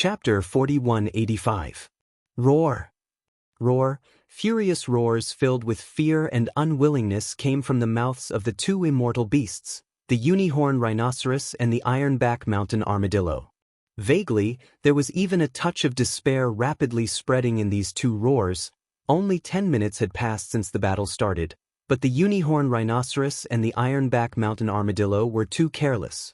Chapter 4185. Roar. Roar, furious roars filled with fear and unwillingness came from the mouths of the two immortal beasts, the unicorn rhinoceros and the ironback mountain armadillo. Vaguely, there was even a touch of despair rapidly spreading in these two roars. Only 10 minutes had passed since the battle started, but the unicorn rhinoceros and the ironback mountain armadillo were too careless.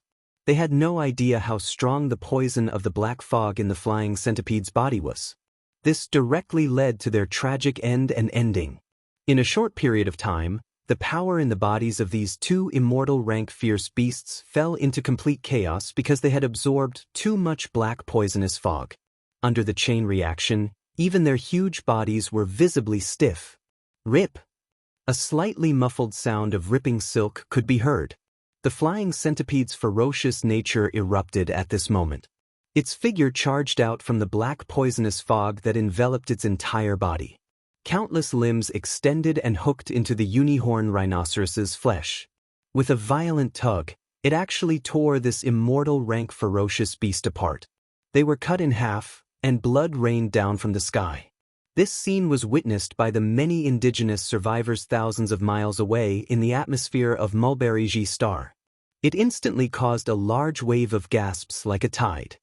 They had no idea how strong the poison of the black fog in the flying centipede's body was. This directly led to their tragic end and ending. In a short period of time, the power in the bodies of these two immortal rank fierce beasts fell into complete chaos because they had absorbed too much black poisonous fog. Under the chain reaction, even their huge bodies were visibly stiff. Rip! A slightly muffled sound of ripping silk could be heard. The flying centipede's ferocious nature erupted at this moment. Its figure charged out from the black poisonous fog that enveloped its entire body. Countless limbs extended and hooked into the unicorn rhinoceros's flesh. With a violent tug, it actually tore this immortal rank ferocious beast apart. They were cut in half, and blood rained down from the sky. This scene was witnessed by the many indigenous survivors thousands of miles away in the atmosphere of Mulberry G star. It instantly caused a large wave of gasps like a tide.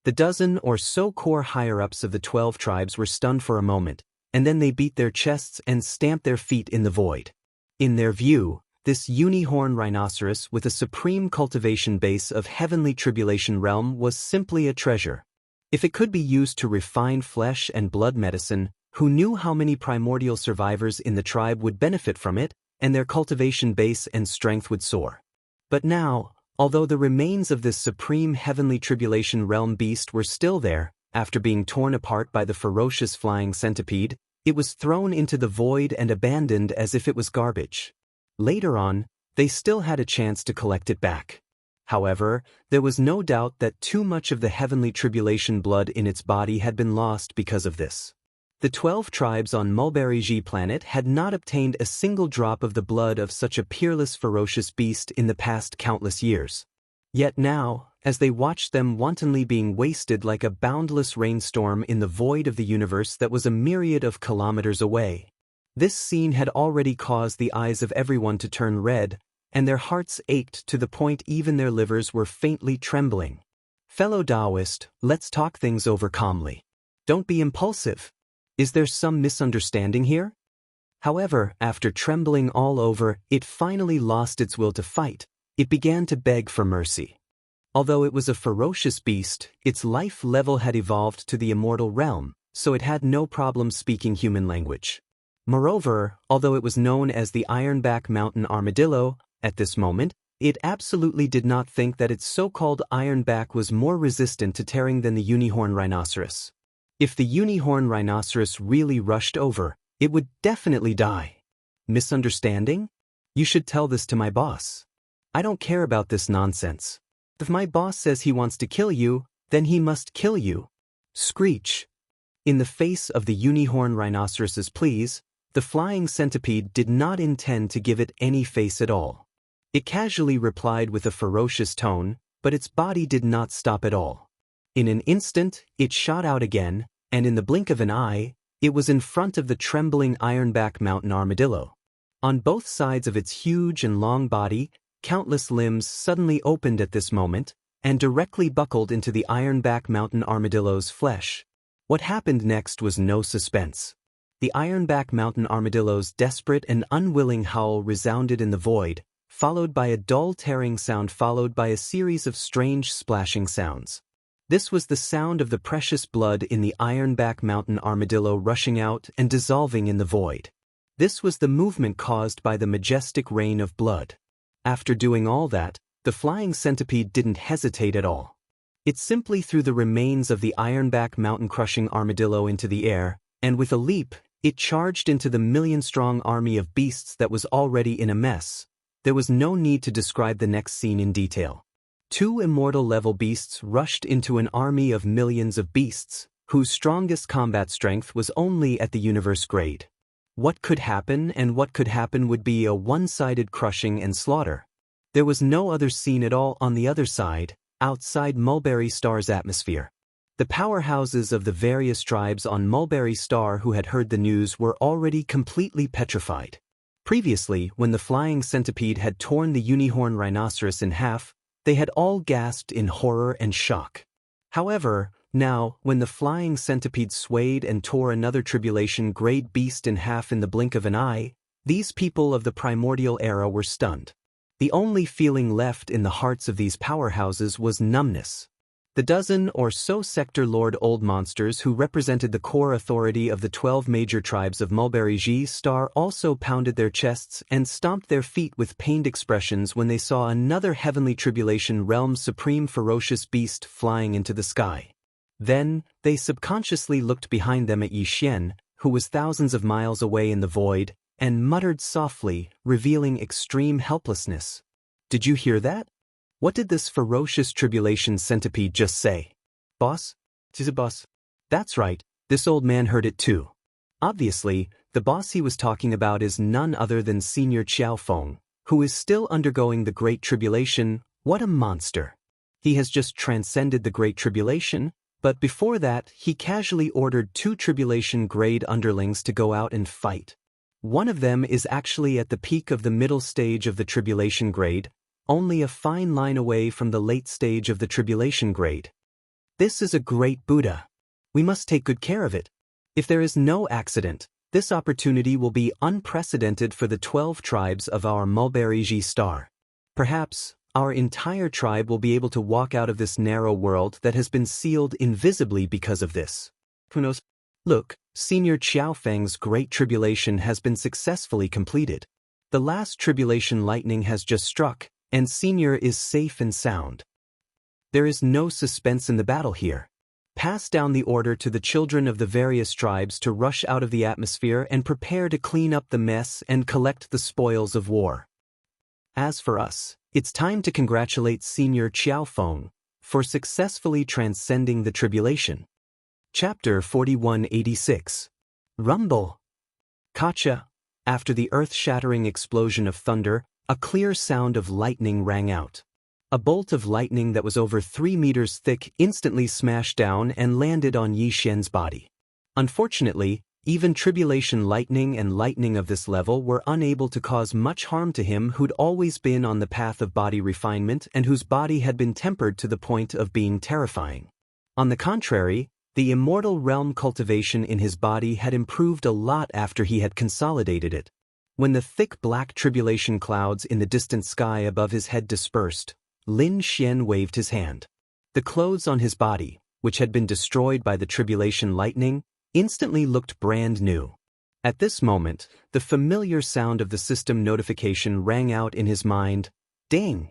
The dozen or so core higher-ups of the 12 tribes were stunned for a moment, and then they beat their chests and stamped their feet in the void. In their view, this unicorn rhinoceros with a supreme cultivation base of heavenly tribulation realm was simply a treasure. If it could be used to refine flesh and blood medicine, who knew how many primordial survivors in the tribe would benefit from it, and their cultivation base and strength would soar. But now, although the remains of this supreme heavenly tribulation realm beast were still there, after being torn apart by the ferocious flying centipede, it was thrown into the void and abandoned as if it was garbage. Later on, they still had a chance to collect it back. However, there was no doubt that too much of the heavenly tribulation blood in its body had been lost because of this. The 12 tribes on Mulberry G planet had not obtained a single drop of the blood of such a peerless ferocious beast in the past countless years. Yet now, as they watched them wantonly being wasted like a boundless rainstorm in the void of the universe that was a myriad of kilometers away, this scene had already caused the eyes of everyone to turn red, and their hearts ached to the point even their livers were faintly trembling. Fellow Taoist, let's talk things over calmly. Don't be impulsive. Is there some misunderstanding here? However, after trembling all over, it finally lost its will to fight. It began to beg for mercy. Although it was a ferocious beast, its life level had evolved to the immortal realm, so it had no problem speaking human language. Moreover, although it was known as the ironback mountain armadillo, at this moment, it absolutely did not think that its so-called ironback was more resistant to tearing than the unicorn rhinoceros. If the unicorn rhinoceros really rushed over, it would definitely die. Misunderstanding? You should tell this to my boss. I don't care about this nonsense. If my boss says he wants to kill you, then he must kill you. Screech. In the face of the unicorn rhinoceros's pleas, the flying centipede did not intend to give it any face at all. It casually replied with a ferocious tone, but its body did not stop at all. In an instant, it shot out again, and in the blink of an eye, it was in front of the trembling ironback mountain armadillo. On both sides of its huge and long body, countless limbs suddenly opened at this moment, and directly buckled into the ironback mountain armadillo's flesh. What happened next was no suspense. The ironback mountain armadillo's desperate and unwilling howl resounded in the void, followed by a dull tearing sound followed by a series of strange splashing sounds. This was the sound of the precious blood in the ironback mountain armadillo rushing out and dissolving in the void. This was the movement caused by the majestic rain of blood. After doing all that, the flying centipede didn't hesitate at all. It simply threw the remains of the ironback mountain crushing armadillo into the air, and with a leap, it charged into the million-strong army of beasts that was already in a mess. There was no need to describe the next scene in detail. Two immortal-level beasts rushed into an army of millions of beasts, whose strongest combat strength was only at the universe grade. What could happen and what could happen would be a one-sided crushing and slaughter. There was no other scene at all on the other side, outside Mulberry Star's atmosphere. The powerhouses of the various tribes on Mulberry Star who had heard the news were already completely petrified. Previously, when the flying centipede had torn the unicorn rhinoceros in half, they had all gasped in horror and shock. However, now, when the flying centipede swayed and tore another tribulation-grade beast in half in the blink of an eye, these people of the primordial era were stunned. The only feeling left in the hearts of these powerhouses was numbness. The dozen or so Sector Lord Old Monsters who represented the core authority of the 12 major tribes of Mulberry Star also pounded their chests and stomped their feet with pained expressions when they saw another heavenly tribulation realm's supreme ferocious beast flying into the sky. Then, they subconsciously looked behind them at Yi Xian, who was thousands of miles away in the void, and muttered softly, revealing extreme helplessness. "Did you hear that? What did this ferocious tribulation centipede just say?" "Boss? She's a boss." That's right, this old man heard it too. Obviously, the boss he was talking about is none other than Senior Qiaofeng, who is still undergoing the Great Tribulation. What a monster. He has just transcended the Great Tribulation, but before that, he casually ordered 2 tribulation-grade underlings to go out and fight. One of them is actually at the peak of the middle stage of the tribulation grade, only a fine line away from the late stage of the tribulation grade. This is a great Buddha. We must take good care of it. If there is no accident, this opportunity will be unprecedented for the 12 tribes of our Mulberry Star. Perhaps, our entire tribe will be able to walk out of this narrow world that has been sealed invisibly because of this. Who knows? Look, Senior Qiaofeng's Great Tribulation has been successfully completed. The last tribulation lightning has just struck, and Senior is safe and sound. There is no suspense in the battle here. Pass down the order to the children of the various tribes to rush out of the atmosphere and prepare to clean up the mess and collect the spoils of war. As for us, it's time to congratulate Senior Qiaofeng for successfully transcending the tribulation. Chapter 4186. Rumble. Kacha. After the earth-shattering explosion of thunder, a clear sound of lightning rang out. A bolt of lightning that was over 3 meters thick instantly smashed down and landed on Yi Xian's body. Unfortunately, even tribulation lightning and lightning of this level were unable to cause much harm to him who'd always been on the path of body refinement and whose body had been tempered to the point of being terrifying. On the contrary, the immortal realm cultivation in his body had improved a lot after he had consolidated it. When the thick black tribulation clouds in the distant sky above his head dispersed, Lin Xian waved his hand. The clothes on his body, which had been destroyed by the tribulation lightning, instantly looked brand new. At this moment, the familiar sound of the system notification rang out in his mind. Ding!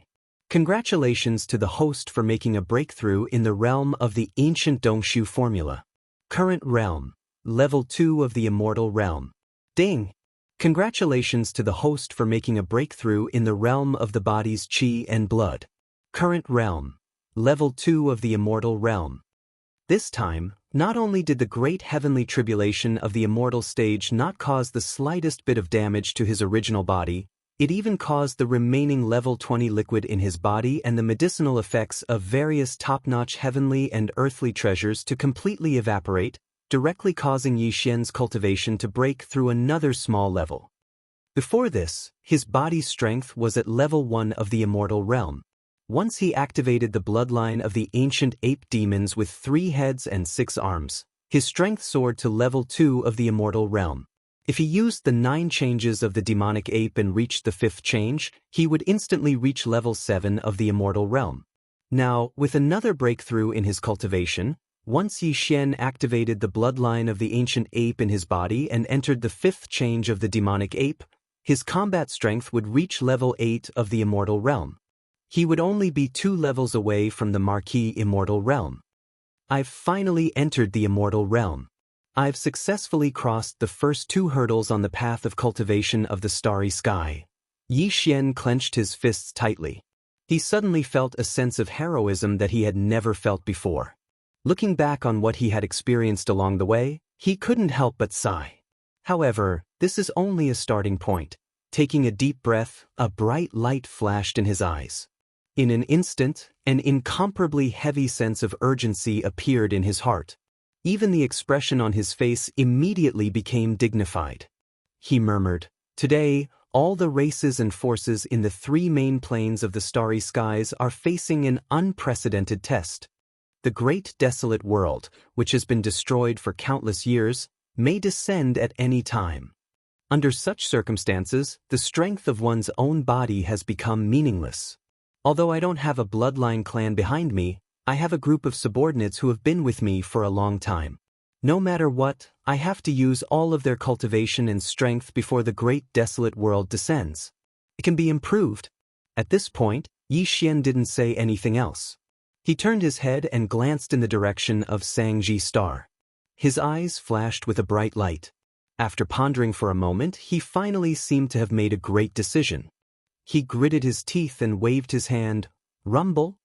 Congratulations to the host for making a breakthrough in the realm of the ancient Dongshu formula. Current realm, level 2 of the immortal realm. Ding! Congratulations to the host for making a breakthrough in the realm of the body's qi and blood. Current realm, level 2 of the immortal realm. This time, not only did the great heavenly tribulation of the immortal stage not cause the slightest bit of damage to his original body, it even caused the remaining level 20 liquid in his body and the medicinal effects of various top-notch heavenly and earthly treasures to completely evaporate, directly causing Yi Xian's cultivation to break through another small level. Before this, his body's strength was at level 1 of the immortal realm. Once he activated the bloodline of the ancient ape demons with 3 heads and 6 arms, his strength soared to level 2 of the immortal realm. If he used the 9 changes of the demonic ape and reached the 5th change, he would instantly reach level 7 of the immortal realm. Now, with another breakthrough in his cultivation, once Yi Xian activated the bloodline of the ancient ape in his body and entered the 5th change of the demonic ape, his combat strength would reach level 8 of the immortal realm. He would only be 2 levels away from the marquee immortal realm. I've finally entered the immortal realm. I've successfully crossed the first 2 hurdles on the path of cultivation of the starry sky. Yi Xian clenched his fists tightly. He suddenly felt a sense of heroism that he had never felt before. Looking back on what he had experienced along the way, he couldn't help but sigh. However, this is only a starting point. Taking a deep breath, a bright light flashed in his eyes. In an instant, an incomparably heavy sense of urgency appeared in his heart. Even the expression on his face immediately became dignified. He murmured, "Today, all the races and forces in the three main planes of the starry skies are facing an unprecedented test. The great desolate world, which has been destroyed for countless years, may descend at any time. Under such circumstances, the strength of one's own body has become meaningless. Although I don't have a bloodline clan behind me, I have a group of subordinates who have been with me for a long time. No matter what, I have to use all of their cultivation and strength before the great desolate world descends. It can be improved." At this point, Yi Xian didn't say anything else. He turned his head and glanced in the direction of Sangji Star. His eyes flashed with a bright light. After pondering for a moment, he finally seemed to have made a great decision. He gritted his teeth and waved his hand. "Rumble?"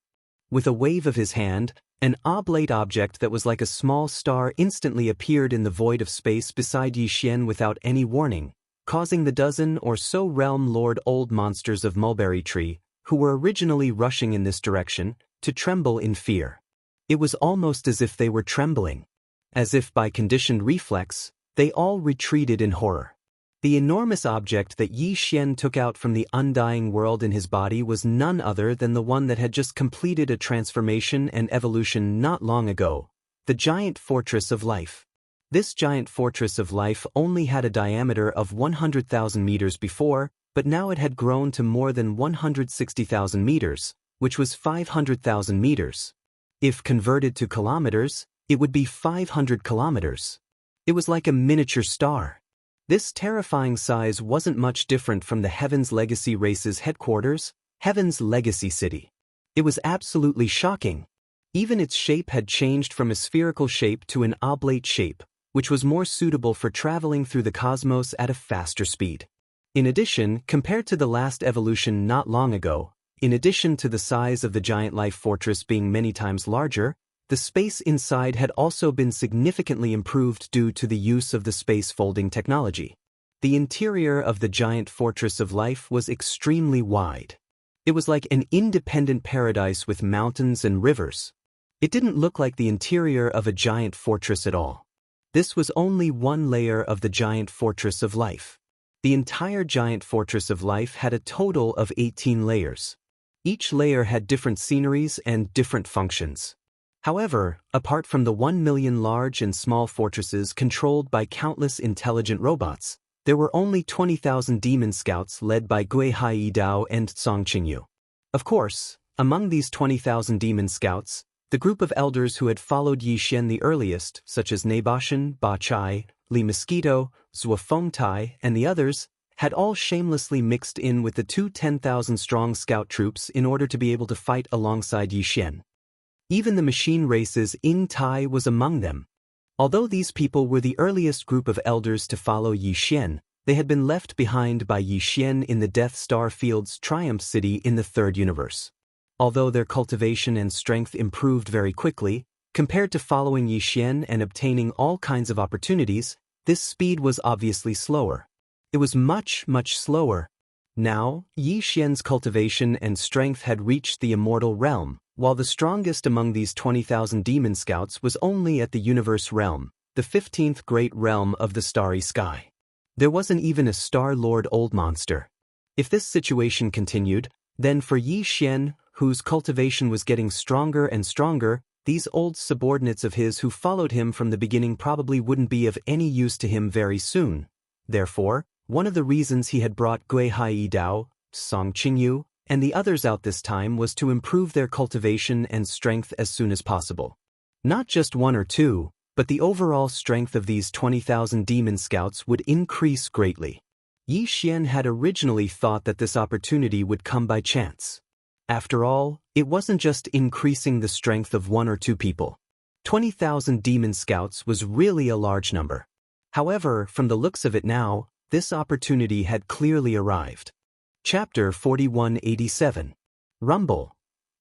With a wave of his hand, an oblate object that was like a small star instantly appeared in the void of space beside Yi Xian without any warning, causing the dozen or so realm lord old monsters of Mulberry Tree, who were originally rushing in this direction, to tremble in fear. It was almost as if they were trembling. As if by conditioned reflex, they all retreated in horror. The enormous object that Yi Xian took out from the undying world in his body was none other than the one that had just completed a transformation and evolution not long ago, the giant fortress of life. This giant fortress of life only had a diameter of 100,000 meters before, but now it had grown to more than 160,000 meters, which was 500,000 meters. If converted to kilometers, it would be 500 kilometers. It was like a miniature star. This terrifying size wasn't much different from the Heaven's Legacy race's headquarters, Heaven's Legacy City. It was absolutely shocking. Even its shape had changed from a spherical shape to an oblate shape, which was more suitable for traveling through the cosmos at a faster speed. In addition, compared to the last evolution not long ago, in addition to the size of the giant life fortress being many times larger, the space inside had also been significantly improved due to the use of the space folding technology. The interior of the giant fortress of life was extremely wide. It was like an independent paradise with mountains and rivers. It didn't look like the interior of a giant fortress at all. This was only one layer of the giant fortress of life. The entire giant fortress of life had a total of 18 layers. Each layer had different sceneries and different functions. However, apart from the 1 million large and small fortresses controlled by countless intelligent robots, there were only 20,000 demon scouts led by Gui Hai Dao and Song Qingyu. Of course, among these 20,000 demon scouts, the group of elders who had followed Yi Xian the earliest, such as Neibashan, Ba Chai, Li Mosquito, Zhuo Fengtai, and the others, had all shamelessly mixed in with the two 10,000-strong scout troops in order to be able to fight alongside Yi Xian. Even the machine race's In Tai was among them. Although these people were the earliest group of elders to follow Yi Xian, they had been left behind by Yi Xian in the Death Star Field's Triumph City in the Third Universe. Although their cultivation and strength improved very quickly, compared to following Yi Xian and obtaining all kinds of opportunities, this speed was obviously slower. It was much, much slower. Now, Yi Xian's cultivation and strength had reached the immortal realm, while the strongest among these 20,000 demon scouts was only at the universe realm, the 15th great realm of the starry sky. There wasn't even a Star Lord old monster. If this situation continued, then for Yi Xian, whose cultivation was getting stronger and stronger, these old subordinates of his who followed him from the beginning probably wouldn't be of any use to him very soon. Therefore, one of the reasons he had brought Gui Hai Dao, Song Qingyu, and the others out this time was to improve their cultivation and strength as soon as possible. Not just one or two, but the overall strength of these 20,000 demon scouts would increase greatly. Yi Xian had originally thought that this opportunity would come by chance. After all, it wasn't just increasing the strength of one or two people. 20,000 demon scouts was really a large number. However, from the looks of it now, this opportunity had clearly arrived. Chapter 4187. Rumble.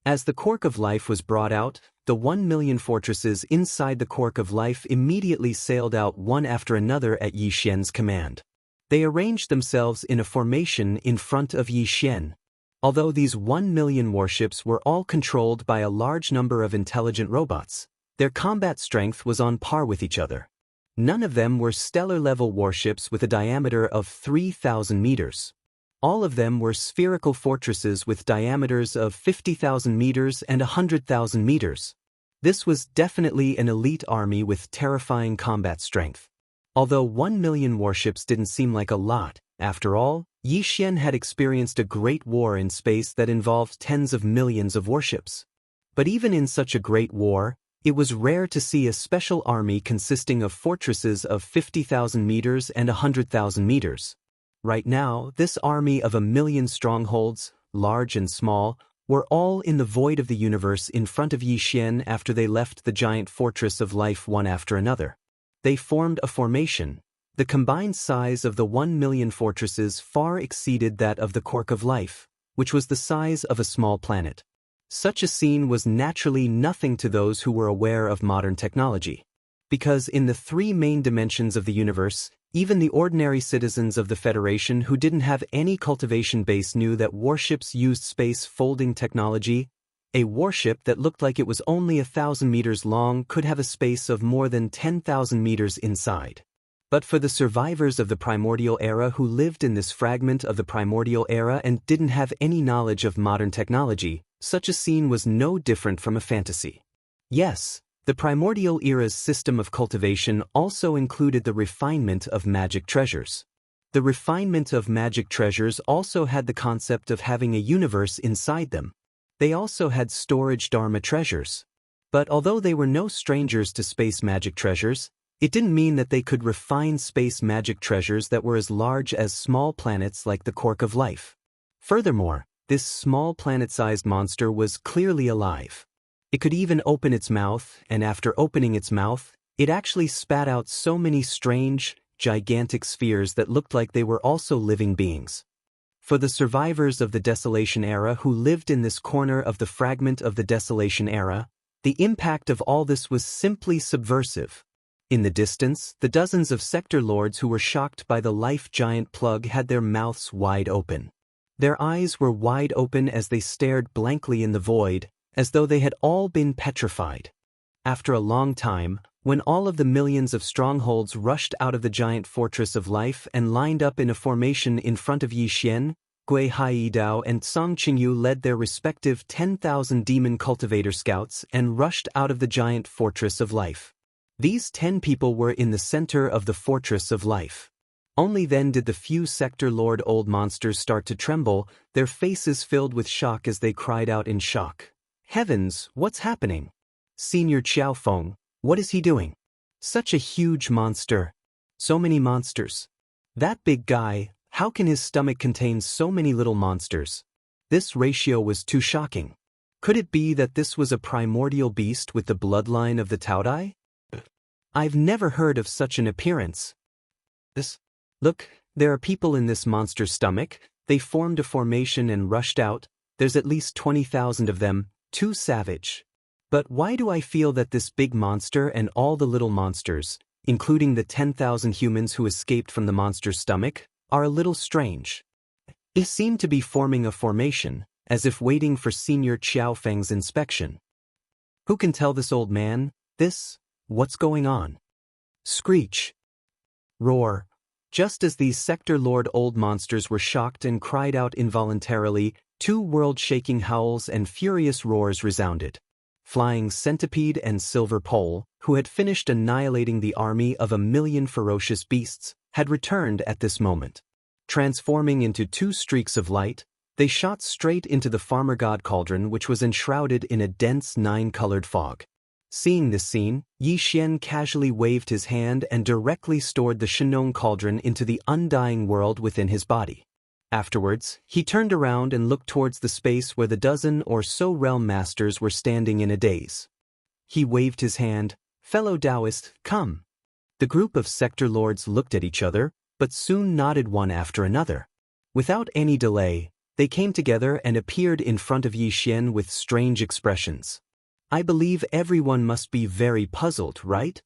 As the Cork of Life was brought out, the 1 million fortresses inside the Cork of Life immediately sailed out one after another at Yi Xian's command. They arranged themselves in a formation in front of Yi Xian. Although these 1 million warships were all controlled by a large number of intelligent robots, their combat strength was on par with each other. None of them were stellar-level warships with a diameter of 3,000 meters. All of them were spherical fortresses with diameters of 50,000 meters and 100,000 meters. This was definitely an elite army with terrifying combat strength. Although 1 million warships didn't seem like a lot, after all, Yi Xian had experienced a great war in space that involved tens of millions of warships. But even in such a great war, it was rare to see a special army consisting of fortresses of 50,000 meters and 100,000 meters. Right now, this army of 1 million strongholds, large and small, were all in the void of the universe in front of Yi Xian after they left the giant fortress of life one after another. They formed a formation. The combined size of the 1 million fortresses far exceeded that of the cork of life, which was the size of a small planet. Such a scene was naturally nothing to those who were aware of modern technology. Because in the three main dimensions of the universe, even the ordinary citizens of the Federation who didn't have any cultivation base knew that warships used space-folding technology. A warship that looked like it was only 1,000 meters long could have a space of more than 10,000 meters inside. But for the survivors of the primordial era who lived in this fragment of the primordial era and didn't have any knowledge of modern technology, such a scene was no different from a fantasy. Yes, the primordial era's system of cultivation also included the refinement of magic treasures. The refinement of magic treasures also had the concept of having a universe inside them. They also had storage Dharma treasures. But although they were no strangers to space magic treasures, it didn't mean that they could refine space magic treasures that were as large as small planets like the cork of life. Furthermore, this small planet-sized monster was clearly alive. It could even open its mouth, and after opening its mouth, it actually spat out so many strange, gigantic spheres that looked like they were also living beings. For the survivors of the Desolation Era who lived in this corner of the fragment of the Desolation Era, the impact of all this was simply subversive. In the distance, the dozens of sector lords who were shocked by the life giant plug had their mouths wide open. Their eyes were wide open as they stared blankly in the void, as though they had all been petrified. After a long time, when all of the millions of strongholds rushed out of the giant fortress of life and lined up in a formation in front of Yi Xian, Gui Haidao and Song Qingyu led their respective 10,000 demon cultivator scouts and rushed out of the giant fortress of life. These 10 people were in the center of the fortress of life. Only then did the few sector lord old monsters start to tremble, their faces filled with shock as they cried out in shock. Heavens, what's happening? Senior Qiaofeng, what is he doing? Such a huge monster. So many monsters. That big guy, how can his stomach contain so many little monsters? This ratio was too shocking. Could it be that this was a primordial beast with the bloodline of the Taodai? I've never heard of such an appearance. Look, there are people in this monster's stomach. They formed a formation and rushed out. There's at least 20,000 of them. Too savage. But why do I feel that this big monster and all the little monsters, including the 10,000 humans who escaped from the monster's stomach, are a little strange? They seem to be forming a formation, as if waiting for Senior Qiaofeng's inspection. Who can tell this old man? What's going on? Screech. Roar. Just as these sector lord old monsters were shocked and cried out involuntarily, 2 world-shaking howls and furious roars resounded. Flying Centipede and Silver Pole, who had finished annihilating the army of 1 million ferocious beasts, had returned at this moment. Transforming into 2 streaks of light, they shot straight into the Farmer God Cauldron, which was enshrouded in a dense 9-colored fog. Seeing this scene, Yi Xian casually waved his hand and directly stored the Shenong Cauldron into the undying world within his body. Afterwards, he turned around and looked towards the space where the dozen or so realm masters were standing in a daze. He waved his hand, "Fellow Taoist, come." The group of sector lords looked at each other, but soon nodded one after another. Without any delay, they came together and appeared in front of Yi Xian with strange expressions. I believe everyone must be very puzzled, right?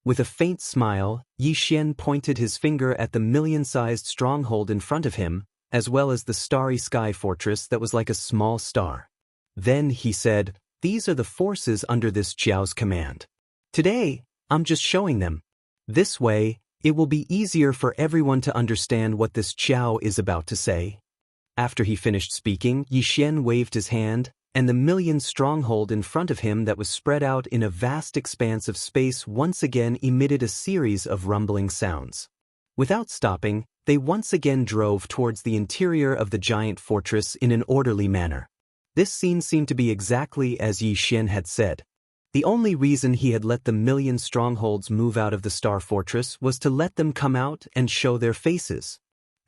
With a faint smile, Yi Xian pointed his finger at the million-sized stronghold in front of him, as well as the starry sky fortress that was like a small star. Then he said, "These are the forces under this Qiao's command. Today, I'm just showing them. This way, it will be easier for everyone to understand what this Qiao is about to say." After he finished speaking, Yi Xian waved his hand, and the million stronghold in front of him that was spread out in a vast expanse of space once again emitted a series of rumbling sounds. Without stopping, they once again drove towards the interior of the giant fortress in an orderly manner. This scene seemed to be exactly as Yi Xian had said. The only reason he had let the million strongholds move out of the Star Fortress was to let them come out and show their faces.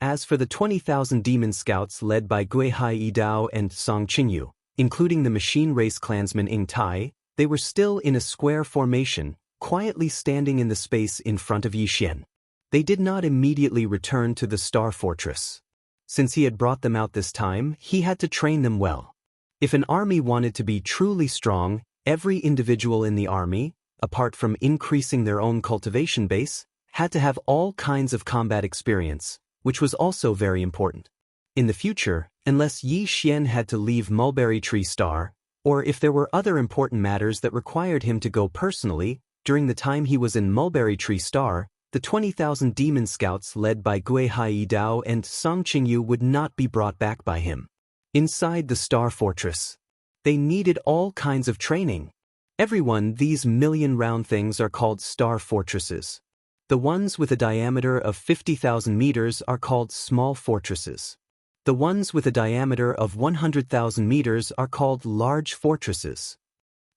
As for the 20,000 demon scouts led by Gui Hai Yidao and Song Qingyu, including the machine race clansman Ing Tai, they were still in a square formation, quietly standing in the space in front of Yi Xian. They did not immediately return to the Star Fortress. Since he had brought them out this time, he had to train them well. If an army wanted to be truly strong, every individual in the army, apart from increasing their own cultivation base, had to have all kinds of combat experience, which was also very important. In the future, unless Yi Xian had to leave Mulberry Tree Star, or if there were other important matters that required him to go personally, during the time he was in Mulberry Tree Star, the 20,000 demon scouts led by Gui Hai Yidao and Song Qingyu would not be brought back by him. Inside the Star Fortress, they needed all kinds of training. These million round things are called Star Fortresses. The ones with a diameter of 50,000 meters are called small fortresses. The ones with a diameter of 100,000 meters are called large fortresses.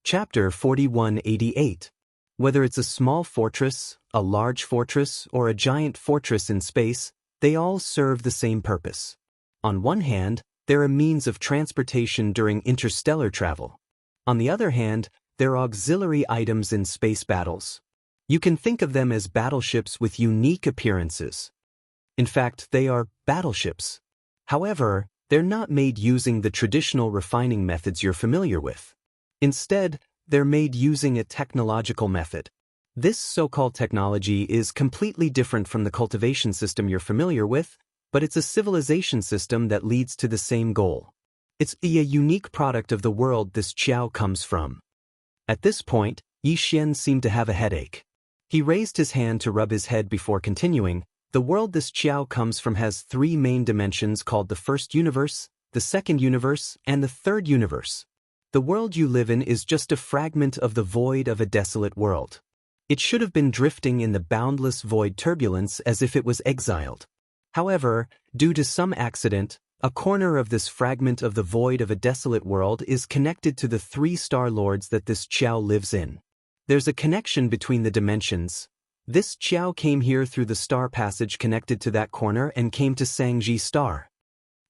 Chapter 4188. Whether it's a small fortress, a large fortress, or a giant fortress in space, they all serve the same purpose. On one hand, they're a means of transportation during interstellar travel. On the other hand, they're auxiliary items in space battles. You can think of them as battleships with unique appearances. In fact, they are battleships. However, they're not made using the traditional refining methods you're familiar with. Instead, they're made using a technological method. This so-called technology is completely different from the cultivation system you're familiar with, but it's a civilization system that leads to the same goal. It's a unique product of the world this Qiao comes from. At this point, Yi Xian seemed to have a headache. He raised his hand to rub his head before continuing. The world this Qiao comes from has three main dimensions called the first universe, the second universe, and the third universe. The world you live in is just a fragment of the void of a desolate world. It should have been drifting in the boundless void turbulence as if it was exiled. However, due to some accident, a corner of this fragment of the void of a desolate world is connected to the three star lords that this Qiao lives in. There's a connection between the dimensions. This Qiao came here through the star passage connected to that corner and came to Sangji Star.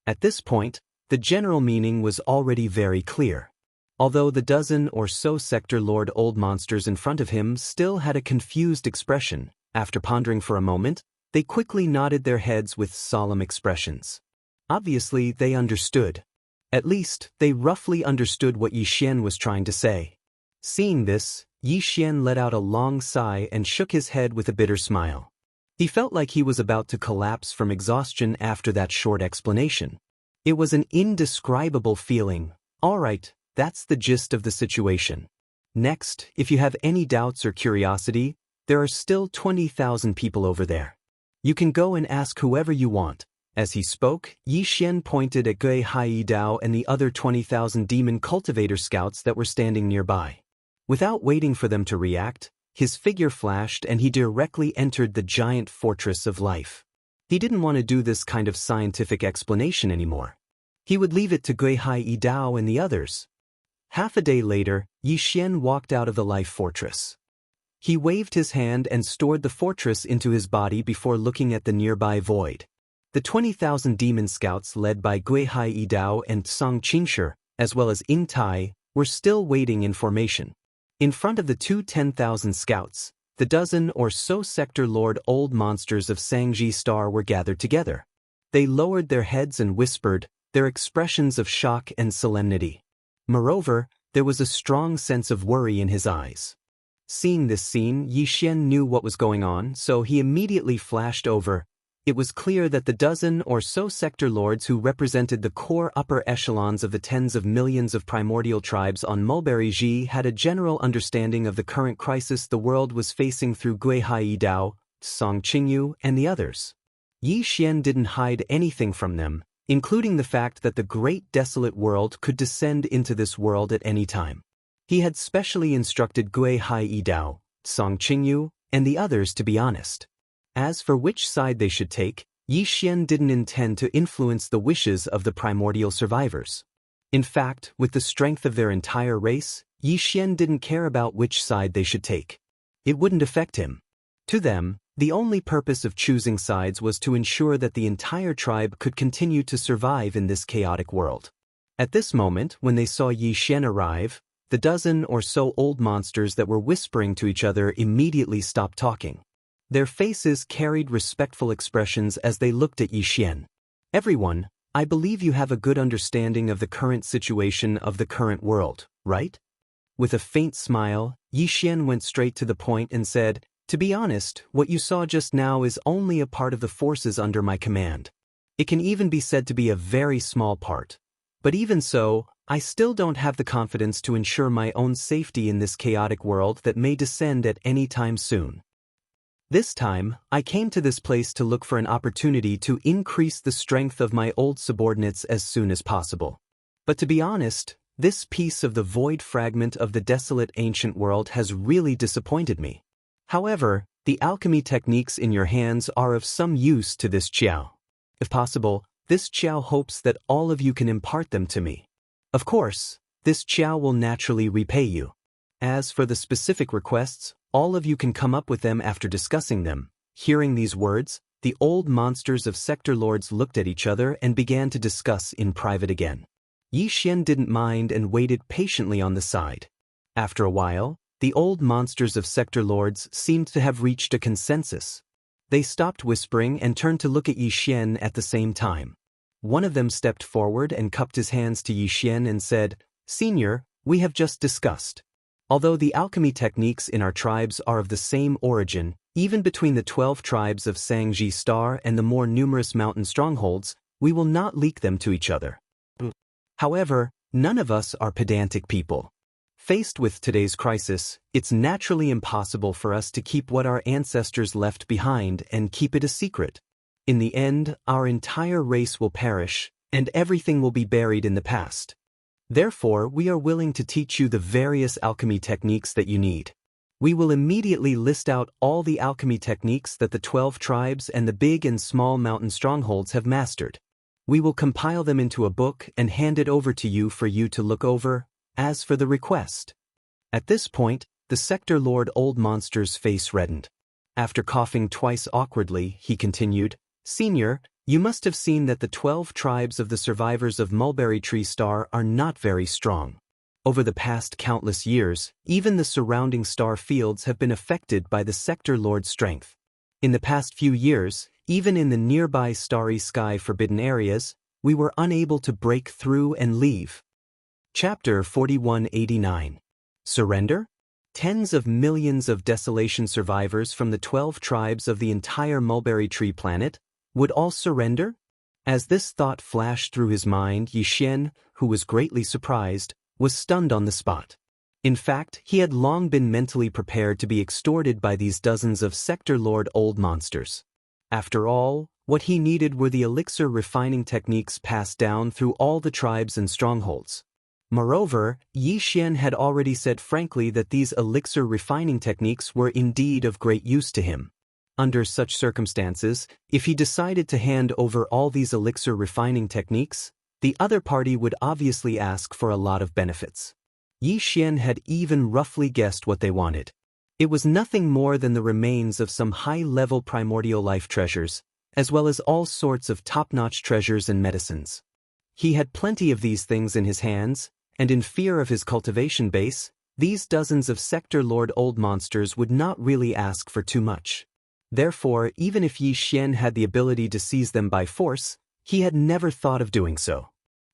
At this point, the general meaning was already very clear. Although the dozen or so sector lord old monsters in front of him still had a confused expression, after pondering for a moment, they quickly nodded their heads with solemn expressions. Obviously, they understood. At least, they roughly understood what Yi Xian was trying to say. Seeing this, Yi Xian let out a long sigh and shook his head with a bitter smile. He felt like he was about to collapse from exhaustion after that short explanation. It was an indescribable feeling. All right, that's the gist of the situation. Next, if you have any doubts or curiosity, there are still 20,000 people over there. You can go and ask whoever you want. As he spoke, Yi Xian pointed at Gui Hai Yidao and the other 20,000 demon cultivator scouts that were standing nearby. Without waiting for them to react, his figure flashed and he directly entered the giant fortress of life. He didn't want to do this kind of scientific explanation anymore. He would leave it to Gui Hai Yidao and the others. Half a day later, Yi Xian walked out of the life fortress. He waved his hand and stored the fortress into his body before looking at the nearby void. The 20,000 demon scouts led by Gui Hai Yidao and Song Qingshi, as well as Ing Tai, were still waiting in formation. In front of the two 10,000 scouts, the dozen or so sector lord old monsters of Sangji Star were gathered together. They lowered their heads and whispered, their expressions of shock and solemnity. Moreover, there was a strong sense of worry in his eyes. Seeing this scene, Yi Xian knew what was going on, so he immediately flashed over. it was clear that the dozen or so sector lords who represented the core upper echelons of the tens of millions of primordial tribes on Mulberry Ji had a general understanding of the current crisis the world was facing through Gui Hai Dao, Song Qingyu, and the others. Yi Xian didn't hide anything from them, including the fact that the great desolate world could descend into this world at any time. He had specially instructed Gui Hai Dao, Song Qingyu, and the others to be honest. As for which side they should take, Yi Xian didn't intend to influence the wishes of the primordial survivors. In fact, with the strength of their entire race, Yi Xian didn't care about which side they should take. It wouldn't affect him. To them, the only purpose of choosing sides was to ensure that the entire tribe could continue to survive in this chaotic world. At this moment, when they saw Yi Xian arrive, the dozen or so old monsters that were whispering to each other immediately stopped talking. Their faces carried respectful expressions as they looked at Yi Xian. Everyone, I believe you have a good understanding of the current situation of the current world, right? With a faint smile, Yi Xian went straight to the point and said, to be honest, what you saw just now is only a part of the forces under my command. It can even be said to be a very small part. But even so, I still don't have the confidence to ensure my own safety in this chaotic world that may descend at any time soon. This time, I came to this place to look for an opportunity to increase the strength of my old subordinates as soon as possible. But to be honest, this piece of the void fragment of the desolate ancient world has really disappointed me. However, the alchemy techniques in your hands are of some use to this Qiao. If possible, this Qiao hopes that all of you can impart them to me. Of course, this Qiao will naturally repay you. As for the specific requests, all of you can come up with them after discussing them. Hearing these words, the old monsters of sector lords looked at each other and began to discuss in private again. Yi Xian didn't mind and waited patiently on the side. After a while, the old monsters of sector lords seemed to have reached a consensus. They stopped whispering and turned to look at Yi Xian at the same time. One of them stepped forward and cupped his hands to Yi Xian and said, "Senior, we have just discussed. Although the alchemy techniques in our tribes are of the same origin, even between the 12 tribes of Sangji Star and the more numerous mountain strongholds, we will not leak them to each other. However, none of us are pedantic people. Faced with today's crisis, it's naturally impossible for us to keep what our ancestors left behind and keep it a secret. In the end, our entire race will perish, and everything will be buried in the past. Therefore, we are willing to teach you the various alchemy techniques that you need. We will immediately list out all the alchemy techniques that the 12 tribes and the big and small mountain strongholds have mastered. We will compile them into a book and hand it over to you for you to look over, as for the request." At this point, the sector lord old monster's face reddened. After coughing twice awkwardly, he continued, "Senior, you must have seen that the 12 tribes of the survivors of Mulberry Tree Star are not very strong. Over the past countless years, even the surrounding star fields have been affected by the sector lord's strength. In the past few years, even in the nearby starry sky forbidden areas, we were unable to break through and leave." Chapter 4189. Surrender? Tens of millions of desolation survivors from the 12 tribes of the entire Mulberry Tree planet would all surrender? As this thought flashed through his mind, Yi Xian, who was greatly surprised, was stunned on the spot. In fact, he had long been mentally prepared to be extorted by these dozens of sector lord old monsters. After all, what he needed were the elixir refining techniques passed down through all the tribes and strongholds. Moreover, Yi Xian had already said frankly that these elixir refining techniques were indeed of great use to him. Under such circumstances, if he decided to hand over all these elixir refining techniques, the other party would obviously ask for a lot of benefits. Yi Xian had even roughly guessed what they wanted. It was nothing more than the remains of some high-level primordial life treasures, as well as all sorts of top-notch treasures and medicines. He had plenty of these things in his hands, and in fear of his cultivation base, these dozens of sector lord old monsters would not really ask for too much. Therefore, even if Yi Xian had the ability to seize them by force, he had never thought of doing so.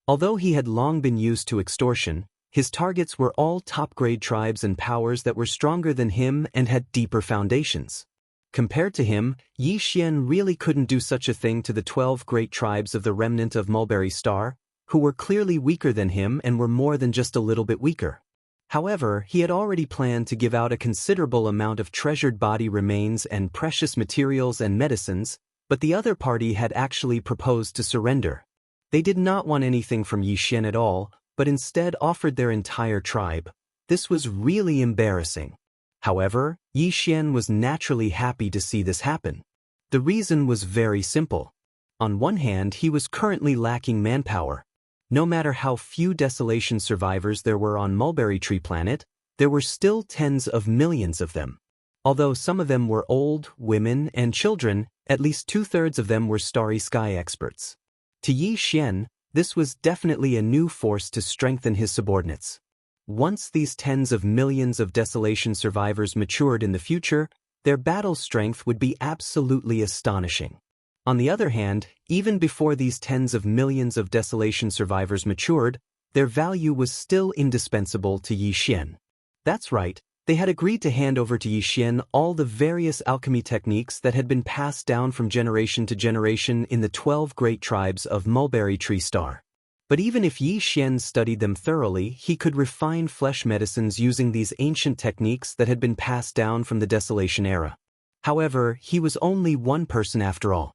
Although he had long been used to extortion, his targets were all top-grade tribes and powers that were stronger than him and had deeper foundations. Compared to him, Yi Xian really couldn't do such a thing to the 12 great tribes of the remnant of Mulberry Star, who were clearly weaker than him and were more than just a little bit weaker. However, he had already planned to give out a considerable amount of treasured body remains and precious materials and medicines, but the other party had actually proposed to surrender. They did not want anything from Yi Xian at all, but instead offered their entire tribe. This was really embarrassing. However, Yi Xian was naturally happy to see this happen. The reason was very simple. On one hand, he was currently lacking manpower. No matter how few desolation survivors there were on Mulberry Tree Planet, there were still tens of millions of them. Although some of them were old, women, and children, at least 2/3 of them were Starry Sky experts. To Yi Xian, this was definitely a new force to strengthen his subordinates. Once these tens of millions of desolation survivors matured in the future, their battle strength would be absolutely astonishing. On the other hand, even before these tens of millions of desolation survivors matured, their value was still indispensable to Yi Xian. That's right, they had agreed to hand over to Yi Xian all the various alchemy techniques that had been passed down from generation to generation in the 12 great tribes of Mulberry Tree Star. But even if Yi Xian studied them thoroughly, he could refine flesh medicines using these ancient techniques that had been passed down from the Desolation era. However, he was only one person after all.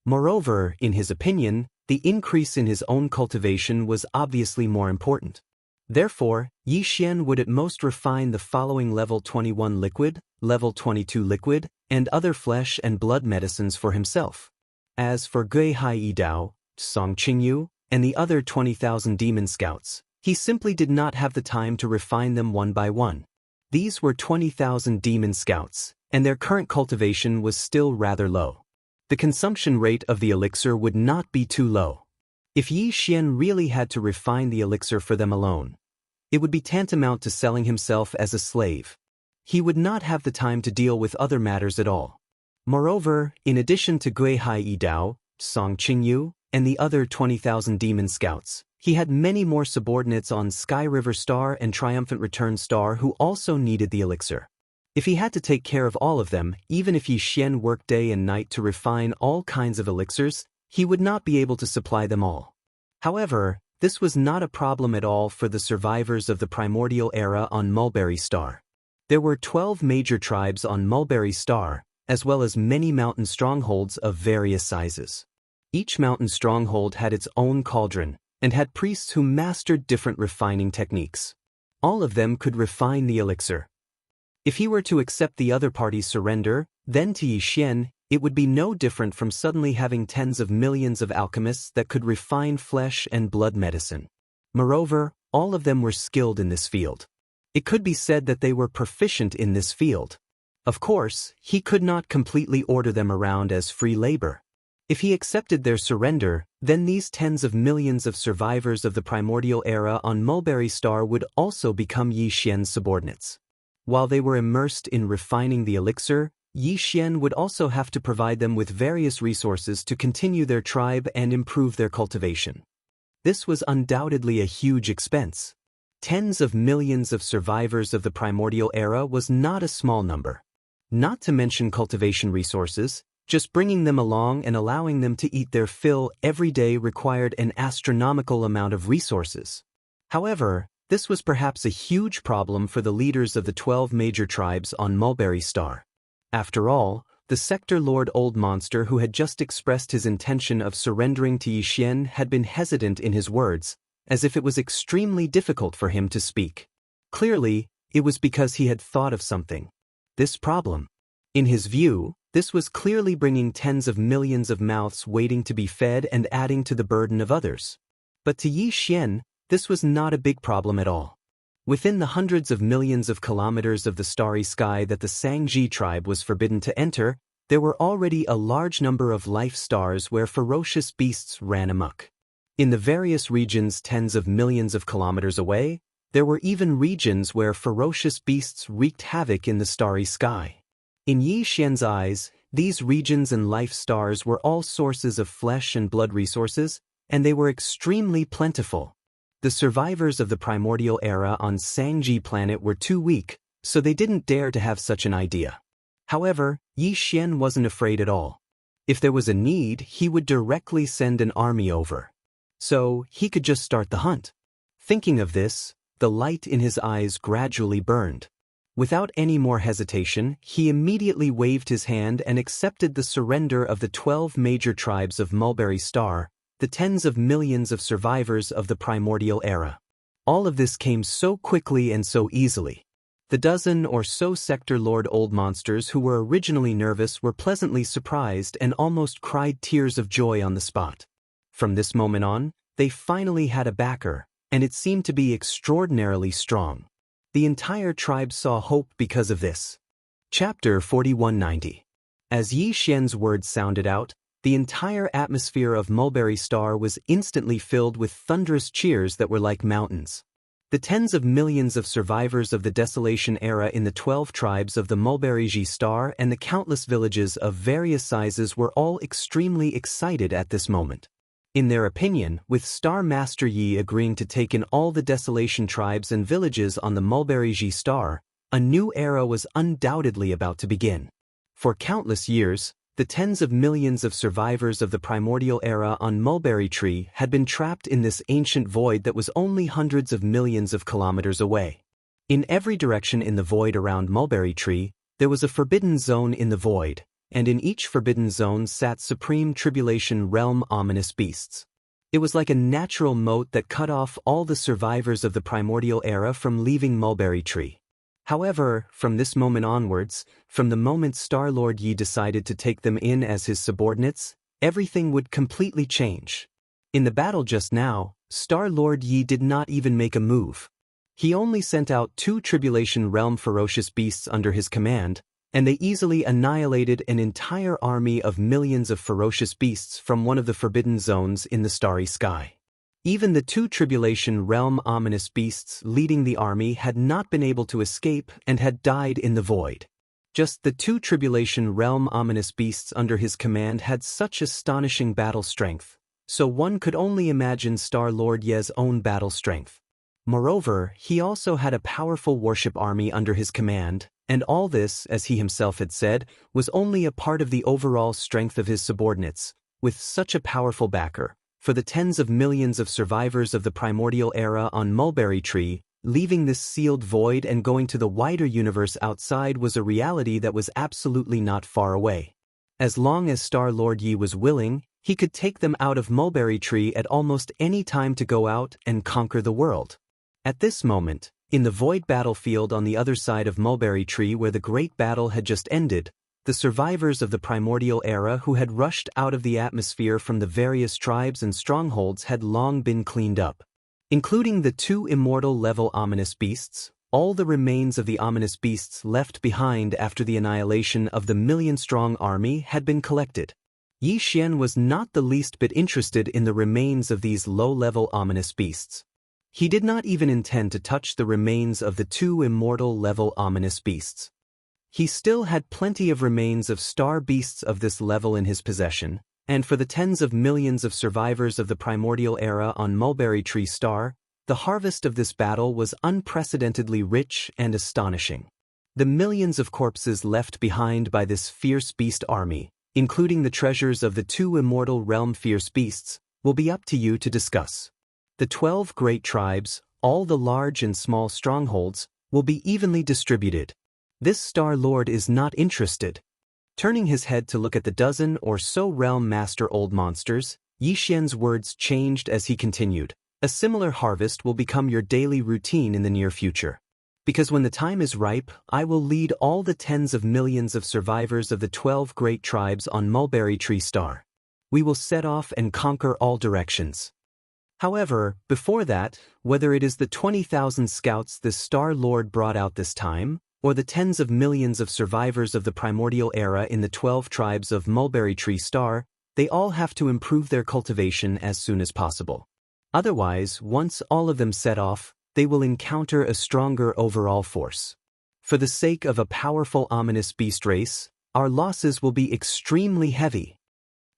Moreover, in his opinion, the increase in his own cultivation was obviously more important. Therefore, Yi Xian would at most refine the following level 21 liquid, level 22 liquid, and other flesh and blood medicines for himself. As for Gui Hai Yi Dao, Song Qingyu, and the other 20,000 demon scouts, he simply did not have the time to refine them one by one. These were 20,000 demon scouts, and their current cultivation was still rather low. The consumption rate of the elixir would not be too low. If Yi Xian really had to refine the elixir for them alone, it would be tantamount to selling himself as a slave. He would not have the time to deal with other matters at all. Moreover, in addition to Gui Hai Yi Dao, Song Qingyu, and the other 20,000 demon scouts, he had many more subordinates on Sky River Star and Triumphant Return Star who also needed the elixir. If he had to take care of all of them, even if Yi Xian worked day and night to refine all kinds of elixirs, he would not be able to supply them all. However, this was not a problem at all for the survivors of the primordial era on Mulberry Star. There were 12 major tribes on Mulberry Star, as well as many mountain strongholds of various sizes. Each mountain stronghold had its own cauldron, and had priests who mastered different refining techniques. All of them could refine the elixir. If he were to accept the other party's surrender, then to Yi Xian, it would be no different from suddenly having tens of millions of alchemists that could refine flesh and blood medicine. Moreover, all of them were skilled in this field. It could be said that they were proficient in this field. Of course, he could not completely order them around as free labor. If he accepted their surrender, then these tens of millions of survivors of the primordial era on Mulberry Star would also become Yi Xian's subordinates. While they were immersed in refining the elixir, Yi Xian would also have to provide them with various resources to continue their tribe and improve their cultivation. This was undoubtedly a huge expense. Tens of millions of survivors of the primordial era was not a small number. Not to mention cultivation resources, just bringing them along and allowing them to eat their fill every day required an astronomical amount of resources. However, this was perhaps a huge problem for the leaders of the 12 major tribes on Mulberry Star. After all, the Sector Lord Old Monster who had just expressed his intention of surrendering to Yi Xian had been hesitant in his words, as if it was extremely difficult for him to speak. Clearly, it was because he had thought of something. This problem. In his view, this was clearly bringing tens of millions of mouths waiting to be fed and adding to the burden of others. But to Yi Xian, this was not a big problem at all. Within the hundreds of millions of kilometers of the starry sky that the Sangji tribe was forbidden to enter, there were already a large number of life stars where ferocious beasts ran amok. In the various regions tens of millions of kilometers away, there were even regions where ferocious beasts wreaked havoc in the starry sky. In Yi Xian's eyes, these regions and life stars were all sources of flesh and blood resources, and they were extremely plentiful. The survivors of the primordial era on Sangji planet were too weak, so they didn't dare to have such an idea. However, Yi Xian wasn't afraid at all. If there was a need, he would directly send an army over. So, he could just start the hunt. Thinking of this, the light in his eyes gradually burned. Without any more hesitation, he immediately waved his hand and accepted the surrender of the 12 major tribes of Mulberry Star, the tens of millions of survivors of the primordial era. All of this came so quickly and so easily. The dozen or so Sector Lord Old Monsters who were originally nervous were pleasantly surprised and almost cried tears of joy on the spot. From this moment on, they finally had a backer, and it seemed to be extraordinarily strong. The entire tribe saw hope because of this. Chapter 4190. As Yi Xian's words sounded out, the entire atmosphere of Mulberry Star was instantly filled with thunderous cheers that were like mountains. The tens of millions of survivors of the Desolation era in the 12 tribes of the Mulberry Star and the countless villages of various sizes were all extremely excited at this moment. In their opinion, with Star Master Yi agreeing to take in all the Desolation tribes and villages on the Mulberry Star, a new era was undoubtedly about to begin. For countless years, the tens of millions of survivors of the primordial era on Mulberry Tree had been trapped in this ancient void that was only hundreds of millions of kilometers away. In every direction in the void around Mulberry Tree, there was a forbidden zone in the void, and in each forbidden zone sat Supreme Tribulation Realm ominous beasts. It was like a natural moat that cut off all the survivors of the primordial era from leaving Mulberry Tree. However, from this moment onwards, from the moment Star-Lord Yi decided to take them in as his subordinates, everything would completely change. In the battle just now, Star-Lord Yi did not even make a move. He only sent out 2 Tribulation Realm ferocious beasts under his command, and they easily annihilated an entire army of millions of ferocious beasts from one of the forbidden zones in the starry sky. Even the 2 Tribulation Realm ominous beasts leading the army had not been able to escape and had died in the void. Just the 2 Tribulation Realm ominous beasts under his command had such astonishing battle strength, so one could only imagine Star-Lord Ye's own battle strength. Moreover, he also had a powerful warship army under his command, and all this, as he himself had said, was only a part of the overall strength of his subordinates. With such a powerful backer, for the tens of millions of survivors of the primordial era on Mulberry Tree, leaving this sealed void and going to the wider universe outside was a reality that was absolutely not far away. As long as Star-Lord Yi was willing, he could take them out of Mulberry Tree at almost any time to go out and conquer the world. At this moment, in the void battlefield on the other side of Mulberry Tree where the great battle had just ended, the survivors of the primordial era who had rushed out of the atmosphere from the various tribes and strongholds had long been cleaned up. Including the 2 immortal-level ominous beasts, all the remains of the ominous beasts left behind after the annihilation of the million-strong army had been collected. Yi Xian was not the least bit interested in the remains of these low-level ominous beasts. He did not even intend to touch the remains of the 2 immortal-level ominous beasts. He still had plenty of remains of star beasts of this level in his possession, and for the tens of millions of survivors of the primordial era on Mulberry Tree Star, the harvest of this battle was unprecedentedly rich and astonishing. The millions of corpses left behind by this fierce beast army, including the treasures of the 2 immortal realm fierce beasts, will be up to you to discuss. The 12 great tribes, all the large and small strongholds, will be evenly distributed. This Star-Lord is not interested. Turning his head to look at the dozen or so Realm Master Old Monsters, Yi Xian's words changed as he continued. A similar harvest will become your daily routine in the near future. Because when the time is ripe, I will lead all the tens of millions of survivors of the 12 great tribes on Mulberry Tree Star. We will set off and conquer all directions. However, before that, whether it is the 20,000 scouts this Star-Lord brought out this time, or the tens of millions of survivors of the primordial era in the 12 tribes of Mulberry Tree Star, they all have to improve their cultivation as soon as possible. Otherwise, once all of them set off, they will encounter a stronger overall force. For the sake of a powerful ominous beast race, our losses will be extremely heavy.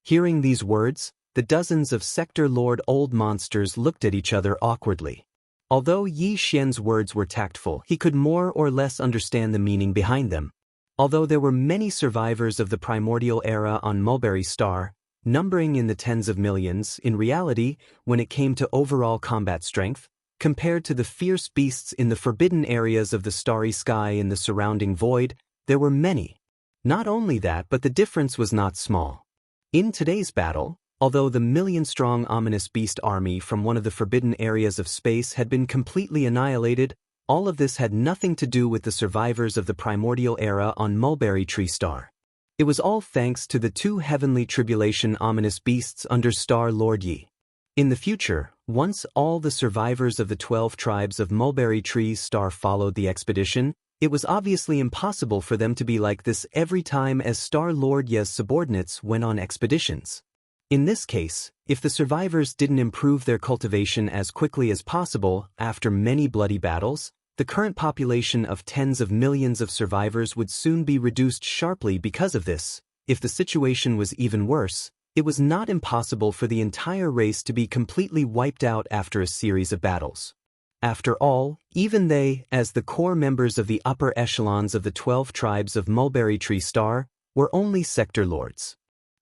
Hearing these words, the dozens of Sector Lord Old Monsters looked at each other awkwardly. Although Yi Xian's words were tactful, he could more or less understand the meaning behind them. Although there were many survivors of the primordial era on Mulberry Star, numbering in the tens of millions, in reality, when it came to overall combat strength, compared to the fierce beasts in the forbidden areas of the starry sky and the surrounding void, there were many. Not only that, but the difference was not small. In today's battle, although the million-strong ominous beast army from one of the forbidden areas of space had been completely annihilated, all of this had nothing to do with the survivors of the primordial era on Mulberry Tree Star. It was all thanks to the two heavenly tribulation ominous beasts under Star Lord Yi. In the future, once all the survivors of the 12 tribes of Mulberry Tree Star followed the expedition, it was obviously impossible for them to be like this every time as Star Lord Yi's subordinates went on expeditions. In this case, if the survivors didn't improve their cultivation as quickly as possible after many bloody battles, the current population of tens of millions of survivors would soon be reduced sharply because of this. If the situation was even worse, it was not impossible for the entire race to be completely wiped out after a series of battles. After all, even they, as the core members of the upper echelons of the 12 tribes of Mulberry Tree Star, were only sector lords.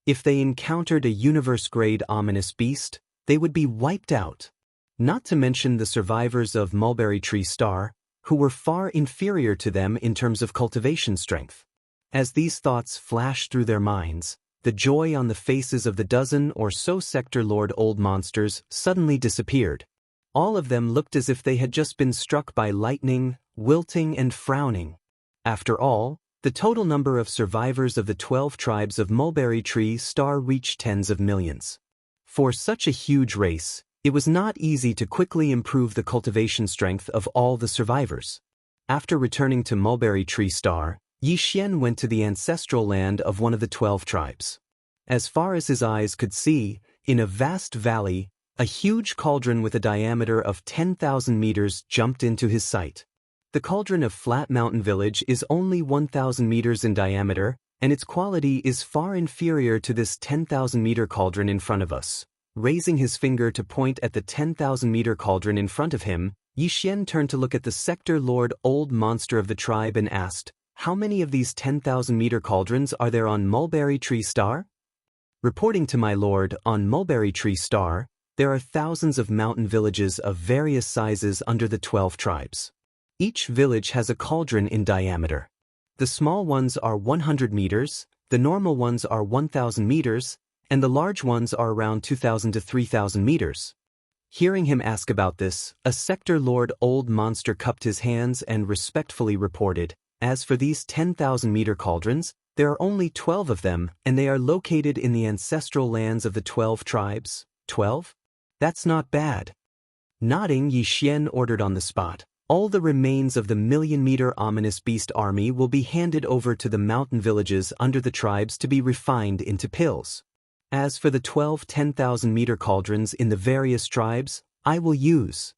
If they encountered a universe-grade ominous beast, they would be wiped out. Not to mention the survivors of Mulberry Tree Star, who were far inferior to them in terms of cultivation strength. As these thoughts flashed through their minds, the joy on the faces of the dozen or so sector lord old monsters suddenly disappeared. All of them looked as if they had just been struck by lightning, wilting and frowning. After all, the total number of survivors of the 12 tribes of Mulberry Tree Star reached tens of millions. For such a huge race, it was not easy to quickly improve the cultivation strength of all the survivors. After returning to Mulberry Tree Star, Yi Xian went to the ancestral land of one of the 12 tribes. As far as his eyes could see, in a vast valley, a huge cauldron with a diameter of 10,000 meters jumped into his sight. The cauldron of Flat Mountain Village is only 1,000 meters in diameter, and its quality is far inferior to this 10,000-meter cauldron in front of us. Raising his finger to point at the 10,000-meter cauldron in front of him, Yi Xian turned to look at the sector lord old monster of the tribe and asked, "How many of these 10,000-meter cauldrons are there on Mulberry Tree Star?" Reporting to my lord, on Mulberry Tree Star, there are thousands of mountain villages of various sizes under the 12 tribes. Each village has a cauldron in diameter. The small ones are 100 meters, the normal ones are 1,000 meters, and the large ones are around 2,000 to 3,000 meters. Hearing him ask about this, a sector lord old monster cupped his hands and respectfully reported, "As for these 10,000-meter cauldrons, there are only 12 of them, and they are located in the ancestral lands of the 12 tribes." 12? That's not bad. Nodding, Yi Xian ordered on the spot, "All the remains of the million-meter ominous beast army will be handed over to the mountain villages under the tribes to be refined into pills. As for the 12 10,000-meter cauldrons in the various tribes, I will use."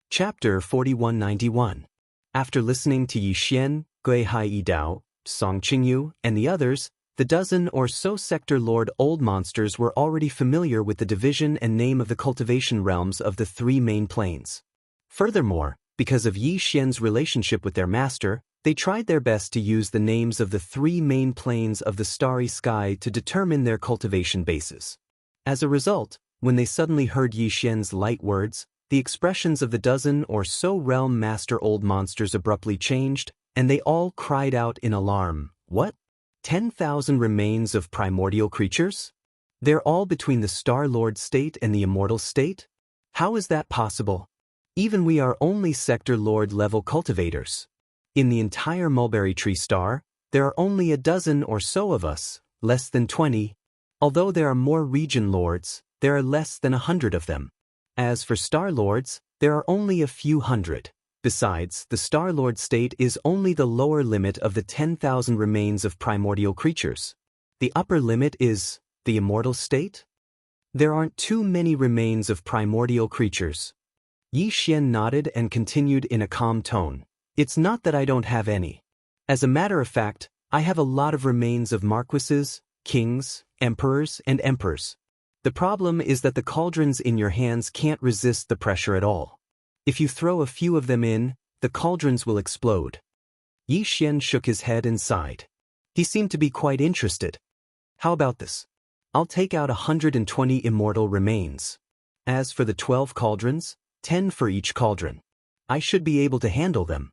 Chapter 4191. After listening to Yi Xian, Gui Hai Yidao, Song Qingyu, and the others, the dozen or so sector lord old monsters were already familiar with the division and name of the cultivation realms of the three main planes. Furthermore, because of Yi Xian's relationship with their master, they tried their best to use the names of the three main planes of the starry sky to determine their cultivation bases. As a result, when they suddenly heard Yi Xian's light words, the expressions of the dozen or so realm master old monsters abruptly changed, and they all cried out in alarm, "What? 10,000 remains of primordial creatures? They're all between the Star Lord state and the immortal state? How is that possible? Even we are only sector lord level cultivators. In the entire Mulberry Tree Star, there are only a dozen or so of us, less than 20. Although there are more region lords, there are less than 100 of them. As for Star Lords, there are only a few hundred. Besides, the Star Lord state is only the lower limit of the 10,000 remains of primordial creatures. The upper limit is the immortal state? There aren't too many remains of primordial creatures." Yi Xian nodded and continued in a calm tone. "It's not that I don't have any. As a matter of fact, I have a lot of remains of marquises, kings, emperors, and emperors. The problem is that the cauldrons in your hands can't resist the pressure at all. If you throw a few of them in, the cauldrons will explode." Yi Xian shook his head and sighed. He seemed to be quite interested. How about this? I'll take out 120 immortal remains. As for the 12 cauldrons, 10 for each cauldron. I should be able to handle them.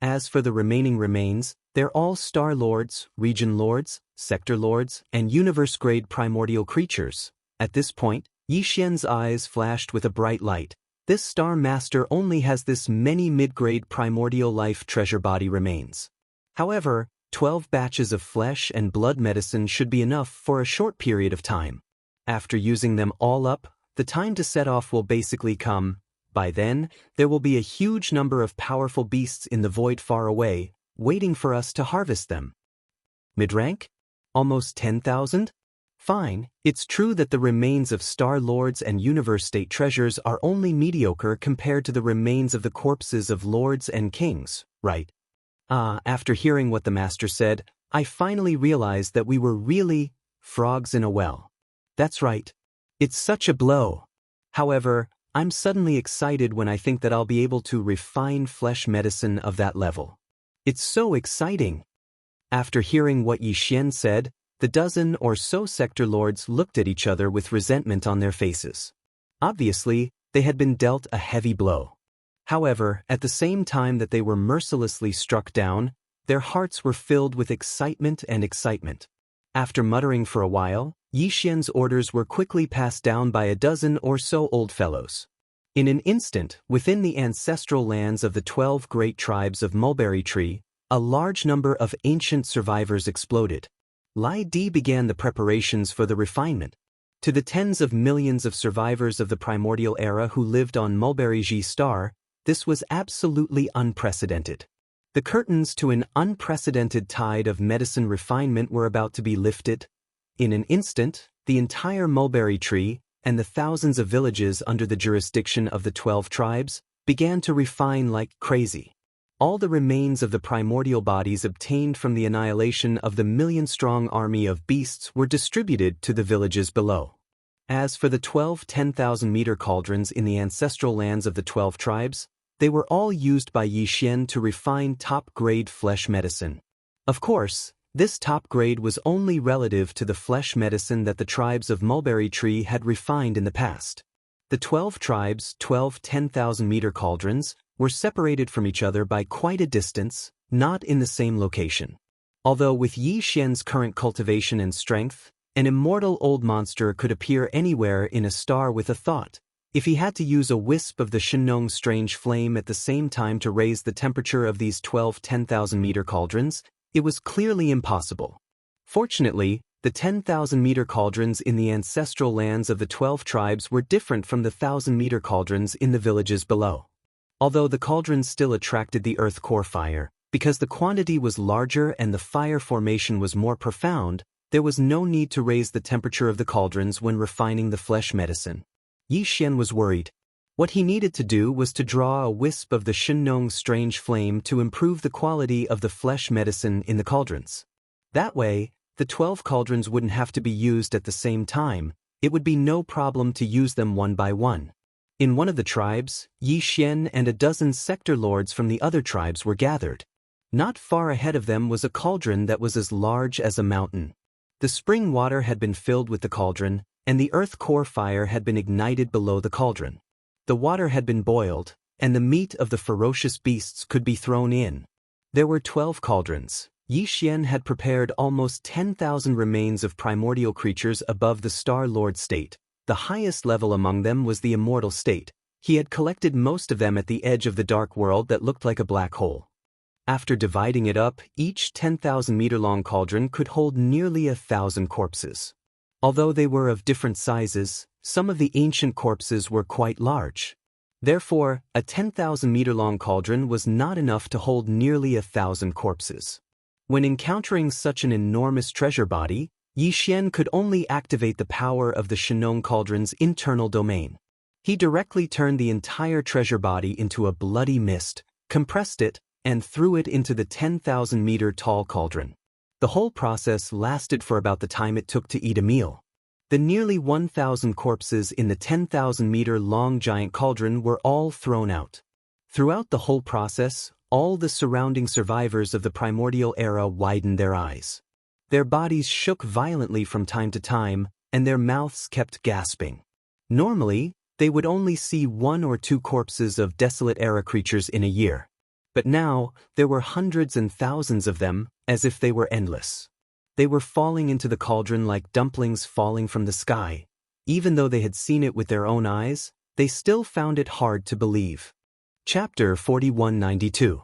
As for the remaining remains, they're all Star Lords, Region Lords, Sector Lords, and Universe-grade primordial creatures. At this point, Yi Xian's eyes flashed with a bright light. This Star Master only has this many mid-grade primordial life treasure body remains. However, 12 batches of flesh and blood medicine should be enough for a short period of time. After using them all up, the time to set off will basically come. By then, there will be a huge number of powerful beasts in the void far away, waiting for us to harvest them. Mid-rank? Almost 10,000? Fine, it's true that the remains of Star Lords and Universe State treasures are only mediocre compared to the remains of the corpses of Lords and Kings, right? After hearing what the Master said, I finally realized that we were really frogs in a well. That's right. It's such a blow. However, I'm suddenly excited when I think that I'll be able to refine flesh medicine of that level. It's so exciting. After hearing what Yi Xian said, the dozen or so Sector Lords looked at each other with resentment on their faces. Obviously, they had been dealt a heavy blow. However, at the same time that they were mercilessly struck down, their hearts were filled with excitement and excitement. After muttering for a while, Yi Xian's orders were quickly passed down by a dozen or so old fellows. In an instant, within the ancestral lands of the 12 great tribes of Mulberry Tree, a large number of ancient survivors exploded. Lai Di began the preparations for the refinement. To the tens of millions of survivors of the primordial era who lived on Mulberry Ji Star, this was absolutely unprecedented. The curtains to an unprecedented tide of medicine refinement were about to be lifted. In an instant, the entire Mulberry Tree, and the thousands of villages under the jurisdiction of the 12 tribes, began to refine like crazy. All the remains of the primordial bodies obtained from the annihilation of the million-strong army of beasts were distributed to the villages below. As for the 12 10,000-meter cauldrons in the ancestral lands of the 12 tribes, they were all used by Yi Xian to refine top-grade flesh medicine. Of course, this top grade was only relative to the flesh medicine that the tribes of Mulberry Tree had refined in the past. The 12 tribes' 12 10,000-meter cauldrons were separated from each other by quite a distance, not in the same location. Although with Yi Xian's current cultivation and strength, an immortal old monster could appear anywhere in a star with a thought. If he had to use a wisp of the Shinong strange flame at the same time to raise the temperature of these 12 10,000-meter cauldrons, it was clearly impossible. Fortunately, the 10,000-meter cauldrons in the ancestral lands of the 12 tribes were different from the 1,000-meter cauldrons in the villages below. Although the cauldrons still attracted the earth core fire, because the quantity was larger and the fire formation was more profound, there was no need to raise the temperature of the cauldrons when refining the flesh medicine. Yi Xian was worried. What he needed to do was to draw a wisp of the Shinong strange flame to improve the quality of the flesh medicine in the cauldrons. That way, the 12 cauldrons wouldn't have to be used at the same time. It would be no problem to use them one by one. In one of the tribes, Yi Xian and a dozen sector lords from the other tribes were gathered. Not far ahead of them was a cauldron that was as large as a mountain. The spring water had been filled with the cauldron, and the earth core fire had been ignited below the cauldron. The water had been boiled, and the meat of the ferocious beasts could be thrown in. There were 12 cauldrons. Yi Xian had prepared almost 10,000 remains of primordial creatures above the Star Lord state. The highest level among them was the immortal state. He had collected most of them at the edge of the dark world that looked like a black hole. After dividing it up, each 10,000-meter-long cauldron could hold nearly 1,000 corpses. Although they were of different sizes, some of the ancient corpses were quite large. Therefore, a 10,000-meter-long cauldron was not enough to hold nearly 1,000 corpses. When encountering such an enormous treasure body, Yi Xian could only activate the power of the Shinong cauldron's internal domain. He directly turned the entire treasure body into a bloody mist, compressed it, and threw it into the 10,000-meter-tall cauldron. The whole process lasted for about the time it took to eat a meal. The nearly 1,000 corpses in the 10,000-meter-long giant cauldron were all thrown out. Throughout the whole process, all the surrounding survivors of the primordial era widened their eyes. Their bodies shook violently from time to time, and their mouths kept gasping. Normally, they would only see 1 or 2 corpses of desolate-era creatures in a year. But now, there were hundreds and thousands of them, as if they were endless. They were falling into the cauldron like dumplings falling from the sky. Even though they had seen it with their own eyes, they still found it hard to believe. Chapter 4192.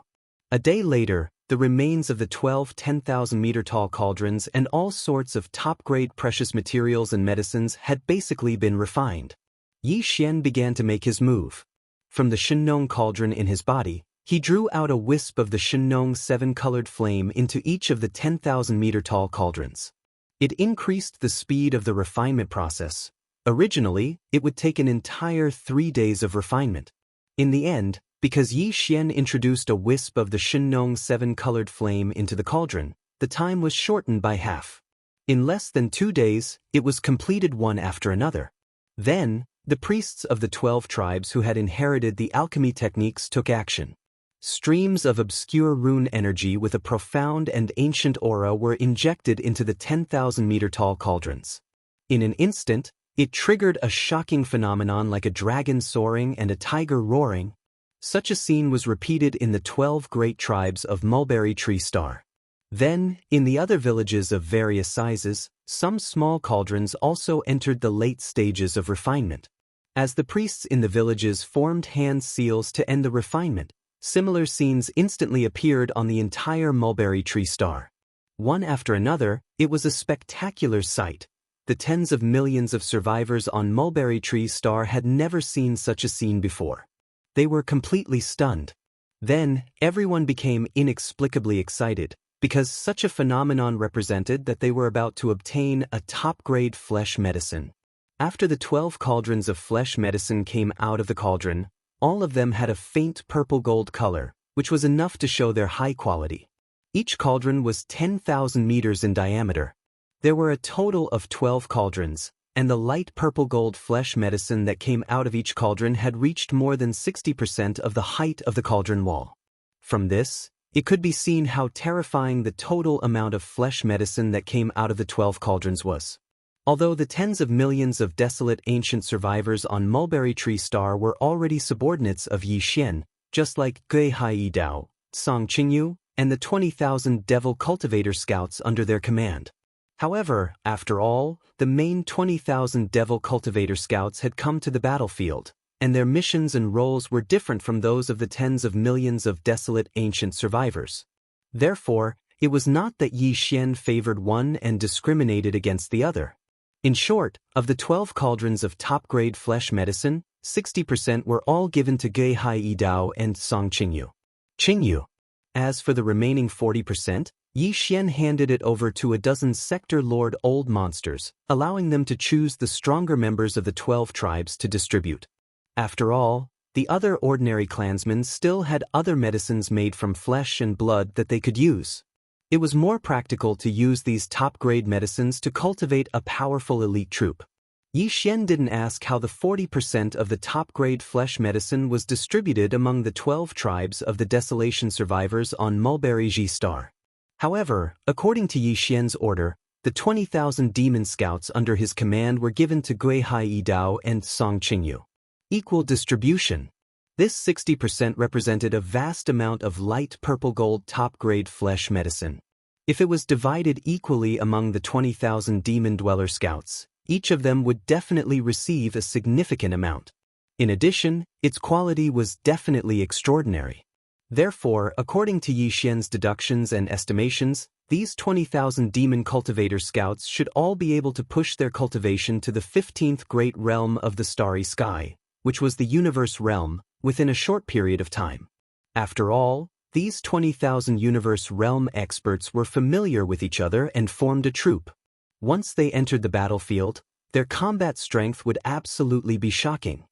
A day later, the remains of the 12 10,000-meter-tall cauldrons and all sorts of top-grade precious materials and medicines had basically been refined. Yi Xian began to make his move. From the Shenong cauldron in his body, he drew out a wisp of the Shenong 7-colored flame into each of the 10,000-meter-tall cauldrons. It increased the speed of the refinement process. Originally, it would take an entire 3 days of refinement. In the end, because Yi Xian introduced a wisp of the Shenong 7-colored flame into the cauldron, the time was shortened by half. In less than 2 days, it was completed one after another. Then, the priests of the 12 tribes who had inherited the alchemy techniques took action. Streams of obscure rune energy with a profound and ancient aura were injected into the 10,000-meter-tall cauldrons. In an instant, it triggered a shocking phenomenon like a dragon soaring and a tiger roaring. Such a scene was repeated in the 12 great tribes of Mulberry Tree Star. Then, in the other villages of various sizes, some small cauldrons also entered the late stages of refinement. As the priests in the villages formed hand seals to end the refinement, similar scenes instantly appeared on the entire Mulberry Tree Star. One after another, it was a spectacular sight. The tens of millions of survivors on Mulberry Tree Star had never seen such a scene before. They were completely stunned. Then, everyone became inexplicably excited, because such a phenomenon represented that they were about to obtain a top-grade flesh medicine. After the 12 cauldrons of flesh medicine came out of the cauldron, all of them had a faint purple-gold color, which was enough to show their high quality. Each cauldron was 10,000 meters in diameter. There were a total of 12 cauldrons, and the light purple-gold flesh medicine that came out of each cauldron had reached more than 60% of the height of the cauldron wall. From this, it could be seen how terrifying the total amount of flesh medicine that came out of the 12 cauldrons was. Although the tens of millions of desolate ancient survivors on Mulberry Tree Star were already subordinates of Yi Xian, just like Gui Hai Dao, Song Qingyu, and the 20,000 devil cultivator scouts under their command. However, after all, the main 20,000 devil cultivator scouts had come to the battlefield, and their missions and roles were different from those of the tens of millions of desolate ancient survivors. Therefore, it was not that Yi Xian favored one and discriminated against the other. In short, of the 12 cauldrons of top-grade flesh medicine, 60% were all given to Gui Hai Dao and Song Qingyu. As for the remaining 40%, Yi Xian handed it over to a dozen Sector Lord old monsters, allowing them to choose the stronger members of the 12 tribes to distribute. After all, the other ordinary clansmen still had other medicines made from flesh and blood that they could use. It was more practical to use these top-grade medicines to cultivate a powerful elite troop. Yi Xian didn't ask how the 40% of the top-grade flesh medicine was distributed among the 12 tribes of the Desolation survivors on Mulberry Tree Star. However, according to Yi Xian's order, the 20,000 demon scouts under his command were given to Gui Hai Dao and Song Qingyu. Equal distribution. This 60% represented a vast amount of light purple-gold top-grade flesh medicine. If it was divided equally among the 20,000 demon dweller scouts, each of them would definitely receive a significant amount. In addition, its quality was definitely extraordinary. Therefore, according to Yi Xian's deductions and estimations, these 20,000 demon cultivator scouts should all be able to push their cultivation to the 15th great realm of the starry sky, which was the universe realm, within a short period of time. After all, these 20,000 universe realm experts were familiar with each other and formed a troop. Once they entered the battlefield, their combat strength would absolutely be shocking.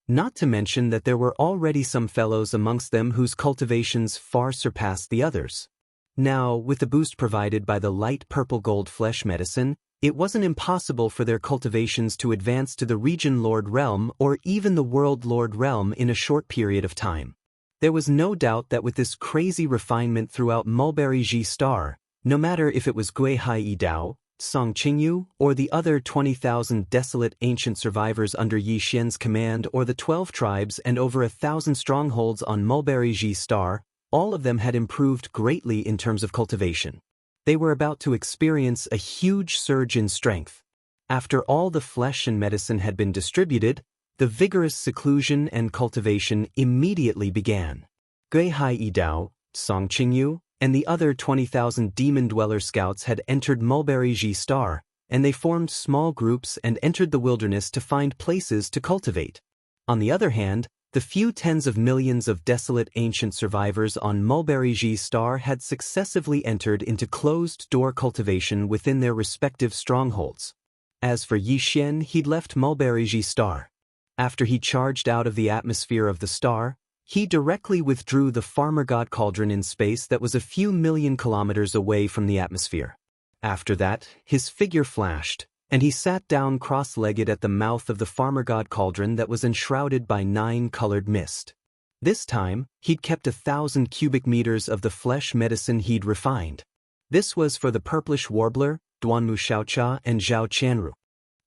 Not to mention that there were already some fellows amongst them whose cultivations far surpassed the others. Now, with the boost provided by the light purple-gold flesh medicine, it wasn't impossible for their cultivations to advance to the Region Lord Realm or even the World Lord Realm in a short period of time. There was no doubt that with this crazy refinement throughout Mulberry Tree Star, No matter if it was Gui Hai Yi Dao, Song Qingyu, or the other 20,000 desolate ancient survivors under Yi Xian's command, or the 12 tribes and over 1,000 strongholds on Mulberry Ji Star, all of them had improved greatly in terms of cultivation. They were about to experience a huge surge in strength. After all the flesh and medicine had been distributed, the vigorous seclusion and cultivation immediately began. Gui Hai Yi Dao, Song Qingyu, and the other 20,000 demon dweller scouts had entered Mulberry Ji Star, and they formed small groups and entered the wilderness to find places to cultivate. On the other hand, the few tens of millions of desolate ancient survivors on Mulberry Ji Star had successively entered into closed-door cultivation within their respective strongholds. As for Yi Xian, he'd left Mulberry Ji Star. After he charged out of the atmosphere of the star, he directly withdrew the farmer god cauldron in space that was a few million kilometers away from the atmosphere. After that, his figure flashed, and he sat down cross-legged at the mouth of the farmer god cauldron that was enshrouded by 9-colored mist. This time, he'd kept 1,000 cubic meters of the flesh medicine he'd refined. This was for the purplish warbler, Duanmu Xiaocha, and Zhao Qianru.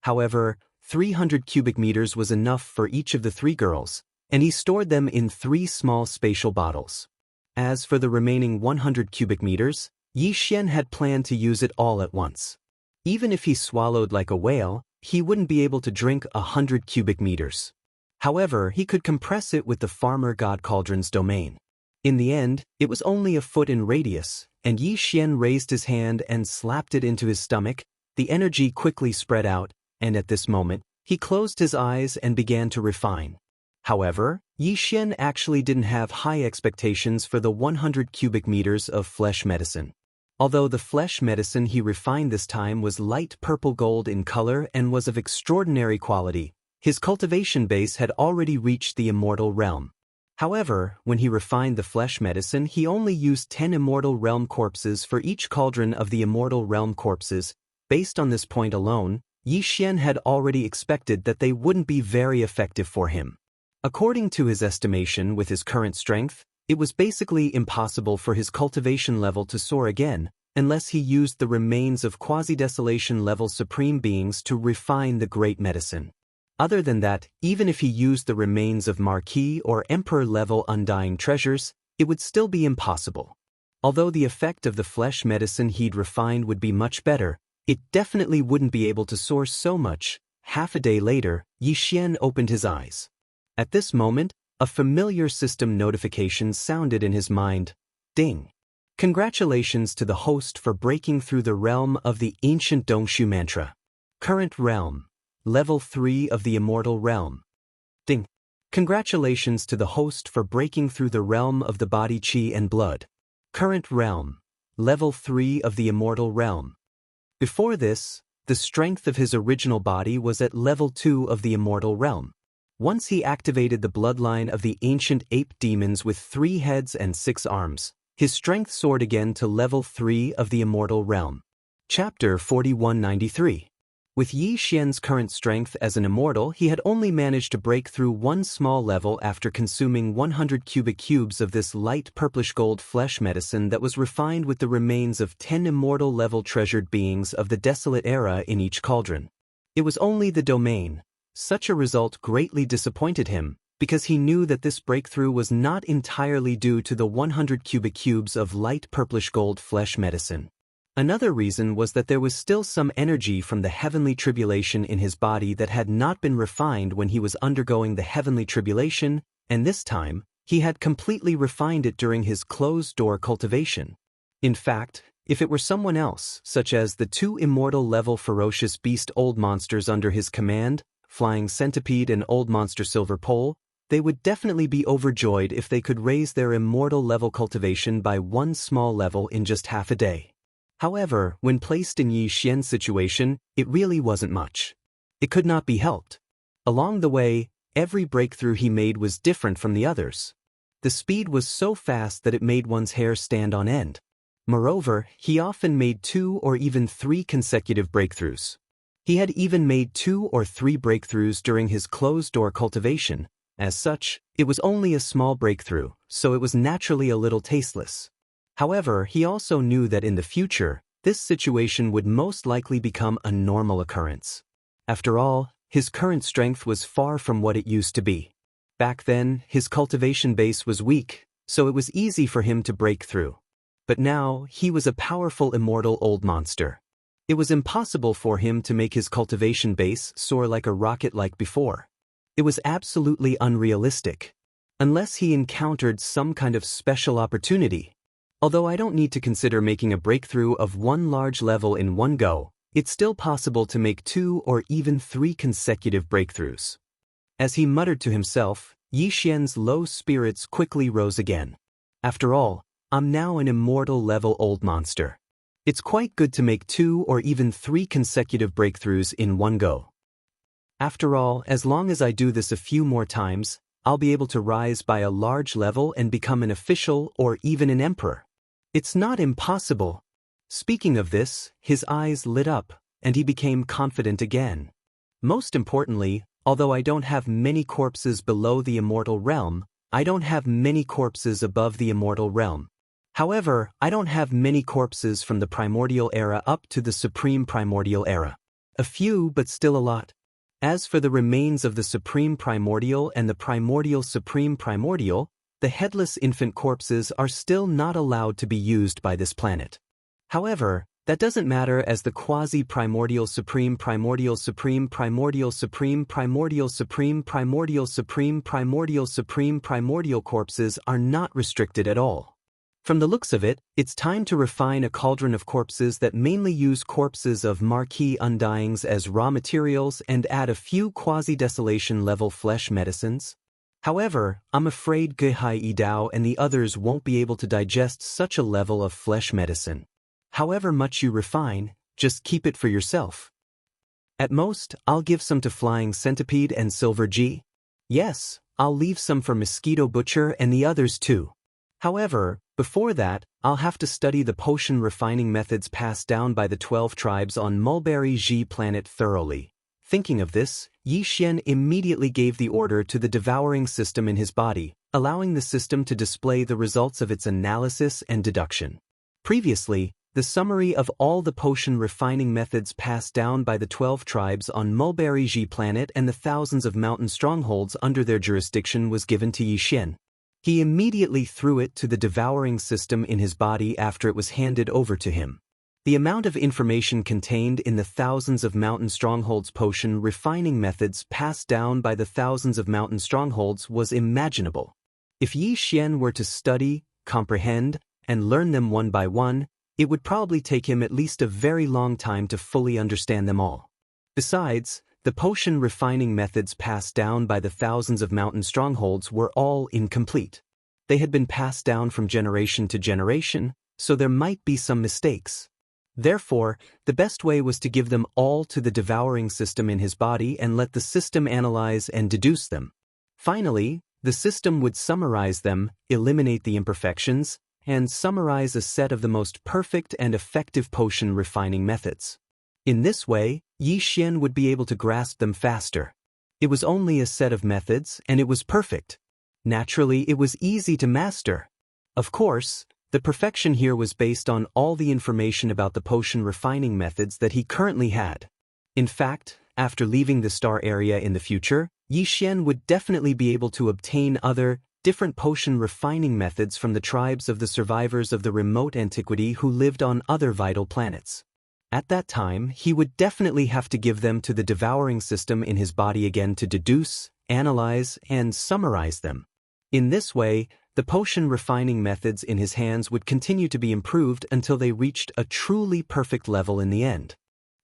However, 300 cubic meters was enough for each of the 3 girls, and he stored them in 3 small spatial bottles. As for the remaining 100 cubic meters, Yi Xian had planned to use it all at once. Even if he swallowed like a whale, he wouldn't be able to drink 100 cubic meters. However, he could compress it with the farmer god cauldron's domain. In the end, it was only a foot in radius, and Yi Xian raised his hand and slapped it into his stomach. The energy quickly spread out, and at this moment, he closed his eyes and began to refine. However, Yi Xian actually didn't have high expectations for the 100 cubic meters of flesh medicine. Although the flesh medicine he refined this time was light purple gold in color and was of extraordinary quality, his cultivation base had already reached the immortal realm. However, when he refined the flesh medicine, he only used 10 immortal realm corpses for each cauldron of the immortal realm corpses. Based on this point alone, Yi Xian had already expected that they wouldn't be very effective for him. According to his estimation, with his current strength, it was basically impossible for his cultivation level to soar again, unless he used the remains of quasi-desolation level supreme beings to refine the great medicine. Other than that, even if he used the remains of Marquis or Emperor level undying treasures, it would still be impossible. Although the effect of the flesh medicine he'd refined would be much better, it definitely wouldn't be able to soar so much. Half a day later, Yi Xian opened his eyes. At this moment, a familiar system notification sounded in his mind. Ding! Congratulations to the host for breaking through the realm of the ancient Dongshu mantra. Current realm. Level 3 of the immortal realm. Ding! Congratulations to the host for breaking through the realm of the body chi and blood. Current realm. Level 3 of the immortal realm. Before this, the strength of his original body was at level 2 of the immortal realm. Once he activated the bloodline of the ancient ape demons with 3 heads and 6 arms, his strength soared again to level 3 of the immortal realm. Chapter 4193. With Yi Xian's current strength as an immortal, he had only managed to break through 1 small level after consuming 100 cubic cubes of this light purplish gold flesh medicine that was refined with the remains of 10 immortal level treasured beings of the desolate era in each cauldron. It was only the domain. Such a result greatly disappointed him, because he knew that this breakthrough was not entirely due to the 100 cubic cubes of light purplish gold flesh medicine. Another reason was that there was still some energy from the heavenly tribulation in his body that had not been refined when he was undergoing the heavenly tribulation, and this time, he had completely refined it during his closed-door cultivation. In fact, if it were someone else, such as the 2 immortal-level ferocious beast old monsters under his command, Flying Centipede and Old Monster Silver Pole, they would definitely be overjoyed if they could raise their immortal level cultivation by 1 small level in just half a day. However, when placed in Yi Xian's situation, it really wasn't much. It could not be helped. Along the way, every breakthrough he made was different from the others. The speed was so fast that it made one's hair stand on end. Moreover, he often made 2 or even 3 consecutive breakthroughs. He had even made 2 or 3 breakthroughs during his closed-door cultivation. As such, it was only a small breakthrough, so it was naturally a little tasteless. However, he also knew that in the future, this situation would most likely become a normal occurrence. After all, his current strength was far from what it used to be. Back then, his cultivation base was weak, so it was easy for him to break through. But now, he was a powerful immortal old monster. It was impossible for him to make his cultivation base soar like a rocket like before. It was absolutely unrealistic. Unless he encountered some kind of special opportunity. Although I don't need to consider making a breakthrough of one large level in one go, it's still possible to make 2 or even 3 consecutive breakthroughs. As he muttered to himself, Yi Xian's low spirits quickly rose again. After all, I'm now an immortal level old monster. It's quite good to make 2 or even 3 consecutive breakthroughs in one go. After all, as long as I do this a few more times, I'll be able to rise by a large level and become an official or even an emperor. It's not impossible. Speaking of this, his eyes lit up, and he became confident again. Most importantly, although I don't have many corpses below the immortal realm, I don't have many corpses above the immortal realm. However, I don't have many corpses from the primordial era up to the supreme primordial era. A few, but still a lot. As for the remains of the supreme primordial and the primordial supreme primordial, the headless infant corpses are still not allowed to be used by this planet. However, that doesn't matter as the quasi-primordial supreme primordial supreme primordial supreme primordial supreme primordial supreme primordial supreme primordial corpses are not restricted at all. From the looks of it, it's time to refine a cauldron of corpses that mainly use corpses of marquee undyings as raw materials and add a few quasi-desolation level flesh medicines. However, I'm afraid Gehai Idao and the others won't be able to digest such a level of flesh medicine. However much you refine, just keep it for yourself. At most, I'll give some to Flying Centipede and Silver G. Yes, I'll leave some for Mosquito Butcher and the others too. However, before that, I'll have to study the potion refining methods passed down by the 12 tribes on Mulberry G planet thoroughly. Thinking of this, Yi Xian immediately gave the order to the devouring system in his body, allowing the system to display the results of its analysis and deduction. Previously, the summary of all the potion refining methods passed down by the 12 tribes on Mulberry G planet and the thousands of mountain strongholds under their jurisdiction was given to Yi Xian. He immediately threw it to the devouring system in his body after it was handed over to him. The amount of information contained in the thousands of mountain strongholds potion refining methods passed down by the thousands of mountain strongholds was imaginable. If Yi Xian were to study, comprehend, and learn them one by one, it would probably take him at least a very long time to fully understand them all. Besides, the potion refining methods passed down by the thousands of mountain strongholds were all incomplete. They had been passed down from generation to generation, so there might be some mistakes. Therefore, the best way was to give them all to the devouring system in his body and let the system analyze and deduce them. Finally, the system would summarize them, eliminate the imperfections, and summarize a set of the most perfect and effective potion refining methods. In this way, Yi Xian would be able to grasp them faster. It was only a set of methods, and it was perfect. Naturally, it was easy to master. Of course, the perfection here was based on all the information about the potion refining methods that he currently had. In fact, after leaving the star area in the future, Yi Xian would definitely be able to obtain other, different potion refining methods from the tribes of the survivors of the remote antiquity who lived on other vital planets. At that time, he would definitely have to give them to the devouring system in his body again to deduce, analyze, and summarize them. In this way, the potion refining methods in his hands would continue to be improved until they reached a truly perfect level in the end.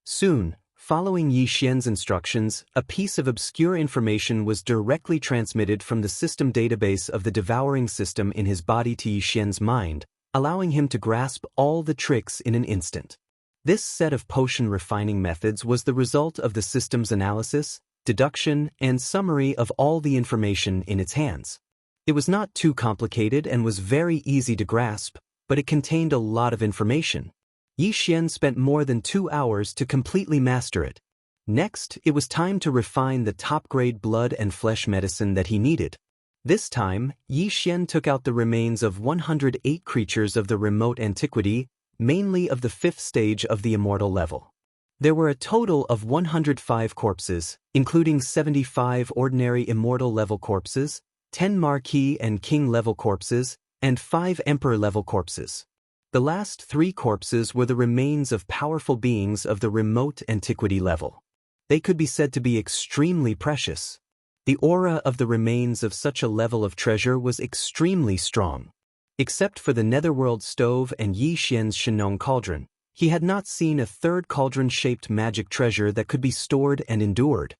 Soon, following Yi Xian's instructions, a piece of obscure information was directly transmitted from the system database of the devouring system in his body to Yi Xian's mind, allowing him to grasp all the tricks in an instant. This set of potion refining methods was the result of the system's analysis, deduction, and summary of all the information in its hands. It was not too complicated and was very easy to grasp, but it contained a lot of information. Yi Xian spent more than 2 hours to completely master it. Next, it was time to refine the top-grade blood and flesh medicine that he needed. This time, Yi Xian took out the remains of 108 creatures of the remote antiquity, mainly of the 5th stage of the immortal level. There were a total of 105 corpses, including 75 ordinary immortal level corpses, 10 marquis and king level corpses, and 5 emperor level corpses. The last 3 corpses were the remains of powerful beings of the remote antiquity level. They could be said to be extremely precious. The aura of the remains of such a level of treasure was extremely strong. Except for the netherworld stove and Yi Xian's Shenong cauldron, he had not seen a third cauldron-shaped magic treasure that could be stored and endured.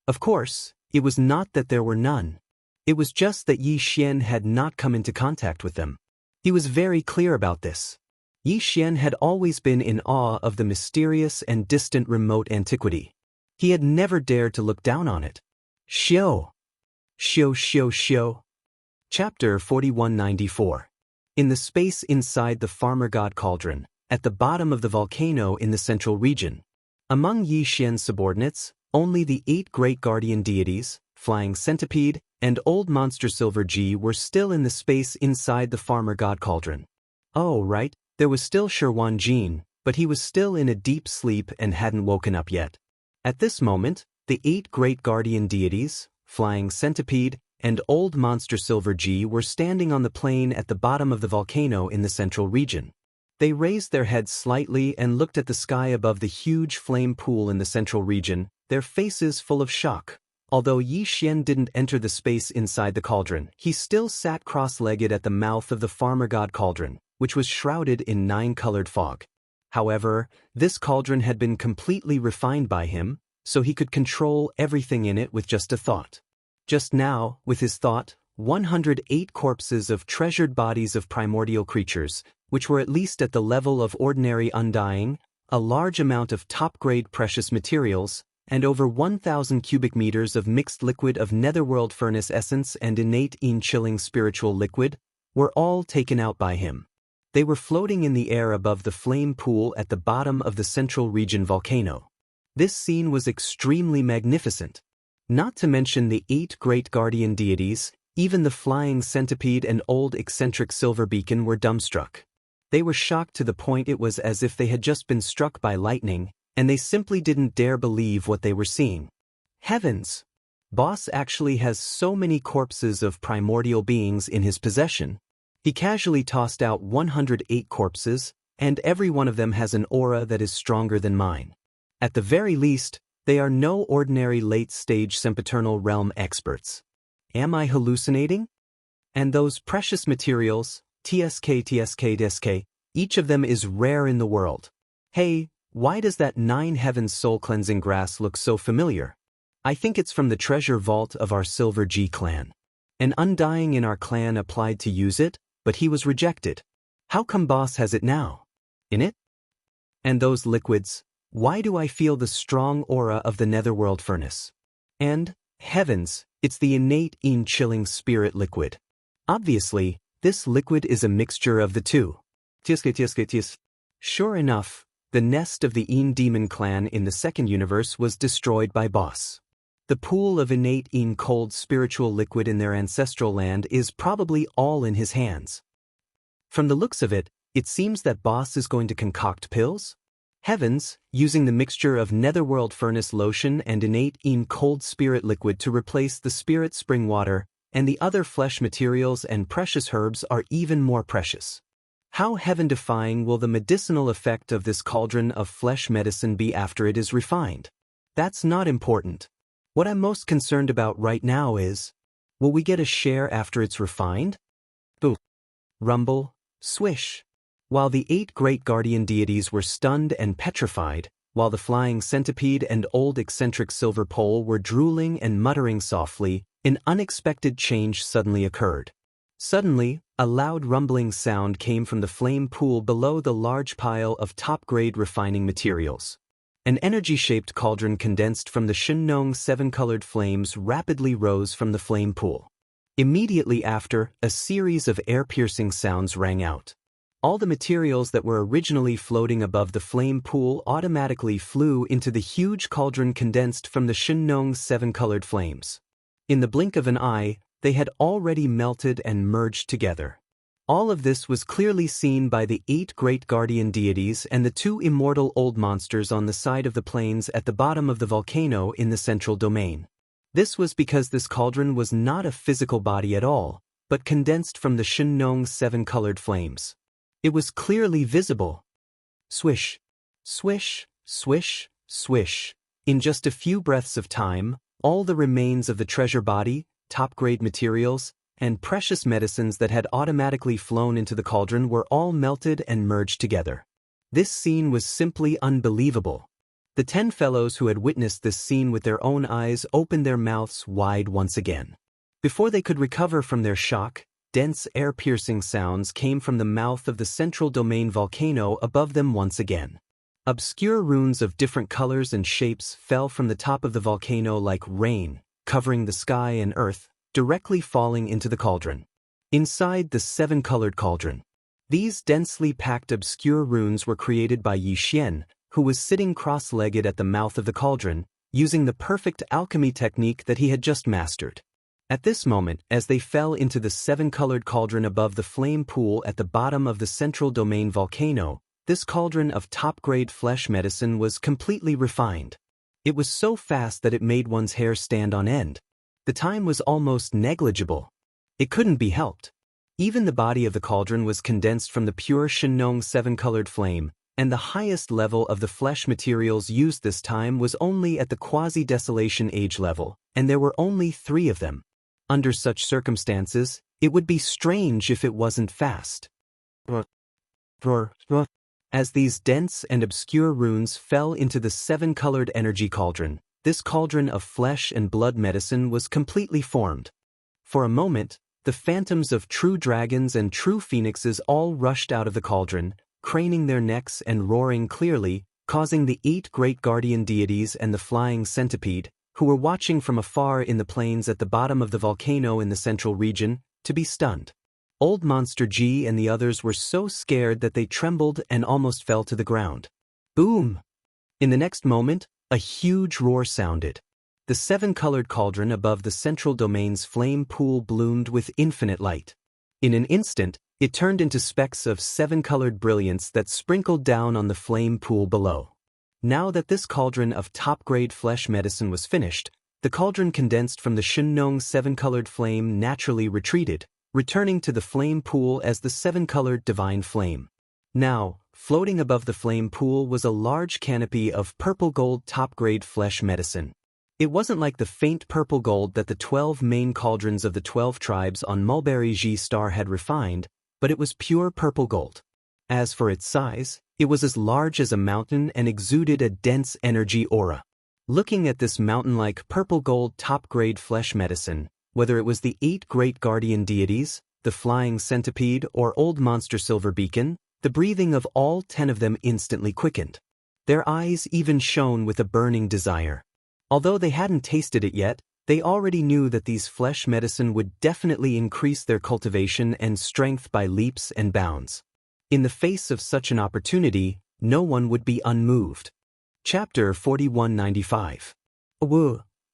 Of course, it was not that there were none. It was just that Yi Xian had not come into contact with them. He was very clear about this. Yi Xian had always been in awe of the mysterious and distant remote antiquity. He had never dared to look down on it. Xiao. Xiao Xiao Xiao. Chapter 4194. In the space inside the farmer god cauldron, at the bottom of the volcano in the central region. Among Yi Xian's subordinates, only the 8 great guardian deities, Flying Centipede, and Old Monster Silver G were still in the space inside the farmer god cauldron. Oh, right, there was still Sherwan Jin, but he was still in a deep sleep and hadn't woken up yet. At this moment, the 8 great guardian deities, Flying Centipede, and Old Monster Silver G were standing on the plain at the bottom of the volcano in the central region. They raised their heads slightly and looked at the sky above the huge flame pool in the central region, their faces full of shock. Although Yi Xian didn't enter the space inside the cauldron, he still sat cross-legged at the mouth of the farmer god cauldron, which was shrouded in 9-colored fog. However, this cauldron had been completely refined by him, so he could control everything in it with just a thought. Just now, with his thought, 108 corpses of treasured bodies of primordial creatures, which were at least at the level of ordinary undying, a large amount of top-grade precious materials, and over 1,000 cubic meters of mixed liquid of netherworld furnace essence and innate chilling spiritual liquid, were all taken out by him. They were floating in the air above the flame pool at the bottom of the central region volcano. This scene was extremely magnificent. Not to mention the 8 great guardian deities, even the Flying Centipede and Old Eccentric Silver Beacon were dumbstruck. They were shocked to the point it was as if they had just been struck by lightning, and they simply didn't dare believe what they were seeing. Heavens! Boss actually has so many corpses of primordial beings in his possession. He casually tossed out 108 corpses, and every one of them has an aura that is stronger than mine. At the very least, they are no ordinary late-stage sempiternal realm experts. Am I hallucinating? And those precious materials, TSK, each of them is rare in the world. Hey, why does that 9 heavens soul-cleansing grass look so familiar? I think it's from the treasure vault of our Silver G clan. An undying in our clan applied to use it, but he was rejected. How come boss has it now? In it? And those liquids, why do I feel the strong aura of the netherworld furnace? And, heavens, it's the innate chilling spirit liquid. Obviously, this liquid is a mixture of the two. Sure enough, the nest of the Demon clan in the second universe was destroyed by boss. The pool of innate cold spiritual liquid in their ancestral land is probably all in his hands. From the looks of it, it seems that boss is going to concoct pills? Heavens, using the mixture of netherworld furnace lotion and innate cold spirit liquid to replace the spirit spring water, and the other flesh materials and precious herbs are even more precious. How heaven-defying will the medicinal effect of this cauldron of flesh medicine be after it is refined? That's not important. What I'm most concerned about right now is, will we get a share after it's refined? Boo. Rumble, swish. While the 8 great guardian deities were stunned and petrified, while the Flying Centipede and Old Eccentric Silver Pole were drooling and muttering softly, an unexpected change suddenly occurred. Suddenly, a loud rumbling sound came from the flame pool below the large pile of top-grade refining materials. An energy-shaped cauldron condensed from the Shunnong 7-colored flames rapidly rose from the flame pool. Immediately after, a series of air-piercing sounds rang out. All the materials that were originally floating above the flame pool automatically flew into the huge cauldron condensed from the Shunnong 7-colored flames. In the blink of an eye, they had already melted and merged together. All of this was clearly seen by the 8 great guardian deities and the 2 immortal old monsters on the side of the plains at the bottom of the volcano in the central domain. This was because this cauldron was not a physical body at all, but condensed from the Shunnong 7-colored flames. It was clearly visible. Swish, swish, swish, swish. In just a few breaths of time, all the remains of the treasure body, top-grade materials, and precious medicines that had automatically flown into the cauldron were all melted and merged together. This scene was simply unbelievable. The 10 fellows who had witnessed this scene with their own eyes opened their mouths wide once again. Before they could recover from their shock, dense air-piercing sounds came from the mouth of the central domain volcano above them once again. Obscure runes of different colors and shapes fell from the top of the volcano like rain, covering the sky and earth, directly falling into the cauldron. Inside the 7-colored cauldron, these densely packed obscure runes were created by Yi Xian, who was sitting cross-legged at the mouth of the cauldron, using the perfect alchemy technique that he had just mastered. At this moment, as they fell into the 7-colored cauldron above the flame pool at the bottom of the central domain volcano, this cauldron of top-grade flesh medicine was completely refined. It was so fast that it made one's hair stand on end. The time was almost negligible. It couldn't be helped. Even the body of the cauldron was condensed from the pure Shunnong 7-colored flame, and the highest level of the flesh materials used this time was only at the quasi-desolation age level, and there were only 3 of them. Under such circumstances, it would be strange if it wasn't fast. As these dense and obscure runes fell into the 7-colored energy cauldron, this cauldron of flesh and blood medicine was completely formed. For a moment, the phantoms of true dragons and true phoenixes all rushed out of the cauldron, craning their necks and roaring clearly, causing the 8 great guardian deities and the flying centipede, who were watching from afar in the plains at the bottom of the volcano in the central region, to be stunned. Old Monster G and the others were so scared that they trembled and almost fell to the ground. Boom! In the next moment, a huge roar sounded. The 7-colored cauldron above the central domain's flame pool bloomed with infinite light. In an instant, it turned into specks of 7-colored brilliance that sprinkled down on the flame pool below. Now that this cauldron of top-grade flesh medicine was finished, the cauldron condensed from the Shunnong 7-colored flame naturally retreated, returning to the flame pool as the 7-colored divine flame. Now, floating above the flame pool was a large canopy of purple-gold top-grade flesh medicine. It wasn't like the faint purple gold that the 12 main cauldrons of the 12 tribes on Mulberry G Star had refined, but it was pure purple gold. As for its size, it was as large as a mountain and exuded a dense energy aura. Looking at this mountain-like purple gold top-grade flesh medicine, whether it was the 8 great guardian deities, the flying centipede, or old monster silver beacon, the breathing of all 10 of them instantly quickened. Their eyes even shone with a burning desire. Although they hadn't tasted it yet, they already knew that these flesh medicine would definitely increase their cultivation and strength by leaps and bounds. In the face of such an opportunity, no one would be unmoved. Chapter 4195.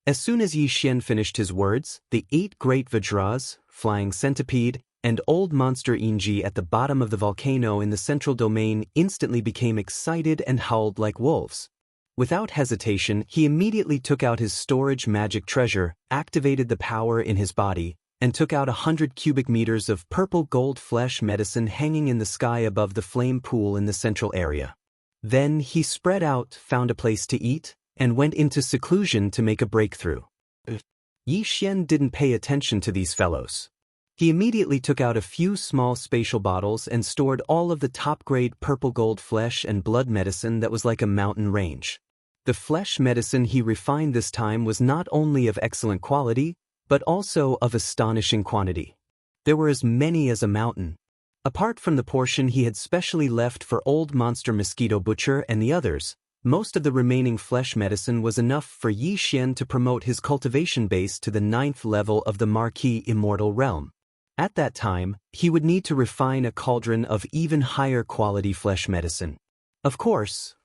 As soon as Yi Xian finished his words, the 8 great Vajras, flying centipede, and old monster Inji at the bottom of the volcano in the central domain instantly became excited and howled like wolves. Without hesitation, he immediately took out his storage magic treasure, activated the power in his body, and took out 100 cubic meters of purple gold flesh medicine hanging in the sky above the flame pool in the central area. Then he spread out, found a place to eat, and went into seclusion to make a breakthrough. Yi Xian didn't pay attention to these fellows. He immediately took out a few small spatial bottles and stored all of the top-grade purple gold flesh and blood medicine that was like a mountain range. The flesh medicine he refined this time was not only of excellent quality, but also of astonishing quantity. There were as many as a mountain. Apart from the portion he had specially left for old monster mosquito butcher and the others, most of the remaining flesh medicine was enough for Yi Xian to promote his cultivation base to the 9th level of the Marquis Immortal Realm. At that time, he would need to refine a cauldron of even higher quality flesh medicine. Of course,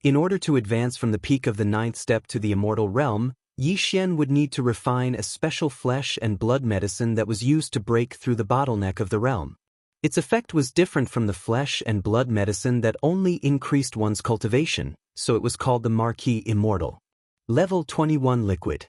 in order to advance from the peak of the 9th step to the Immortal Realm, Yi Xian would need to refine a special flesh and blood medicine that was used to break through the bottleneck of the realm. Its effect was different from the flesh and blood medicine that only increased one's cultivation, so it was called the Marquis Immortal. Level 21 Liquid.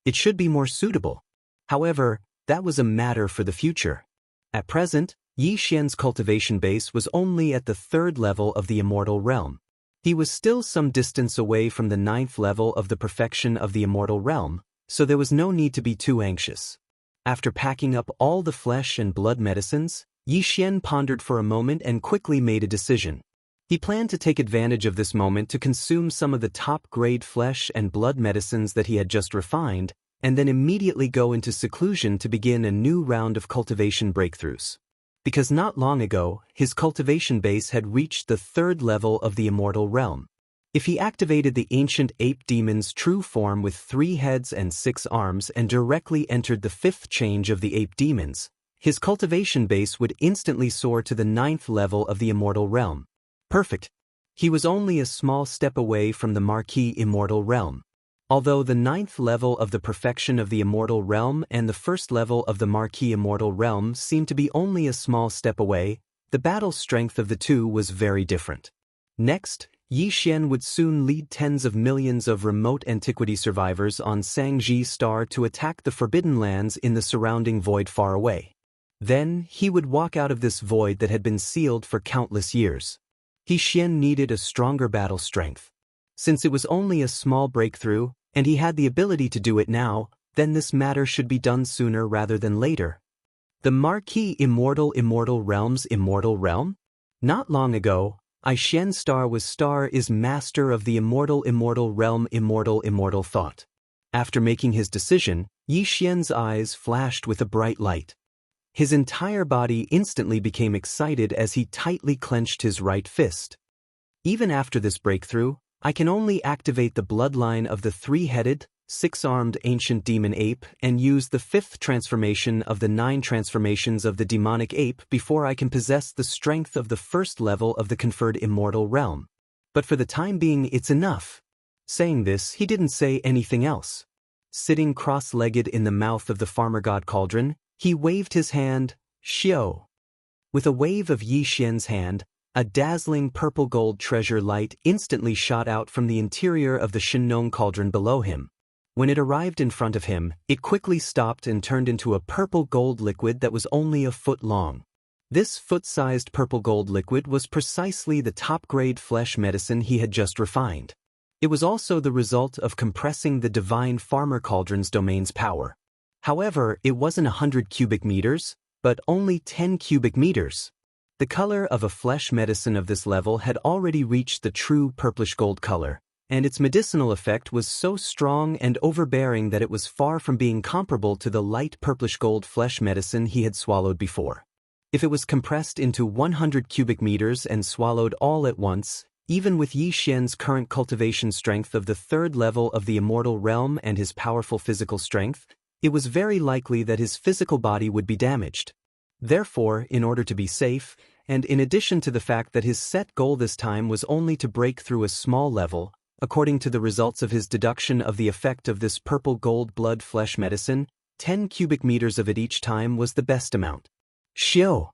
It should be more suitable. However, that was a matter for the future. At present, Yi Xian's cultivation base was only at the 3rd level of the Immortal Realm. He was still some distance away from the 9th level of the perfection of the Immortal Realm, so there was no need to be too anxious. After packing up all the flesh and blood medicines, Yi Xian pondered for a moment and quickly made a decision. He planned to take advantage of this moment to consume some of the top-grade flesh and blood medicines that he had just refined, and then immediately go into seclusion to begin a new round of cultivation breakthroughs. Because not long ago, his cultivation base had reached the 3rd level of the Immortal Realm. If he activated the ancient ape demon's true form with 3 heads and 6 arms and directly entered the 5th change of the ape demons, his cultivation base would instantly soar to the 9th level of the Immortal Realm. Perfect. He was only a small step away from the Marquis Immortal Realm. Although the 9th level of the perfection of the Immortal Realm and the 1st level of the Marquis Immortal Realm seemed to be only a small step away, the battle strength of the two was very different. Next, Yi Xian would soon lead tens of millions of remote antiquity survivors on Sangji Star to attack the Forbidden Lands in the surrounding void far away. Then, he would walk out of this void that had been sealed for countless years. Yi Xian needed a stronger battle strength. Since it was only a small breakthrough, and he had the ability to do it now, then this matter should be done sooner rather than later. The Marquis Immortal Realm's Immortal Realm? Not long ago, Yi Xian Star is master of the Immortal Realm Immortal thought. After making his decision, Yi Xian's eyes flashed with a bright light. His entire body instantly became excited as he tightly clenched his right fist. Even after this breakthrough, I can only activate the bloodline of the 3-headed, 6-armed ancient demon ape and use the 5th transformation of the 9 transformations of the demonic ape before I can possess the strength of the 1st level of the conferred Immortal Realm. But for the time being, it's enough. Saying this, he didn't say anything else. Sitting cross-legged in the mouth of the farmer god cauldron, he waved his hand, Xiao. With a wave of Yi Xian's hand, a dazzling purple gold treasure light instantly shot out from the interior of the Shinong cauldron below him. When it arrived in front of him, it quickly stopped and turned into a purple gold liquid that was only a foot long. This foot-sized purple gold liquid was precisely the top-grade flesh medicine he had just refined. It was also the result of compressing the divine farmer cauldron's domain's power. However, it wasn't 100 cubic meters, but only 10 cubic meters. The color of a flesh medicine of this level had already reached the true purplish gold color, and its medicinal effect was so strong and overbearing that it was far from being comparable to the light purplish gold flesh medicine he had swallowed before. If it was compressed into 100 cubic meters and swallowed all at once, even with Yi Xian's current cultivation strength of the 3rd level of the Immortal Realm and his powerful physical strength, it was very likely that his physical body would be damaged. Therefore, in order to be safe, and in addition to the fact that his set goal this time was only to break through a small level, according to the results of his deduction of the effect of this purple gold blood flesh medicine, 10 cubic meters of it each time was the best amount. Xiao!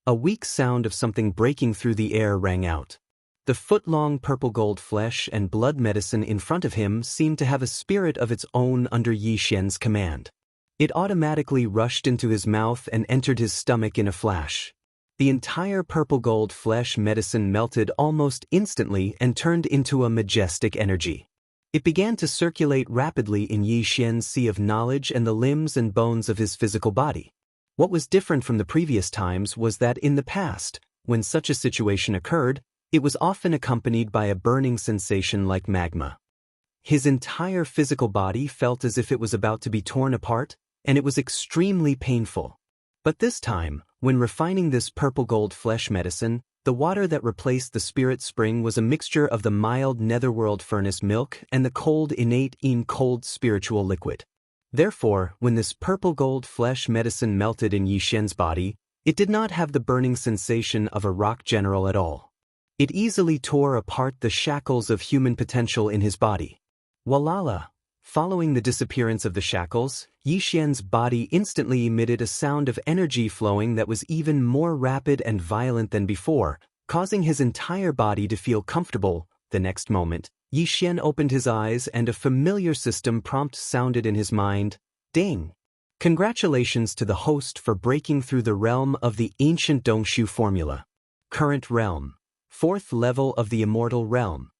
A weak sound of something breaking through the air rang out. The foot-long purple gold flesh and blood medicine in front of him seemed to have a spirit of its own under Yi Xian's command. It automatically rushed into his mouth and entered his stomach in a flash. The entire purple gold flesh medicine melted almost instantly and turned into a majestic energy. It began to circulate rapidly in Yi Xian's sea of knowledge and the limbs and bones of his physical body. What was different from the previous times was that in the past, when such a situation occurred, it was often accompanied by a burning sensation like magma. His entire physical body felt as if it was about to be torn apart, and it was extremely painful. But this time, when refining this purple gold flesh medicine, the water that replaced the spirit spring was a mixture of the mild netherworld furnace milk and the cold cold spiritual liquid. Therefore, when this purple gold flesh medicine melted in Yi Xian's body, it did not have the burning sensation of a rock general at all. It easily tore apart the shackles of human potential in his body. Walala! Following the disappearance of the shackles, Yi Xian's body instantly emitted a sound of energy flowing that was even more rapid and violent than before, causing his entire body to feel comfortable. The next moment, Yi Xian opened his eyes and a familiar system prompt sounded in his mind. Ding! Congratulations to the host for breaking through the realm of the ancient Dongshu formula. Current realm. 4th level of the immortal realm.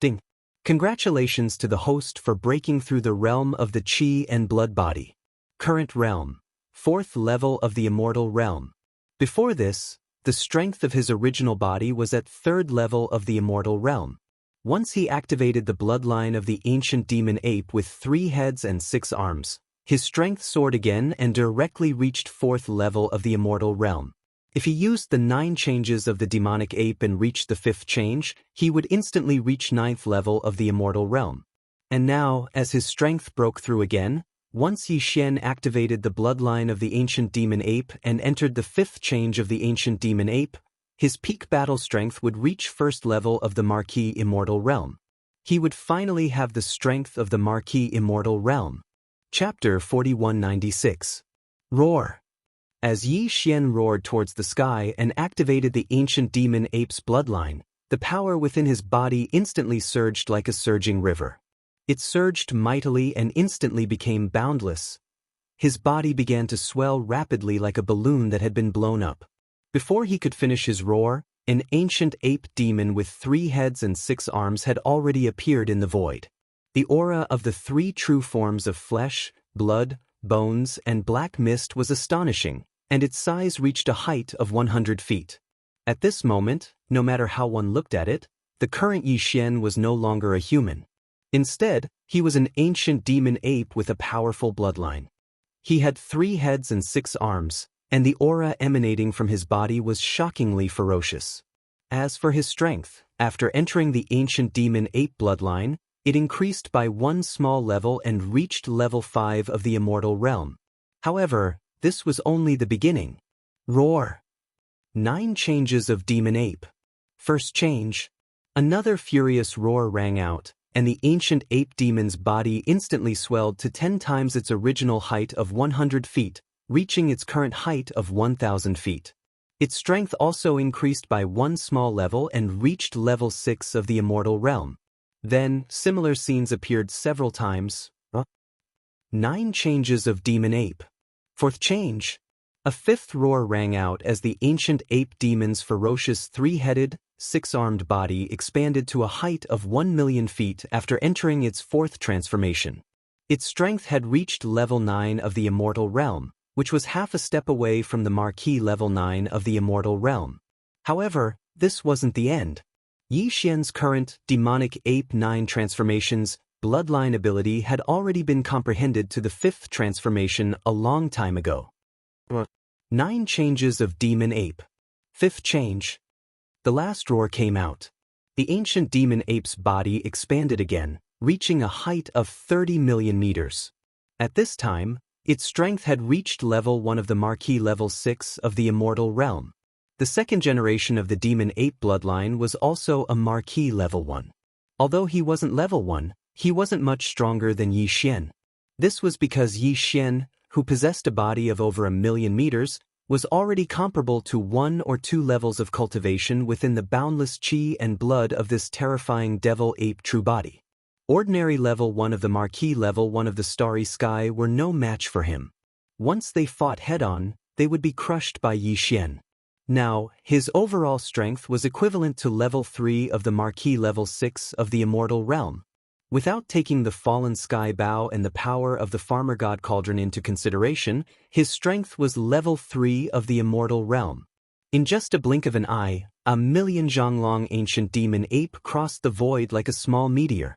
Ding! Congratulations to the host for breaking through the realm of the Qi and blood body. Current realm. 4th level of the immortal realm. Before this, the strength of his original body was at 3rd level of the immortal realm. Once he activated the bloodline of the ancient demon ape with 3 heads and 6 arms, his strength soared again and directly reached 4th level of the immortal realm. If he used the 9 changes of the demonic ape and reached the 5th change, he would instantly reach 9th level of the immortal realm. And now, as his strength broke through again, once Yi Xian activated the bloodline of the ancient demon ape and entered the 5th change of the ancient demon ape, his peak battle strength would reach 1st level of the Marquis Immortal Realm. He would finally have the strength of the Marquis Immortal Realm. Chapter 4196. Roar. As Yi Xian roared towards the sky and activated the ancient demon ape's bloodline, the power within his body instantly surged like a surging river. It surged mightily and instantly became boundless. His body began to swell rapidly like a balloon that had been blown up. Before he could finish his roar, an ancient ape demon with 3 heads and 6 arms had already appeared in the void. The aura of the 3 true forms of flesh, blood, bones, and black mist was astonishing, and its size reached a height of 100 feet. At this moment, no matter how one looked at it, the current Yi Xian was no longer a human. Instead, he was an ancient demon ape with a powerful bloodline. He had 3 heads and 6 arms, and the aura emanating from his body was shockingly ferocious. As for his strength, after entering the ancient demon ape bloodline, it increased by 1 small level and reached level 5 of the immortal realm. However, this was only the beginning. Roar. 9 changes of demon ape. First change. Another furious roar rang out, and the ancient ape demon's body instantly swelled to 10 times its original height of 100 feet, reaching its current height of 1,000 feet. Its strength also increased by 1 small level and reached level 6 of the immortal realm. Then, similar scenes appeared several times. 9 changes of demon ape. 4th change. A 5th roar rang out as the ancient ape demon's ferocious 3-headed, 6-armed body expanded to a height of 1,000,000 feet after entering its 4th transformation. Its strength had reached level 9 of the immortal realm, which was half a step away from the Marquis level 9 of the immortal realm. However, this wasn't the end. Yi Xian's current demonic ape 9 transformations bloodline ability had already been comprehended to the 5th transformation a long time ago. 9 changes of demon ape. 5th change. The last roar came out. The ancient demon ape's body expanded again, reaching a height of 30 million meters. At this time, its strength had reached level 1 of the Marquis level 6 of the immortal realm. The 2nd generation of the demon ape bloodline was also a Marquis level 1. Although he wasn't level 1, he wasn't much stronger than Yi Xian. This was because Yi Xian, who possessed a body of over 1,000,000 meters, was already comparable to 1 or 2 levels of cultivation within the boundless qi and blood of this terrifying devil ape true body. Ordinary level 1 of the Marquis level 1 of the starry sky were no match for him. Once they fought head-on, they would be crushed by Yi Xian. Now, his overall strength was equivalent to level 3 of the Marquis level 6 of the immortal realm. Without taking the fallen sky bow and the power of the farmer god cauldron into consideration, his strength was level 3 of the immortal realm. In just a blink of an eye, 1,000,000 Zhonglong ancient demon ape crossed the void like a small meteor.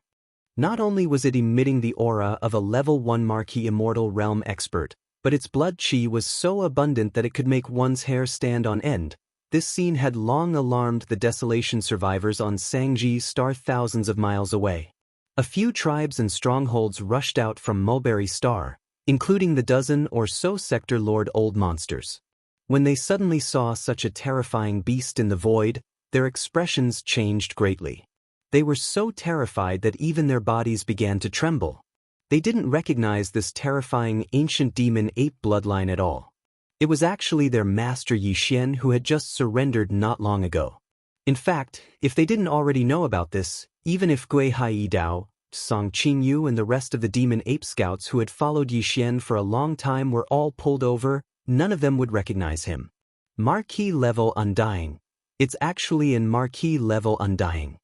Not only was it emitting the aura of a level 1 Marquis immortal realm expert, but its blood qi was so abundant that it could make one's hair stand on end. This scene had long alarmed the desolation survivors on Sangji Star thousands of miles away. A few tribes and strongholds rushed out from Mulberry Star, including the dozen or so Sector Lord Old monsters. When they suddenly saw such a terrifying beast in the void, their expressions changed greatly. They were so terrified that even their bodies began to tremble. They didn't recognize this terrifying ancient demon ape bloodline at all. It was actually their master Yi Xian who had just surrendered not long ago. In fact, if they didn't already know about this, even if Gui Hai Dao, Song Qingyu and the rest of the demon ape scouts who had followed Yi Xian for a long time were all pulled over, none of them would recognize him. Marquee level undying. It's actually in marquee level undying.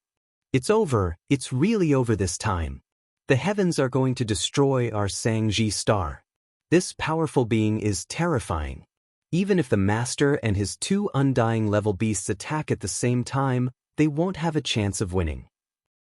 It's over, it's really over this time. The heavens are going to destroy our Sangji star. This powerful being is terrifying. Even if the master and his 2 undying level beasts attack at the same time, they won't have a chance of winning.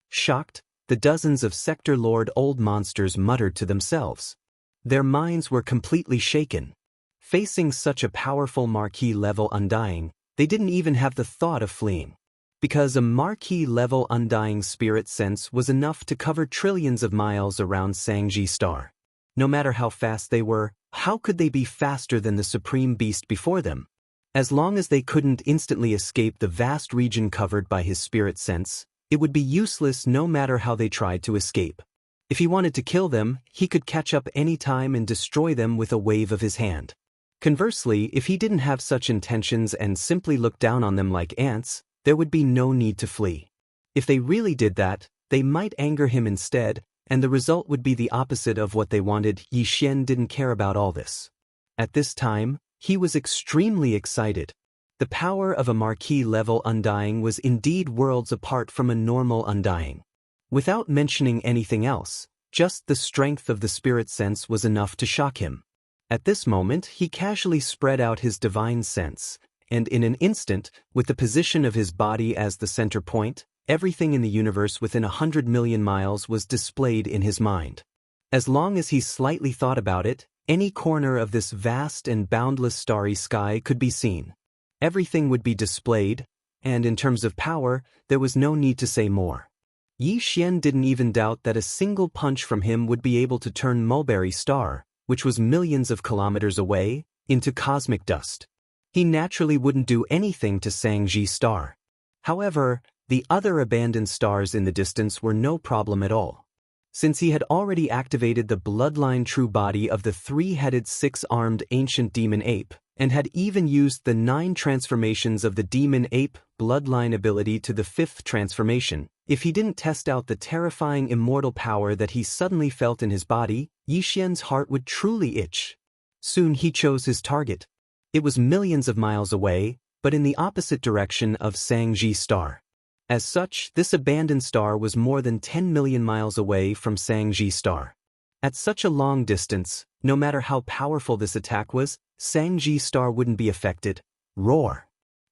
Shocked, the dozens of Sector Lord old monsters muttered to themselves. Their minds were completely shaken. Facing such a powerful marquee level undying, they didn't even have the thought of fleeing. Because a marquee level undying spirit sense was enough to cover trillions of miles around Sangji star. No matter how fast they were, how could they be faster than the supreme beast before them? As long as they couldn't instantly escape the vast region covered by his spirit sense, it would be useless no matter how they tried to escape. If he wanted to kill them, he could catch up any time and destroy them with a wave of his hand. Conversely, if he didn't have such intentions and simply looked down on them like ants, there would be no need to flee. If they really did that, they might anger him instead, and the result would be the opposite of what they wanted. Yi Xian didn't care about all this. At this time, he was extremely excited. The power of a marquee level undying was indeed worlds apart from a normal undying. Without mentioning anything else, just the strength of the spirit sense was enough to shock him. At this moment, he casually spread out his divine sense, and in an instant, with the position of his body as the center point, everything in the universe within 100 million miles was displayed in his mind. As long as he slightly thought about it, any corner of this vast and boundless starry sky could be seen. Everything would be displayed, and in terms of power, there was no need to say more. Yi Xian didn't even doubt that a single punch from him would be able to turn Mulberry Star, which was millions of kilometers away, into cosmic dust. He naturally wouldn't do anything to Sangji Star. However, the other abandoned stars in the distance were no problem at all. Since he had already activated the bloodline true body of the 3-headed 6-armed ancient demon ape, and had even used the 9 transformations of the demon ape bloodline ability to the 5th transformation, if he didn't test out the terrifying immortal power that he suddenly felt in his body, Yi Xian's heart would truly itch. Soon he chose his target. It was millions of miles away, but in the opposite direction of Sangji Star. As such, this abandoned star was more than 10 million miles away from Sangji Star. At such a long distance, no matter how powerful this attack was, Sangji Star wouldn't be affected. Roar!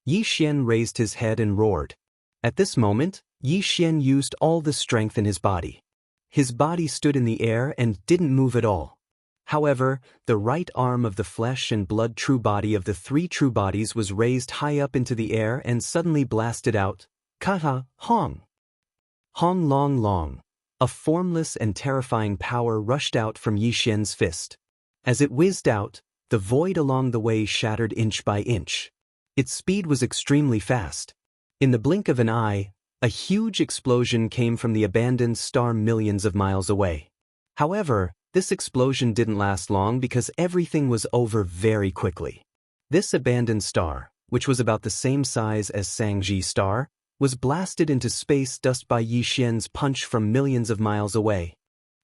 Yi Xian raised his head and roared. At this moment, Yi Xian used all the strength in his body. His body stood in the air and didn't move at all. However, the right arm of the flesh and blood true body of the 3 true bodies was raised high up into the air and suddenly blasted out, Kata, Hong! Hong long long. A formless and terrifying power rushed out from Yi Xian's fist. As it whizzed out, the void along the way shattered inch by inch. Its speed was extremely fast. In the blink of an eye, a huge explosion came from the abandoned star millions of miles away. However, this explosion didn't last long because everything was over very quickly. This abandoned star, which was about the same size as Sangji Star, was blasted into space dust by Yi Xian's punch from millions of miles away.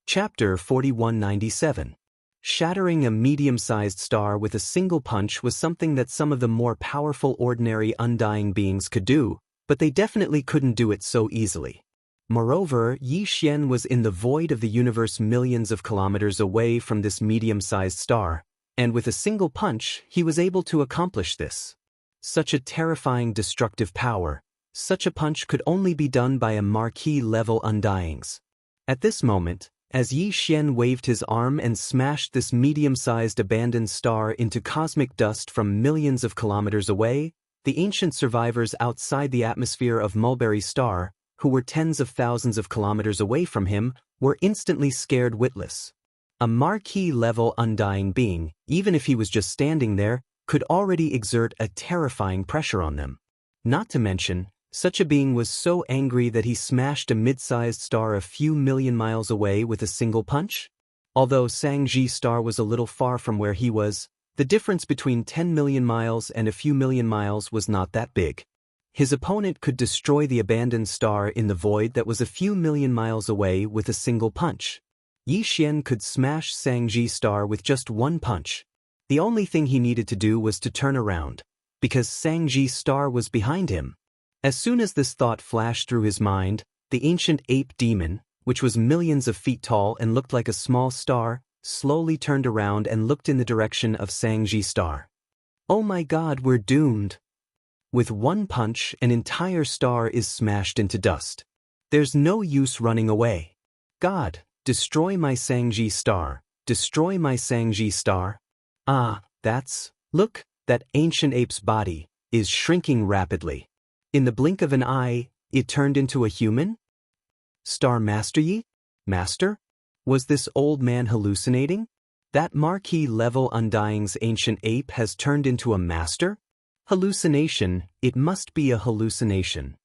Chapter 4197. Shattering a medium-sized star with a single punch was something that some of the more powerful ordinary undying beings could do, but they definitely couldn't do it so easily. Moreover, Yi Xian was in the void of the universe millions of kilometers away from this medium-sized star, and with a single punch, he was able to accomplish this. Such a terrifying destructive power, such a punch could only be done by a marquee-level undyings. At this moment, as Yi Xian waved his arm and smashed this medium-sized abandoned star into cosmic dust from millions of kilometers away, the ancient survivors outside the atmosphere of Mulberry Star, who were tens of thousands of kilometers away from him, were instantly scared witless. A marquee-level undying being, even if he was just standing there, could already exert a terrifying pressure on them. Not to mention, such a being was so angry that he smashed a mid-sized star a few million miles away with a single punch? Although Sangji star was a little far from where he was, the difference between 10 million miles and a few million miles was not that big. His opponent could destroy the abandoned star in the void that was a few million miles away with a single punch. Yi Xian could smash Sangji star with just one punch. The only thing he needed to do was to turn around, because Sangji star was behind him. As soon as this thought flashed through his mind, the ancient ape demon, which was millions of feet tall and looked like a small star, slowly turned around and looked in the direction of Sangji star. Oh my God, we're doomed. With one punch, an entire star is smashed into dust. There's no use running away. God, destroy my Sangji star, destroy my Sangji star. Ah, look, that ancient ape's body is shrinking rapidly. In the blink of an eye, it turned into a human? Star Master Yi? Master? Was this old man hallucinating? That marquee level Undying's ancient ape has turned into a master? Hallucination, it must be a hallucination.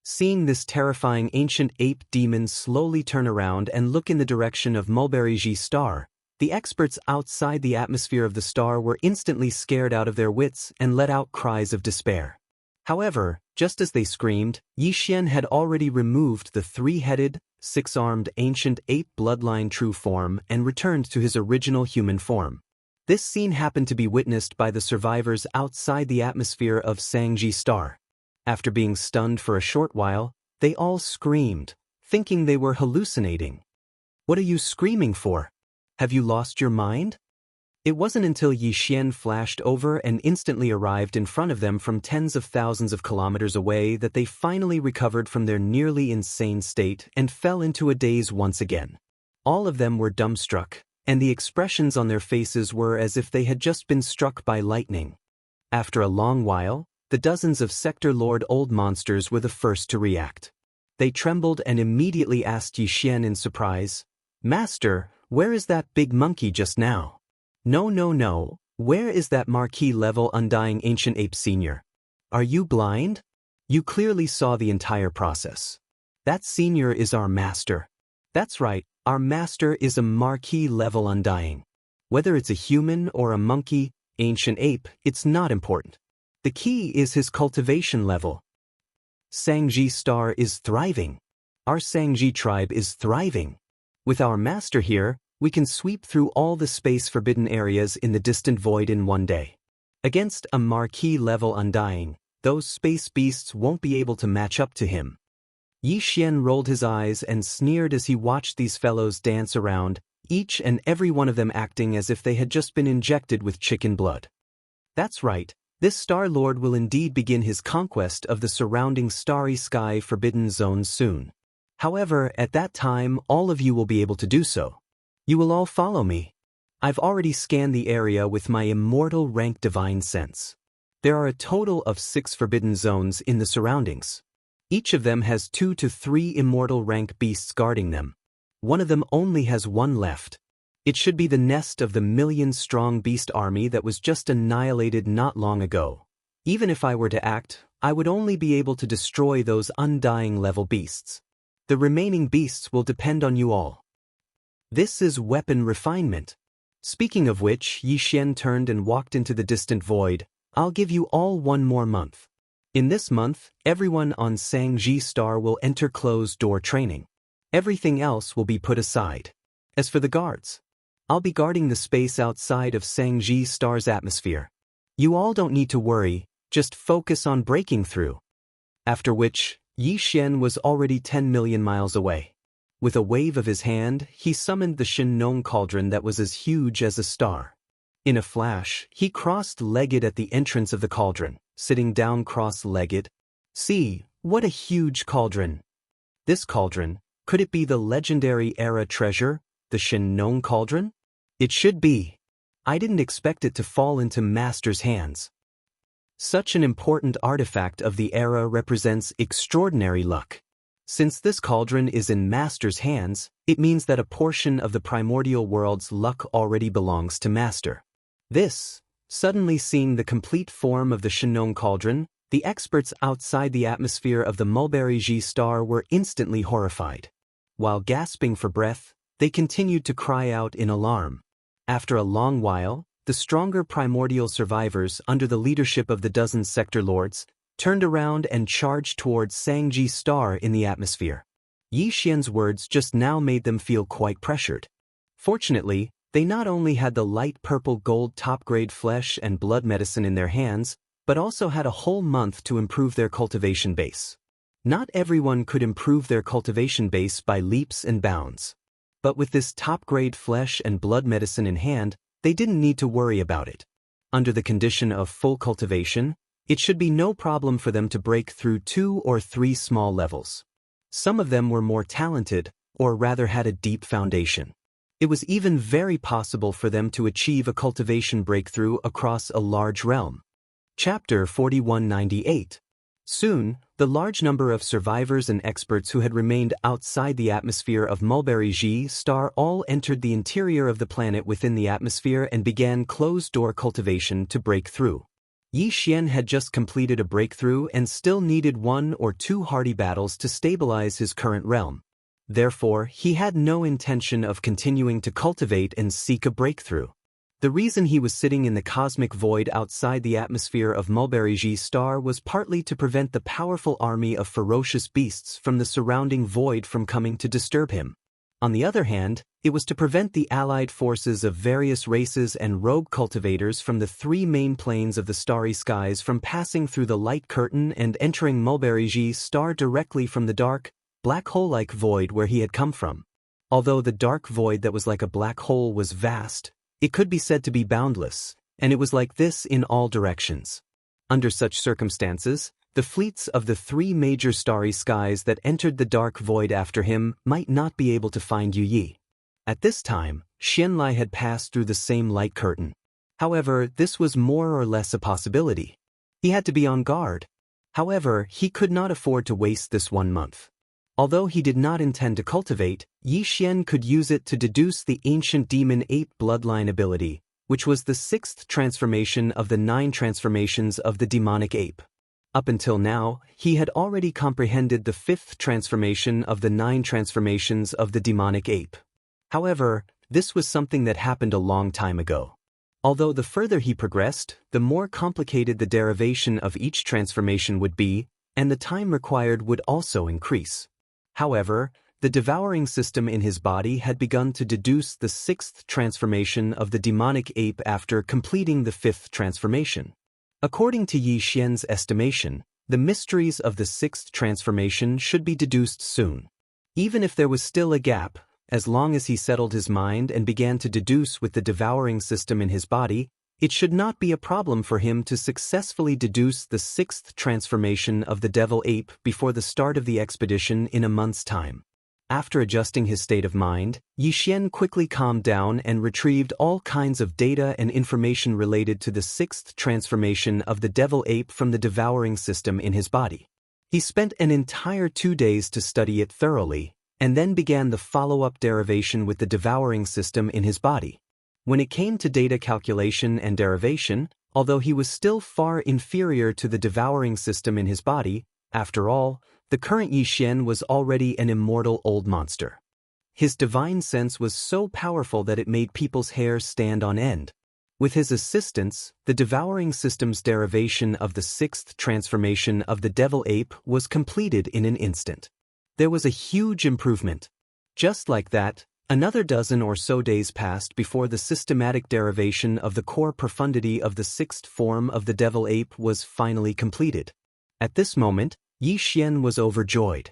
Seeing this terrifying ancient ape demon slowly turn around and look in the direction of Mulberry Ji star, the experts outside the atmosphere of the star were instantly scared out of their wits and let out cries of despair. However, just as they screamed, Yi Xian had already removed the three-headed, six-armed ancient ape bloodline true form and returned to his original human form. This scene happened to be witnessed by the survivors outside the atmosphere of Sangji star. After being stunned for a short while, they all screamed, thinking they were hallucinating. What are you screaming for? Have you lost your mind? It wasn't until Yi Xian flashed over and instantly arrived in front of them from tens of thousands of kilometers away that they finally recovered from their nearly insane state and fell into a daze once again. All of them were dumbstruck, and the expressions on their faces were as if they had just been struck by lightning. After a long while, the dozens of Sector Lord old monsters were the first to react. They trembled and immediately asked Yi Xian in surprise, "Master, where is that big monkey just now?" No, where is that marquee-level Undying Ancient Ape Senior? Are you blind? You clearly saw the entire process. That senior is our master. That's right, our master is a marquee-level Undying. Whether it's a human or a monkey, ancient ape, it's not important. The key is his cultivation level. Sangji star is thriving. Our Sangji tribe is thriving. With our master here, we can sweep through all the space-forbidden areas in the distant void in one day. Against a marquee-level Undying, those space beasts won't be able to match up to him. Yi Xian rolled his eyes and sneered as he watched these fellows dance around, each and every one of them acting as if they had just been injected with chicken blood. That's right, this Star Lord will indeed begin his conquest of the surrounding starry sky forbidden zones soon. However, at that time, all of you will be able to do so. You will all follow me. I've already scanned the area with my immortal rank divine sense. There are a total of 6 forbidden zones in the surroundings. Each of them has 2 to 3 immortal rank beasts guarding them. One of them only has one left. It should be the nest of the million-strong beast army that was just annihilated not long ago. Even if I were to act, I would only be able to destroy those Undying level beasts. The remaining beasts will depend on you all. This is weapon refinement. Speaking of which, Yi Xian turned and walked into the distant void. I'll give you all 1 more month. In this month, everyone on Sangji star will enter closed-door training. Everything else will be put aside. As for the guards, I'll be guarding the space outside of Sangji star's atmosphere. You all don't need to worry, just focus on breaking through. After which, Yi Xian was already 10 million miles away. With a wave of his hand, he summoned the Shin-Nong cauldron that was as huge as a star. In a flash, he crossed-legged at the entrance of the cauldron, sitting down cross-legged. See, what a huge cauldron! This cauldron, could it be the legendary era treasure, the Shin-Nong cauldron? It should be. I didn't expect it to fall into Master's hands. Such an important artifact of the era represents extraordinary luck. Since this cauldron is in Master's hands, it means that a portion of the primordial world's luck already belongs to Master. Suddenly seeing the complete form of the Shin-Nong cauldron, the experts outside the atmosphere of the Mulberry Ji star were instantly horrified. While gasping for breath, They continued to cry out in alarm. After a long while, the stronger primordial survivors under the leadership of the dozen sector lords turned around and charged towards Sangji's star in the atmosphere. Yi Xian's words just now made them feel quite pressured. Fortunately, they not only had the light purple gold top-grade flesh and blood medicine in their hands, but also had a whole month to improve their cultivation base. Not everyone could improve their cultivation base by leaps and bounds. But with this top-grade flesh and blood medicine in hand, they didn't need to worry about it. Under the condition of full cultivation, it should be no problem for them to break through 2 or 3 small levels. Some of them were more talented, or rather had a deep foundation. It was even very possible for them to achieve a cultivation breakthrough across a large realm. Chapter 4198. Soon, the large number of survivors and experts who had remained outside the atmosphere of Mulberry-Ji star all entered the interior of the planet within the atmosphere and began closed-door cultivation to break through. Yi Xian had just completed a breakthrough and still needed 1 or 2 hardy battles to stabilize his current realm. Therefore, he had no intention of continuing to cultivate and seek a breakthrough. The reason he was sitting in the cosmic void outside the atmosphere of Mulberry-Ji star was partly to prevent the powerful army of ferocious beasts from the surrounding void from coming to disturb him. On the other hand, it was to prevent the allied forces of various races and rogue cultivators from the 3 main planes of the starry skies from passing through the light curtain and entering Mulberry-Ji star directly from the dark, black hole-like void where he had come from. Although the dark void that was like a black hole was vast, it could be said to be boundless, and it was like this in all directions. Under such circumstances, the fleets of the 3 major starry skies that entered the dark void after him might not be able to find Yu Yi. At this time, Xianlai had passed through the same light curtain. However, this was more or less a possibility. He had to be on guard. However, he could not afford to waste this 1 month. Although he did not intend to cultivate, Yi Xian could use it to deduce the ancient demon ape bloodline ability, which was the 6th transformation of the 9 transformations of the demonic ape. Up until now, he had already comprehended the 5th transformation of the 9 transformations of the demonic ape. However, this was something that happened a long time ago. Although the further he progressed, the more complicated the derivation of each transformation would be, and the time required would also increase. However, the devouring system in his body had begun to deduce the 6th transformation of the demonic ape after completing the 5th transformation. According to Yi Xian's estimation, the mysteries of the 6th transformation should be deduced soon. Even if there was still a gap, as long as he settled his mind and began to deduce with the devouring system in his body, it should not be a problem for him to successfully deduce the 6th transformation of the devil ape before the start of the expedition in a month's time. After adjusting his state of mind, Yi Xian quickly calmed down and retrieved all kinds of data and information related to the 6th transformation of the devil ape from the devouring system in his body. He spent an entire 2 days to study it thoroughly, and then began the follow-up derivation with the devouring system in his body. When it came to data calculation and derivation, although he was still far inferior to the devouring system in his body, after all, the current Yi Xian was already an immortal old monster. His divine sense was so powerful that it made people's hair stand on end. With his assistance, the devouring system's derivation of the 6th transformation of the devil ape was completed in an instant. There was a huge improvement. Just like that, another dozen or so days passed before the systematic derivation of the core profundity of the 6th form of the devil ape was finally completed. At this moment, Yi Xian was overjoyed.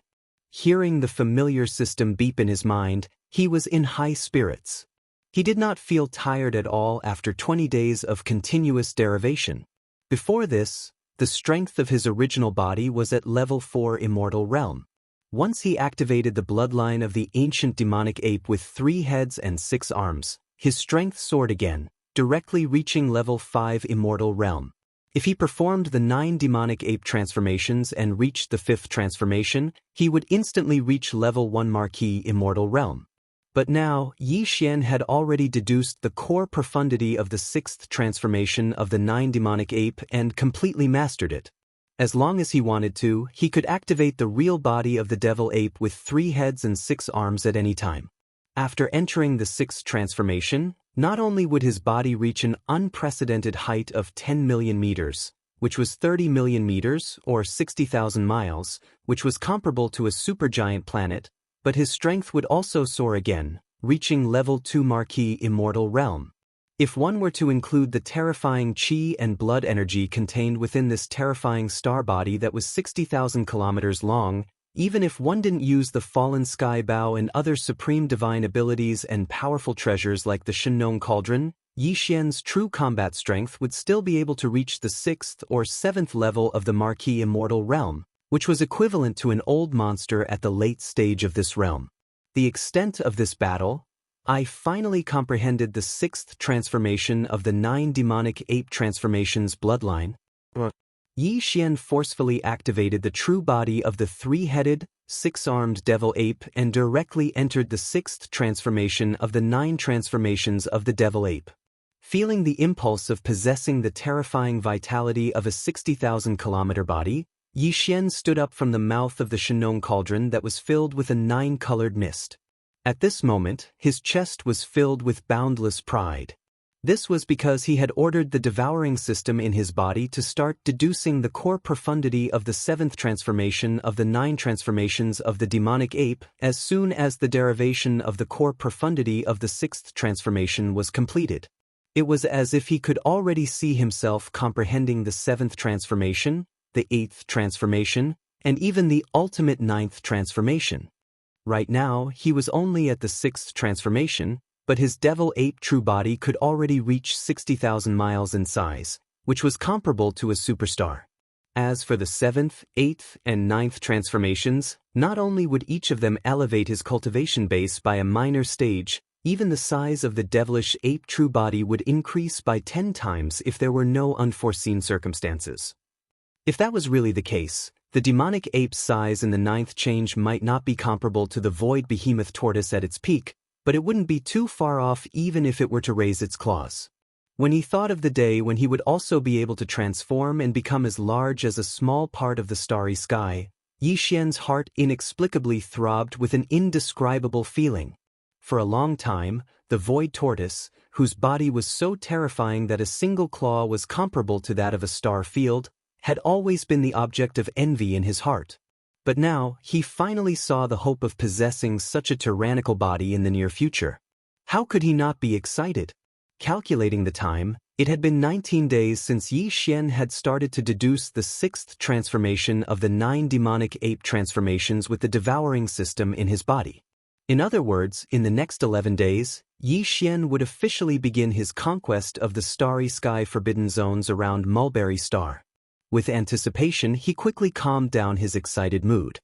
Hearing the familiar system beep in his mind, he was in high spirits. He did not feel tired at all after 20 days of continuous derivation. Before this, the strength of his original body was at level 4 immortal realm. Once he activated the bloodline of the ancient demonic ape with 3 heads and 6 arms, his strength soared again, directly reaching level 5 immortal realm. If he performed the 9 demonic ape transformations and reached the 5th transformation, he would instantly reach level 1 marquee immortal realm. But now, Yi Xian had already deduced the core profundity of the 6th transformation of the 9 demonic ape and completely mastered it. As long as he wanted to, he could activate the real body of the devil ape with 3 heads and 6 arms at any time. After entering the sixth transformation, not only would his body reach an unprecedented height of 10 million meters, which was 30 million meters or 60,000 miles, which was comparable to a supergiant planet, but his strength would also soar again, reaching level 2 Marquis Immortal Realm. If one were to include the terrifying chi and blood energy contained within this terrifying star body that was 60,000 kilometers long, even if one didn't use the fallen sky bow and other supreme divine abilities and powerful treasures like the Shenong Cauldron, Yi Xian's true combat strength would still be able to reach the 6th or 7th level of the Marquis Immortal Realm, which was equivalent to an old monster at the late stage of this realm. The extent of this battle, I finally comprehended the 6th transformation of the 9 demonic ape transformations bloodline. Yi Xian forcefully activated the true body of the 3-headed, 6-armed devil ape and directly entered the 6th transformation of the 9 transformations of the devil ape. Feeling the impulse of possessing the terrifying vitality of a 60,000-kilometer body, Yi Xian stood up from the mouth of the Shenong Cauldron that was filled with a 9-colored mist. At this moment, his chest was filled with boundless pride. This was because he had ordered the devouring system in his body to start deducing the core profundity of the 7th transformation of the 9 transformations of the demonic ape as soon as the derivation of the core profundity of the 6th transformation was completed. It was as if he could already see himself comprehending the 7th transformation, the 8th transformation, and even the ultimate 9th transformation. Right now, he was only at the 6th transformation, but his devil ape true body could already reach 60,000 miles in size, which was comparable to a superstar. As for the 7th, 8th, and 9th transformations, not only would each of them elevate his cultivation base by a minor stage, even the size of the devilish ape true body would increase by 10 times if there were no unforeseen circumstances. If that was really the case, the demonic ape's size in the 9th change might not be comparable to the void behemoth tortoise at its peak, but it wouldn't be too far off even if it were to raise its claws. When he thought of the day when he would also be able to transform and become as large as a small part of the starry sky, Yi Xian's heart inexplicably throbbed with an indescribable feeling. For a long time, the void tortoise, whose body was so terrifying that a single claw was comparable to that of a star field, had always been the object of envy in his heart. But now, he finally saw the hope of possessing such a tyrannical body in the near future. How could he not be excited? Calculating the time, it had been 19 days since Yi Xian had started to deduce the 6th transformation of the 9 demonic ape transformations with the devouring system in his body. In other words, in the next 11 days, Yi Xian would officially begin his conquest of the starry sky forbidden zones around Mulberry Star. With anticipation, he quickly calmed down his excited mood.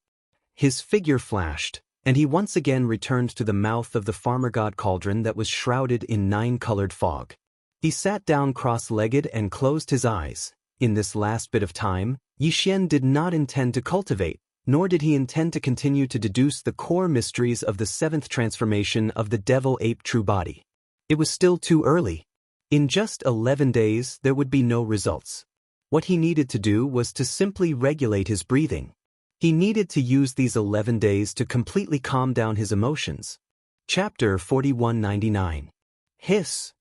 His figure flashed, and he once again returned to the mouth of the farmer god cauldron that was shrouded in 9-colored fog. He sat down cross-legged and closed his eyes. In this last bit of time, Yi Xian did not intend to cultivate, nor did he intend to continue to deduce the core mysteries of the 7th transformation of the devil ape true body. It was still too early. In just 11 days, there would be no results. What he needed to do was to simply regulate his breathing. He needed to use these 11 days to completely calm down his emotions. Chapter 4199. Hiss.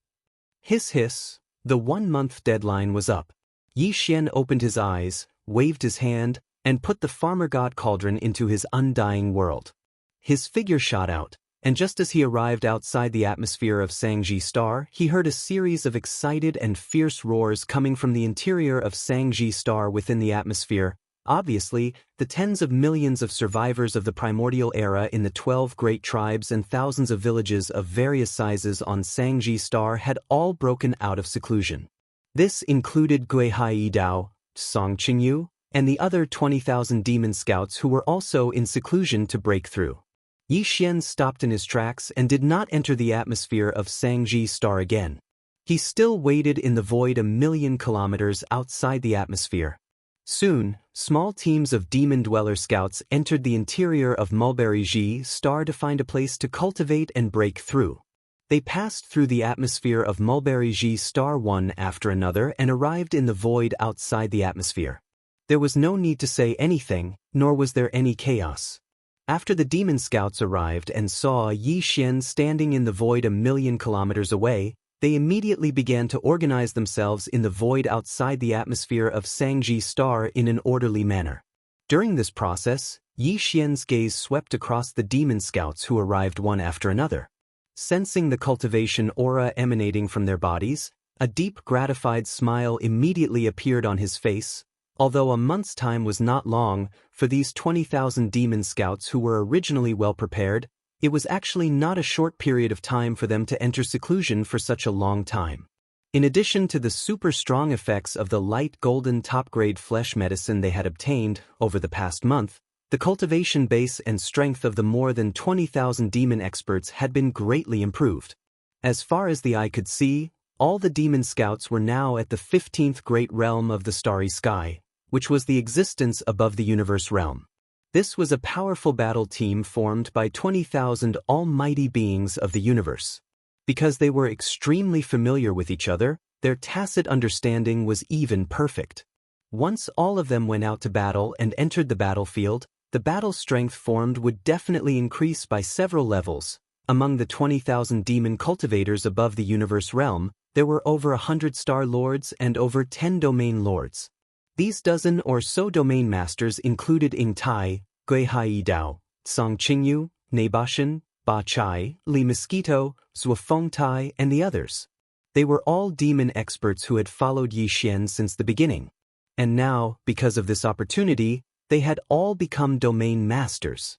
Hiss hiss. The 1-month deadline was up. Yi Xian opened his eyes, waved his hand, and put the farmer god cauldron into his undying world. His figure shot out, and just as he arrived outside the atmosphere of Sangji Star, he heard a series of excited and fierce roars coming from the interior of Sangji Star within the atmosphere. Obviously, the tens of millions of survivors of the primordial era in the 12 great tribes and thousands of villages of various sizes on Sangji Star had all broken out of seclusion. This included Gui Hai Dao, Song Qingyu, and the other 20,000 demon scouts who were also in seclusion to break through. Yi Xian stopped in his tracks and did not enter the atmosphere of Sangji Star again. He still waited in the void 1,000,000 kilometers outside the atmosphere. Soon, small teams of demon dweller scouts entered the interior of Mulberry Star to find a place to cultivate and break through. They passed through the atmosphere of Mulberry Star one after another and arrived in the void outside the atmosphere. There was no need to say anything, nor was there any chaos. After the demon scouts arrived and saw Yi Xian standing in the void 1,000,000 kilometers away, they immediately began to organize themselves in the void outside the atmosphere of Sangji Star in an orderly manner. During this process, Yi Xian's gaze swept across the demon scouts who arrived one after another. Sensing the cultivation aura emanating from their bodies, a deep gratified smile immediately appeared on his face. Although a month's time was not long, for these 20,000 demon scouts who were originally well prepared, it was actually not a short period of time for them to enter seclusion for such a long time. In addition to the super strong effects of the light golden top-grade flesh medicine they had obtained over the past month, the cultivation base and strength of the more than 20,000 demon experts had been greatly improved. As far as the eye could see, all the demon scouts were now at the 15th great realm of the starry sky, which was the existence above the universe realm. This was a powerful battle team formed by 20,000 almighty beings of the universe. Because they were extremely familiar with each other, their tacit understanding was even perfect. Once all of them went out to battle and entered the battlefield, the battle strength formed would definitely increase by several levels. Among the 20,000 demon cultivators above the universe realm, there were over 100 star lords and over 10 domain lords. These dozen or so domain masters included Ing Tai, Gui Hai Dao, Song Qingyu, Nebashan, Ba Chai, Li Mosquito, Zuofeng Tai, and the others. They were all demon experts who had followed Yi Xian since the beginning. And now, because of this opportunity, they had all become domain masters.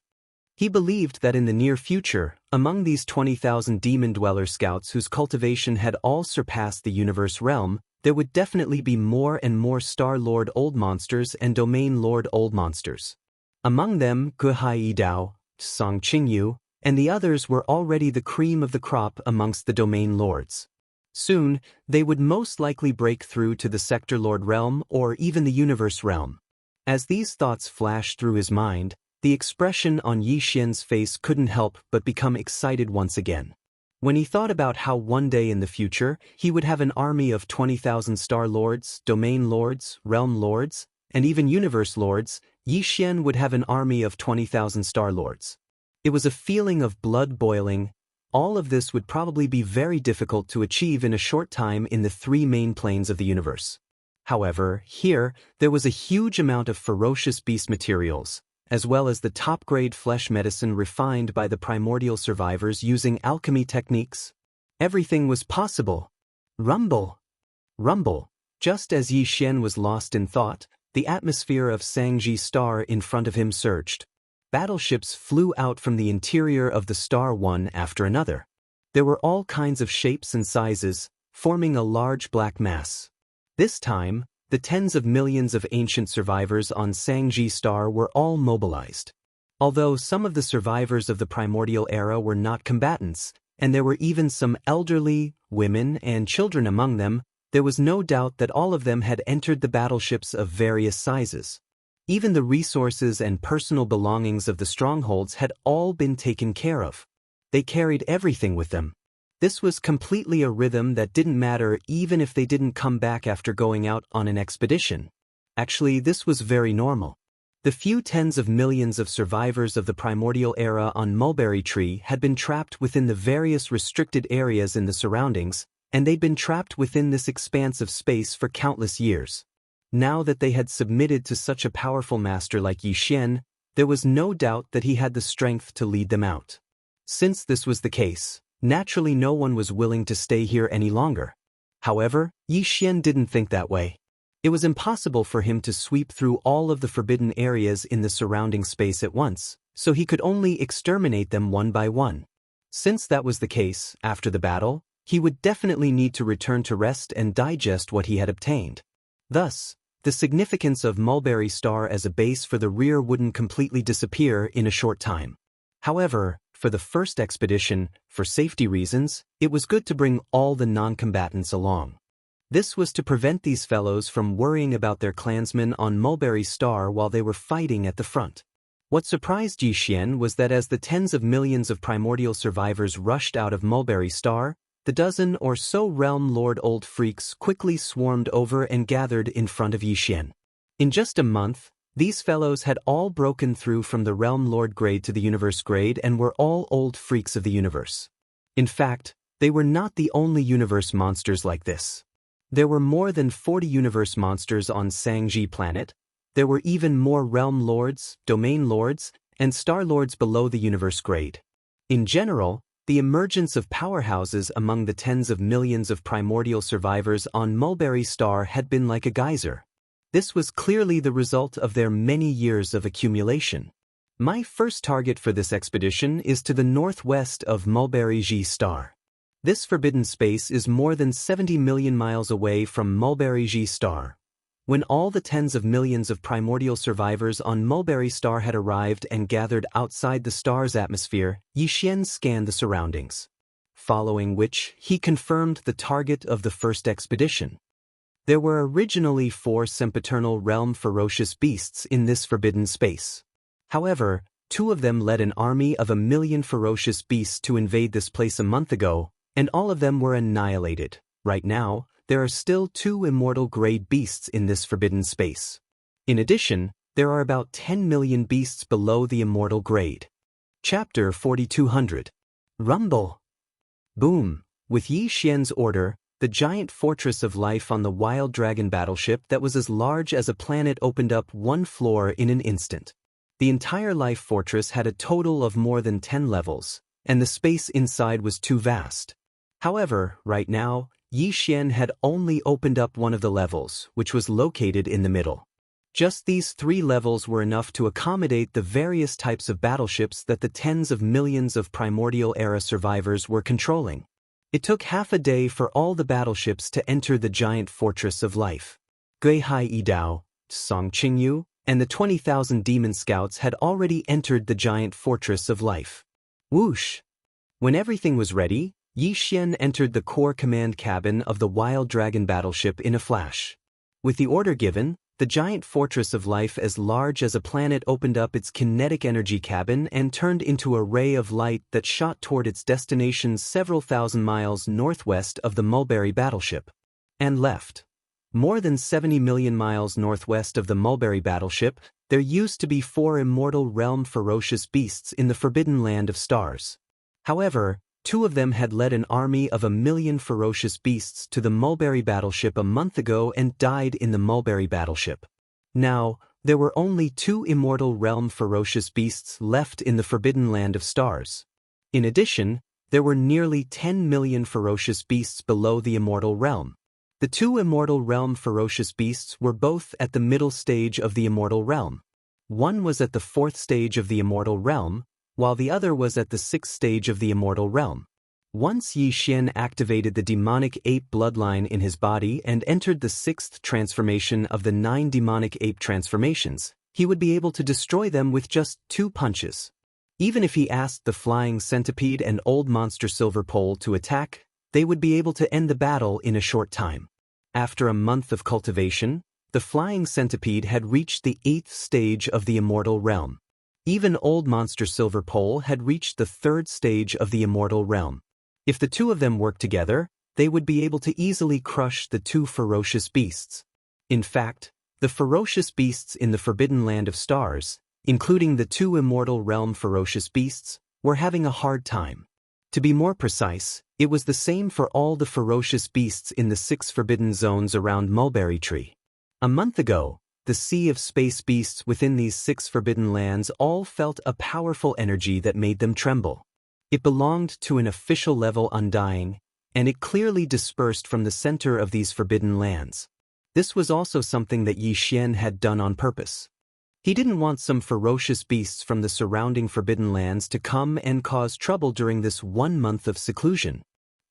He believed that in the near future, among these 20,000 demon dweller scouts whose cultivation had all surpassed the universe realm, there would definitely be more and more Star Lord Old Monsters and Domain Lord Old Monsters. Among them, Gu Hai Dao, Song Qingyu, and the others were already the cream of the crop amongst the Domain Lords. Soon, they would most likely break through to the Sector Lord realm or even the Universe realm. As these thoughts flashed through his mind, the expression on Yi Xian's face couldn't help but become excited once again. When he thought about how one day in the future, he would have an army of 20,000 Star Lords, Domain Lords, Realm Lords, and even Universe Lords, Yi Xian would have an army of 20,000 Star Lords. It was a feeling of blood boiling. All of this would probably be very difficult to achieve in a short time in the three main planes of the universe. However, here, there was a huge amount of ferocious beast materials, as well as the top-grade flesh medicine refined by the primordial survivors using alchemy techniques. Everything was possible. Rumble! Rumble! Just as Yi Xian was lost in thought, the atmosphere of Sangji Star in front of him surged. Battleships flew out from the interior of the star one after another. There were all kinds of shapes and sizes, forming a large black mass. This time, the tens of millions of ancient survivors on Sangji Star were all mobilized. Although some of the survivors of the primordial era were not combatants, and there were even some elderly, women, and children among them, there was no doubt that all of them had entered the battleships of various sizes. Even the resources and personal belongings of the strongholds had all been taken care of. They carried everything with them. This was completely a rhythm that didn't matter even if they didn't come back after going out on an expedition. Actually, this was very normal. The few tens of millions of survivors of the primordial era on Mulberry Tree had been trapped within the various restricted areas in the surroundings, and they'd been trapped within this expanse of space for countless years. Now that they had submitted to such a powerful master like Yi Xian, there was no doubt that he had the strength to lead them out. Since this was the case, naturally no one was willing to stay here any longer. However, Yi Xian didn't think that way. It was impossible for him to sweep through all of the forbidden areas in the surrounding space at once, so he could only exterminate them one by one. Since that was the case, after the battle, he would definitely need to return to rest and digest what he had obtained. Thus, the significance of Mulberry Star as a base for the rear wouldn't completely disappear in a short time. However, for the first expedition, for safety reasons, it was good to bring all the non-combatants along. This was to prevent these fellows from worrying about their clansmen on Mulberry Star while they were fighting at the front. What surprised Yi Xian was that as the tens of millions of primordial survivors rushed out of Mulberry Star, the dozen or so Realm Lord Old Freaks quickly swarmed over and gathered in front of Yi Xian. In just a month, These fellows had all broken through from the Realm Lord grade to the Universe grade and were all old freaks of the universe. In fact, they were not the only universe monsters like this. There were more than 40 universe monsters on Sangji planet. There were even more Realm Lords, Domain Lords, and Star Lords below the universe grade. In general, the emergence of powerhouses among the tens of millions of primordial survivors on Mulberry Star had been like a geyser. This was clearly the result of their many years of accumulation. My first target for this expedition is to the northwest of Mulberry Star. This forbidden space is more than 70 million miles away from Mulberry Star. When all the tens of millions of primordial survivors on Mulberry Star had arrived and gathered outside the star's atmosphere, Yi Xian scanned the surroundings. Following which, he confirmed the target of the first expedition. There were originally 4 sempiternal realm ferocious beasts in this forbidden space. However, 2 of them led an army of 1,000,000 ferocious beasts to invade this place a month ago, and all of them were annihilated. Right now, there are still 2 immortal grade beasts in this forbidden space. In addition, there are about 10 million beasts below the immortal grade. Chapter 4200. Rumble. Boom. With Yi Xian's order, the giant fortress of life on the Wild Dragon battleship that was as large as a planet opened up 1 floor in an instant. The entire life fortress had a total of more than 10 levels, and the space inside was too vast. However, right now, Yi Xian had only opened up one of the levels, which was located in the middle. Just these 3 levels were enough to accommodate the various types of battleships that the tens of millions of primordial era survivors were controlling. It took half a day for all the battleships to enter the giant fortress of life. Gui Hai Yidao, Song Qingyu, and the 20,000 demon scouts had already entered the giant fortress of life. Whoosh! When everything was ready, Yi Xian entered the core command cabin of the Wild Dragon battleship in a flash. With the order given, the giant fortress of life as large as a planet opened up its kinetic energy cabin and turned into a ray of light that shot toward its destination several thousand miles northwest of the Mulberry battleship. And left. More than 70 million miles northwest of the Mulberry battleship, there used to be 4 immortal realm ferocious beasts in the Forbidden Land of Stars. However, 2 of them had led an army of 1,000,000 ferocious beasts to the Mulberry battleship a month ago and died in the Mulberry battleship. Now, there were only 2 immortal realm ferocious beasts left in the Forbidden Land of Stars. In addition, there were nearly 10 million ferocious beasts below the immortal realm. The 2 immortal realm ferocious beasts were both at the middle stage of the immortal realm. One was at the 4th stage of the immortal realm, while the other was at the 6th stage of the immortal realm. Once Yi Xian activated the demonic ape bloodline in his body and entered the 6th transformation of the 9 demonic ape transformations, he would be able to destroy them with just 2 punches. Even if he asked the flying centipede and old monster silver pole to attack, they would be able to end the battle in a short time. After a month of cultivation, the flying centipede had reached the 8th stage of the immortal realm. Even old monster silver pole had reached the 3rd stage of the immortal realm. If the 2 of them worked together, they would be able to easily crush the 2 ferocious beasts. In fact, the ferocious beasts in the Forbidden Land of Stars, including the 2 immortal realm ferocious beasts, were having a hard time. To be more precise, it was the same for all the ferocious beasts in the 6 forbidden zones around Mulberry Tree. A month ago, the sea of space beasts within these 6 forbidden lands all felt a powerful energy that made them tremble. It belonged to an official level undying, and it clearly dispersed from the center of these forbidden lands. This was also something that Yi Xian had done on purpose. He didn't want some ferocious beasts from the surrounding forbidden lands to come and cause trouble during this 1 month of seclusion.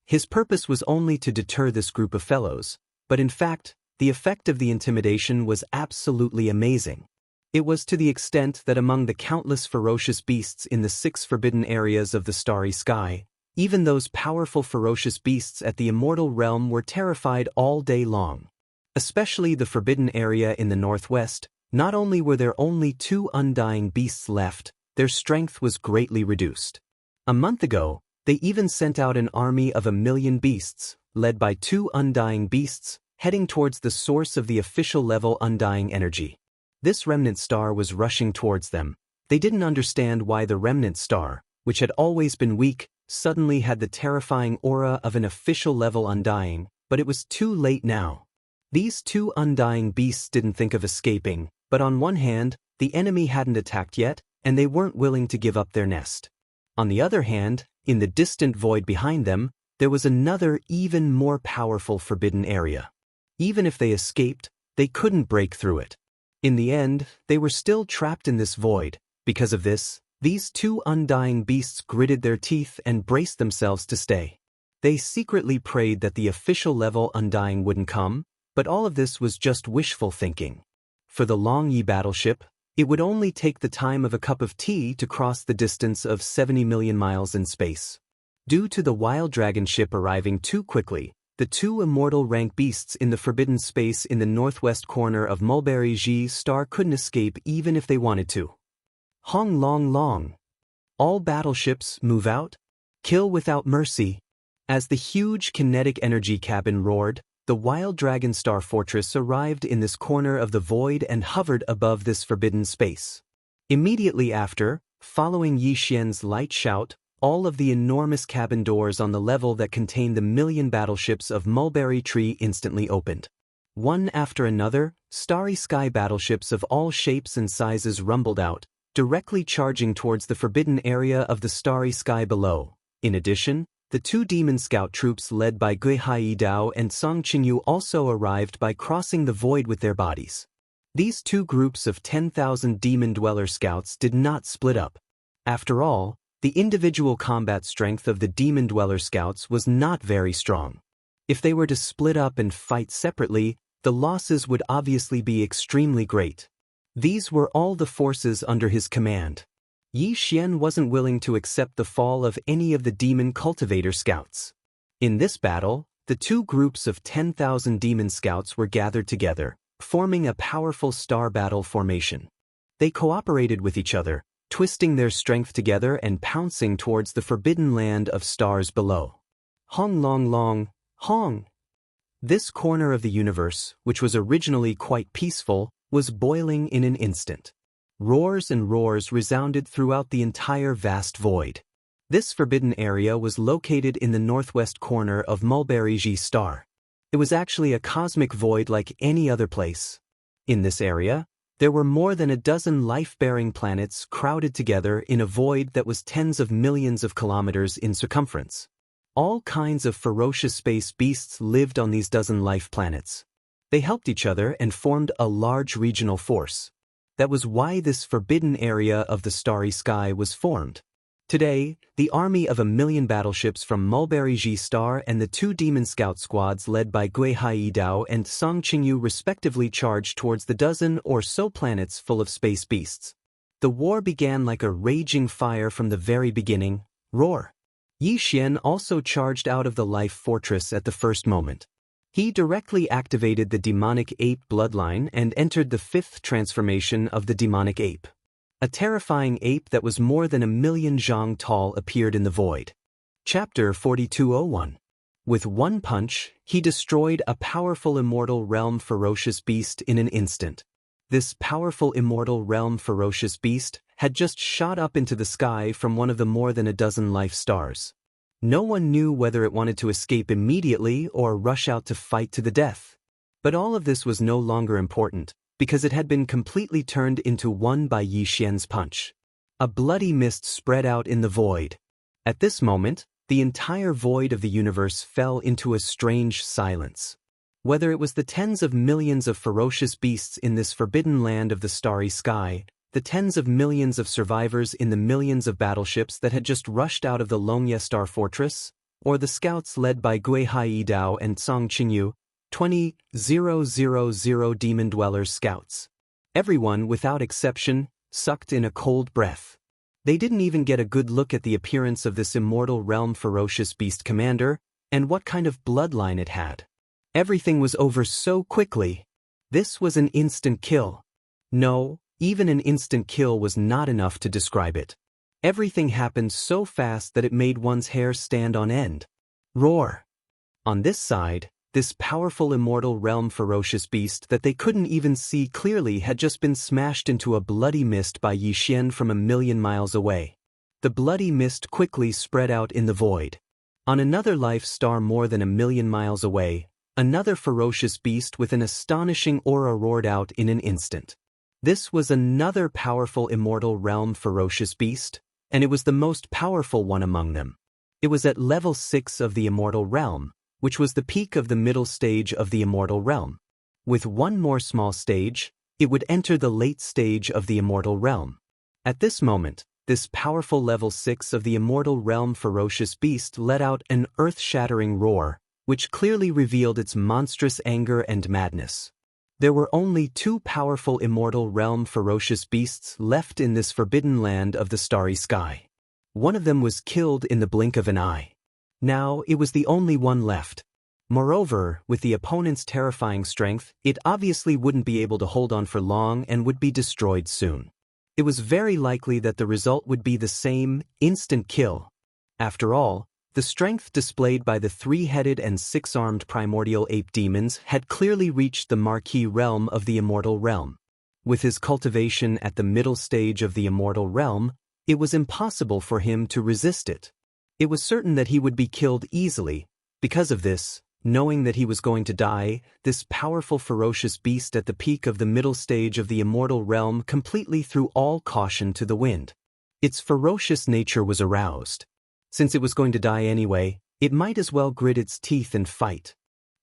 His purpose was only to deter this group of fellows, but in fact, the effect of the intimidation was absolutely amazing. It was to the extent that among the countless ferocious beasts in the 6 forbidden areas of the starry sky, even those powerful ferocious beasts at the immortal realm were terrified all day long. Especially the forbidden area in the northwest, not only were there only 2 undying beasts left, their strength was greatly reduced. A month ago, they even sent out an army of 1,000,000 beasts, led by 2 undying beasts, heading towards the source of the official level undying energy. This remnant star was rushing towards them. They didn't understand why the remnant star, which had always been weak, suddenly had the terrifying aura of an official level undying, but it was too late now. These two undying beasts didn't think of escaping, but on one hand, the enemy hadn't attacked yet, and they weren't willing to give up their nest. On the other hand, in the distant void behind them, there was another even more powerful forbidden area. Even if they escaped, they couldn't break through it. In the end, they were still trapped in this void. Because of this, these two undying beasts gritted their teeth and braced themselves to stay. They secretly prayed that the official level undying wouldn't come, but all of this was just wishful thinking. For the Long Yi battleship, it would only take the time of a cup of tea to cross the distance of 70 million miles in space. Due to the Wild Dragon ship arriving too quickly, the two immortal rank beasts in the forbidden space in the northwest corner of Mulberry Ji star couldn't escape even if they wanted to. Hong Long Long. All battleships move out. Kill without mercy. As the huge kinetic energy cabin roared, the Wild Dragon Star Fortress arrived in this corner of the void and hovered above this forbidden space. Immediately after, following Yi Xian's light shout, all of the enormous cabin doors on the level that contained the million battleships of Mulberry Tree instantly opened. One after another, starry sky battleships of all shapes and sizes rumbled out, directly charging towards the forbidden area of the starry sky below. In addition, the two demon scout troops led by Gui Hai Dao and Song Qingyu also arrived by crossing the void with their bodies. These two groups of 10,000 demon dweller scouts did not split up. After all, the individual combat strength of the demon dweller scouts was not very strong. If they were to split up and fight separately, the losses would obviously be extremely great. These were all the forces under his command. Yi Xian wasn't willing to accept the fall of any of the demon cultivator scouts. In this battle, the two groups of 10,000 demon scouts were gathered together, forming a powerful star battle formation. They cooperated with each other, twisting their strength together and pouncing towards the forbidden land of stars below. Hong Long Long, Hong! This corner of the universe, which was originally quite peaceful, was boiling in an instant. Roars and roars resounded throughout the entire vast void. This forbidden area was located in the northwest corner of Mulberry Ji star. It was actually a cosmic void like any other place. In this area, there were more than a dozen life-bearing planets crowded together in a void that was tens of millions of kilometers in circumference. All kinds of ferocious space beasts lived on these dozen life planets. They helped each other and formed a large regional force. That was why this forbidden area of the starry sky was formed. Today, the army of 1,000,000 battleships from Mulberry Ji star and the two demon scout squads led by Gui Hai Dao and Song Qingyu respectively charged towards the dozen or so planets full of space beasts. The war began like a raging fire from the very beginning. Roar! Yi Xian also charged out of the life fortress at the first moment. He directly activated the demonic ape bloodline and entered the fifth transformation of the demonic ape. A terrifying ape that was more than 1,000,000 zhang tall appeared in the void. Chapter 4201. With one punch, he destroyed a powerful immortal realm ferocious beast in an instant. This powerful immortal realm ferocious beast had just shot up into the sky from one of the more than a dozen life stars. No one knew whether it wanted to escape immediately or rush out to fight to the death. But all of this was no longer important, because it had been completely turned into one by Yi Xian's punch. A bloody mist spread out in the void. At this moment, the entire void of the universe fell into a strange silence. Whether it was the tens of millions of ferocious beasts in this forbidden land of the starry sky, the tens of millions of survivors in the millions of battleships that had just rushed out of the Longye Star Fortress, or the scouts led by Gui Hai Dao and Song Qingyu, 20,000 demon dwellers scouts. Everyone, without exception, sucked in a cold breath. They didn't even get a good look at the appearance of this immortal realm ferocious beast commander, and what kind of bloodline it had. Everything was over so quickly. This was an instant kill. No, even an instant kill was not enough to describe it. Everything happened so fast that it made one's hair stand on end. Roar! On this side, this powerful immortal realm ferocious beast that they couldn't even see clearly had just been smashed into a bloody mist by Yi Xian from 1,000,000 miles away. The bloody mist quickly spread out in the void. On another life star more than 1,000,000 miles away, another ferocious beast with an astonishing aura roared out in an instant. This was another powerful immortal realm ferocious beast, and it was the most powerful one among them. It was at level 6 of the immortal realm, which was the peak of the middle stage of the immortal realm. With one more small stage, it would enter the late stage of the immortal realm. At this moment, this powerful level 6 of the immortal realm ferocious beast let out an earth-shattering roar, which clearly revealed its monstrous anger and madness. There were only 2 powerful immortal realm ferocious beasts left in this forbidden land of the starry sky. One of them was killed in the blink of an eye. Now it was the only one left. Moreover, with the opponent's terrifying strength, it obviously wouldn't be able to hold on for long and would be destroyed soon. It was very likely that the result would be the same, instant kill. After all, the strength displayed by the 3-headed and 6-armed primordial ape demons had clearly reached the marquee realm of the immortal realm. With his cultivation at the middle stage of the immortal realm, it was impossible for him to resist it. It was certain that he would be killed easily. Because of this, knowing that he was going to die, this powerful ferocious beast at the peak of the middle stage of the immortal realm completely threw all caution to the wind. Its ferocious nature was aroused. Since it was going to die anyway, it might as well grit its teeth and fight.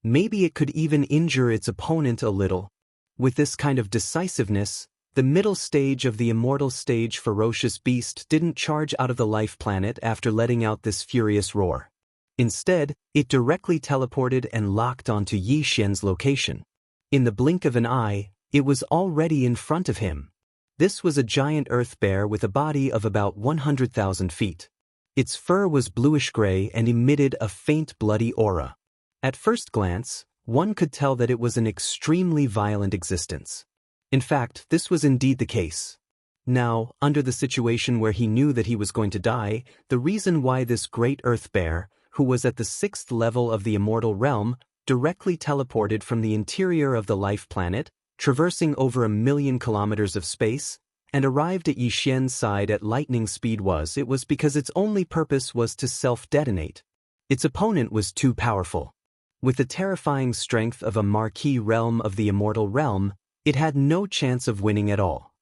Maybe it could even injure its opponent a little. With this kind of decisiveness, the middle stage of the immortal stage ferocious beast didn't charge out of the life planet after letting out this furious roar. Instead, it directly teleported and locked onto Yi Xian's location. In the blink of an eye, it was already in front of him. This was a giant earth bear with a body of about 100,000 feet. Its fur was bluish-gray and emitted a faint bloody aura. At first glance, one could tell that it was an extremely violent existence. In fact, this was indeed the case. Now, under the situation where he knew that he was going to die, the reason why this great earth bear, who was at the 6th level of the immortal realm, directly teleported from the interior of the life planet, traversing over 1,000,000 kilometers of space, and arrived at Yi Xian's side at lightning speed was because its only purpose was to self-detonate. Its opponent was too powerful. With the terrifying strength of a marquee realm of the immortal realm, it had no chance of winning at all.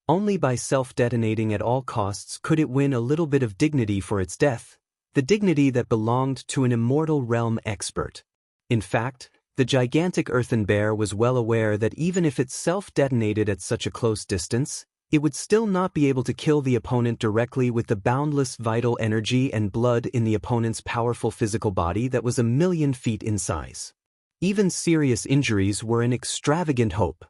Only by self-detonating at all costs could it win a little bit of dignity for its death, the dignity that belonged to an immortal realm expert. In fact, the gigantic earthen bear was well aware that even if it self-detonated at such a close distance, it would still not be able to kill the opponent directly with the boundless vital energy and blood in the opponent's powerful physical body that was 1,000,000 feet in size. Even serious injuries were an extravagant hope.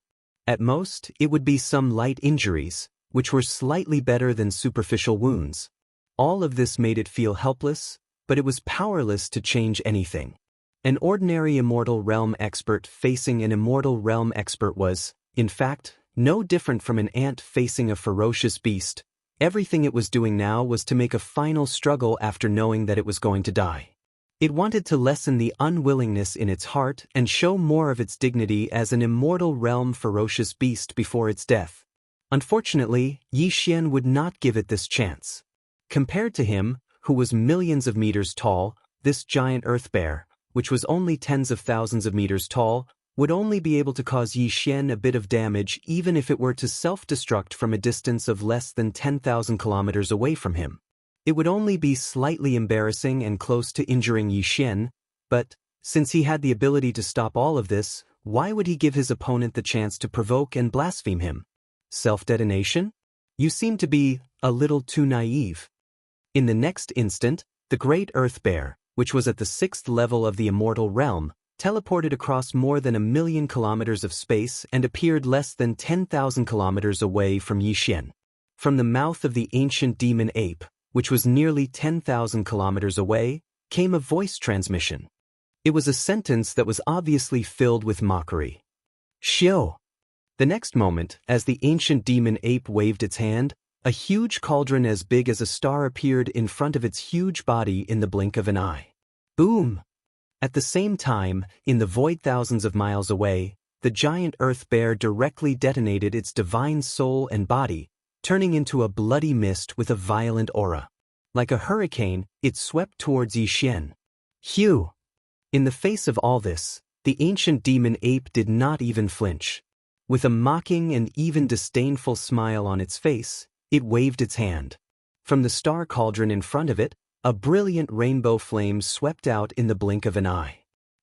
At most, it would be some light injuries, which were slightly better than superficial wounds. All of this made it feel helpless, but it was powerless to change anything. An ordinary immortal realm expert facing an immortal realm expert was, in fact, no different from an ant facing a ferocious beast. Everything it was doing now was to make a final struggle after knowing that it was going to die. It wanted to lessen the unwillingness in its heart and show more of its dignity as an immortal realm ferocious beast before its death. Unfortunately, Yi Xian would not give it this chance. Compared to him, who was millions of meters tall, this giant earth bear, which was only tens of thousands of meters tall, would only be able to cause Yi Xian a bit of damage even if it were to self-destruct from a distance of less than 10,000 kilometers away from him. It would only be slightly embarrassing and close to injuring Yi Xian, but, since he had the ability to stop all of this, why would he give his opponent the chance to provoke and blaspheme him? Self-detonation? You seem to be a little too naive. In the next instant, the great earth bear, which was at the 6th level of the immortal realm, teleported across more than 1,000,000 kilometers of space and appeared less than 10,000 kilometers away from Yi Xian. From the mouth of the ancient demon ape, which was nearly 10,000 kilometers away, came a voice transmission. It was a sentence that was obviously filled with mockery. Xiu. The next moment, as the ancient demon ape waved its hand, a huge cauldron as big as a star appeared in front of its huge body in the blink of an eye. Boom! At the same time, in the void thousands of miles away, the giant earth bear directly detonated its divine soul and body, turning into a bloody mist with a violent aura. Like a hurricane, it swept towards Yi Xian. Hugh! In the face of all this, the ancient demon ape did not even flinch. With a mocking and even disdainful smile on its face, it waved its hand. From the star cauldron in front of it, a brilliant rainbow flame swept out in the blink of an eye.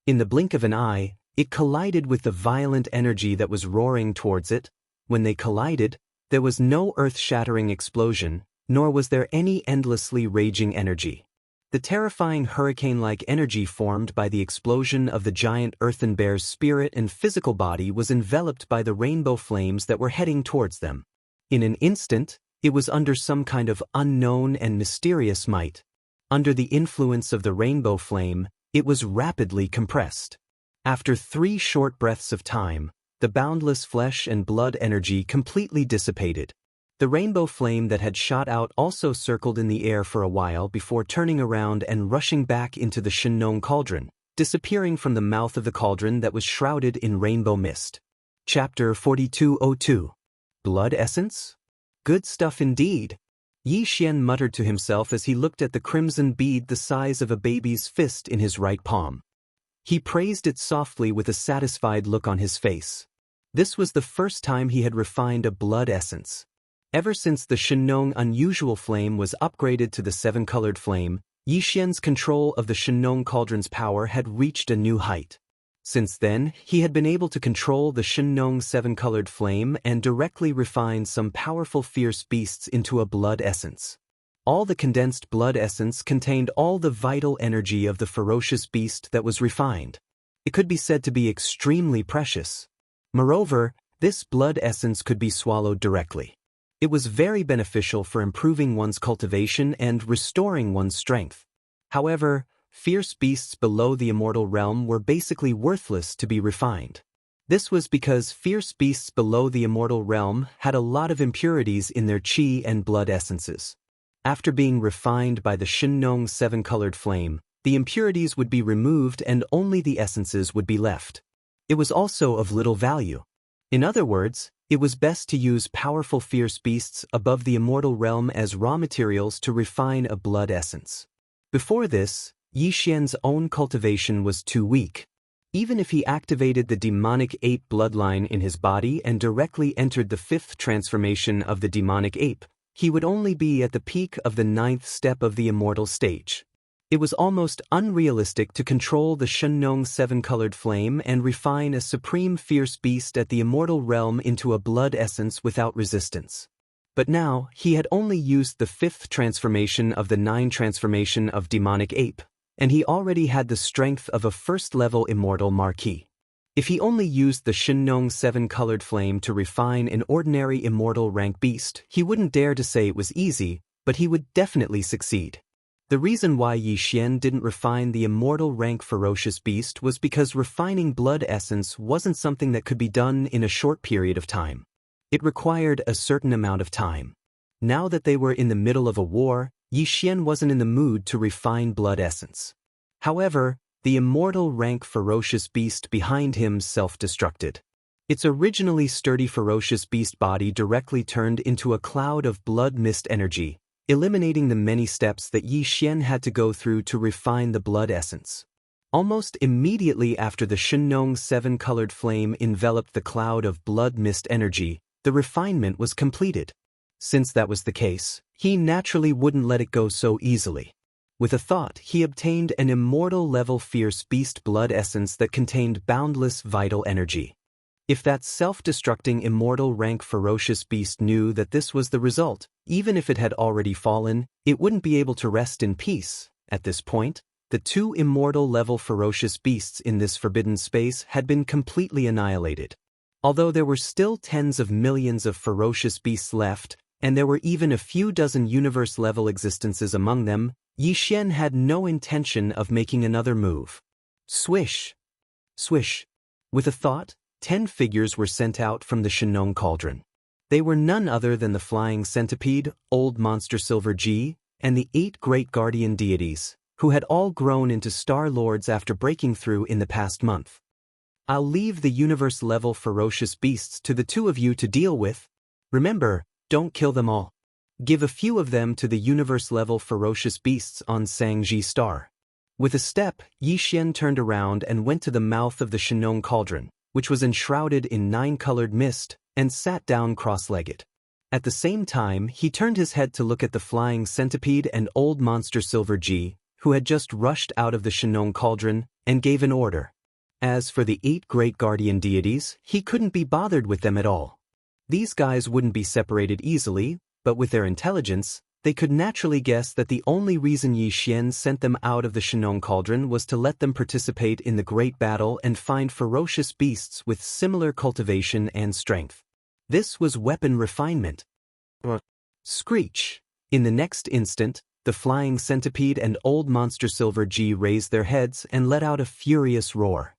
In the blink of an eye, it collided with the violent energy that was roaring towards it. When they collided, there was no earth-shattering explosion, nor was there any endlessly raging energy. The terrifying hurricane-like energy formed by the explosion of the giant earthen bear's spirit and physical body was enveloped by the rainbow flames that were heading towards them. In an instant, it was under some kind of unknown and mysterious might. Under the influence of the rainbow flame, it was rapidly compressed. After 3 short breaths of time, the boundless flesh and blood energy completely dissipated. The rainbow flame that had shot out also circled in the air for a while before turning around and rushing back into the Shinong cauldron, disappearing from the mouth of the cauldron that was shrouded in rainbow mist. Chapter 4202. Blood Essence? Good stuff indeed. Yi Xian muttered to himself as he looked at the crimson bead the size of a baby's fist in his right palm. He praised it softly with a satisfied look on his face. This was the first time he had refined a blood essence. Ever since the Shinong unusual flame was upgraded to the 7-colored flame, Yi Xian's control of the Shinong cauldron's power had reached a new height. Since then, he had been able to control the Shinong 7-colored flame and directly refine some powerful fierce beasts into a blood essence. All the condensed blood essence contained all the vital energy of the ferocious beast that was refined. It could be said to be extremely precious. Moreover, this blood essence could be swallowed directly. It was very beneficial for improving one's cultivation and restoring one's strength. However, fierce beasts below the immortal realm were basically worthless to be refined. This was because fierce beasts below the immortal realm had a lot of impurities in their qi and blood essences. After being refined by the Shinong 7-colored flame, the impurities would be removed and only the essences would be left. It was also of little value. In other words, it was best to use powerful fierce beasts above the immortal realm as raw materials to refine a blood essence. Before this, Yi Xian's own cultivation was too weak. Even if he activated the demonic ape bloodline in his body and directly entered the 5th transformation of the demonic ape, he would only be at the peak of the 9th step of the immortal stage. It was almost unrealistic to control the Shinong 7-colored flame and refine a supreme fierce beast at the immortal realm into a blood essence without resistance. But now, he had only used the 5th transformation of the 9 transformation of demonic ape, and he already had the strength of a first-level immortal marquis. If he only used the Shinong 7-colored flame to refine an ordinary immortal rank beast, he wouldn't dare to say it was easy, but he would definitely succeed. The reason why Yi Xian didn't refine the immortal rank ferocious beast was because refining blood essence wasn't something that could be done in a short period of time. It required a certain amount of time. Now that they were in the middle of a war, Yi Xian wasn't in the mood to refine blood essence. However, the immortal rank ferocious beast behind him self-destructed. Its originally sturdy ferocious beast body directly turned into a cloud of blood mist energy, eliminating the many steps that Yi Xian had to go through to refine the blood essence. Almost immediately after the Shinong 7-colored flame enveloped the cloud of blood mist energy, the refinement was completed. Since that was the case, he naturally wouldn't let it go so easily. With a thought, he obtained an immortal-level fierce beast blood essence that contained boundless vital energy. If that self-destructing immortal rank ferocious beast knew that this was the result, even if it had already fallen, it wouldn't be able to rest in peace. At this point, the 2 immortal-level ferocious beasts in this forbidden space had been completely annihilated. Although there were still tens of millions of ferocious beasts left, and there were even a few dozen universe-level existences among them, Yi Xian had no intention of making another move. Swish! Swish! With a thought, 10 figures were sent out from the Shinong cauldron. They were none other than the flying centipede, old monster Silver G, and the 8 great guardian deities, who had all grown into Star Lords after breaking through in the past month. I'll leave the universe-level ferocious beasts to the two of you to deal with. Remember, don't kill them all. Give a few of them to the universe-level ferocious beasts on Sangji Star. With a step, Yi Xian turned around and went to the mouth of the Shenong cauldron, which was enshrouded in 9-colored mist, and sat down cross-legged. At the same time, he turned his head to look at the flying centipede and old monster Silver Ji, who had just rushed out of the Shenong cauldron, and gave an order. As for the 8 great guardian deities, he couldn't be bothered with them at all. These guys wouldn't be separated easily, but with their intelligence, they could naturally guess that the only reason Yi Xian sent them out of the Shenong cauldron was to let them participate in the great battle and find ferocious beasts with similar cultivation and strength. This was weapon refinement. Screech! In the next instant, the flying centipede and old monster Silver Ji raised their heads and let out a furious roar.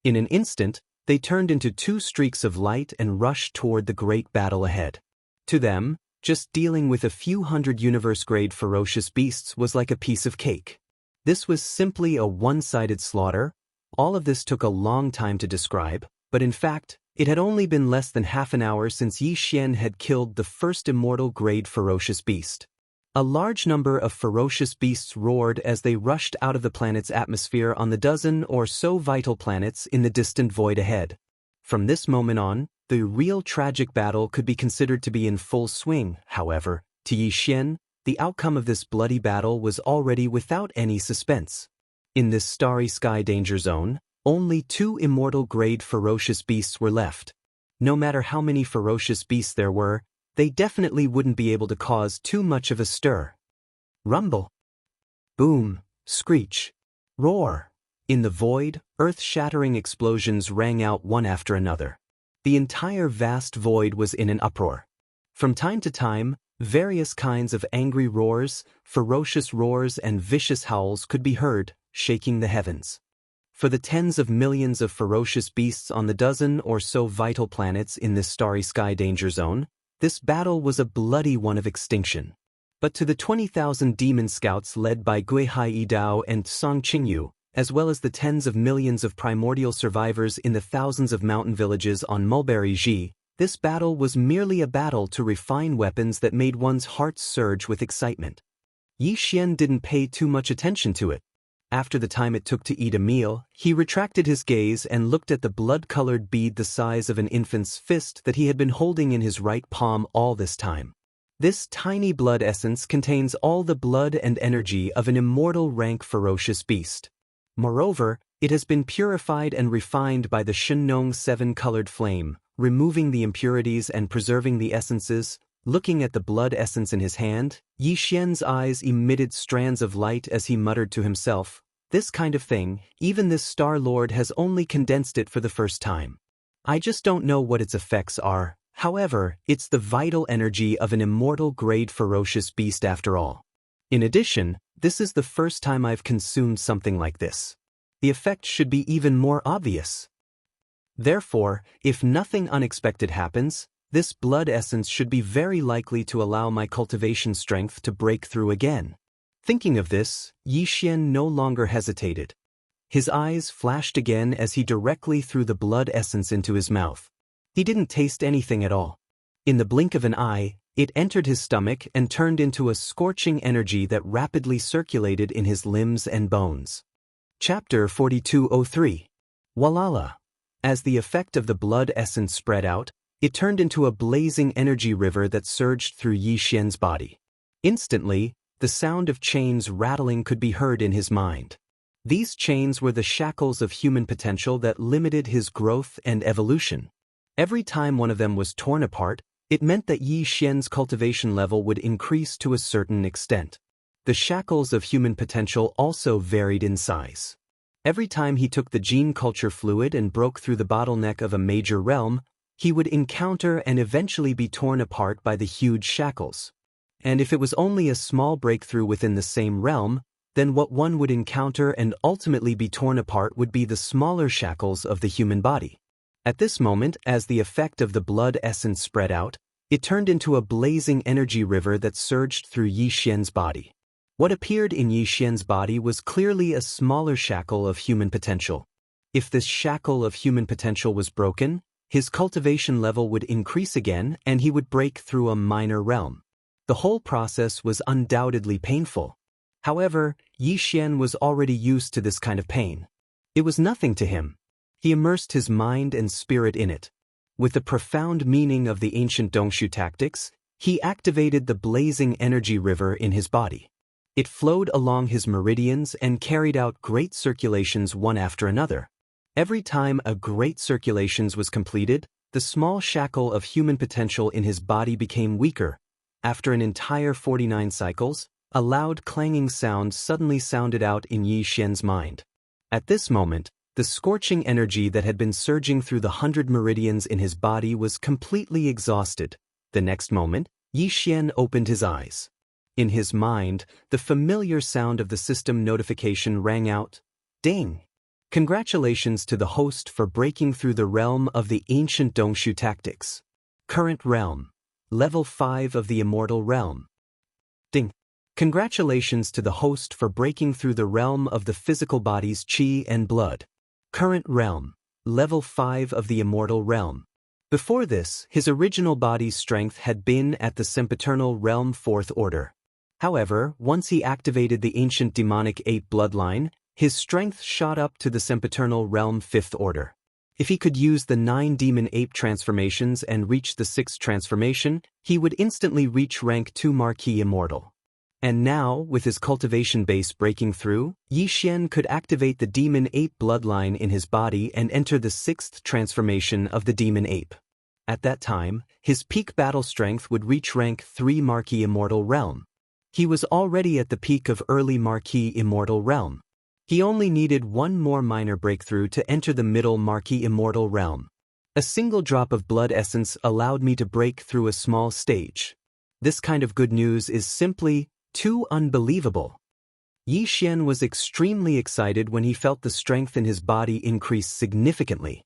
In an instant, they turned into 2 streaks of light and rushed toward the great battle ahead. To them, just dealing with a few hundred universe-grade ferocious beasts was like a piece of cake. This was simply a one-sided slaughter. All of this took a long time to describe, but in fact, it had only been less than half an hour since Yi Xian had killed the first immortal-grade ferocious beast. A large number of ferocious beasts roared as they rushed out of the planet's atmosphere on the dozen or so vital planets in the distant void ahead. From this moment on, the real tragic battle could be considered to be in full swing. However, to Yi Xian, the outcome of this bloody battle was already without any suspense. In this starry sky danger zone, only 2 immortal-grade ferocious beasts were left. No matter how many ferocious beasts there were, they definitely wouldn't be able to cause too much of a stir. Rumble. Boom. Screech. Roar. In the void, earth-shattering explosions rang out one after another. The entire vast void was in an uproar. From time to time, various kinds of angry roars, ferocious roars and vicious howls could be heard, shaking the heavens. For the tens of millions of ferocious beasts on the dozen or so vital planets in this starry sky danger zone, this battle was a bloody one of extinction. But to the 20,000 demon scouts led by Gui Hai Yidao and Song Qingyu, as well as the tens of millions of primordial survivors in the thousands of mountain villages on Mulberry Ji, this battle was merely a battle to refine weapons that made one's heart surge with excitement. Yi Xian didn't pay too much attention to it. After the time it took to eat a meal, he retracted his gaze and looked at the blood-colored bead the size of an infant's fist that he had been holding in his right palm all this time. This tiny blood essence contains all the blood and energy of an immortal rank ferocious beast. Moreover, it has been purified and refined by the Shenong 7-colored flame, removing the impurities and preserving the essences. Looking at the blood essence in his hand, Yi Xian's eyes emitted strands of light as he muttered to himself, "This kind of thing, even this Star Lord has only condensed it for the first time. I just don't know what its effects are. However, it's the vital energy of an immortal-grade ferocious beast after all. In addition, this is the first time I've consumed something like this. The effect should be even more obvious. Therefore, if nothing unexpected happens, this blood essence should be very likely to allow my cultivation strength to break through again." Thinking of this, Yi Xian no longer hesitated. His eyes flashed again as he directly threw the blood essence into his mouth. He didn't taste anything at all. In the blink of an eye, it entered his stomach and turned into a scorching energy that rapidly circulated in his limbs and bones. Chapter 4203. Walala. As the effect of the blood essence spread out, it turned into a blazing energy river that surged through Yi Xian's body. Instantly, the sound of chains rattling could be heard in his mind. These chains were the shackles of human potential that limited his growth and evolution. Every time one of them was torn apart, it meant that Yi Xian's cultivation level would increase to a certain extent. The shackles of human potential also varied in size. Every time he took the gene culture fluid and broke through the bottleneck of a major realm, he would encounter and eventually be torn apart by the huge shackles. And if it was only a small breakthrough within the same realm, then what one would encounter and ultimately be torn apart would be the smaller shackles of the human body. At this moment, as the effect of the blood essence spread out, it turned into a blazing energy river that surged through Yi Xian's body. What appeared in Yi Xian's body was clearly a smaller shackle of human potential. If this shackle of human potential was broken, his cultivation level would increase again and he would break through a minor realm. The whole process was undoubtedly painful. However, Yi Xian was already used to this kind of pain. It was nothing to him. He immersed his mind and spirit in it. With the profound meaning of the ancient Dongshu tactics, he activated the blazing energy river in his body. It flowed along his meridians and carried out great circulations one after another. Every time a great circulations was completed, the small shackle of human potential in his body became weaker. After an entire 49 cycles, a loud clanging sound suddenly sounded out in Yi Xian's mind. At this moment, the scorching energy that had been surging through the 100 meridians in his body was completely exhausted. The next moment, Yi Xian opened his eyes. In his mind, the familiar sound of the system notification rang out. Ding! Congratulations to the host for breaking through the realm of the ancient Dongshu tactics. Current realm. Level 5 of the immortal realm. Ding! Congratulations to the host for breaking through the realm of the physical body's qi and blood. Current realm. Level 5 of the immortal realm. Before this, his original body's strength had been at the sempiternal realm 4th order. However, once he activated the ancient demonic ape bloodline, his strength shot up to the sempiternal realm 5th order. If he could use the 9 demon ape transformations and reach the 6th transformation, he would instantly reach rank 2 Marquis Immortal. And now, with his cultivation base breaking through, Yi Xian could activate the demon ape bloodline in his body and enter the 6th transformation of the demon ape. At that time, his peak battle strength would reach rank 3 Marquis Immortal Realm. He was already at the peak of early Marquis Immortal Realm. He only needed one more minor breakthrough to enter the middle Marquis Immortal Realm. A single drop of blood essence allowed me to break through a small stage. This kind of good news is simply too unbelievable. Yi Xian was extremely excited when he felt the strength in his body increase significantly.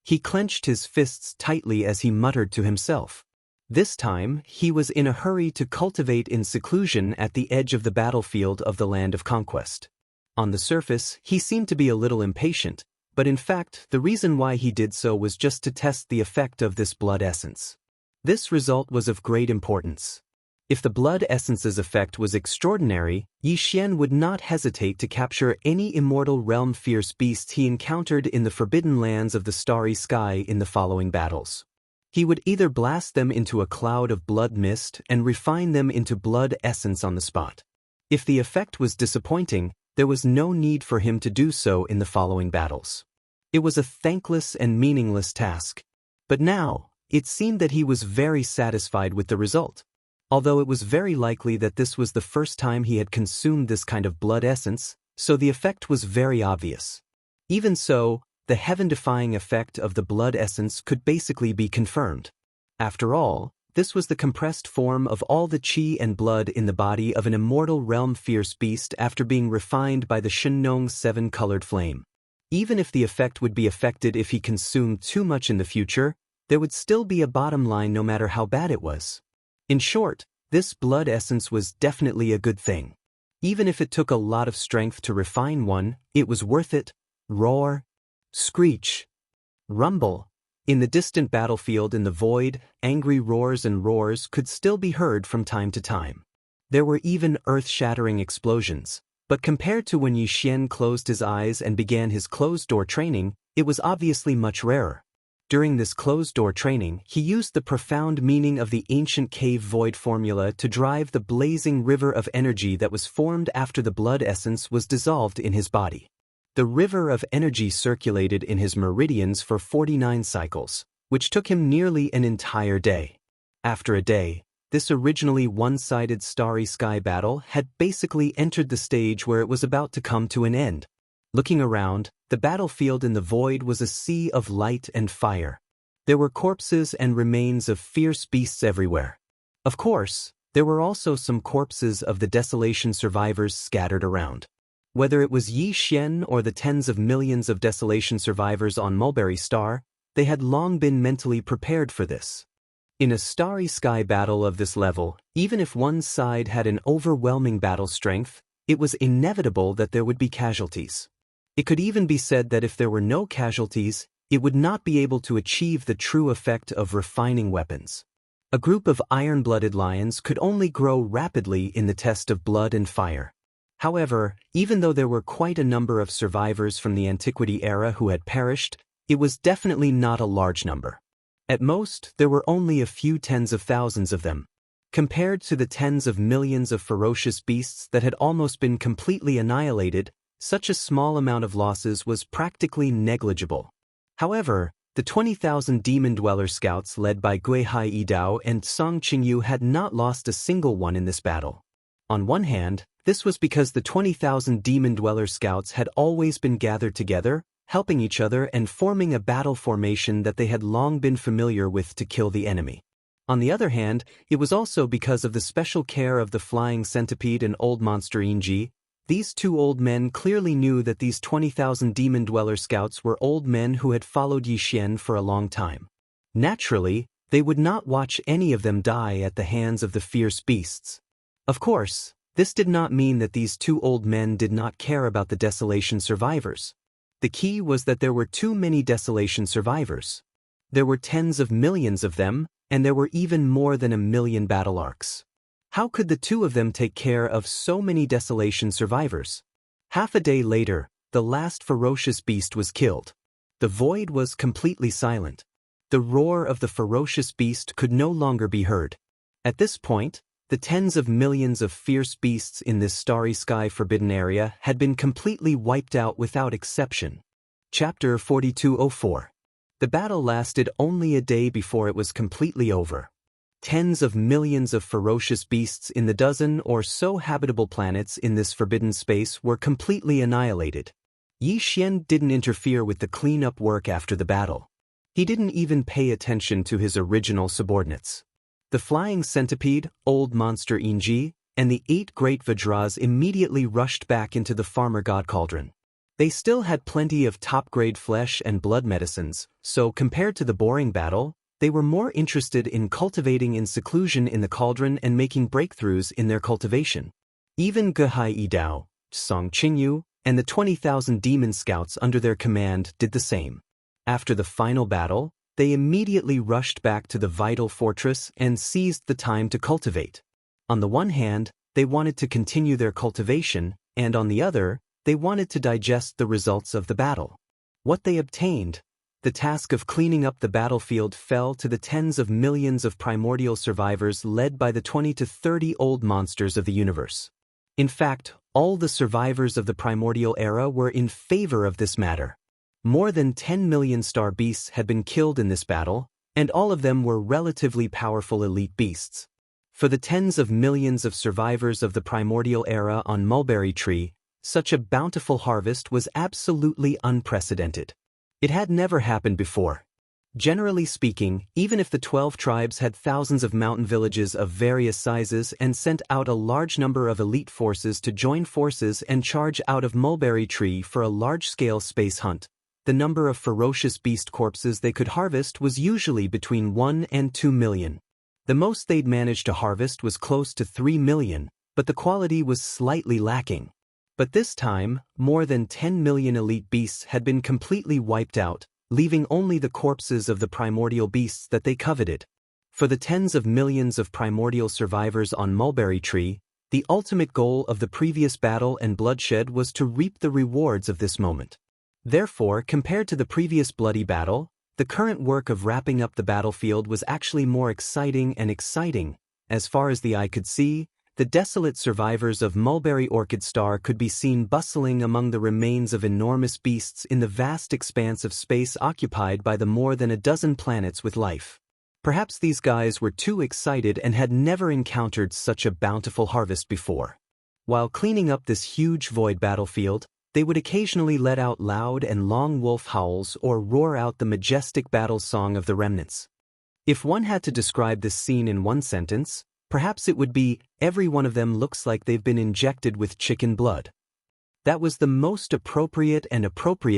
He clenched his fists tightly as he muttered to himself. This time, he was in a hurry to cultivate in seclusion at the edge of the battlefield of the land of conquest. On the surface, he seemed to be a little impatient, but in fact, the reason why he did so was just to test the effect of this blood essence. This result was of great importance. If the blood essence's effect was extraordinary, Yi Xian would not hesitate to capture any immortal realm fierce beasts he encountered in the forbidden lands of the starry sky in the following battles. He would either blast them into a cloud of blood mist and refine them into blood essence on the spot. If the effect was disappointing, there was no need for him to do so in the following battles. It was a thankless and meaningless task. But now, it seemed that he was very satisfied with the result. Although it was very likely that this was the first time he had consumed this kind of blood essence, so the effect was very obvious. Even so, the heaven-defying effect of the blood essence could basically be confirmed. After all, this was the compressed form of all the qi and blood in the body of an immortal realm fierce beast after being refined by the Shenong 7-colored flame. Even if the effect would be affected if he consumed too much in the future, there would still be a bottom line no matter how bad it was. In short, this blood essence was definitely a good thing. Even if it took a lot of strength to refine one, it was worth it. Roar, screech, rumble. In the distant battlefield in the void, angry roars and roars could still be heard from time to time. There were even earth-shattering explosions, but compared to when Yi Xian closed his eyes and began his closed-door training, it was obviously much rarer. During this closed-door training, he used the profound meaning of the ancient cave void formula to drive the blazing river of energy that was formed after the blood essence was dissolved in his body. The river of energy circulated in his meridians for 49 cycles, which took him nearly an entire day. After a day, this originally one-sided starry sky battle had basically entered the stage where it was about to come to an end. Looking around, the battlefield in the void was a sea of light and fire. There were corpses and remains of fierce beasts everywhere. Of course, there were also some corpses of the desolation survivors scattered around. Whether it was Yi Xian or the tens of millions of desolation survivors on Mulberry Star, they had long been mentally prepared for this. In a starry sky battle of this level, even if one side had an overwhelming battle strength, it was inevitable that there would be casualties. It could even be said that if there were no casualties, it would not be able to achieve the true effect of refining weapons. A group of iron-blooded lions could only grow rapidly in the test of blood and fire. However, even though there were quite a number of survivors from the Antiquity era who had perished, it was definitely not a large number. At most, there were only a few tens of thousands of them. Compared to the tens of millions of ferocious beasts that had almost been completely annihilated, such a small amount of losses was practically negligible. However, the 20,000 Demon Dweller scouts led by Gui Hai Yidao and Song Qingyu had not lost a single one in this battle. On one hand, this was because the 20,000 Demon Dweller scouts had always been gathered together, helping each other and forming a battle formation that they had long been familiar with to kill the enemy. On the other hand, it was also because of the special care of the Flying Centipede and Old Monster Inji. These two old men clearly knew that these 20,000 Demon Dweller scouts were old men who had followed Yi Xian for a long time. Naturally, they would not watch any of them die at the hands of the fierce beasts. Of course, this did not mean that these two old men did not care about the Desolation survivors. The key was that there were too many Desolation survivors. There were tens of millions of them, and there were even more than 1 million battle arcs. How could the two of them take care of so many Desolation survivors? Half a day later, the last ferocious beast was killed. The void was completely silent. The roar of the ferocious beast could no longer be heard. At this point, the tens of millions of fierce beasts in this starry sky forbidden area had been completely wiped out without exception. Chapter 4204. The battle lasted only a day before it was completely over. Tens of millions of ferocious beasts in the dozen or so habitable planets in this forbidden space were completely annihilated. Yi Xian didn't interfere with the cleanup work after the battle. He didn't even pay attention to his original subordinates. The Flying Centipede, Old Monster Inji, and the 8 Great Vajras immediately rushed back into the Farmer God Cauldron. They still had plenty of top-grade flesh and blood medicines, so compared to the boring battle, they were more interested in cultivating in seclusion in the cauldron and making breakthroughs in their cultivation. Even Ge Hai Yidao, Song Qingyu, and the 20,000 demon scouts under their command did the same. After the final battle, they immediately rushed back to the vital fortress and seized the time to cultivate. On the one hand, they wanted to continue their cultivation, and on the other, they wanted to digest the results of the battle. What they obtained, the task of cleaning up the battlefield, fell to the tens of millions of primordial survivors led by the 20 to 30 old monsters of the universe. In fact, all the survivors of the primordial era were in favor of this matter. More than 10 million star beasts had been killed in this battle, and all of them were relatively powerful elite beasts. For the tens of millions of survivors of the primordial era on Mulberry Tree, such a bountiful harvest was absolutely unprecedented. It had never happened before. Generally speaking, even if the 12 tribes had thousands of mountain villages of various sizes and sent out a large number of elite forces to join forces and charge out of Mulberry Tree for a large-scale space hunt, the number of ferocious beast corpses they could harvest was usually between 1 and 2 million. The most they'd managed to harvest was close to 3 million, but the quality was slightly lacking. But this time, more than 10 million elite beasts had been completely wiped out, leaving only the corpses of the primordial beasts that they coveted. For the tens of millions of primordial survivors on Mulberry Tree, the ultimate goal of the previous battle and bloodshed was to reap the rewards of this moment. Therefore, compared to the previous bloody battle, the current work of wrapping up the battlefield was actually more exciting and exciting. As far as the eye could see, the desolate survivors of Mulberry Orchid Star could be seen bustling among the remains of enormous beasts in the vast expanse of space occupied by the more than a dozen planets with life. Perhaps these guys were too excited and had never encountered such a bountiful harvest before. While cleaning up this huge void battlefield, they would occasionally let out loud and long wolf howls or roar out the majestic battle song of the remnants. If one had to describe this scene in one sentence, perhaps it would be, every one of them looks like they've been injected with chicken blood. That was the most appropriate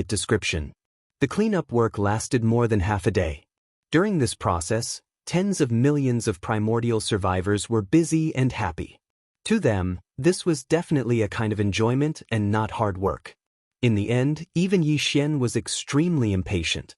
description. The cleanup work lasted more than half a day. During this process, tens of millions of primordial survivors were busy and happy. To them, this was definitely a kind of enjoyment and not hard work. In the end, even Yi Xian was extremely impatient.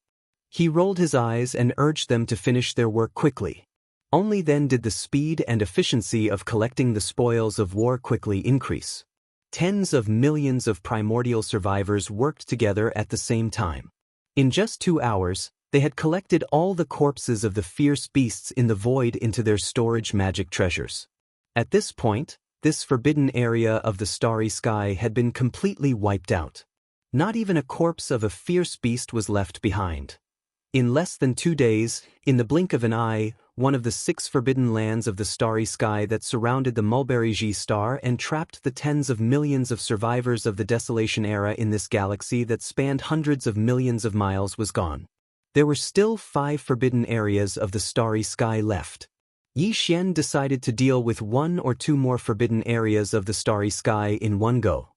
He rolled his eyes and urged them to finish their work quickly. Only then did the speed and efficiency of collecting the spoils of war quickly increase. Tens of millions of primordial survivors worked together at the same time. In just 2 hours, they had collected all the corpses of the fierce beasts in the void into their storage magic treasures. At this point, this forbidden area of the starry sky had been completely wiped out. Not even a corpse of a fierce beast was left behind. In less than 2 days, in the blink of an eye, one of the 6 forbidden lands of the starry sky that surrounded the Mulberry G star and trapped the tens of millions of survivors of the Desolation era in this galaxy that spanned hundreds of millions of miles was gone. There were still 5 forbidden areas of the starry sky left. Yi Xian decided to deal with 1 or 2 more forbidden areas of the starry sky in one go.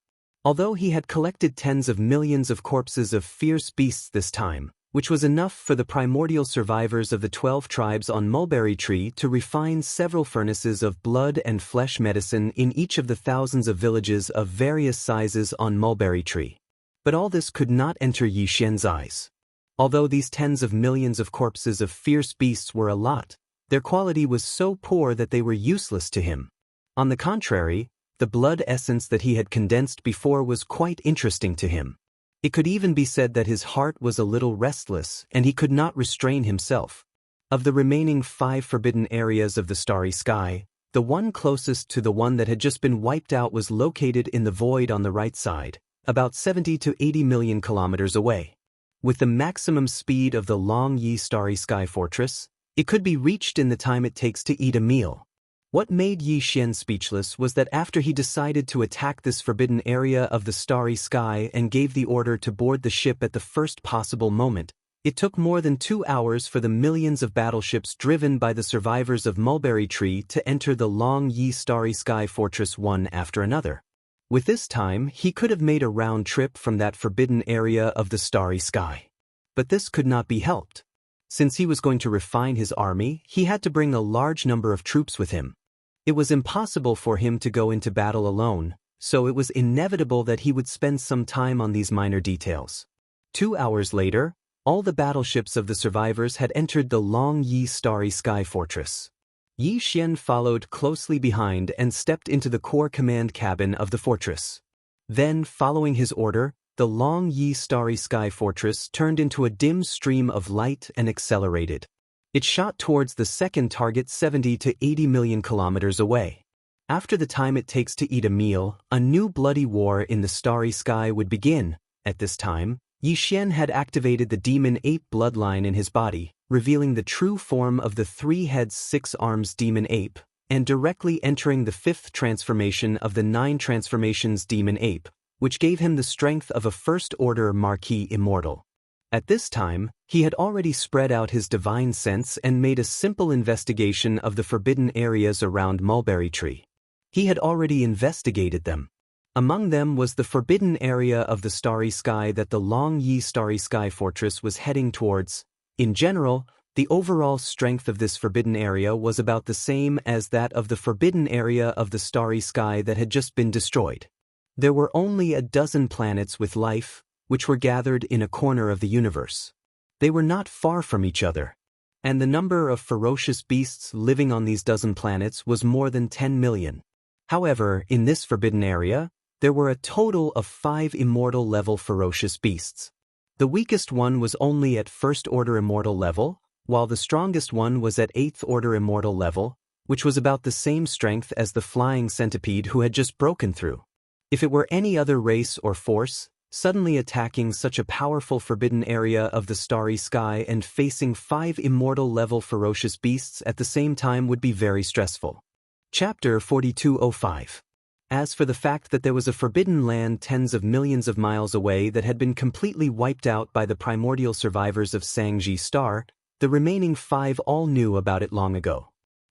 Although he had collected tens of millions of corpses of fierce beasts this time, which was enough for the primordial survivors of the 12 tribes on Mulberry Tree to refine several furnaces of blood and flesh medicine in each of the thousands of villages of various sizes on Mulberry Tree. But all this could not enter Yi Xian's eyes. Although these tens of millions of corpses of fierce beasts were a lot, their quality was so poor that they were useless to him. On the contrary, the blood essence that he had condensed before was quite interesting to him. It could even be said that his heart was a little restless and he could not restrain himself. Of the remaining 5 forbidden areas of the starry sky, the one closest to the one that had just been wiped out was located in the void on the right side, about 70 to 80 million kilometers away. With the maximum speed of the Long Yi Starry Sky Fortress, it could be reached in the time it takes to eat a meal. What made Yi Xian speechless was that after he decided to attack this forbidden area of the starry sky and gave the order to board the ship at the first possible moment, it took more than 2 hours for the millions of battleships driven by the survivors of Mulberry Tree to enter the Long Yi Starry Sky Fortress one after another. With this time, he could have made a round trip from that forbidden area of the starry sky. But this could not be helped. Since he was going to refine his army, he had to bring a large number of troops with him. It was impossible for him to go into battle alone, so it was inevitable that he would spend some time on these minor details. 2 hours later, all the battleships of the survivors had entered the Long Yi Starry Sky Fortress. Yi Xian followed closely behind and stepped into the core command cabin of the fortress. Then, following his order, the Long Yi Starry Sky Fortress turned into a dim stream of light and accelerated. It shot towards the second target 70 to 80 million kilometers away. After the time it takes to eat a meal, a new bloody war in the starry sky would begin. At this time, Yi Xian had activated the demon ape bloodline in his body, revealing the true form of the 3 heads 6 arms demon ape, and directly entering the 5th transformation of the 9 transformations demon ape, which gave him the strength of a first-order Marquis immortal. At this time, he had already spread out his divine sense and made a simple investigation of the forbidden areas around Mulberry Tree. He had already investigated them. Among them was the forbidden area of the starry sky that the Long Yi Starry Sky Fortress was heading towards. In general, the overall strength of this forbidden area was about the same as that of the forbidden area of the starry sky that had just been destroyed. There were only a dozen planets with life, which were gathered in a corner of the universe. They were not far from each other, and the number of ferocious beasts living on these dozen planets was more than 10 million. However, in this forbidden area, there were a total of 5 immortal-level ferocious beasts. The weakest one was only at first-order immortal level, while the strongest one was at 8th-order immortal level, which was about the same strength as the flying centipede who had just broken through. If it were any other race or force, suddenly attacking such a powerful forbidden area of the starry sky and facing 5 immortal-level ferocious beasts at the same time would be very stressful. Chapter 4205. As for the fact that there was a forbidden land tens of millions of miles away that had been completely wiped out by the primordial survivors of Sangji Star, the remaining 5 all knew about it long ago.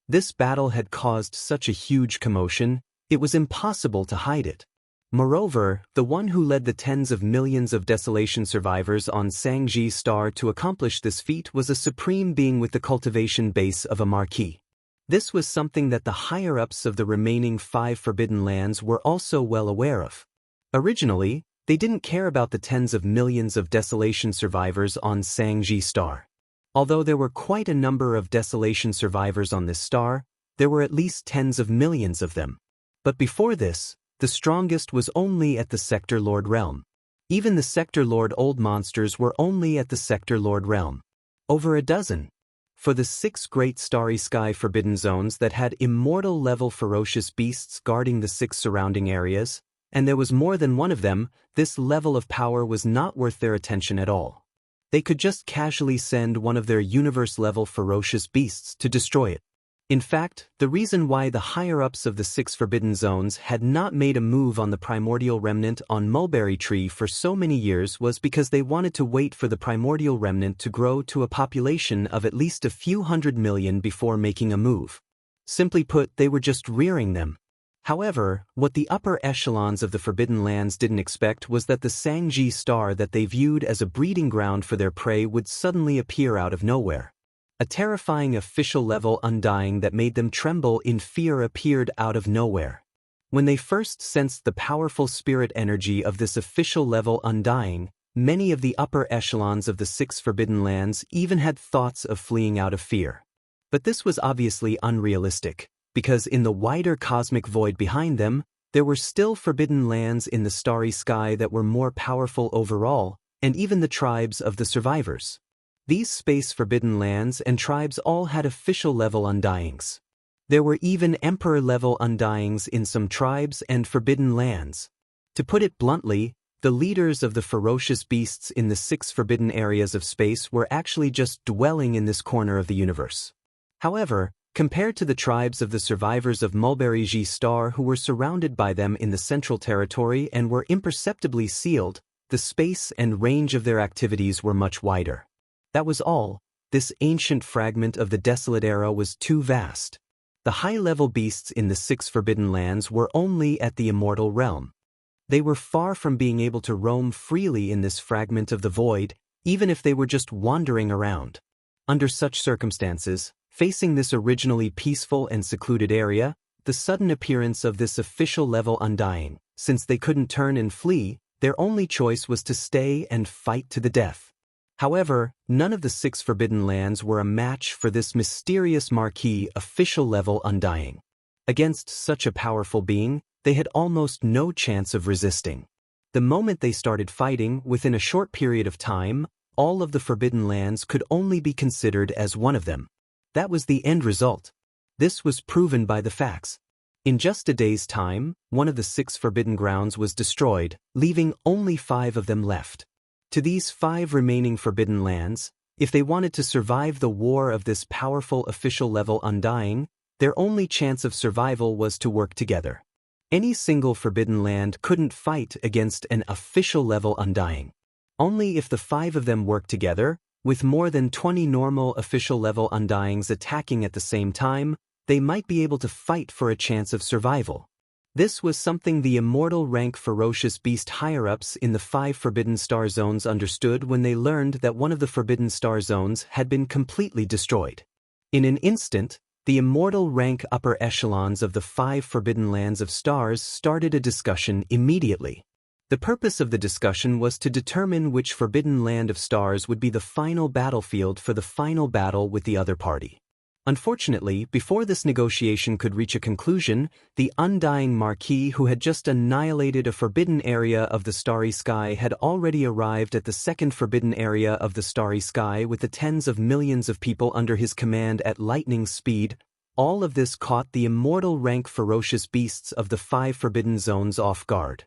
This battle had caused such a huge commotion, it was impossible to hide it. Moreover, the one who led the tens of millions of Desolation survivors on Sangji Star to accomplish this feat was a supreme being with the cultivation base of a marquis. This was something that the higher-ups of the remaining 5 Forbidden Lands were also well aware of. Originally, they didn't care about the tens of millions of Desolation survivors on Sangji Star. Although there were quite a number of Desolation survivors on this star, there were at least tens of millions of them. But before this, the strongest was only at the Sector Lord realm. Even the Sector Lord old monsters were only at the Sector Lord realm. Over a dozen. For the 6 great starry sky forbidden zones that had immortal-level ferocious beasts guarding the 6 surrounding areas, and there was more than one of them, this level of power was not worth their attention at all. They could just casually send one of their universe-level ferocious beasts to destroy it. In fact, the reason why the higher-ups of the 6 Forbidden Zones had not made a move on the primordial remnant on Mulberry Tree for so many years was because they wanted to wait for the primordial remnant to grow to a population of at least a few 100 million before making a move. Simply put, they were just rearing them. However, what the upper echelons of the Forbidden Lands didn't expect was that the Sangji Star that they viewed as a breeding ground for their prey would suddenly appear out of nowhere. A terrifying official-level undying that made them tremble in fear appeared out of nowhere. When they first sensed the powerful spirit energy of this official-level undying, many of the upper echelons of the 6 Forbidden Lands even had thoughts of fleeing out of fear. But this was obviously unrealistic, because in the wider cosmic void behind them, there were still Forbidden Lands in the starry sky that were more powerful overall, and even the tribes of the survivors. These space Forbidden Lands and tribes all had official-level undyings. There were even Emperor-level undyings in some tribes and Forbidden Lands. To put it bluntly, the leaders of the ferocious beasts in the 6 forbidden areas of space were actually just dwelling in this corner of the universe. However, compared to the tribes of the survivors of Mulberry G Star who were surrounded by them in the Central Territory and were imperceptibly sealed, the space and range of their activities were much wider. That was all. This ancient fragment of the desolate era was too vast. The high-level beasts in the 6 Forbidden Lands were only at the immortal realm. They were far from being able to roam freely in this fragment of the void, even if they were just wandering around. Under such circumstances, facing this originally peaceful and secluded area, the sudden appearance of this official-level undying, since they couldn't turn and flee, their only choice was to stay and fight to the death. However, none of the 6 Forbidden Lands were a match for this mysterious marquis official-level undying. Against such a powerful being, they had almost no chance of resisting. The moment they started fighting, within a short period of time, all of the Forbidden Lands could only be considered as one of them. That was the end result. This was proven by the facts. In just a day's time, one of the 6 Forbidden Grounds was destroyed, leaving only 5 of them left. To these 5 remaining Forbidden Lands, if they wanted to survive the war of this powerful official-level undying, their only chance of survival was to work together. Any single Forbidden Land couldn't fight against an official-level undying. Only if the 5 of them worked together, with more than 20 normal official-level undyings attacking at the same time, they might be able to fight for a chance of survival. This was something the immortal rank ferocious beast higher-ups in the 5 Forbidden Star Zones understood when they learned that one of the Forbidden Star Zones had been completely destroyed. In an instant, the immortal rank upper echelons of the 5 Forbidden Lands of Stars started a discussion immediately. The purpose of the discussion was to determine which Forbidden Land of Stars would be the final battlefield for the final battle with the other party. Unfortunately, before this negotiation could reach a conclusion, the undying marquis who had just annihilated a forbidden area of the starry sky had already arrived at the second forbidden area of the starry sky with the tens of millions of people under his command at lightning speed. All of this caught the immortal rank ferocious beasts of the 5 Forbidden Zones off guard.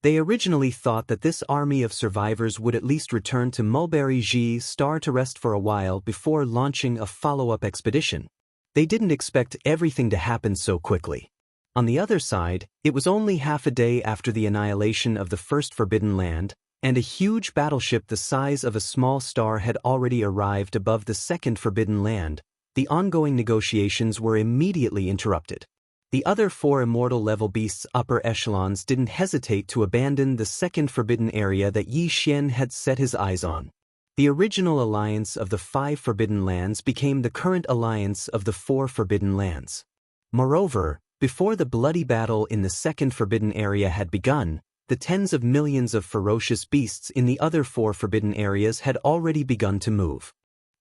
They originally thought that this army of survivors would at least return to Mulberry G Star to rest for a while before launching a follow-up expedition. They didn't expect everything to happen so quickly. On the other side, it was only half a day after the annihilation of the first Forbidden Land, and a huge battleship the size of a small star had already arrived above the second Forbidden Land. The ongoing negotiations were immediately interrupted. The other 4 immortal level beasts' upper echelons didn't hesitate to abandon the second forbidden area that Yi Xian had set his eyes on. The original alliance of the 5 forbidden lands became the current alliance of the 4 forbidden lands. Moreover, before the bloody battle in the second forbidden area had begun, the tens of millions of ferocious beasts in the other 4 forbidden areas had already begun to move.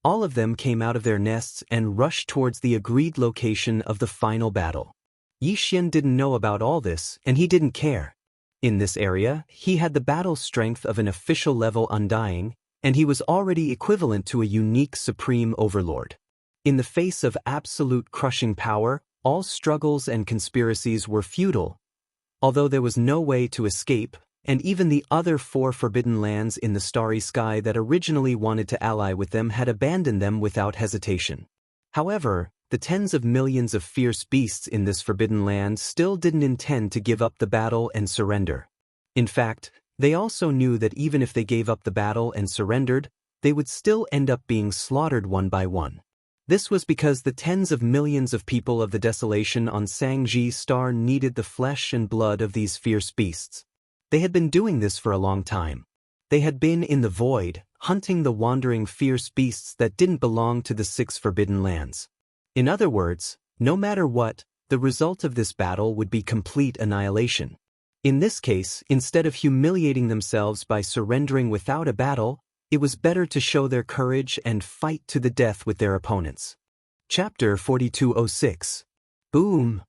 All of them came out of their nests and rushed towards the agreed location of the final battle. Yi Xian didn't know about all this, and he didn't care. In this area, he had the battle strength of an official level Undying, and he was already equivalent to a unique supreme overlord. In the face of absolute crushing power, all struggles and conspiracies were futile, although there was no way to escape, and even the other 4 forbidden lands in the starry sky that originally wanted to ally with them had abandoned them without hesitation. However, the tens of millions of fierce beasts in this forbidden land still didn't intend to give up the battle and surrender. In fact, they also knew that even if they gave up the battle and surrendered, they would still end up being slaughtered one by one. This was because the tens of millions of people of the desolation on Sangji Star needed the flesh and blood of these fierce beasts. They had been doing this for a long time. They had been in the void, hunting the wandering fierce beasts that didn't belong to the 6 forbidden lands. In other words, no matter what, the result of this battle would be complete annihilation. In this case, instead of humiliating themselves by surrendering without a battle, it was better to show their courage and fight to the death with their opponents. Chapter 4206. Boom!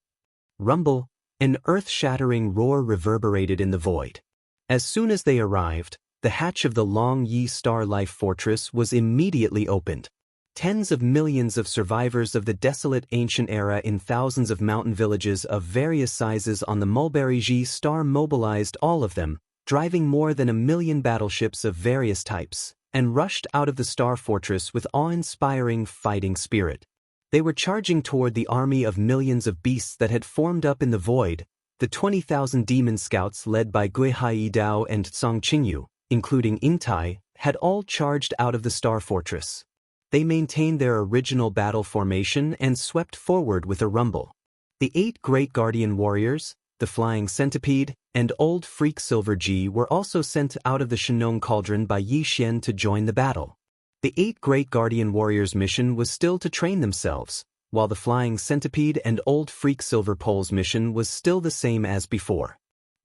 Rumble! An earth-shattering roar reverberated in the void. As soon as they arrived, the hatch of the Long Yi Star Life Fortress was immediately opened. Tens of millions of survivors of the desolate ancient era in thousands of mountain villages of various sizes on the Mulberry Yi Star mobilized all of them, driving more than 1 million battleships of various types, and rushed out of the Star Fortress with awe-inspiring fighting spirit. They were charging toward the army of millions of beasts that had formed up in the void. The 20,000 demon scouts led by Gui Hai Dao and Song Qingyu, including Ingtai, had all charged out of the Star Fortress. They maintained their original battle formation and swept forward with a rumble. The 8 great guardian warriors, the Flying Centipede, and Old Freak Silver Ji were also sent out of the Shenong Cauldron by Yi Xian to join the battle. The 8 great guardian warriors' mission was still to train themselves, while the Flying Centipede and Old Freak Silver Pole's mission was still the same as before.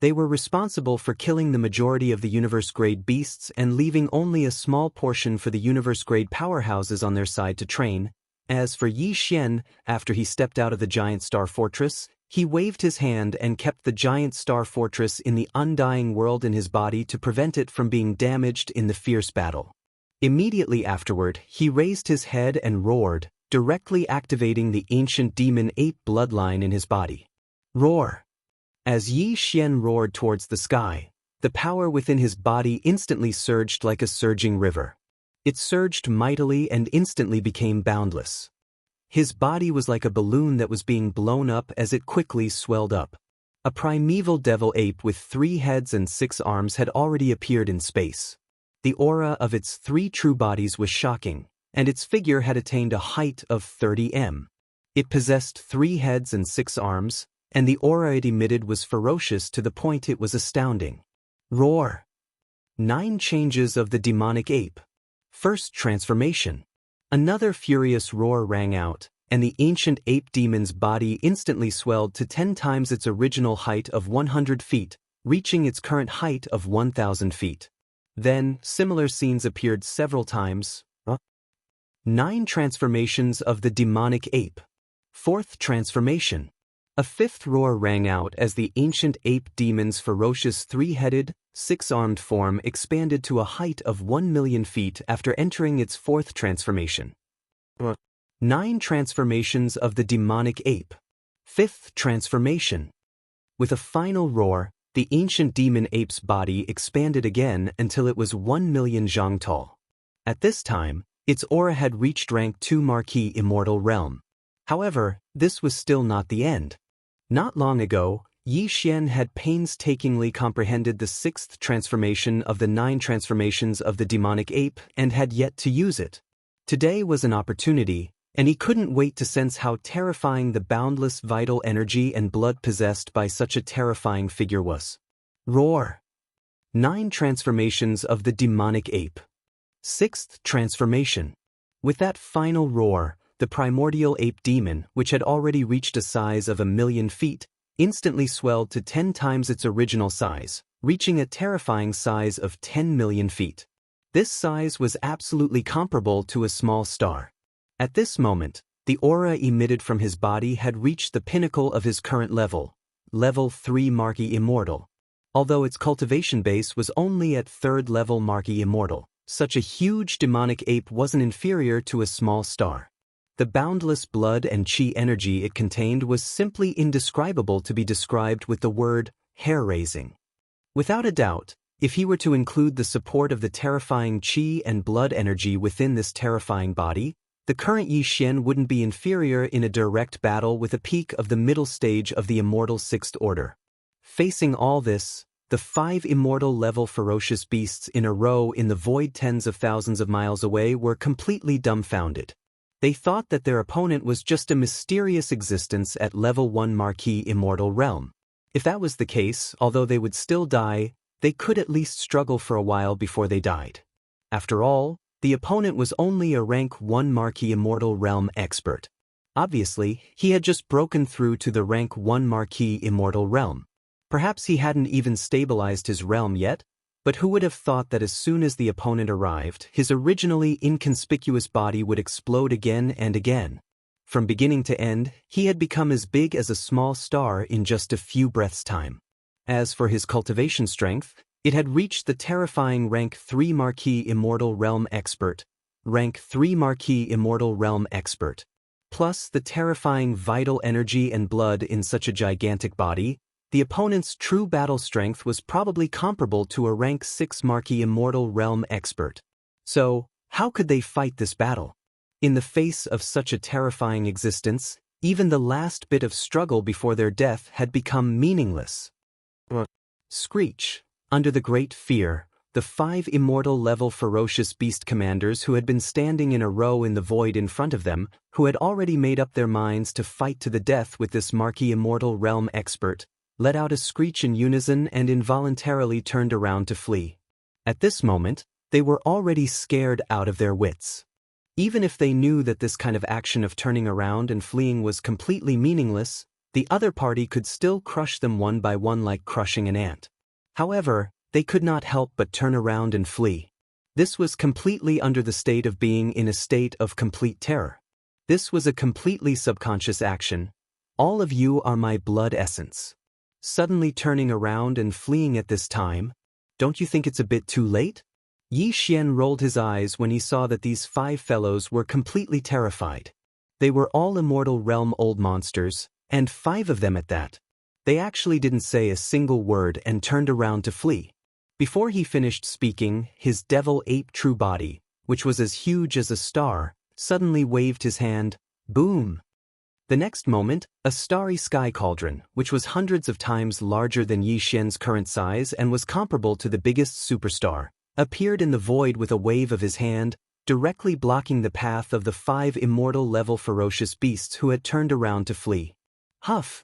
They were responsible for killing the majority of the universe-grade beasts and leaving only a small portion for the universe-grade powerhouses on their side to train. As for Yi Xian, after he stepped out of the giant star fortress, he waved his hand and kept the giant star fortress in the undying world in his body to prevent it from being damaged in the fierce battle. Immediately afterward, he raised his head and roared, directly activating the ancient demon ape bloodline in his body. Roar! As Yi Xian roared towards the sky, the power within his body instantly surged like a surging river. It surged mightily and instantly became boundless. His body was like a balloon that was being blown up as it quickly swelled up. A primeval devil ape with 3 heads and 6 arms had already appeared in space. The aura of its 3 true bodies was shocking, and its figure had attained a height of 30 m. It possessed 3 heads and 6 arms, and the aura it emitted was ferocious to the point it was astounding. Roar! 9 changes of the demonic ape. First transformation. Another furious roar rang out, and the ancient ape demon's body instantly swelled to 10 times its original height of 100 feet, reaching its current height of 1,000 feet. Then, similar scenes appeared several times. 9 transformations of the demonic ape. Fourth transformation. A 5th roar rang out as the ancient ape demon's ferocious 3-headed, 6-armed form expanded to a height of 1,000,000 feet after entering its 4th transformation. 9 transformations of the demonic ape. 5th transformation. With a final roar, the ancient demon ape's body expanded again until it was 1,000,000 zhang tall. At this time, its aura had reached rank 2 Marquis Immortal Realm. However, this was still not the end. Not long ago, Yi Xian had painstakingly comprehended the 6th transformation of the 9 transformations of the demonic ape and had yet to use it. Today was an opportunity, and he couldn't wait to sense how terrifying the boundless vital energy and blood possessed by such a terrifying figure was. Roar. 9 transformations of the demonic ape. 6th transformation. With that final roar, the primordial ape demon, which had already reached a size of 1,000,000 feet, instantly swelled to 10 times its original size, reaching a terrifying size of 10 million feet. This size was absolutely comparable to a small star. At this moment, the aura emitted from his body had reached the pinnacle of his current level, level 3 Marquis Immortal. Although its cultivation base was only at 3rd level Marquis Immortal, such a huge demonic ape wasn't inferior to a small star. The boundless blood and chi energy it contained was simply indescribable to be described with the word hair-raising. Without a doubt, if he were to include the support of the terrifying chi and blood energy within this terrifying body, the current Yi Xian wouldn't be inferior in a direct battle with a peak of the middle stage of the immortal 6th order. Facing all this, the 5 immortal-level ferocious beasts in a row in the void tens of thousands of miles away were completely dumbfounded. They thought that their opponent was just a mysterious existence at level 1 Marquis Immortal Realm. If that was the case, although they would still die, they could at least struggle for a while before they died. After all, the opponent was only a rank 1 Marquis Immortal Realm expert. Obviously, he had just broken through to the rank 1 Marquis Immortal Realm. Perhaps he hadn't even stabilized his realm yet, but who would have thought that as soon as the opponent arrived, his originally inconspicuous body would explode again and again. From beginning to end, he had become as big as a small star in just a few breaths' time. As for his cultivation strength, it had reached the terrifying rank 3 Marquis Immortal Realm Expert, rank 3 Marquis Immortal Realm Expert. Plus the terrifying vital energy and blood in such a gigantic body, the opponent's true battle strength was probably comparable to a rank 6 Marquis Immortal Realm Expert. So, how could they fight this battle? In the face of such a terrifying existence, even the last bit of struggle before their death had become meaningless. Screech. Under the great fear, the 5 immortal-level ferocious beast commanders who had been standing in a row in the void in front of them, who had already made up their minds to fight to the death with this Marquis Immortal Realm Expert, let out a screech in unison and involuntarily turned around to flee. At this moment, they were already scared out of their wits. Even if they knew that this kind of action of turning around and fleeing was completely meaningless, the other party could still crush them one by one like crushing an ant. However, they could not help but turn around and flee. This was completely under the state of being in a state of complete terror. This was a completely subconscious action. All of you are my blood essence. Suddenly turning around and fleeing at this time, don't you think it's a bit too late? Yi Xian rolled his eyes when he saw that these 5 fellows were completely terrified. They were all immortal realm old monsters, and 5 of them at that. They actually didn't say a single word and turned around to flee. Before he finished speaking, his devil ape true body, which was as huge as a star, suddenly waved his hand. Boom! The next moment, a starry sky cauldron, which was hundreds of times larger than Yi Xian's current size and was comparable to the biggest superstar, appeared in the void with a wave of his hand, directly blocking the path of the 5 immortal-level ferocious beasts who had turned around to flee. Huff!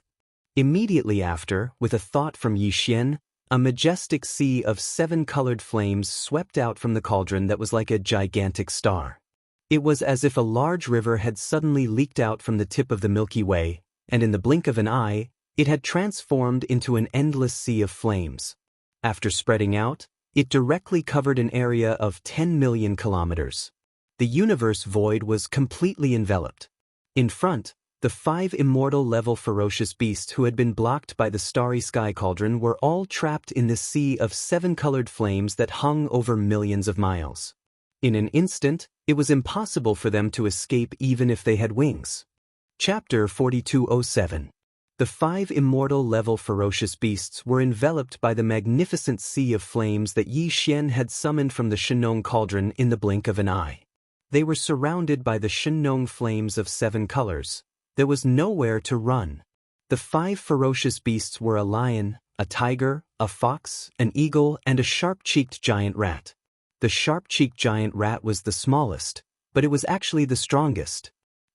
Immediately after, with a thought from Yi Xian, a majestic sea of 7 colored flames swept out from the cauldron that was like a gigantic star. It was as if a large river had suddenly leaked out from the tip of the Milky Way, and in the blink of an eye, it had transformed into an endless sea of flames. After spreading out, it directly covered an area of 10 million kilometers. The universe void was completely enveloped. In front, the 5 immortal-level ferocious beasts who had been blocked by the starry sky cauldron were all trapped in this sea of 7 colored flames that hung over millions of miles. In an instant, it was impossible for them to escape even if they had wings. Chapter 4207. The 5 immortal-level ferocious beasts were enveloped by the magnificent sea of flames that Yi Xian had summoned from the Shenong cauldron in the blink of an eye. They were surrounded by the Shenong flames of 7 colors. There was nowhere to run. The 5 ferocious beasts were a lion, a tiger, a fox, an eagle, and a sharp-cheeked giant rat. The sharp-cheeked giant rat was the smallest, but it was actually the strongest.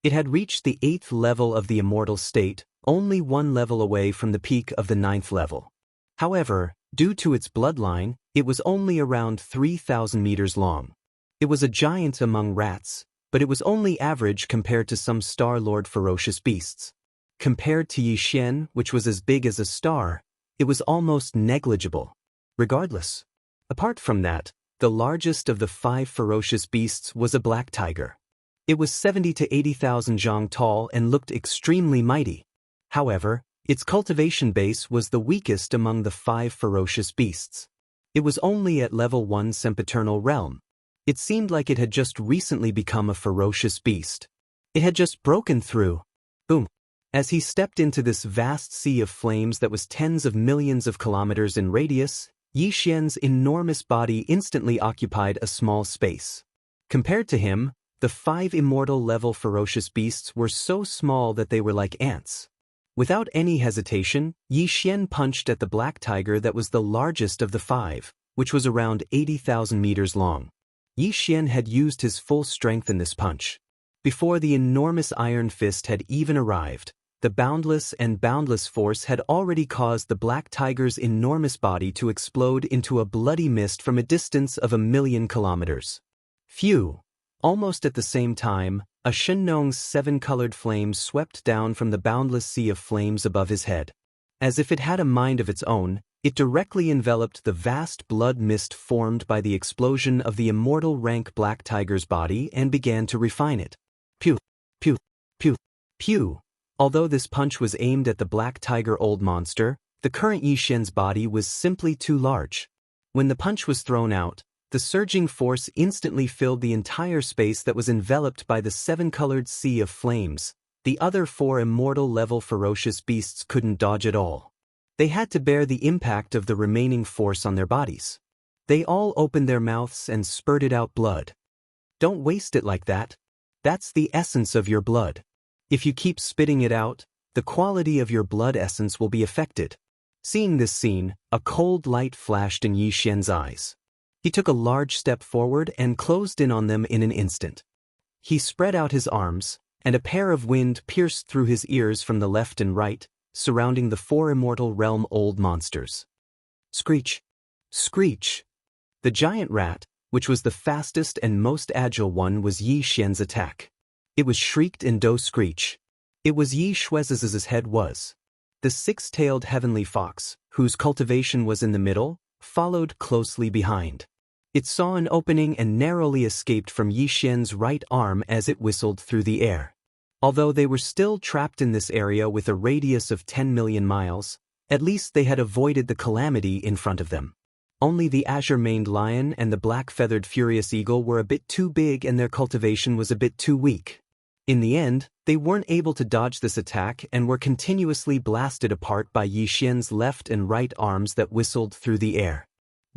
It had reached the 8th level of the immortal state, only one level away from the peak of the 9th level. However, due to its bloodline, it was only around 3,000 meters long. It was a giant among rats, but it was only average compared to some Star-Lord ferocious beasts. Compared to Yi Xian, which was as big as a star, it was almost negligible. Regardless. Apart from that, the largest of the 5 ferocious beasts was a black tiger. It was 70 to 80,000 zhang tall and looked extremely mighty. However, its cultivation base was the weakest among the 5 ferocious beasts. It was only at level 1 sempiternal realm. It seemed like it had just recently become a ferocious beast. It had just broken through. Boom. As he stepped into this vast sea of flames that was tens of millions of kilometers in radius, Yi Xian's enormous body instantly occupied a small space. Compared to him, the 5 immortal-level ferocious beasts were so small that they were like ants. Without any hesitation, Yi Xian punched at the black tiger that was the largest of the 5, which was around 80,000 meters long. Yi Xian had used his full strength in this punch. Before the enormous iron fist had even arrived, the boundless and boundless force had already caused the black tiger's enormous body to explode into a bloody mist from a distance of 1,000,000 kilometers. Phew! Almost at the same time, a Shenlong's 7-colored flames swept down from the boundless sea of flames above his head. As if it had a mind of its own, it directly enveloped the vast blood mist formed by the explosion of the immortal rank black tiger's body and began to refine it. Pew! Pew! Pew! Pew! Although this punch was aimed at the black tiger old monster, the current Yi Xian's body was simply too large. When the punch was thrown out, the surging force instantly filled the entire space that was enveloped by the 7-colored sea of flames. The other 4 immortal-level ferocious beasts couldn't dodge at all. They had to bear the impact of the remaining force on their bodies. They all opened their mouths and spurted out blood. Don't waste it like that. That's the essence of your blood. If you keep spitting it out, the quality of your blood essence will be affected. Seeing this scene, a cold light flashed in Yi Xian's eyes. He took a large step forward and closed in on them in an instant. He spread out his arms, and a pair of wind pierced through his ears from the left and right, surrounding the 4 immortal realm old monsters. Screech! Screech! The giant rat, which was the fastest and most agile one, was Yi Xian's attack. It was shrieked in Do Screech. It was Yi Xuez's head was. The 6-tailed heavenly fox, whose cultivation was in the middle, followed closely behind. It saw an opening and narrowly escaped from Yi Xian's right arm as it whistled through the air. Although they were still trapped in this area with a radius of 10 million miles, at least they had avoided the calamity in front of them. Only the azure-maned lion and the black-feathered furious eagle were a bit too big and their cultivation was a bit too weak. In the end, they weren't able to dodge this attack and were continuously blasted apart by Yi Xian's left and right arms that whistled through the air.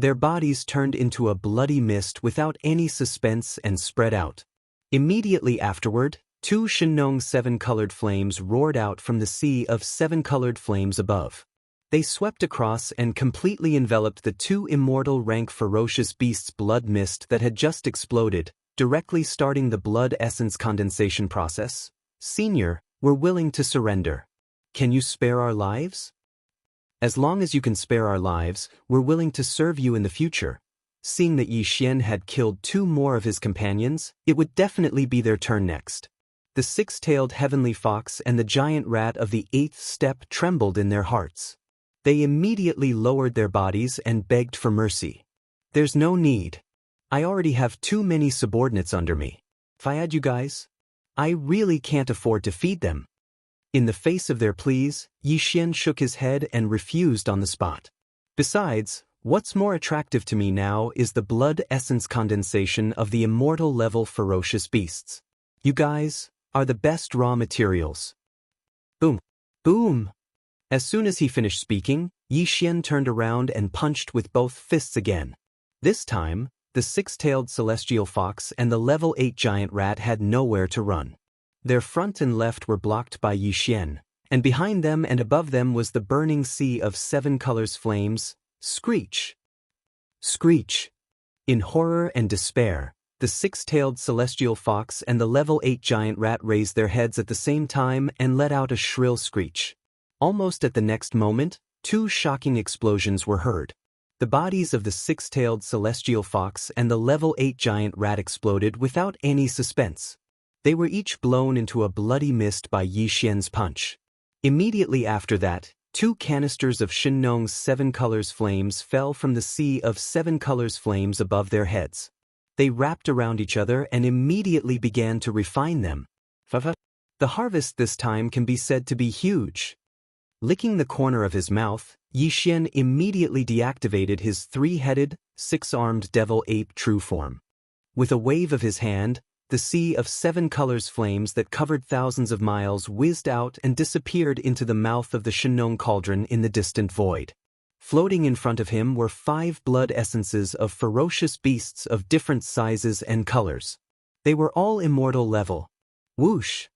Their bodies turned into a bloody mist without any suspense and spread out. Immediately afterward, 2 Shenlong 7-colored flames roared out from the sea of 7-colored flames above. They swept across and completely enveloped the 2 immortal rank ferocious beasts' blood mist that had just exploded, directly starting the blood essence condensation process. Senior, we're willing to surrender. Can you spare our lives? As long as you can spare our lives, we're willing to serve you in the future. Seeing that Yi Xian had killed 2 more of his companions, it would definitely be their turn next. The 6-tailed heavenly fox and the giant rat of the 8th step trembled in their hearts. They immediately lowered their bodies and begged for mercy. There's no need. I already have too many subordinates under me. If I had you guys, I really can't afford to feed them. In the face of their pleas, Yi Xian shook his head and refused on the spot. Besides, what's more attractive to me now is the blood essence condensation of the immortal-level ferocious beasts. You guys are the best raw materials. Boom! Boom! As soon as he finished speaking, Yi Xian turned around and punched with both fists again. This time, the 6-tailed celestial fox and the level 8 giant rat had nowhere to run. Their front and left were blocked by Yi Xian, and behind them and above them was the burning sea of 7 colors flames. Screech! Screech! In horror and despair, The six-tailed celestial fox and the level 8 giant rat raised their heads at the same time and let out a shrill screech. Almost at the next moment, two shocking explosions were heard. The bodies of the six-tailed celestial fox and the level 8 giant rat exploded without any suspense. They were each blown into a bloody mist by Yi Xian's punch. Immediately after that, two canisters of Shinong's 7 colors flames fell from the sea of 7 colors flames above their heads. They wrapped around each other and immediately began to refine them. The harvest this time can be said to be huge. Licking the corner of his mouth, Yi Xian immediately deactivated his 3-headed, 6-armed devil ape true form. With a wave of his hand, the sea of 7 colors flames that covered thousands of miles whizzed out and disappeared into the mouth of the Shinong cauldron in the distant void. Floating in front of him were 5 blood essences of ferocious beasts of different sizes and colors. They were all immortal level. Whoosh!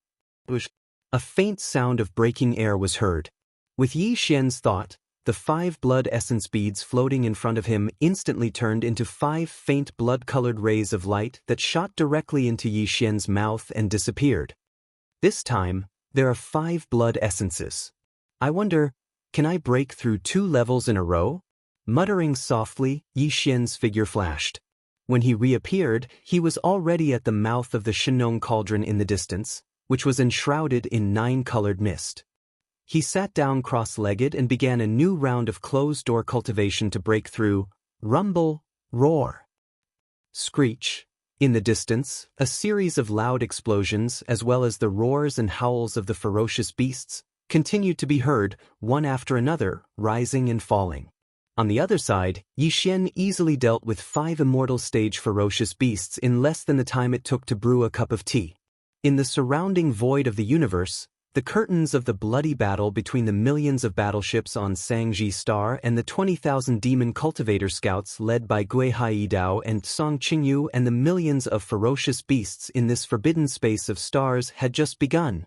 Whoosh! A faint sound of breaking air was heard. With Yi Xian's thought, the 5 blood essence beads floating in front of him instantly turned into 5 faint blood-colored rays of light that shot directly into Yi Xian's mouth and disappeared. This time, there are 5 blood essences. I wonder, can I break through 2 levels in a row? Muttering softly, Yi Xian's figure flashed. When he reappeared, he was already at the mouth of the Shinong cauldron in the distance, which was enshrouded in 9-colored mist. He sat down cross-legged and began a new round of closed-door cultivation to break through. Rumble, roar, screech. In the distance, a series of loud explosions, as well as the roars and howls of the ferocious beasts, continued to be heard, one after another, rising and falling. On the other side, Yi Xian easily dealt with 5 immortal stage ferocious beasts in less than the time it took to brew a cup of tea. In the surrounding void of the universe, the curtains of the bloody battle between the millions of battleships on Sangji Star and the 20,000 demon cultivator scouts led by Gui Haidao and Song Qingyu and the millions of ferocious beasts in this forbidden space of stars had just begun.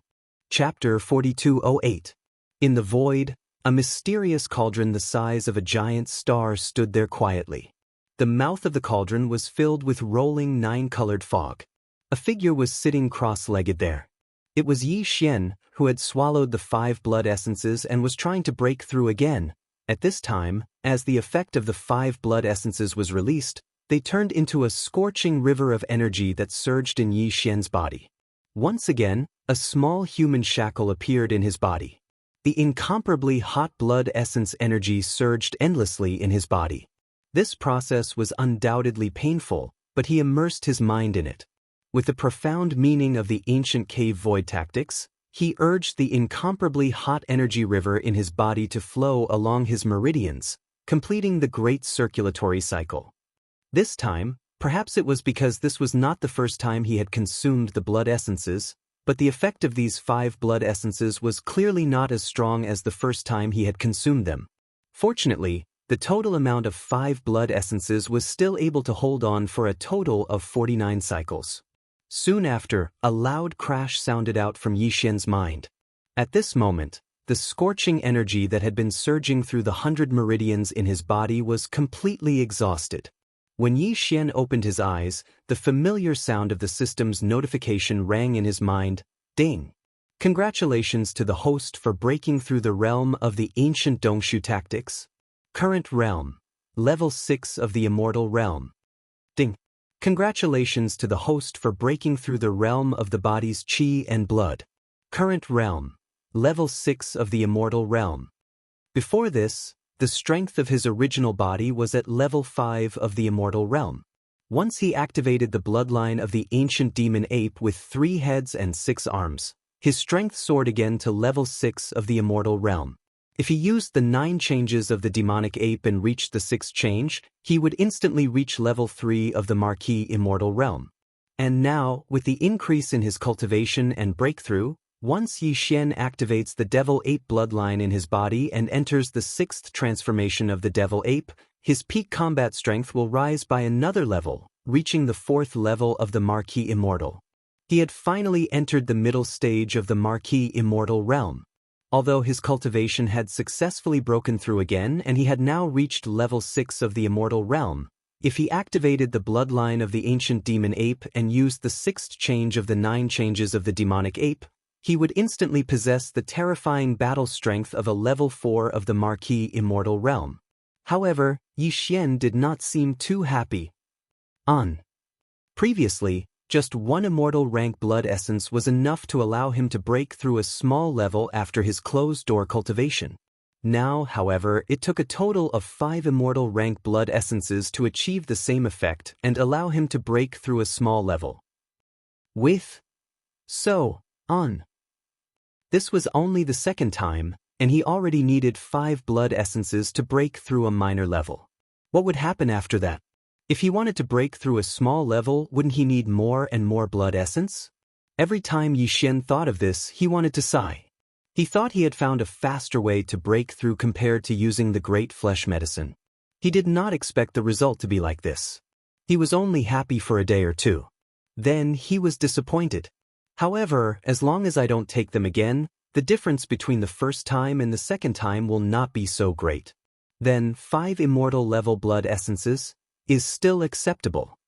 Chapter 4208. In the void, a mysterious cauldron the size of a giant star stood there quietly. The mouth of the cauldron was filled with rolling 9-colored fog. A figure was sitting cross-legged there. It was Yi Xian, who had swallowed the 5 blood essences and was trying to break through again. At this time, as the effect of the 5 blood essences was released, they turned into a scorching river of energy that surged in Yi Xian's body. Once again, a small human shackle appeared in his body. The incomparably hot blood essence energy surged endlessly in his body. This process was undoubtedly painful, but he immersed his mind in it. With the profound meaning of the ancient cave void tactics, he urged the incomparably hot energy river in his body to flow along his meridians, completing the great circulatory cycle. This time, perhaps it was because this was not the first time he had consumed the blood essences, but the effect of these 5 blood essences was clearly not as strong as the first time he had consumed them. Fortunately, the total amount of 5 blood essences was still able to hold on for a total of 49 cycles. Soon after, a loud crash sounded out from Yi Xian's mind. At this moment, the scorching energy that had been surging through the 100 meridians in his body was completely exhausted. When Yi Xian opened his eyes, the familiar sound of the system's notification rang in his mind. Ding! Congratulations to the host for breaking through the realm of the ancient Dongshu tactics. Current realm. Level 6 of the immortal realm. Ding! Congratulations to the host for breaking through the realm of the body's qi and blood. Current realm. Level 6 of the immortal realm. Before this, the strength of his original body was at level 5 of the immortal realm. Once he activated the bloodline of the ancient demon ape with 3 heads and 6 arms, his strength soared again to level 6 of the immortal realm. If he used the 9 changes of the demonic ape and reached the 6th change, he would instantly reach level 3 of the Marquis immortal realm. And now, with the increase in his cultivation and breakthrough, once Yi Xian activates the devil ape bloodline in his body and enters the 6th transformation of the devil ape, his peak combat strength will rise by another level, reaching the 4th level of the Marquis immortal. He had finally entered the middle stage of the Marquis immortal realm. Although his cultivation had successfully broken through again and he had now reached level 6 of the immortal realm, If he activated the bloodline of the ancient demon ape and used the 6th change of the 9 changes of the demonic ape, he would instantly possess the terrifying battle strength of a level 4 of the Marquis Immortal Realm. However, Yi Xian did not seem too happy. Previously, just 1 immortal rank blood essence was enough to allow him to break through a small level after his closed-door cultivation. Now, however, it took a total of 5 immortal rank blood essences to achieve the same effect and allow him to break through a small level. This was only the 2nd time, and he already needed 5 blood essences to break through a minor level. What would happen after that? If he wanted to break through a small level, wouldn't he need more and more blood essence? Every time Yi Xian thought of this, he wanted to sigh. He thought he had found a faster way to break through compared to using the great flesh medicine. He did not expect the result to be like this. He was only happy for a day or two. Then he was disappointed. However, as long as I don't take them again, the difference between the first time and the second time will not be so great. Then 5 immortal level blood essences is still acceptable.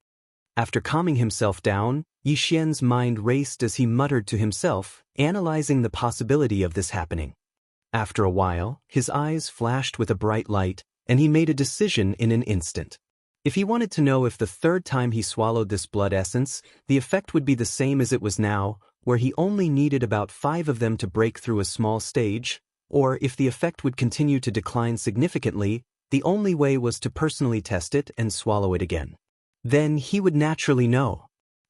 After calming himself down, Yi Xian's mind raced as he muttered to himself, analyzing the possibility of this happening. After a while, his eyes flashed with a bright light, and he made a decision in an instant. If he wanted to know if the 3rd time he swallowed this blood essence, the effect would be the same as it was now, where he only needed about 5 of them to break through a small stage, or if the effect would continue to decline significantly, the only way was to personally test it and swallow it again. Then he would naturally know.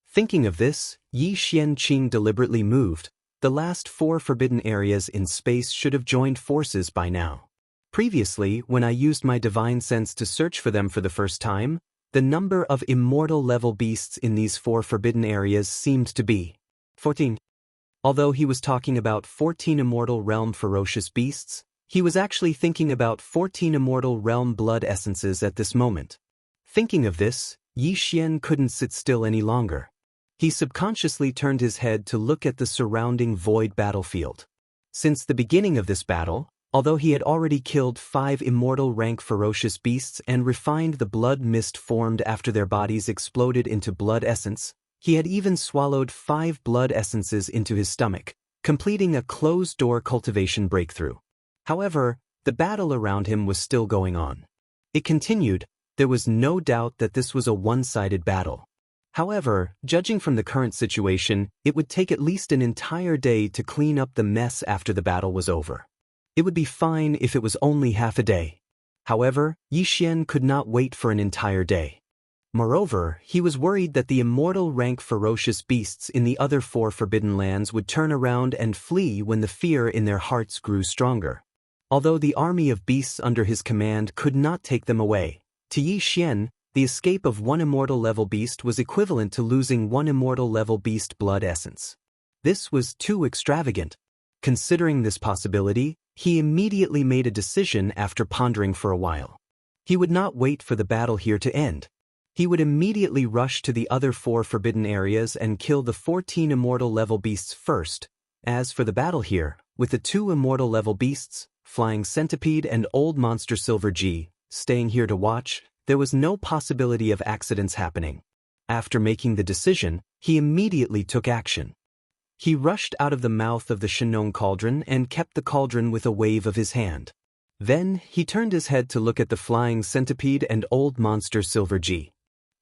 Thinking of this, Yi Xianqing deliberately moved. The last 4 forbidden areas in space should have joined forces by now. Previously, when I used my divine sense to search for them for the first time, the number of immortal level beasts in these 4 forbidden areas seemed to be 14. Although he was talking about 14 immortal realm ferocious beasts, he was actually thinking about 14 immortal realm blood essences at this moment. Thinking of this, Yi Xian couldn't sit still any longer. He subconsciously turned his head to look at the surrounding void battlefield. Since the beginning of this battle, although he had already killed 5 immortal rank ferocious beasts and refined the blood mist formed after their bodies exploded into blood essence, he had even swallowed 5 blood essences into his stomach, completing a closed-door cultivation breakthrough. However, the battle around him was still going on. It continued. There was no doubt that this was a one-sided battle. However, judging from the current situation, it would take at least an entire day to clean up the mess after the battle was over. It would be fine if it was only half a day. However, Yi Xian could not wait for an entire day. Moreover, he was worried that the immortal rank ferocious beasts in the other 4 forbidden lands would turn around and flee when the fear in their hearts grew stronger. Although the army of beasts under his command could not take them away, to Yi Xian, the escape of 1 immortal level beast was equivalent to losing 1 immortal level beast blood essence. This was too extravagant. Considering this possibility, he immediately made a decision after pondering for a while. He would not wait for the battle here to end. He would immediately rush to the other 4 forbidden areas and kill the 14 immortal level beasts first. As for the battle here, with the 2 immortal level beasts, Flying Centipede and Old Monster Silver G, staying here to watch, there was no possibility of accidents happening. After making the decision, he immediately took action. He rushed out of the mouth of the Shenong cauldron and kept the cauldron with a wave of his hand. Then, he turned his head to look at the Flying Centipede and Old Monster Silver G.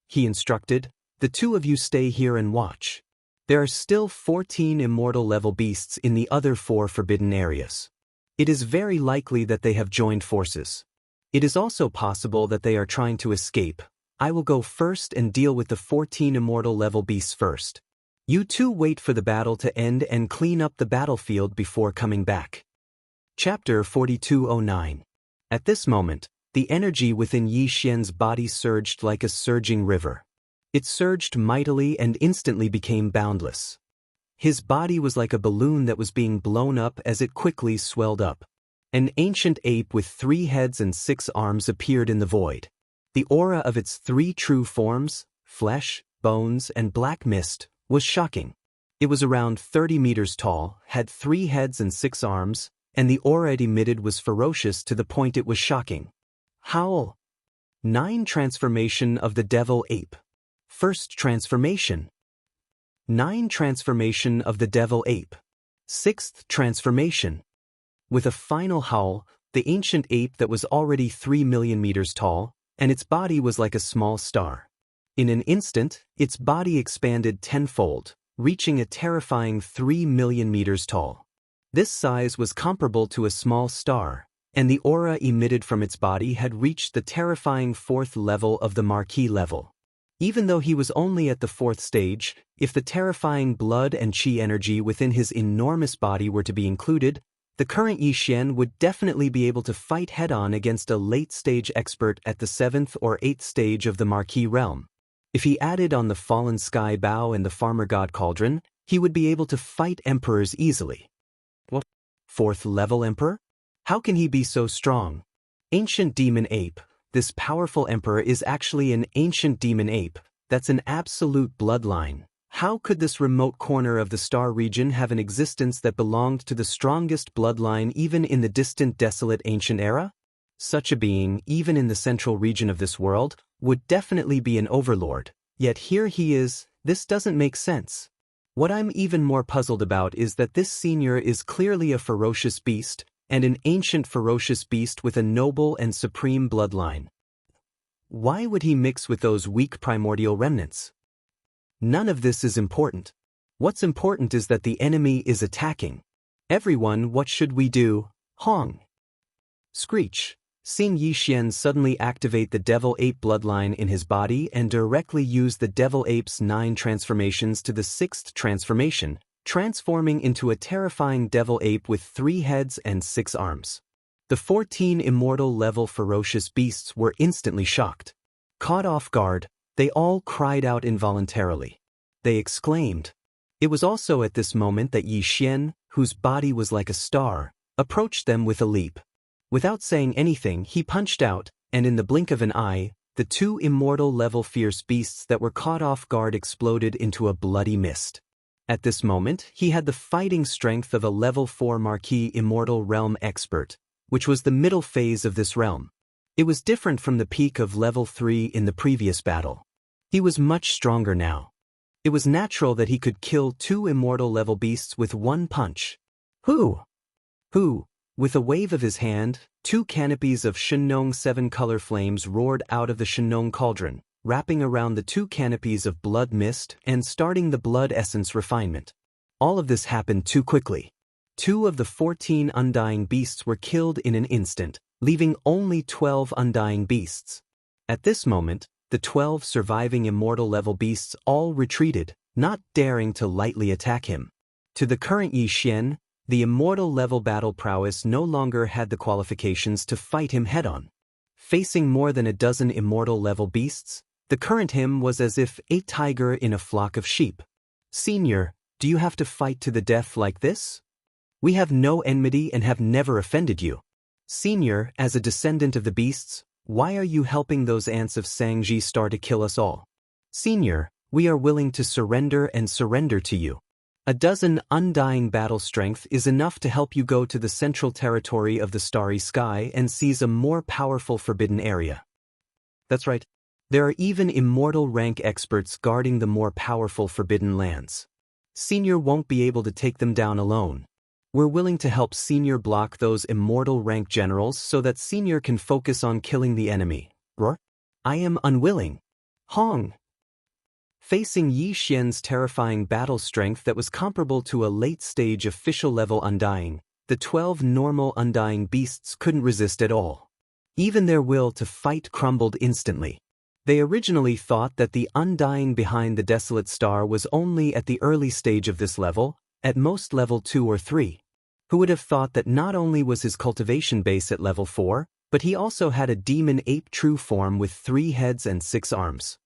He instructed, "The 2 of you stay here and watch. There are still 14 immortal level beasts in the other 4 forbidden areas. It is very likely that they have joined forces. It is also possible that they are trying to escape. I will go first and deal with the 14 immortal level beasts first. You 2 wait for the battle to end and clean up the battlefield before coming back." Chapter 4209. At this moment, the energy within Yi Xian's body surged like a surging river. It surged mightily and instantly became boundless. His body was like a balloon that was being blown up as it quickly swelled up. An ancient ape with 3 heads and 6 arms appeared in the void. The aura of its 3 true forms, flesh, bones, and black mist, was shocking. It was around 30 meters tall, had 3 heads and 6 arms, and the aura it emitted was ferocious to the point it was shocking. Howl! 9. Transformation of the Devil Ape. First transformation. 9. Transformation of the Devil Ape. Sixth transformation. With a final howl, the ancient ape that was already 3 million meters tall, and its body was like a small star. In an instant, its body expanded tenfold, reaching a terrifying 3 million meters tall. This size was comparable to a small star, and the aura emitted from its body had reached the terrifying 4th level of the Marquis level. Even though he was only at the 4th stage, if the terrifying blood and chi energy within his enormous body were to be included, the current Yi Xian would definitely be able to fight head-on against a late-stage expert at the 7th or 8th stage of the Marquis realm. If he added on the Fallen Sky Bow and the Farmer God Cauldron, he would be able to fight emperors easily. What? 4th level emperor? How can he be so strong? Ancient demon ape. This powerful emperor is actually an ancient demon ape. That's an absolute bloodline. How could this remote corner of the star region have an existence that belonged to the strongest bloodline even in the distant desolate ancient era? Such a being, even in the central region of this world, would definitely be an overlord. Yet here he is. This doesn't make sense. What I'm even more puzzled about is that this senior is clearly a ferocious beast, and an ancient ferocious beast with a noble and supreme bloodline. Why would he mix with those weak primordial remnants? None of this is important. What's important is that the enemy is attacking. Everyone, what should we do? Hong. Screech. Seeing Yi Xian suddenly activate the Devil Ape bloodline in his body and directly use the Devil Ape's 9 transformations to the 6th transformation, transforming into a terrifying devil ape with 3 heads and 6 arms. The 14 immortal-level ferocious beasts were instantly shocked. Caught off guard, they all cried out involuntarily. They exclaimed. It was also at this moment that Yi Xian, whose body was like a star, approached them with a leap. Without saying anything, he punched out, and in the blink of an eye, the 2 immortal-level fierce beasts that were caught off guard exploded into a bloody mist. At this moment, he had the fighting strength of a level 4 Marquis Immortal Realm expert, which was the middle phase of this realm. It was different from the peak of level 3 in the previous battle. He was much stronger now. It was natural that he could kill 2 immortal level beasts with one punch. Who? With a wave of his hand, 2 canopies of Shenong 7 color flames roared out of the Shenong cauldron, wrapping around the 2 canopies of blood mist and starting the blood essence refinement. All of this happened too quickly. 2 of the 14 undying beasts were killed in an instant, leaving only 12 undying beasts. At this moment, the 12 surviving immortal-level beasts all retreated, not daring to lightly attack him. To the current Yi Xian, the immortal-level battle prowess no longer had the qualifications to fight him head-on. Facing more than a dozen immortal-level beasts, the current him was as if a tiger in a flock of sheep. Senior, do you have to fight to the death like this? We have no enmity and have never offended you. Senior, as a descendant of the beasts, why are you helping those ants of Sangji Star to kill us all? Senior, we are willing to surrender and surrender to you. A dozen undying battle strength is enough to help you go to the central territory of the starry sky and seize a more powerful forbidden area. That's right. There are even immortal rank experts guarding the more powerful forbidden lands. Senior won't be able to take them down alone. We're willing to help Senior block those immortal rank generals so that Senior can focus on killing the enemy. Roar? I am unwilling. Hong. Facing Yi Xian's terrifying battle strength that was comparable to a late-stage official-level undying, the 12 normal undying beasts couldn't resist at all. Even their will to fight crumbled instantly. They originally thought that the undying behind the desolate star was only at the early stage of this level, at most level 2 or 3. Who would have thought that not only was his cultivation base at level 4, but he also had a demon ape true form with 3 heads and 6 arms.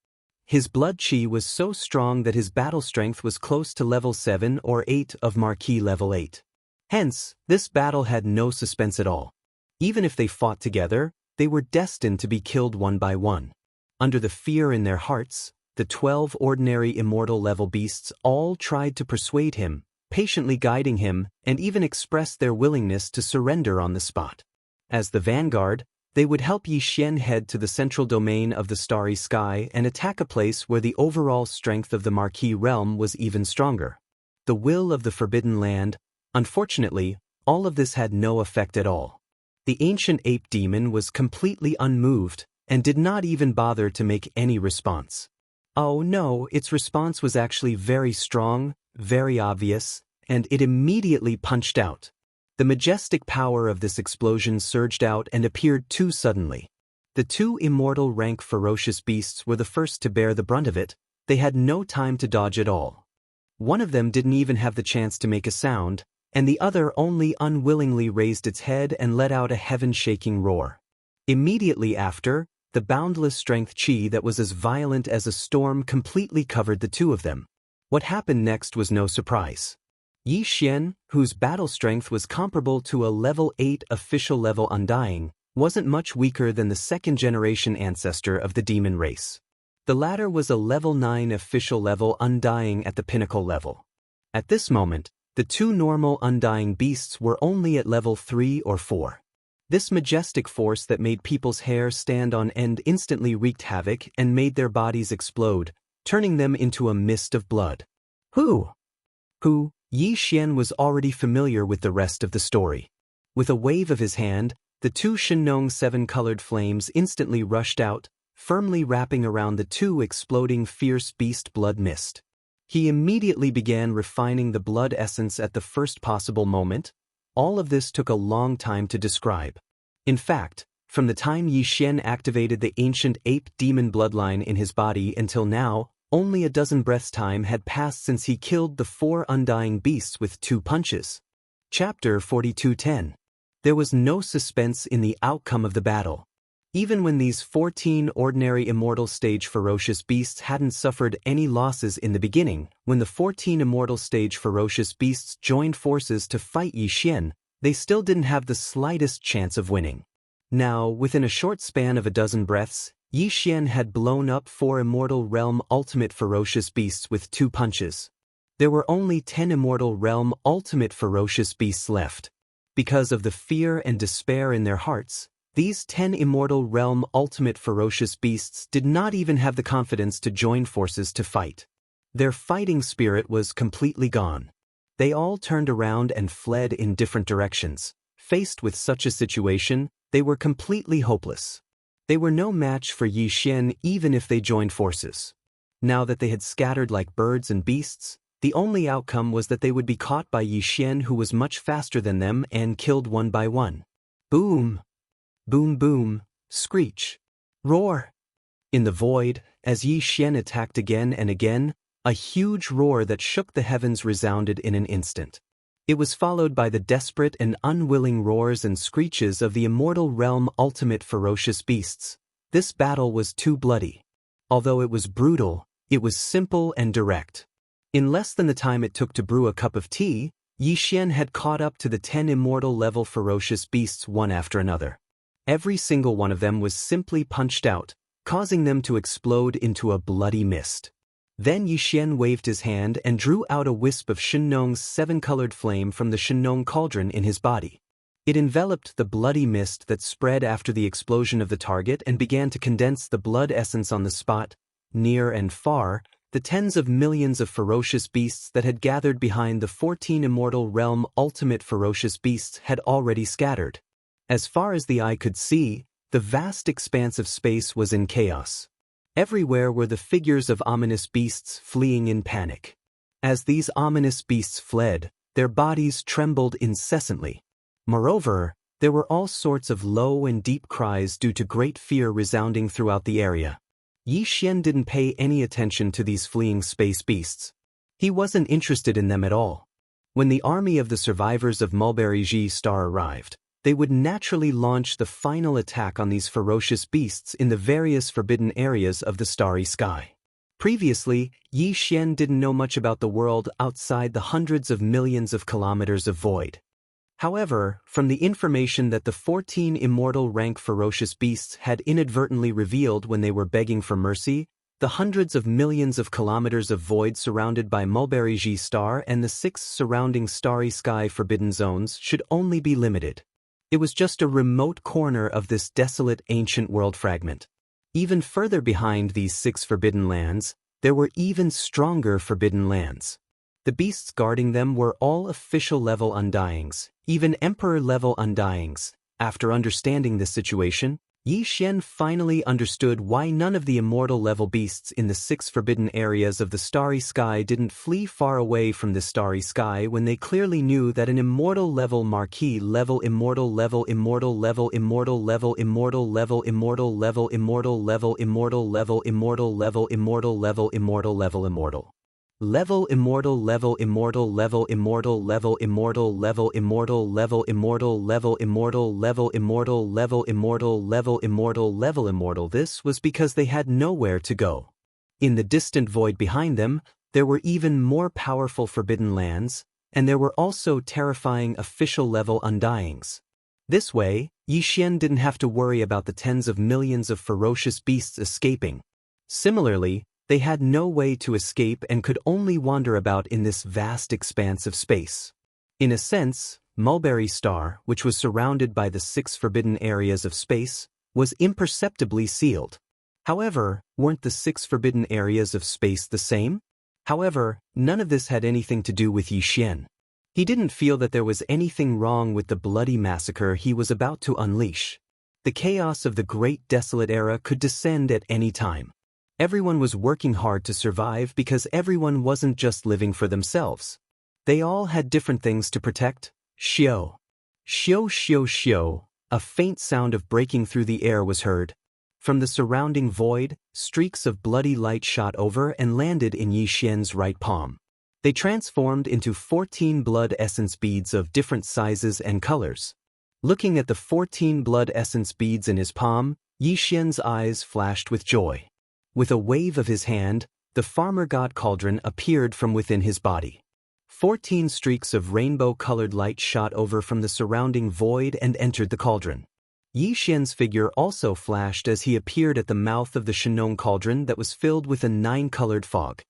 His blood chi was so strong that his battle strength was close to level 7 or 8 of Marquis level 8. Hence, this battle had no suspense at all. Even if they fought together, they were destined to be killed one by one. Under the fear in their hearts, the 12 ordinary immortal level beasts all tried to persuade him, patiently guiding him, and even expressed their willingness to surrender on the spot. As the vanguard, They would help Yi Xian head to the central domain of the starry sky and attack a place where the overall strength of the Marquis realm was even stronger. The will of the Forbidden Land. Unfortunately, all of this had no effect at all. The ancient ape demon was completely unmoved and did not even bother to make any response. Oh no, its response was actually very strong, very obvious, and it immediately punched out. The majestic power of this explosion surged out and appeared too suddenly. The two immortal rank ferocious beasts were the first to bear the brunt of it. They had no time to dodge at all. One of them didn't even have the chance to make a sound, and the other only unwillingly raised its head and let out a heaven-shaking roar. Immediately after, the boundless strength chi that was as violent as a storm completely covered the two of them. What happened next was no surprise. Yi Xian, whose battle strength was comparable to a level 8 official level Undying, wasn't much weaker than the second-generation ancestor of the demon race. The latter was a level 9 official level Undying at the pinnacle level. At this moment, the two normal Undying beasts were only at level 3 or 4. This majestic force that made people's hair stand on end instantly wreaked havoc and made their bodies explode, turning them into a mist of blood. Who? Yi Xian was already familiar with the rest of the story. With a wave of his hand, the two Shenong seven-colored flames instantly rushed out, firmly wrapping around the two exploding fierce beast blood mist. He immediately began refining the blood essence at the first possible moment. All of this took a long time to describe. In fact, from the time Yi Xian activated the ancient ape demon bloodline in his body until now, only a dozen breaths' time had passed since he killed the 4 undying beasts with 2 punches. Chapter 42:10. There was no suspense in the outcome of the battle. Even when these 14 ordinary immortal stage ferocious beasts hadn't suffered any losses in the beginning, when the 14 immortal stage ferocious beasts joined forces to fight Yi Xian, they still didn't have the slightest chance of winning. Now, within a short span of a dozen breaths, Yi Xian had blown up 4 immortal realm ultimate ferocious beasts with 2 punches. There were only 10 immortal realm ultimate ferocious beasts left. Because of the fear and despair in their hearts, these 10 immortal realm ultimate ferocious beasts did not even have the confidence to join forces to fight. Their fighting spirit was completely gone. They all turned around and fled in different directions. Faced with such a situation, they were completely hopeless. They were no match for Yi Xian even if they joined forces. Now that they had scattered like birds and beasts, the only outcome was that they would be caught by Yi Xian, who was much faster than them, and killed one by one. Boom! Boom boom, screech, roar. In the void, as Yi Xian attacked again and again, a huge roar that shook the heavens resounded in an instant. It was followed by the desperate and unwilling roars and screeches of the immortal realm ultimate ferocious beasts. This battle was too bloody. Although it was brutal, it was simple and direct. In less than the time it took to brew a cup of tea, Yi Xian had caught up to the 10 immortal level ferocious beasts one after another. Every single one of them was simply punched out, causing them to explode into a bloody mist. Then Yi Xian waved his hand and drew out a wisp of Shenong's 7-colored flame from the Shenong cauldron in his body. It enveloped the bloody mist that spread after the explosion of the target and began to condense the blood essence on the spot. Near and far, the tens of millions of ferocious beasts that had gathered behind the 14 immortal realm ultimate ferocious beasts had already scattered. As far as the eye could see, the vast expanse of space was in chaos. Everywhere were the figures of ominous beasts fleeing in panic. As these ominous beasts fled, their bodies trembled incessantly. Moreover, there were all sorts of low and deep cries due to great fear resounding throughout the area. Yi Xian didn't pay any attention to these fleeing space beasts. He wasn't interested in them at all. When the army of the survivors of Mulberry Ji Star arrived, they would naturally launch the final attack on these ferocious beasts in the various forbidden areas of the starry sky. Previously, Yi Xian didn't know much about the world outside the hundreds of millions of kilometers of void. However, from the information that the 14 immortal rank ferocious beasts had inadvertently revealed when they were begging for mercy, the hundreds of millions of kilometers of void surrounded by Mulberry Ji Star and the 6 surrounding starry sky forbidden zones should only be limited. It was just a remote corner of this desolate ancient world fragment. Even further behind these 6 forbidden lands, there were even stronger forbidden lands. The beasts guarding them were all official-level undyings, even emperor-level undyings. After understanding this situation, Yi Xian finally understood why none of the immortal-level beasts in the 6 forbidden areas of the starry sky didn't flee far away from the starry sky when they clearly knew that an immortal-level marquee-level immortal-level immortal-level immortal-level immortal-level immortal-level immortal-level immortal-level immortal-level immortal-level immortal-level immortal level immortal level immortal level immortal level immortal level immortal level immortal level immortal level immortal level immortal level immortal level immortal. This was because they had nowhere to go. In the distant void behind them, there were even more powerful forbidden lands, and there were also terrifying official-level undyings. This way, Yi Xian didn't have to worry about the tens of millions of ferocious beasts escaping. Similarly, they had no way to escape and could only wander about in this vast expanse of space. In a sense, Mulberry Star, which was surrounded by the 6 forbidden areas of space, was imperceptibly sealed. However, weren't the 6 forbidden areas of space the same? However, none of this had anything to do with Yi Xian. He didn't feel that there was anything wrong with the bloody massacre he was about to unleash. The chaos of the Great Desolate Era could descend at any time. Everyone was working hard to survive because everyone wasn't just living for themselves. They all had different things to protect. Xiao. Xiao xiao xiao, a faint sound of breaking through the air was heard. From the surrounding void, streaks of bloody light shot over and landed in Yi Xian's right palm. They transformed into 14 blood essence beads of different sizes and colors. Looking at the 14 blood essence beads in his palm, Yi Xian's eyes flashed with joy. With a wave of his hand, the farmer god cauldron appeared from within his body. 14 streaks of rainbow-colored light shot over from the surrounding void and entered the cauldron. Yi Xian's figure also flashed as he appeared at the mouth of the Shenong cauldron that was filled with a 9-colored fog.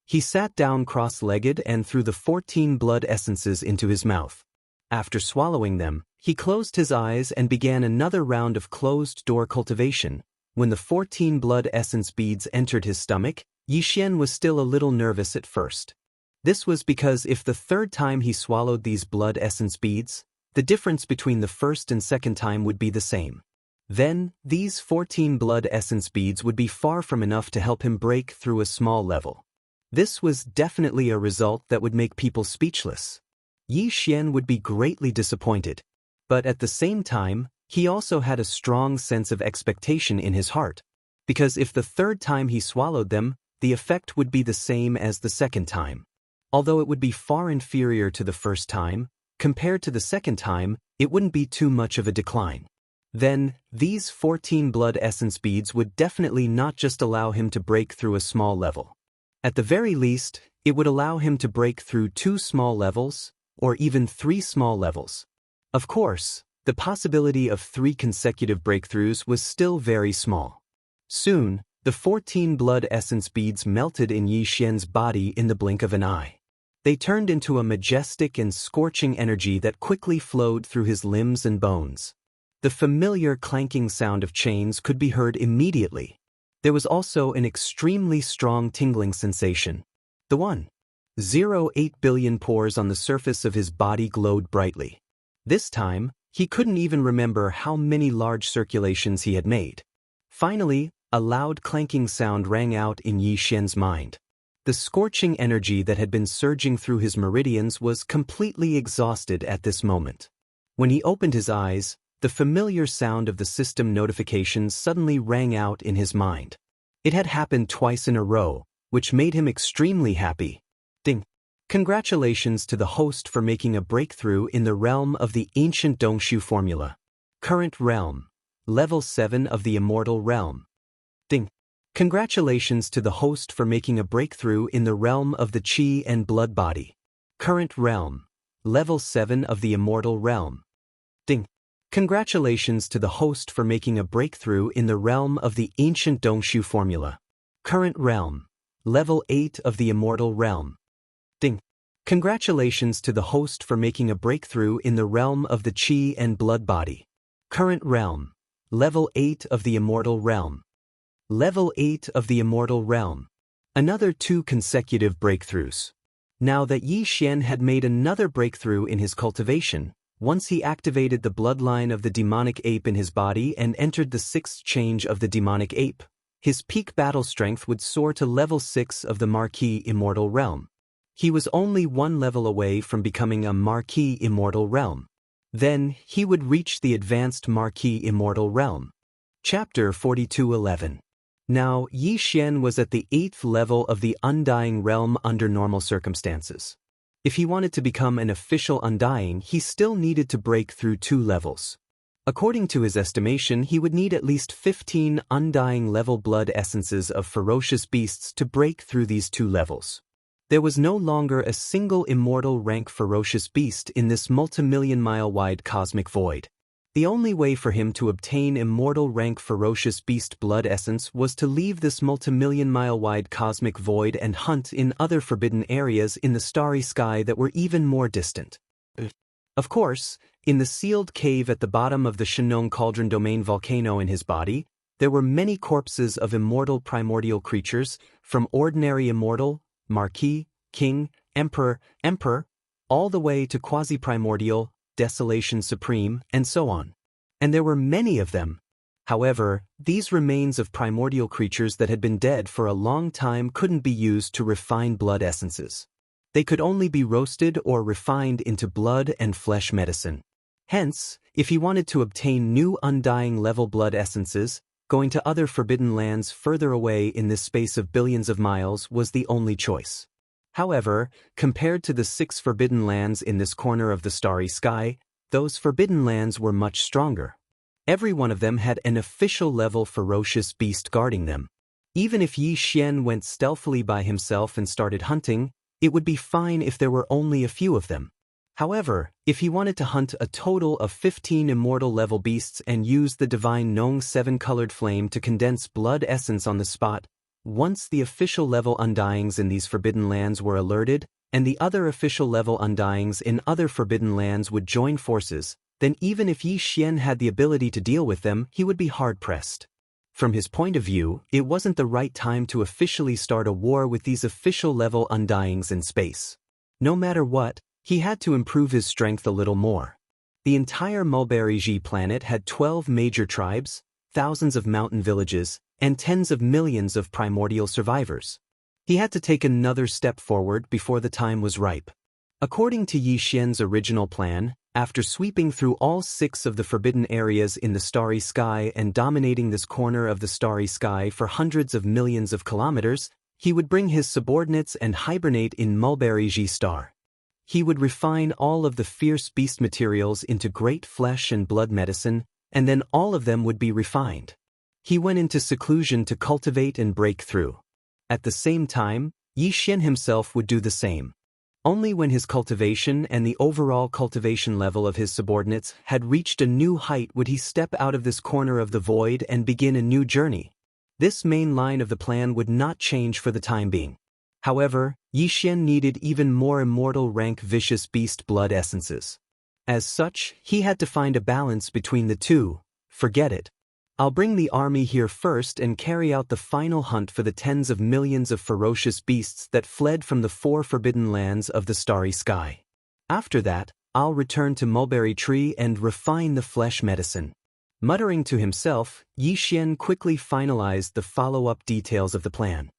He sat down cross-legged and threw the 14 blood essences into his mouth. After swallowing them, he closed his eyes and began another round of closed-door cultivation. When the 14 blood essence beads entered his stomach, Yi Xian was still a little nervous at first. This was because if the 3rd time he swallowed these blood essence beads, the difference between the 1st and 2nd time would be the same. Then, these 14 blood essence beads would be far from enough to help him break through a small level. This was definitely a result that would make people speechless. Yi Xian would be greatly disappointed. But at the same time, he also had a strong sense of expectation in his heart, because if the 3rd time he swallowed them, the effect would be the same as the 2nd time. Although it would be far inferior to the 1st time, compared to the 2nd time, it wouldn't be too much of a decline. Then, these 14 blood essence beads would definitely not just allow him to break through a small level. At the very least, it would allow him to break through 2 small levels, or even 3 small levels. Of course, the possibility of 3 consecutive breakthroughs was still very small. Soon, the 14 blood essence beads melted in Yi Xian's body in the blink of an eye. They turned into a majestic and scorching energy that quickly flowed through his limbs and bones. The familiar clanking sound of chains could be heard immediately. There was also an extremely strong tingling sensation. The 1.08 billion pores on the surface of his body glowed brightly. This time, he couldn't even remember how many large circulations he had made. Finally, a loud clanking sound rang out in Yi Xian's mind. The scorching energy that had been surging through his meridians was completely exhausted at this moment. When he opened his eyes, the familiar sound of the system notifications suddenly rang out in his mind. It had happened twice in a row, which made him extremely happy. Ding! Congratulations to the host for making a breakthrough in the realm of the ancient Dongshu formula. Current realm. Level 7 of the immortal realm. Ding! Congratulations to the host for making a breakthrough in the realm of the Qi and blood body. Current realm. Level 7 of the immortal realm. Ding! Congratulations to the host for making a breakthrough in the realm of the ancient Dongshu formula. Current realm. Level 8 of the immortal realm. Ding! Congratulations to the host for making a breakthrough in the realm of the Chi and blood body. Current realm. Level 8 of the Immortal Realm. Level 8 of the Immortal Realm. Another 2 consecutive breakthroughs. Now that Yi Xian had made another breakthrough in his cultivation, once he activated the bloodline of the demonic ape in his body and entered the 6th change of the demonic ape, his peak battle strength would soar to level 6 of the Marquis Immortal Realm. He was only 1 level away from becoming a Marquis Immortal Realm. Then, he would reach the advanced Marquis Immortal Realm. Chapter 42:11. Now, Yi Xian was at the 8th level of the Undying Realm under normal circumstances. If he wanted to become an official Undying, he still needed to break through 2 levels. According to his estimation, he would need at least 15 Undying level blood essences of ferocious beasts to break through these 2 levels. There was no longer a single immortal rank ferocious beast in this multi-million-mile-wide cosmic void. The only way for him to obtain immortal rank ferocious beast blood essence was to leave this multi-million-mile-wide cosmic void and hunt in other forbidden areas in the starry sky that were even more distant. Of course, in the sealed cave at the bottom of the Shenong Cauldron Domain volcano in his body, there were many corpses of immortal primordial creatures, from ordinary immortal, Marquis, King, Emperor, all the way to quasi-primordial, Desolation Supreme, and so on. And there were many of them. However, these remains of primordial creatures that had been dead for a long time couldn't be used to refine blood essences. They could only be roasted or refined into blood and flesh medicine. Hence, if he wanted to obtain new Undying level blood essences, going to other forbidden lands further away in this space of billions of miles was the only choice. However, compared to the 6 forbidden lands in this corner of the starry sky, those forbidden lands were much stronger. Every one of them had an official level ferocious beast guarding them. Even if Yi Xian went stealthily by himself and started hunting, it would be fine if there were only a few of them. However, if he wanted to hunt a total of 15 immortal level beasts and use the divine Nong 7-colored flame to condense blood essence on the spot, once the official level Undyings in these forbidden lands were alerted, and the other official level Undyings in other forbidden lands would join forces, then even if Yi Xian had the ability to deal with them, he would be hard-pressed. From his point of view, it wasn't the right time to officially start a war with these official level Undyings in space. No matter what, he had to improve his strength a little more. The entire Mulberry planet had 12 major tribes, thousands of mountain villages, and tens of millions of primordial survivors. He had to take another step forward before the time was ripe. According to Yi Xian's original plan, after sweeping through all 6 of the forbidden areas in the starry sky and dominating this corner of the starry sky for hundreds of millions of kilometers, he would bring his subordinates and hibernate in Mulberry star. He would refine all of the fierce beast materials into great flesh and blood medicine, and then all of them would be refined. He went into seclusion to cultivate and break through. At the same time, Yi Xian himself would do the same. Only when his cultivation and the overall cultivation level of his subordinates had reached a new height would he step out of this corner of the void and begin a new journey. This main line of the plan would not change for the time being. However, Yi Xian needed even more immortal rank vicious beast blood essences. As such, he had to find a balance between the 2. Forget it. I'll bring the army here first and carry out the final hunt for the tens of millions of ferocious beasts that fled from the 4 forbidden lands of the starry sky. After that, I'll return to Mulberry Tree and refine the flesh medicine. Muttering to himself, Yi Xian quickly finalized the follow-up details of the plan.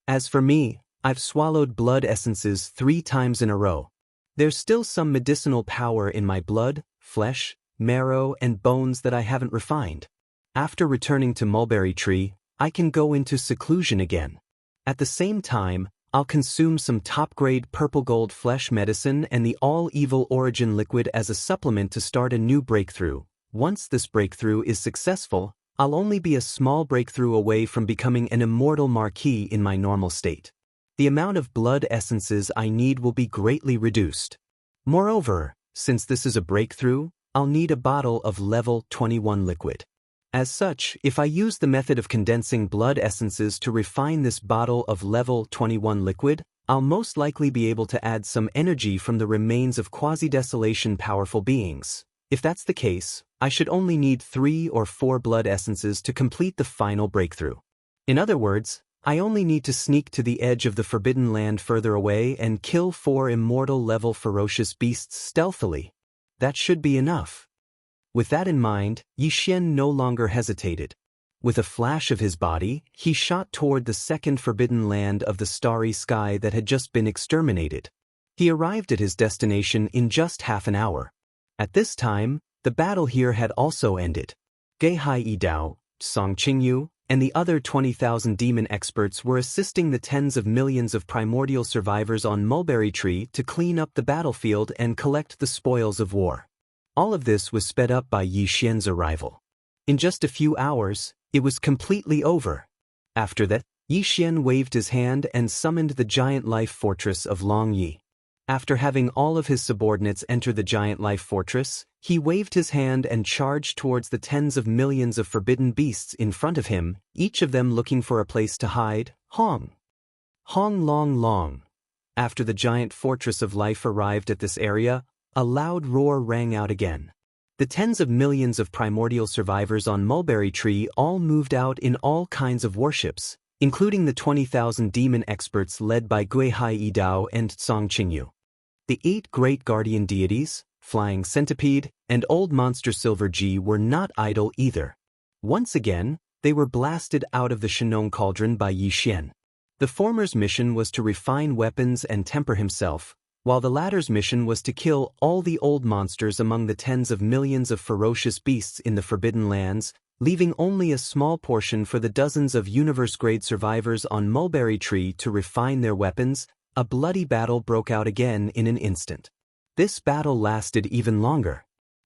As for me, I've swallowed blood essences 3 times in a row. There's still some medicinal power in my blood, flesh, marrow, and bones that I haven't refined. After returning to Mulberry Tree, I can go into seclusion again. At the same time, I'll consume some top-grade purple gold flesh medicine and the all-evil origin liquid as a supplement to start a new breakthrough. Once this breakthrough is successful, I'll only be a small breakthrough away from becoming an immortal Marquis in my normal state. The amount of blood essences I need will be greatly reduced. Moreover, since this is a breakthrough, I'll need a bottle of level 21 liquid. As such, if I use the method of condensing blood essences to refine this bottle of level 21 liquid, I'll most likely be able to add some energy from the remains of quasi-desolation powerful beings. If that's the case, I should only need 3 or 4 blood essences to complete the final breakthrough. In other words, I only need to sneak to the edge of the forbidden land further away and kill 4 immortal-level ferocious beasts stealthily. That should be enough. With that in mind, Yi Xian no longer hesitated. With a flash of his body, he shot toward the second forbidden land of the starry sky that had just been exterminated. He arrived at his destination in just half an hour. At this time, the battle here had also ended. Geihai Yidao, Song Qingyu, and the other 20,000 demon experts were assisting the tens of millions of primordial survivors on Mulberry Tree to clean up the battlefield and collect the spoils of war. All of this was sped up by Yi Xian's arrival. In just a few hours, it was completely over. After that, Yi Xian waved his hand and summoned the giant life fortress of Long Yi. After having all of his subordinates enter the giant life fortress, he waved his hand and charged towards the tens of millions of forbidden beasts in front of him, each of them looking for a place to hide. Hong! Hong long long. After the giant fortress of life arrived at this area, a loud roar rang out again. The tens of millions of primordial survivors on Mulberry Tree all moved out in all kinds of warships, including the 20,000 demon experts led by Guihai Yidao and Song Qingyu. The 8 great guardian deities, Flying Centipede, and Old Monster Silver G were not idle either. Once again, they were blasted out of the Shenong Cauldron by Yi Xian. The former's mission was to refine weapons and temper himself, while the latter's mission was to kill all the old monsters among the tens of millions of ferocious beasts in the Forbidden Lands, leaving only a small portion for the dozens of universe-grade survivors on Mulberry Tree to refine their weapons. A bloody battle broke out again in an instant. This battle lasted even longer.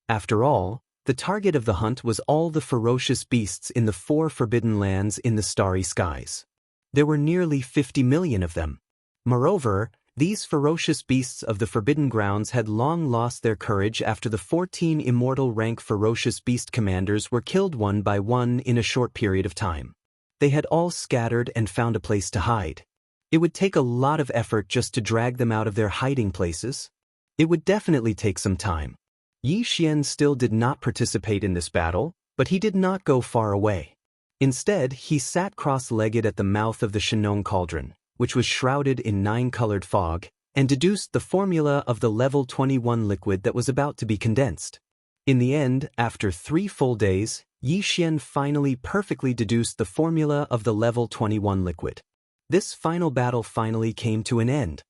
After all, the target of the hunt was all the ferocious beasts in the 4 forbidden lands in the starry skies. There were nearly 50 million of them. Moreover, these ferocious beasts of the Forbidden Grounds had long lost their courage after the 14 immortal rank ferocious beast commanders were killed one by one in a short period of time. They had all scattered and found a place to hide. It would take a lot of effort just to drag them out of their hiding places. It would definitely take some time. Yi Xian still did not participate in this battle, but he did not go far away. Instead, he sat cross-legged at the mouth of the Shenong Cauldron, which was shrouded in 9-colored fog, and deduced the formula of the level 21 liquid that was about to be condensed. In the end, after 3 full days, Yi Xian finally perfectly deduced the formula of the level 21 liquid. This final battle finally came to an end.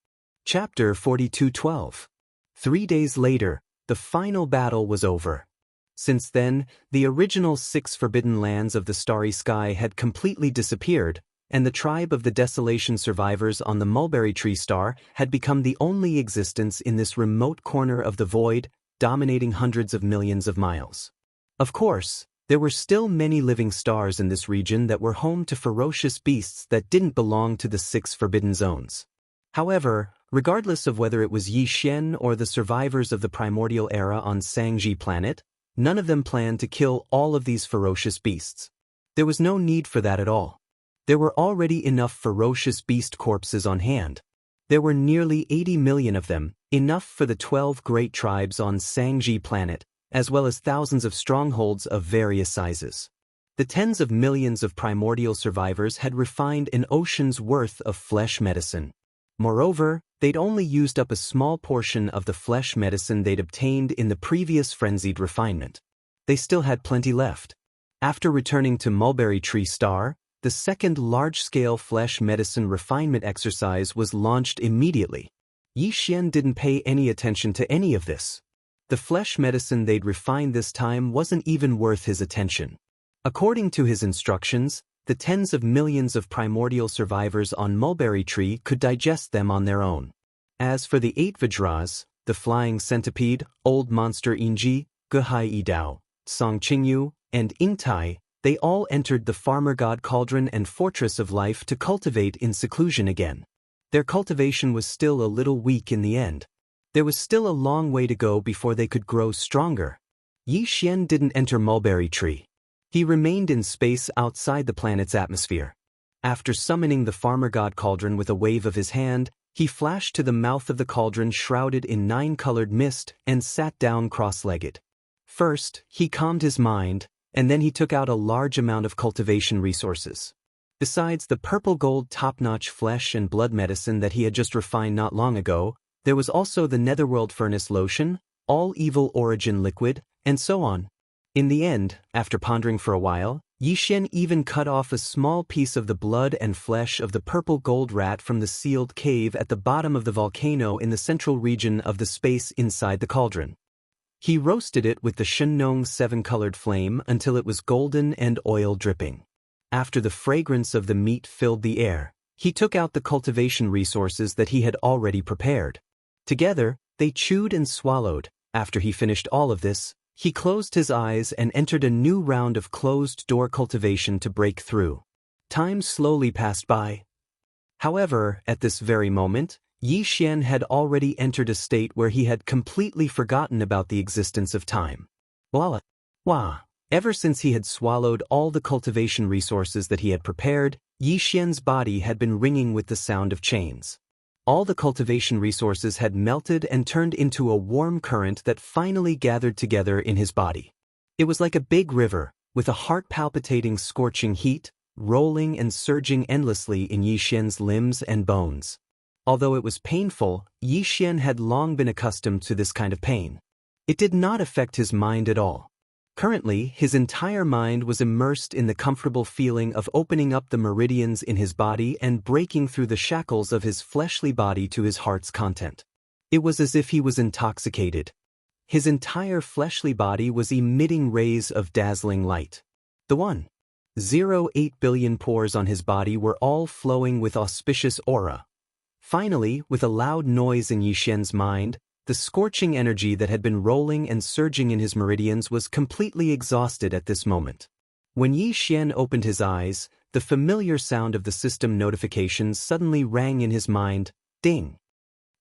Chapter 42:12. 3 days later, the final battle was over. Since then, the original 6 forbidden lands of the starry sky had completely disappeared, and the tribe of the desolation survivors on the Mulberry Tree Star had become the only existence in this remote corner of the void, dominating hundreds of millions of miles. Of course, there were still many living stars in this region that were home to ferocious beasts that didn't belong to the 6 forbidden zones. However, regardless of whether it was Yi Xian or the survivors of the primordial era on Sangji planet, none of them planned to kill all of these ferocious beasts. There was no need for that at all. There were already enough ferocious beast corpses on hand. There were nearly 80 million of them, enough for the 12 great tribes on Sangji planet, as well as thousands of strongholds of various sizes. The tens of millions of primordial survivors had refined an ocean's worth of flesh medicine. Moreover, they'd only used up a small portion of the flesh medicine they'd obtained in the previous frenzied refinement. They still had plenty left. After returning to Mulberry Tree Star, the second large-scale flesh medicine refinement exercise was launched immediately. Yi Xian didn't pay any attention to any of this. The flesh medicine they'd refined this time wasn't even worth his attention. According to his instructions, the tens of millions of primordial survivors on Mulberry Tree could digest them on their own. As for the 8 Vajras, the Flying Centipede, Old Monster Inji, Guihai Yidao, Song Qingyu, and Ingtai, they all entered the Farmer God Cauldron and Fortress of Life to cultivate in seclusion again. Their cultivation was still a little weak in the end. There was still a long way to go before they could grow stronger. Yi Xian didn't enter Mulberry Tree. He remained in space outside the planet's atmosphere. After summoning the Farmer God Cauldron with a wave of his hand, He flashed to the mouth of the cauldron shrouded in 9-colored mist and sat down cross-legged. First, he calmed his mind, and then he took out a large amount of cultivation resources. Besides the purple gold top-notch flesh and blood medicine that he had just refined not long ago, there was also the netherworld furnace lotion, all evil origin liquid, and so on. In the end, after pondering for a while, Yi Xian even cut off a small piece of the blood and flesh of the purple gold rat from the sealed cave at the bottom of the volcano in the central region of the space inside the cauldron. He roasted it with the Shenong 7-colored flame until it was golden and oil dripping. After the fragrance of the meat filled the air, he took out the cultivation resources that he had already prepared. Together, they chewed and swallowed. After he finished all of this, he closed his eyes and entered a new round of closed-door cultivation to break through. Time slowly passed by. However, at this very moment, Yi Xian had already entered a state where he had completely forgotten about the existence of time. Wah! Ever since he had swallowed all the cultivation resources that he had prepared, Yi Xian's body had been ringing with the sound of chains. All the cultivation resources had melted and turned into a warm current that finally gathered together in his body. It was like a big river, with a heart-palpitating scorching heat, rolling and surging endlessly in Yi Xian's limbs and bones. Although it was painful, Yi Xian had long been accustomed to this kind of pain. It did not affect his mind at all. Currently, his entire mind was immersed in the comfortable feeling of opening up the meridians in his body and breaking through the shackles of his fleshly body to his heart's content. It was as if he was intoxicated. His entire fleshly body was emitting rays of dazzling light. The 1.08 billion pores on his body were all flowing with auspicious aura. Finally, with a loud noise in Yi Xian's mind, the scorching energy that had been rolling and surging in his meridians was completely exhausted at this moment. When Yi Xian opened his eyes, the familiar sound of the system notifications suddenly rang in his mind. Ding!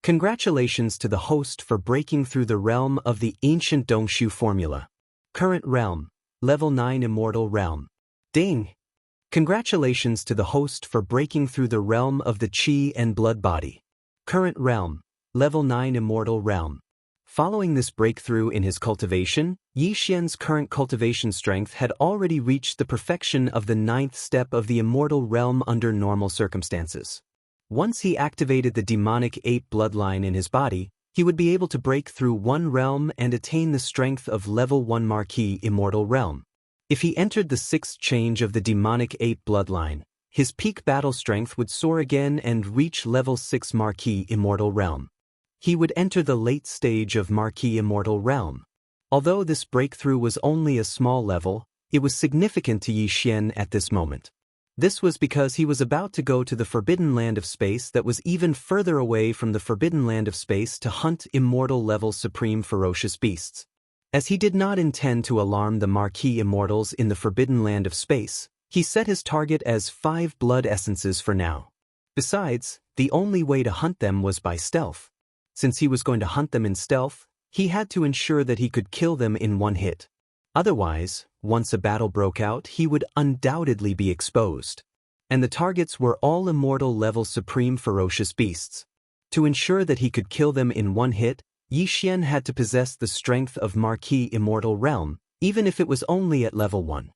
Congratulations to the host for breaking through the realm of the ancient Dongshu formula. Current realm, level 9 immortal realm. Ding! Congratulations to the host for breaking through the realm of the Qi and blood body. Current realm, level 9 immortal realm. Following this breakthrough in his cultivation, Yi Xian's current cultivation strength had already reached the perfection of the 9th step of the immortal realm under normal circumstances. Once he activated the demonic ape bloodline in his body, he would be able to break through one realm and attain the strength of level 1 Marquis immortal realm. If he entered the 6th change of the demonic ape bloodline, his peak battle strength would soar again and reach level 6 Marquis immortal realm. He would enter the late stage of Marquis immortal realm. Although this breakthrough was only a small level, it was significant to Yi Xian at this moment. This was because he was about to go to the forbidden land of space that was even further away from the forbidden land of space to hunt immortal level supreme ferocious beasts. As he did not intend to alarm the Marquis immortals in the forbidden land of space, he set his target as 5 blood essences for now. Besides, the only way to hunt them was by stealth. Since he was going to hunt them in stealth, he had to ensure that he could kill them in one hit. Otherwise, once a battle broke out, he would undoubtedly be exposed. And the targets were all immortal level supreme ferocious beasts. To ensure that he could kill them in one hit, Yi Xian had to possess the strength of Marquis immortal realm, even if it was only at level 1.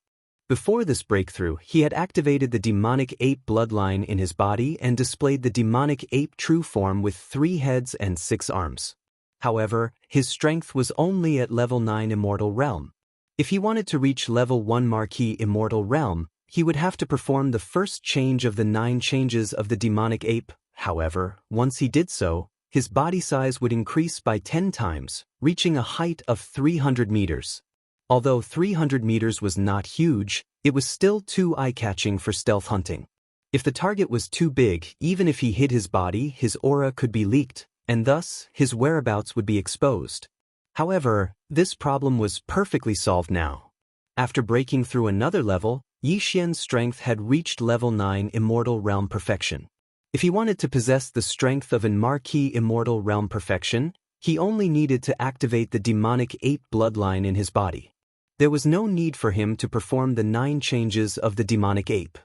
Before this breakthrough, he had activated the demonic ape bloodline in his body and displayed the demonic ape true form with 3 heads and 6 arms. However, his strength was only at level 9 immortal realm. If he wanted to reach level 1 Marquis immortal realm, he would have to perform the first change of the 9 changes of the demonic ape. However, once he did so, his body size would increase by 10 times, reaching a height of 300 meters. Although 300 meters was not huge, it was still too eye-catching for stealth hunting. If the target was too big, even if he hid his body, his aura could be leaked, and thus, his whereabouts would be exposed. However, this problem was perfectly solved now. After breaking through another level, Yi Xian's strength had reached level 9 immortal realm perfection. If he wanted to possess the strength of an Marquis immortal realm perfection, he only needed to activate the demonic ape bloodline in his body. There was no need for him to perform the 9 changes of the demonic ape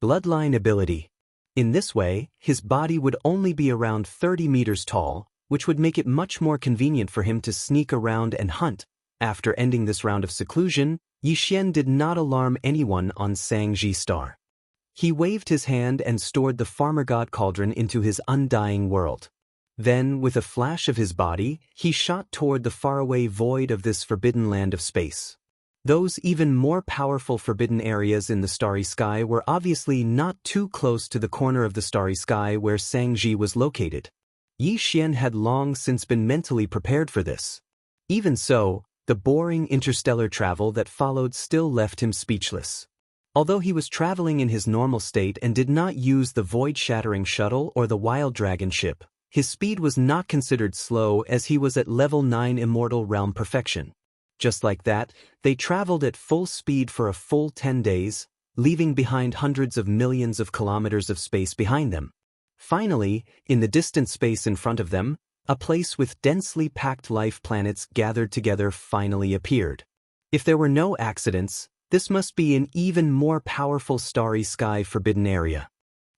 bloodline ability. In this way, his body would only be around 30 meters tall, which would make it much more convenient for him to sneak around and hunt. After ending this round of seclusion, Yi Xian did not alarm anyone on Sangji Star. He waved his hand and stored the farmer god cauldron into his undying world. Then, with a flash of his body, he shot toward the faraway void of this forbidden land of space. Those even more powerful forbidden areas in the starry sky were obviously not too close to the corner of the starry sky where Sangji was located. Yi Xian had long since been mentally prepared for this. Even so, the boring interstellar travel that followed still left him speechless. Although he was traveling in his normal state and did not use the void-shattering shuttle or the wild dragon ship, his speed was not considered slow as he was at level 9 immortal realm perfection. Just like that, they traveled at full speed for a full 10 days, leaving behind hundreds of millions of kilometers of space behind them. Finally, in the distant space in front of them, a place with densely packed life planets gathered together finally appeared. If there were no accidents, this must be an even more powerful starry sky forbidden area.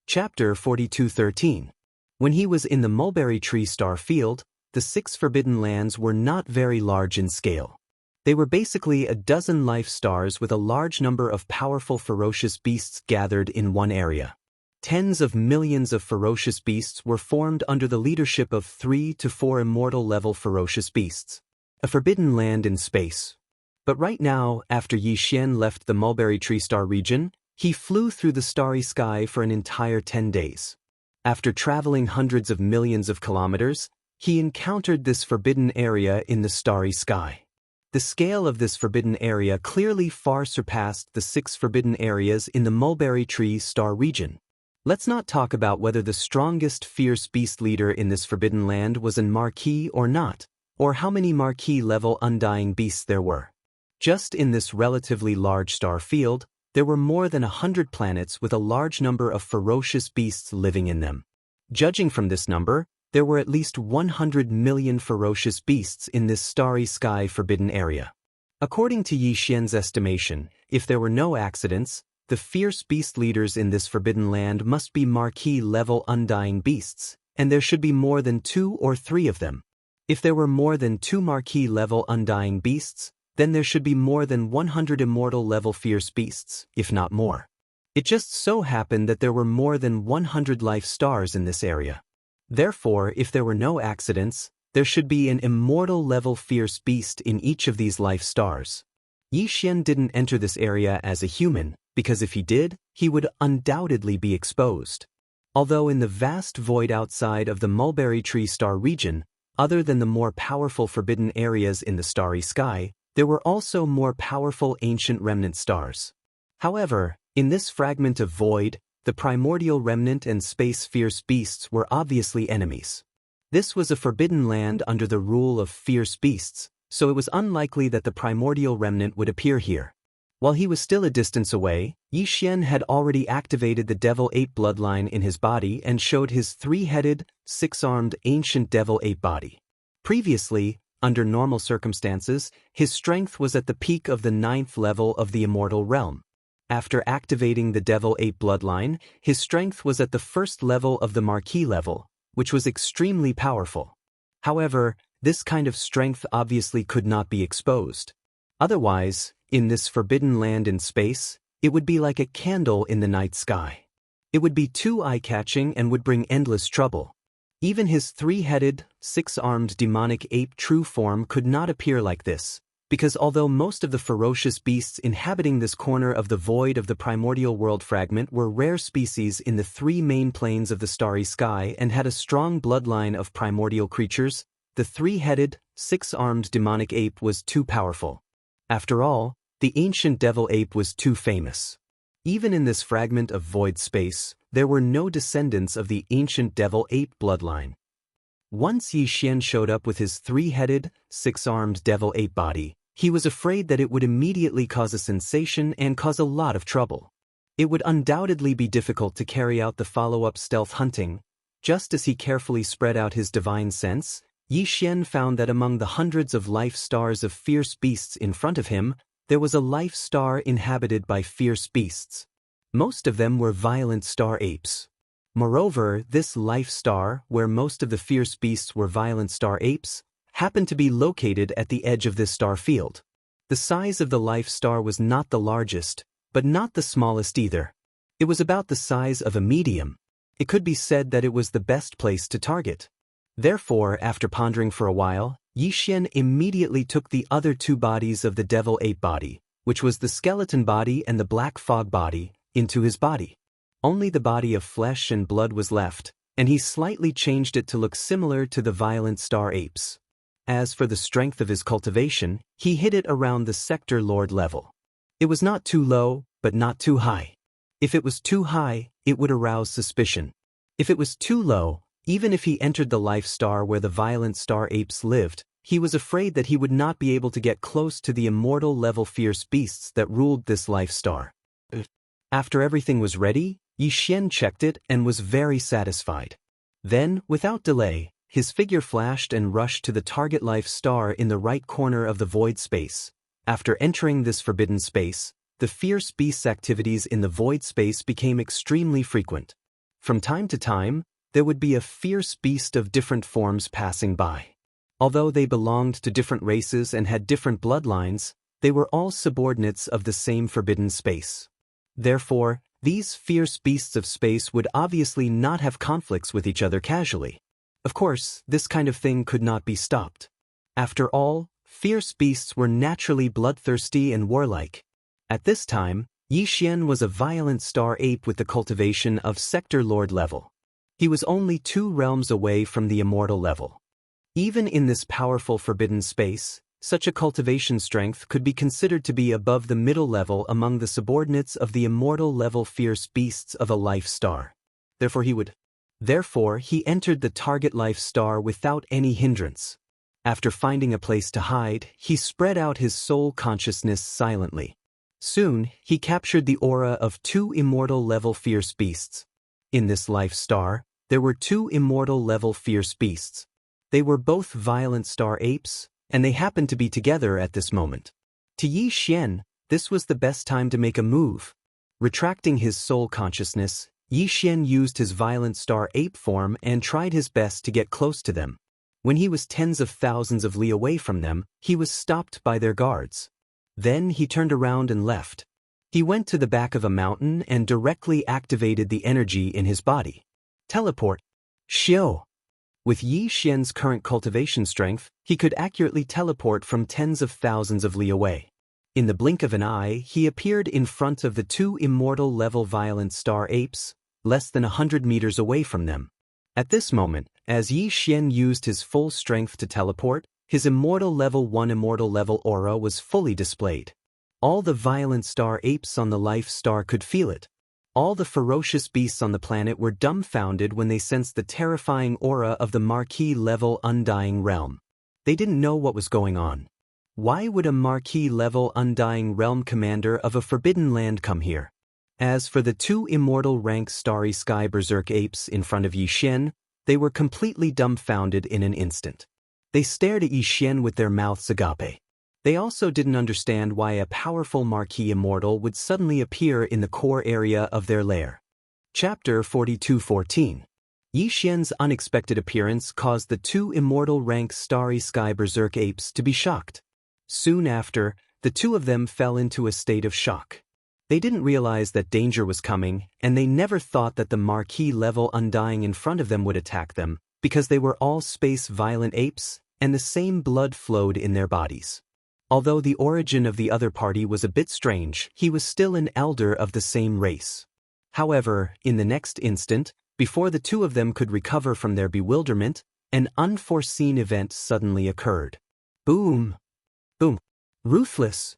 Chapter 42:13. When he was in the mulberry tree star field, the 6 forbidden lands were not very large in scale. They were basically a dozen life stars with a large number of powerful ferocious beasts gathered in one area. Tens of millions of ferocious beasts were formed under the leadership of 3 to 4 immortal-level ferocious beasts. A forbidden land in space. But right now, after Yi Xian left the mulberry tree star region, he flew through the starry sky for an entire 10 days. After traveling hundreds of millions of kilometers, he encountered this forbidden area in the starry sky. The scale of this forbidden area clearly far surpassed the 6 forbidden areas in the mulberry tree star region. Let's not talk about whether the strongest fierce beast leader in this forbidden land was an marquis or not, or how many marquis-level undying beasts there were. Just in this relatively large star field, there were more than 100 planets with a large number of ferocious beasts living in them. Judging from this number, there were at least 100 million ferocious beasts in this starry sky forbidden area. According to Yi Xian's estimation, if there were no accidents, the fierce beast leaders in this forbidden land must be marquis-level undying beasts, and there should be more than 2 or 3 of them. If there were more than 2 marquis-level undying beasts, then there should be more than 100 immortal-level fierce beasts, if not more. It just so happened that there were more than 100 life stars in this area. Therefore, if there were no accidents, there should be an immortal-level fierce beast in each of these life stars. Yi Xian didn't enter this area as a human, because if he did, he would undoubtedly be exposed. Although in the vast void outside of the mulberry tree star region, other than the more powerful forbidden areas in the starry sky, there were also more powerful ancient remnant stars. However, in this fragment of void, the primordial remnant and space fierce beasts were obviously enemies. This was a forbidden land under the rule of fierce beasts, so it was unlikely that the primordial remnant would appear here. While he was still a distance away, Yi Xian had already activated the devil ape bloodline in his body and showed his 3-headed, 6-armed ancient devil ape body. Previously, under normal circumstances, his strength was at the peak of the 9th level of the immortal realm. After activating the devil ape bloodline, his strength was at the 1st level of the marquis level, which was extremely powerful. However, this kind of strength obviously could not be exposed. Otherwise, in this forbidden land in space, it would be like a candle in the night sky. It would be too eye-catching and would bring endless trouble. Even his 3-headed, 6-armed demonic ape true form could not appear like this, because although most of the ferocious beasts inhabiting this corner of the void of the primordial world fragment were rare species in the 3 main planes of the starry sky and had a strong bloodline of primordial creatures, the 3-headed, 6-armed demonic ape was too powerful. After all, the ancient devil ape was too famous. Even in this fragment of void space, there were no descendants of the ancient devil ape bloodline. Once Yi Xian showed up with his 3-headed, 6-armed devil ape body, he was afraid that it would immediately cause a sensation and cause a lot of trouble. It would undoubtedly be difficult to carry out the follow-up stealth hunting. Just as he carefully spread out his divine sense, Yi Xian found that among the hundreds of life stars of fierce beasts in front of him, there was a life star inhabited by fierce beasts. Most of them were violent star apes. Moreover, this life star, where most of the fierce beasts were violent star apes, happened to be located at the edge of this star field. The size of the life star was not the largest, but not the smallest either. It was about the size of a medium. It could be said that it was the best place to target. Therefore, after pondering for a while, Yi Xian immediately took the other two bodies of the devil ape body, which was the skeleton body and the black fog body, into his body. Only the body of flesh and blood was left, and he slightly changed it to look similar to the violent star apes. As for the strength of his cultivation, he hid it around the sector lord level. It was not too low, but not too high. If it was too high, it would arouse suspicion. If it was too low, even if he entered the life star where the violent star apes lived, he was afraid that he would not be able to get close to the immortal level fierce beasts that ruled this life star. After everything was ready, Yi Xian checked it and was very satisfied. Then, without delay, his figure flashed and rushed to the target life star in the right corner of the void space. After entering this forbidden space, the fierce beast's activities in the void space became extremely frequent. From time to time, there would be a fierce beast of different forms passing by. Although they belonged to different races and had different bloodlines, they were all subordinates of the same forbidden space. Therefore, these fierce beasts of space would obviously not have conflicts with each other casually. Of course, this kind of thing could not be stopped. After all, fierce beasts were naturally bloodthirsty and warlike. At this time, Yi Xian was a violent star ape with the cultivation of sector lord level. He was only 2 realms away from the immortal level. Even in this powerful forbidden space, such a cultivation strength could be considered to be above the middle level among the subordinates of the immortal level fierce beasts of a life star. Therefore, he entered the target life star without any hindrance. After finding a place to hide, he spread out his soul consciousness silently. Soon, he captured the aura of 2 immortal level fierce beasts. In this life star, there were 2 immortal level fierce beasts. They were both violent star apes, and they happened to be together at this moment. To Yi Xian, this was the best time to make a move. Retracting his soul consciousness, Yi Xian used his violent star ape form and tried his best to get close to them. When he was tens of thousands of li away from them, he was stopped by their guards. Then he turned around and left. He went to the back of a mountain and directly activated the energy in his body. Teleport. Xiao. With Yi Xian's current cultivation strength, he could accurately teleport from tens of thousands of li away. In the blink of an eye, he appeared in front of the 2 immortal level violent star apes, less than 100 meters away from them. At this moment, as Yi Xian used his full strength to teleport, his immortal level 1 immortal level aura was fully displayed. All the violent star apes on the life star could feel it. All the ferocious beasts on the planet were dumbfounded when they sensed the terrifying aura of the Marquis level Undying Realm. They didn't know what was going on. Why would a Marquis level Undying Realm commander of a forbidden land come here? As for the 2 immortal rank Starry Sky Berserk apes in front of Yi Xian, they were completely dumbfounded in an instant. They stared at Yi Xian with their mouths agape. They also didn't understand why a powerful Marquis immortal would suddenly appear in the core area of their lair. Chapter 42:14. Yi Xian's unexpected appearance caused the 2 immortal rank Starry Sky Berserk apes to be shocked. Soon after, the 2 of them fell into a state of shock. They didn't realize that danger was coming, and they never thought that the Marquis level Undying in front of them would attack them, because they were all space violent apes, and the same blood flowed in their bodies. Although the origin of the other party was a bit strange, he was still an elder of the same race. However, in the next instant, before the 2 of them could recover from their bewilderment, an unforeseen event suddenly occurred. Boom! Boom! Ruthless!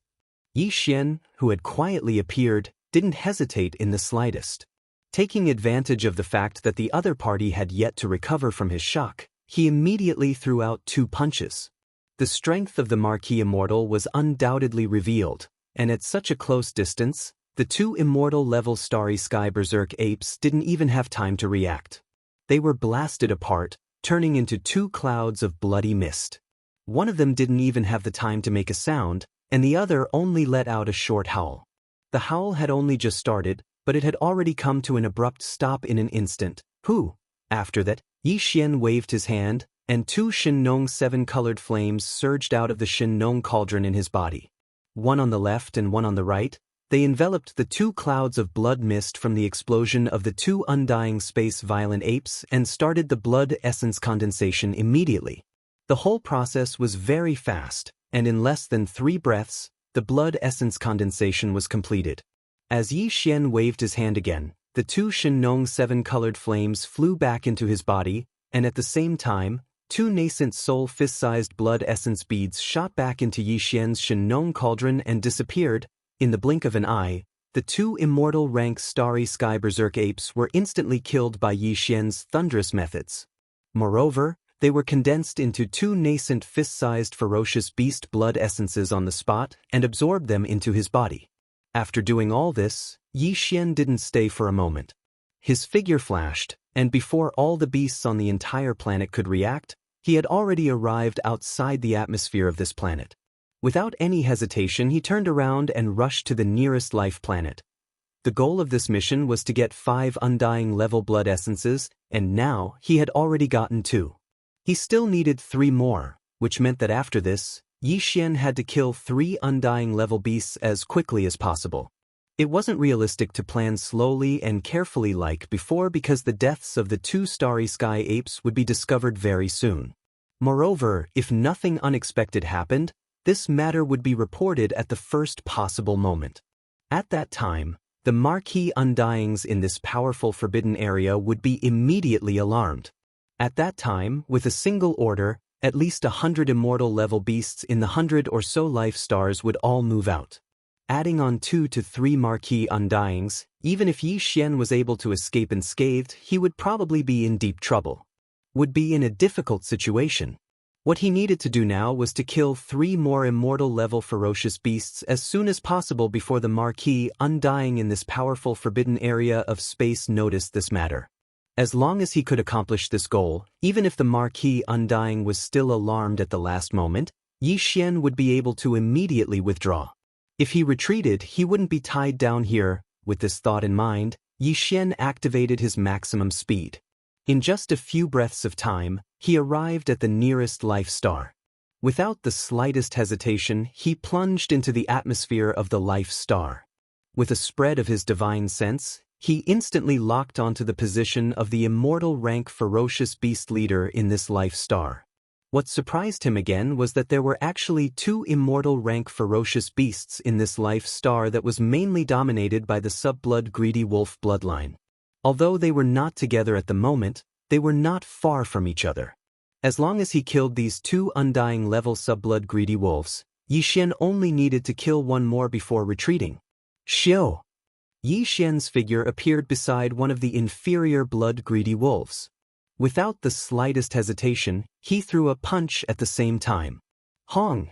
Yi Xian, who had quietly appeared, didn't hesitate in the slightest. Taking advantage of the fact that the other party had yet to recover from his shock, he immediately threw out 2 punches. The strength of the Marquis Immortal was undoubtedly revealed, and at such a close distance, the 2 immortal level Starry Sky Berserk apes didn't even have time to react. They were blasted apart, turning into 2 clouds of bloody mist. One of them didn't even have the time to make a sound, and the other only let out a short howl. The howl had only just started, but it had already come to an abrupt stop in an instant, Who? After that, Yi Xian waved his hand, and two Shin-Nong seven-colored flames surged out of the Shin-Nong cauldron in his body. One on the left and one on the right, they enveloped the two clouds of blood mist from the explosion of the two undying space-violent apes and started the blood essence condensation immediately. The whole process was very fast, and in less than 3 breaths, the blood essence condensation was completed. As Yi Xian waved his hand again, the two Shin-Nong seven-colored flames flew back into his body, and at the same time, 2 nascent soul fist-sized blood essence beads shot back into Yi Xian's Shin-Nong cauldron and disappeared. In the blink of an eye, the 2 immortal rank starry sky berserk apes were instantly killed by Yi Xian's thunderous methods. Moreover, they were condensed into 2 nascent fist-sized ferocious beast blood essences on the spot and absorbed them into his body. After doing all this, Yi Xian didn't stay for a moment. His figure flashed, and before all the beasts on the entire planet could react, he had already arrived outside the atmosphere of this planet. Without any hesitation, he turned around and rushed to the nearest life planet. The goal of this mission was to get 5 undying level blood essences, and now he had already gotten 2. He still needed 3 more, which meant that after this, Yi Xian had to kill 3 undying level beasts as quickly as possible. It wasn't realistic to plan slowly and carefully like before because the deaths of the 2 starry sky apes would be discovered very soon. Moreover, if nothing unexpected happened, this matter would be reported at the first possible moment. At that time, the marquee undyings in this powerful forbidden area would be immediately alarmed. At that time, with a single order, at least 100 immortal level beasts in the 100 or so life stars would all move out. Adding on 2 to 3 marquee undyings, even if Yi Xian was able to escape unscathed, he would probably be in deep trouble. Would be in a difficult situation. What he needed to do now was to kill 3 more immortal level ferocious beasts as soon as possible before the marquee undying in this powerful forbidden area of space noticed this matter. As long as he could accomplish this goal, even if the marquee undying was still alarmed at the last moment, Yi Xian would be able to immediately withdraw. If he retreated, he wouldn't be tied down here. With this thought in mind, Yi Xian activated his maximum speed. In just a few breaths of time, he arrived at the nearest life star. Without the slightest hesitation, he plunged into the atmosphere of the life star. With a spread of his divine sense, he instantly locked onto the position of the immortal rank ferocious beast leader in this life star. What surprised him again was that there were actually 2 immortal rank ferocious beasts in this life star that was mainly dominated by the sub-blood greedy wolf bloodline. Although they were not together at the moment, they were not far from each other. As long as he killed these 2 undying level sub-blood greedy wolves, Yi Xian only needed to kill 1 more before retreating. Xiao! Yi Xian's figure appeared beside one of the inferior blood greedy wolves. Without the slightest hesitation, he threw a punch at the same time. Hong!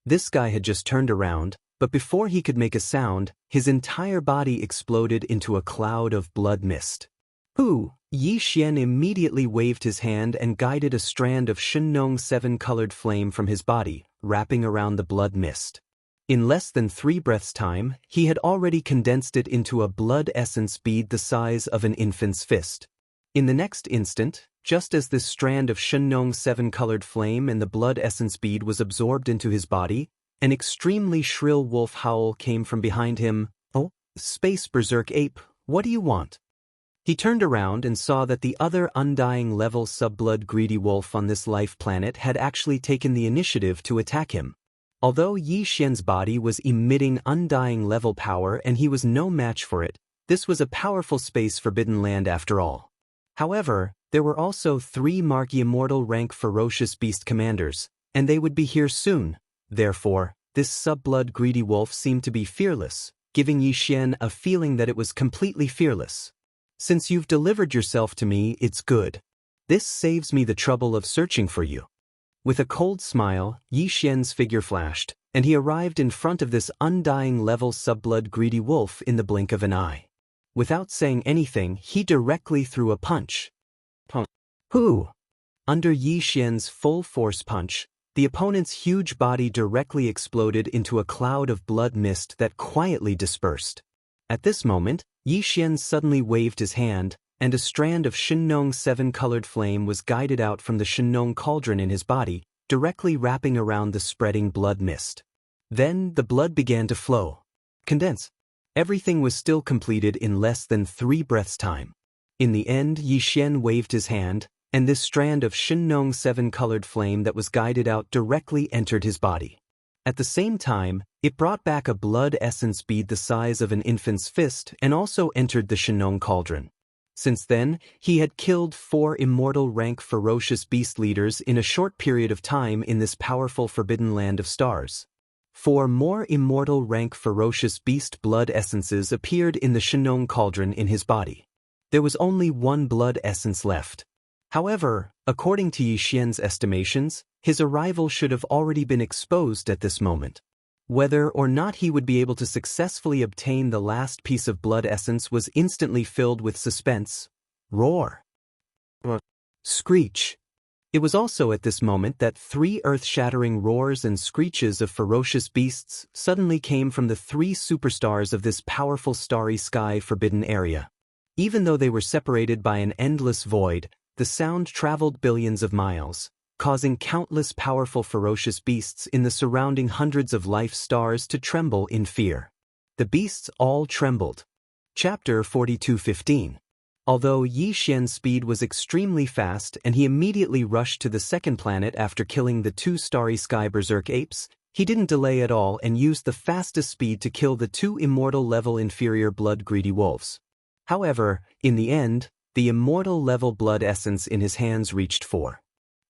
This guy had just turned around, but before he could make a sound, his entire body exploded into a cloud of blood mist. Who? Yi Xian immediately waved his hand and guided a strand of Shin-Nong 7-colored flame from his body, wrapping around the blood mist. In less than 3 breaths' time, he had already condensed it into a blood essence bead the size of an infant's fist. In the next instant, just as this strand of Shin-Nong 7-colored flame and the blood essence bead was absorbed into his body, an extremely shrill wolf howl came from behind him. Oh, space berserk ape, what do you want? He turned around and saw that the other undying level sub-blood greedy wolf on this life planet had actually taken the initiative to attack him. Although Yi Xian's body was emitting undying level power and he was no match for it, this was a powerful space forbidden land after all. However, there were also 3 marquee immortal rank ferocious beast commanders, and they would be here soon. Therefore, this sub-blood greedy wolf seemed to be fearless, giving Yi Xian a feeling that it was completely fearless. Since you've delivered yourself to me, it's good. This saves me the trouble of searching for you. With a cold smile, Yi Xian's figure flashed, and he arrived in front of this undying level sub-blood greedy wolf in the blink of an eye. Without saying anything, he directly threw a punch. Who? Under Yi Xian's full force punch, the opponent's huge body directly exploded into a cloud of blood mist that quietly dispersed. At this moment, Yi Xian suddenly waved his hand, and a strand of Shinong 7-colored flame was guided out from the Shinong cauldron in his body, directly wrapping around the spreading blood mist. Then the blood began to flow. Condense. Everything was still completed in less than 3 breaths' time. In the end, Yi Xian waved his hand, and this strand of Shinong 7-colored flame that was guided out directly entered his body. At the same time, it brought back a blood essence bead the size of an infant's fist and also entered the Shinong cauldron. Since then, he had killed 4 immortal rank ferocious beast leaders in a short period of time in this powerful forbidden land of stars. 4 more immortal rank ferocious beast blood essences appeared in the Shinong cauldron in his body. There was only 1 blood essence left. However, according to Yi Xian's estimations, his arrival should have already been exposed at this moment. Whether or not he would be able to successfully obtain the last piece of blood essence was instantly filled with suspense. Roar. Screech. It was also at this moment that 3 earth-shattering roars and screeches of ferocious beasts suddenly came from the 3 superstars of this powerful starry sky forbidden area. Even though they were separated by an endless void, the sound traveled billions of miles, causing countless powerful ferocious beasts in the surrounding hundreds of life stars to tremble in fear. The beasts all trembled. Chapter 42:15. Although Yi Xian's speed was extremely fast and he immediately rushed to the second planet after killing the 2 starry sky berserk apes, he didn't delay at all and used the fastest speed to kill the 2 immortal level inferior blood-greedy wolves. However, in the end, the immortal level blood essence in his hands reached 4.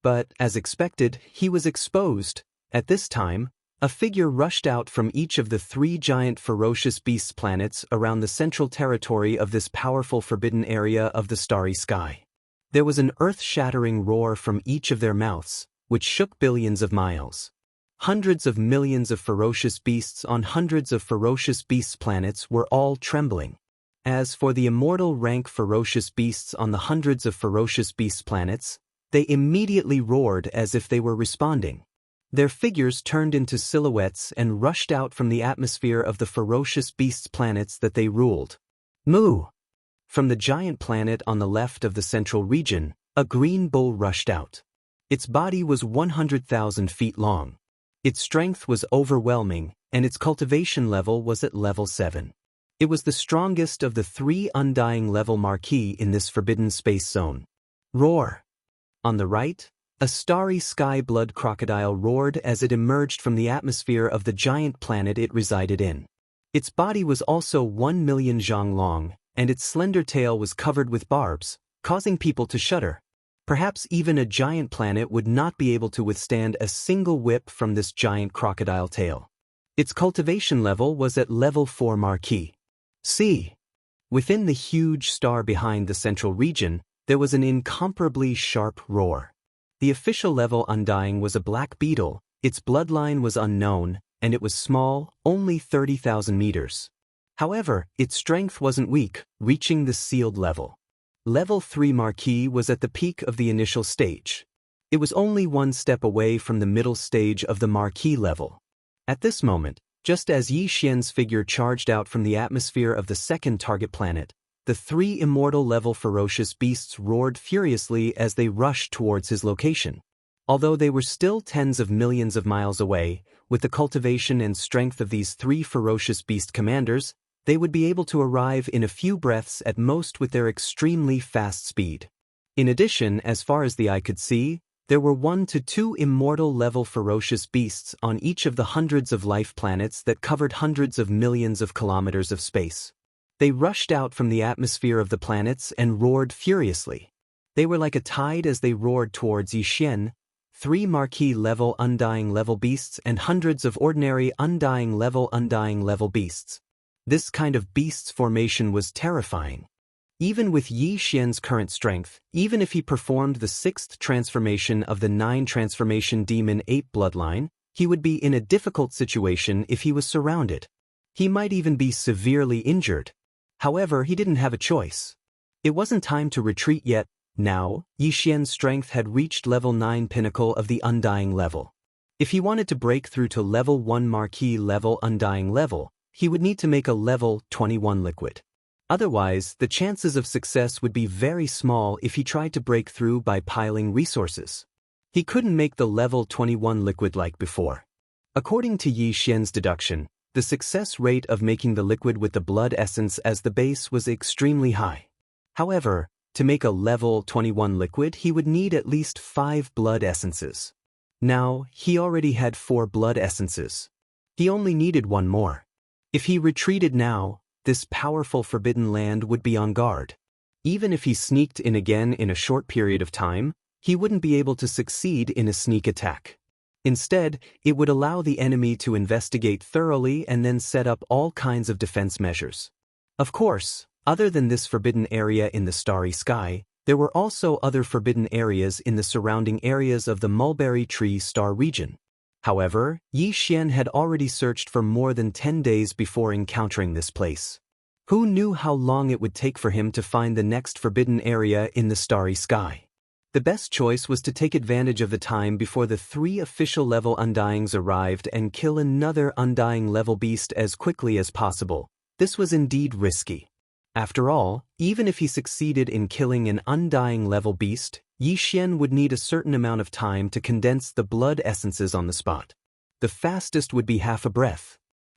But, as expected, he was exposed. At this time, a figure rushed out from each of the 3 giant ferocious beasts planets around the central territory of this powerful forbidden area of the starry sky. There was an earth-shattering roar from each of their mouths, which shook billions of miles. Hundreds of millions of ferocious beasts on hundreds of ferocious beasts planets were all trembling. As for the immortal rank ferocious beasts on the hundreds of ferocious beasts planets, they immediately roared as if they were responding. Their figures turned into silhouettes and rushed out from the atmosphere of the ferocious beasts planets that they ruled. Moo! From the giant planet on the left of the central region, a green bull rushed out. Its body was 100,000 feet long. Its strength was overwhelming, and its cultivation level was at level 7. It was the strongest of the 3 undying level marquis in this forbidden space zone. Roar! On the right, a starry sky blood crocodile roared as it emerged from the atmosphere of the giant planet it resided in. Its body was also 1 million zhang long, and its slender tail was covered with barbs, causing people to shudder. Perhaps even a giant planet would not be able to withstand a single whip from this giant crocodile tail. Its cultivation level was at level 4 marquis. See. Within the huge star behind the central region, there was an incomparably sharp roar. The official level undying was a black beetle, its bloodline was unknown, and it was small, only 30,000 meters. However, its strength wasn't weak, reaching the sealed level. Level 3 marquis was at the peak of the initial stage. It was only 1 step away from the middle stage of the marquis level. At this moment, just as Yi Xian's figure charged out from the atmosphere of the second target planet, the 3 immortal level ferocious beasts roared furiously as they rushed towards his location. Although they were still tens of millions of miles away, with the cultivation and strength of these 3 ferocious beast commanders, they would be able to arrive in a few breaths at most with their extremely fast speed. In addition, as far as the eye could see, there were 1 to 2 immortal level ferocious beasts on each of the hundreds of life planets that covered hundreds of millions of kilometers of space. They rushed out from the atmosphere of the planets and roared furiously. They were like a tide as they roared towards Yi Xian, 3 marquis level undying level beasts and hundreds of ordinary undying level beasts. This kind of beasts formation was terrifying. Even with Yi Xian's current strength, even if he performed the 6th transformation of the 9 transformation demon ape bloodline, he would be in a difficult situation if he was surrounded. He might even be severely injured. However, he didn't have a choice. It wasn't time to retreat yet. Now, Yi Xian's strength had reached level 9 pinnacle of the undying level. If he wanted to break through to level 1 marquis level undying level, he would need to make a level 21 liquid. Otherwise, the chances of success would be very small if he tried to break through by piling resources. He couldn't make the level 21 liquid like before. According to Yi Xian's deduction, the success rate of making the liquid with the blood essence as the base was extremely high. However, to make a level 21 liquid, he would need at least 5 blood essences. Now, he already had 4 blood essences. He only needed 1 more. If he retreated now, this powerful forbidden land would be on guard. Even if he sneaked in again in a short period of time, he wouldn't be able to succeed in a sneak attack. Instead, it would allow the enemy to investigate thoroughly and then set up all kinds of defense measures. Of course, other than this forbidden area in the starry sky, there were also other forbidden areas in the surrounding areas of the mulberry tree star region. However, Yi Xian had already searched for more than 10 days before encountering this place. Who knew how long it would take for him to find the next forbidden area in the starry sky? The best choice was to take advantage of the time before the 3 official level Undyings arrived and kill another Undying level beast as quickly as possible. This was indeed risky. After all, even if he succeeded in killing an Undying level beast, Yi Xian would need a certain amount of time to condense the blood essences on the spot. The fastest would be half a breath.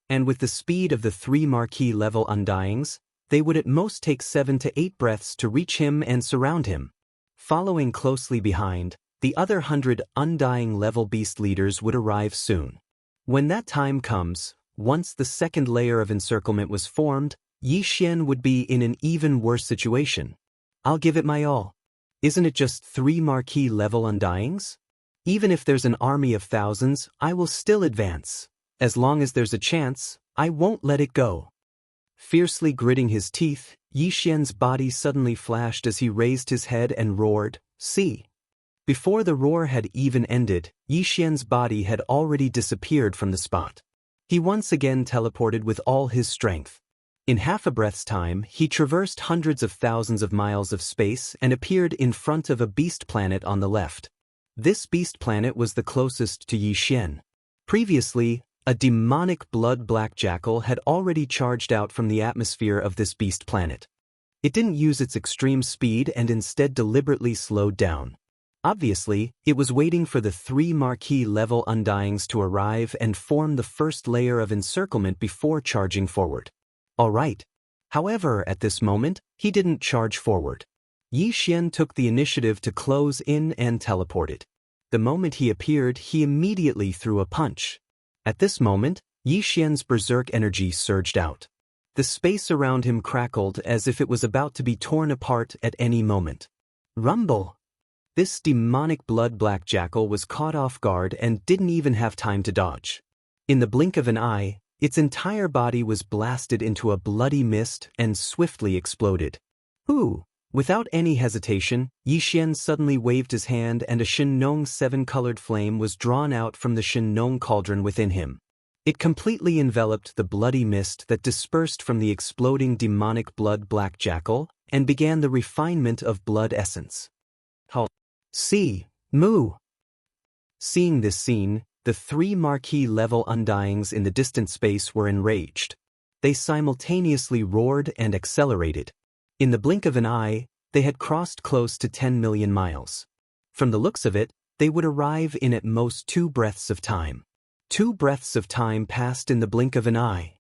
And with the speed of the 3 marquee level Undyings, they would at most take 7 to 8 breaths to reach him and surround him. Following closely behind, the other 100 Undying level beast leaders would arrive soon. When that time comes, once the second layer of encirclement was formed, Yi Xian would be in an even worse situation. I'll give it my all. Isn't it just 3 marquee level Undyings? Even if there's an army of thousands, I will still advance. As long as there's a chance, I won't let it go. Fiercely gritting his teeth, Yi Xian's body suddenly flashed as he raised his head and roared, "See!" Before the roar had even ended, Yi Xian's body had already disappeared from the spot. He once again teleported with all his strength. In half a breath's time, he traversed hundreds of thousands of miles of space and appeared in front of a beast planet on the left. This beast planet was the closest to Yi Xian. Previously, a demonic blood-black jackal had already charged out from the atmosphere of this beast planet. It didn't use its extreme speed and instead deliberately slowed down. Obviously, it was waiting for the 3 marquee level Undyings to arrive and form the first layer of encirclement before charging forward. Alright. However, at this moment, he didn't charge forward. Yi Xian took the initiative to close in and teleported. The moment he appeared, he immediately threw a punch. At this moment, Yi Xian's berserk energy surged out. The space around him crackled as if it was about to be torn apart at any moment. Rumble! This demonic blood-black jackal was caught off guard and didn't even have time to dodge. In the blink of an eye, its entire body was blasted into a bloody mist and swiftly exploded. Ooh! Without any hesitation, Yi Xian suddenly waved his hand and a Shen-Nong 7-colored flame was drawn out from the Shen-Nong cauldron within him. It completely enveloped the bloody mist that dispersed from the exploding demonic blood-black jackal and began the refinement of blood essence. See, moo! Seeing this scene, the 3 marquee level Undyings in the distant space were enraged. They simultaneously roared and accelerated. In the blink of an eye, they had crossed close to 10 million miles. From the looks of it, they would arrive in at most 2 breaths of time. 2 breaths of time passed in the blink of an eye.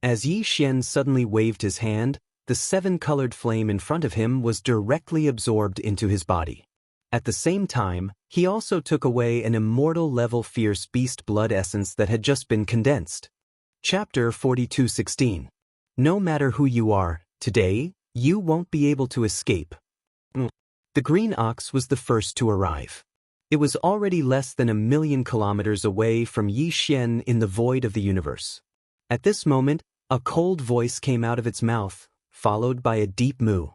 As Yi Xian suddenly waved his hand, the 7-colored flame in front of him was directly absorbed into his body. At the same time, he also took away an immortal level fierce beast blood essence that had just been condensed. Chapter 42:16. No matter who you are, today, you won't be able to escape. The green ox was the first to arrive. It was already less than 1,000,000 kilometers away from Yi Xian in the void of the universe. At this moment, a cold voice came out of its mouth, followed by a deep moo.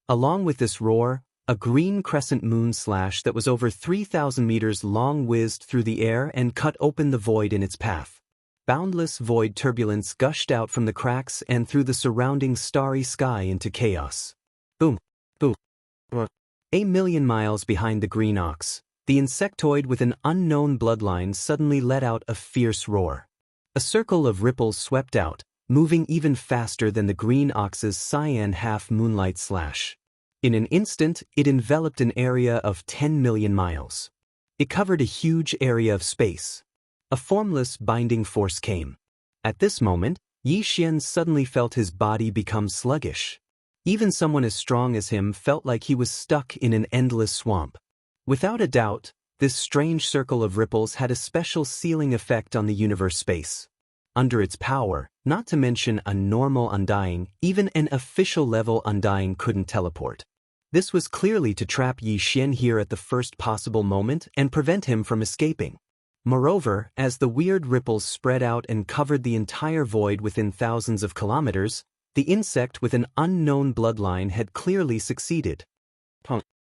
Along with this roar, a green crescent moon slash that was over 3,000 meters long whizzed through the air and cut open the void in its path. Boundless void turbulence gushed out from the cracks and through the surrounding starry sky into chaos. Boom! Boom! 1,000,000 miles behind the green ox, the insectoid with an unknown bloodline suddenly let out a fierce roar. A circle of ripples swept out, moving even faster than the green ox's cyan half-moonlight slash. In an instant, it enveloped an area of 10 million miles. It covered a huge area of space. A formless binding force came. At this moment, Yi Xian suddenly felt his body become sluggish. Even someone as strong as him felt like he was stuck in an endless swamp. Without a doubt, this strange circle of ripples had a special sealing effect on the universe space. Under its power, not to mention a normal undying, even an official level undying couldn't teleport. This was clearly to trap Yi Xian here at the first possible moment and prevent him from escaping. Moreover, as the weird ripples spread out and covered the entire void within thousands of kilometers, the insect with an unknown bloodline had clearly succeeded.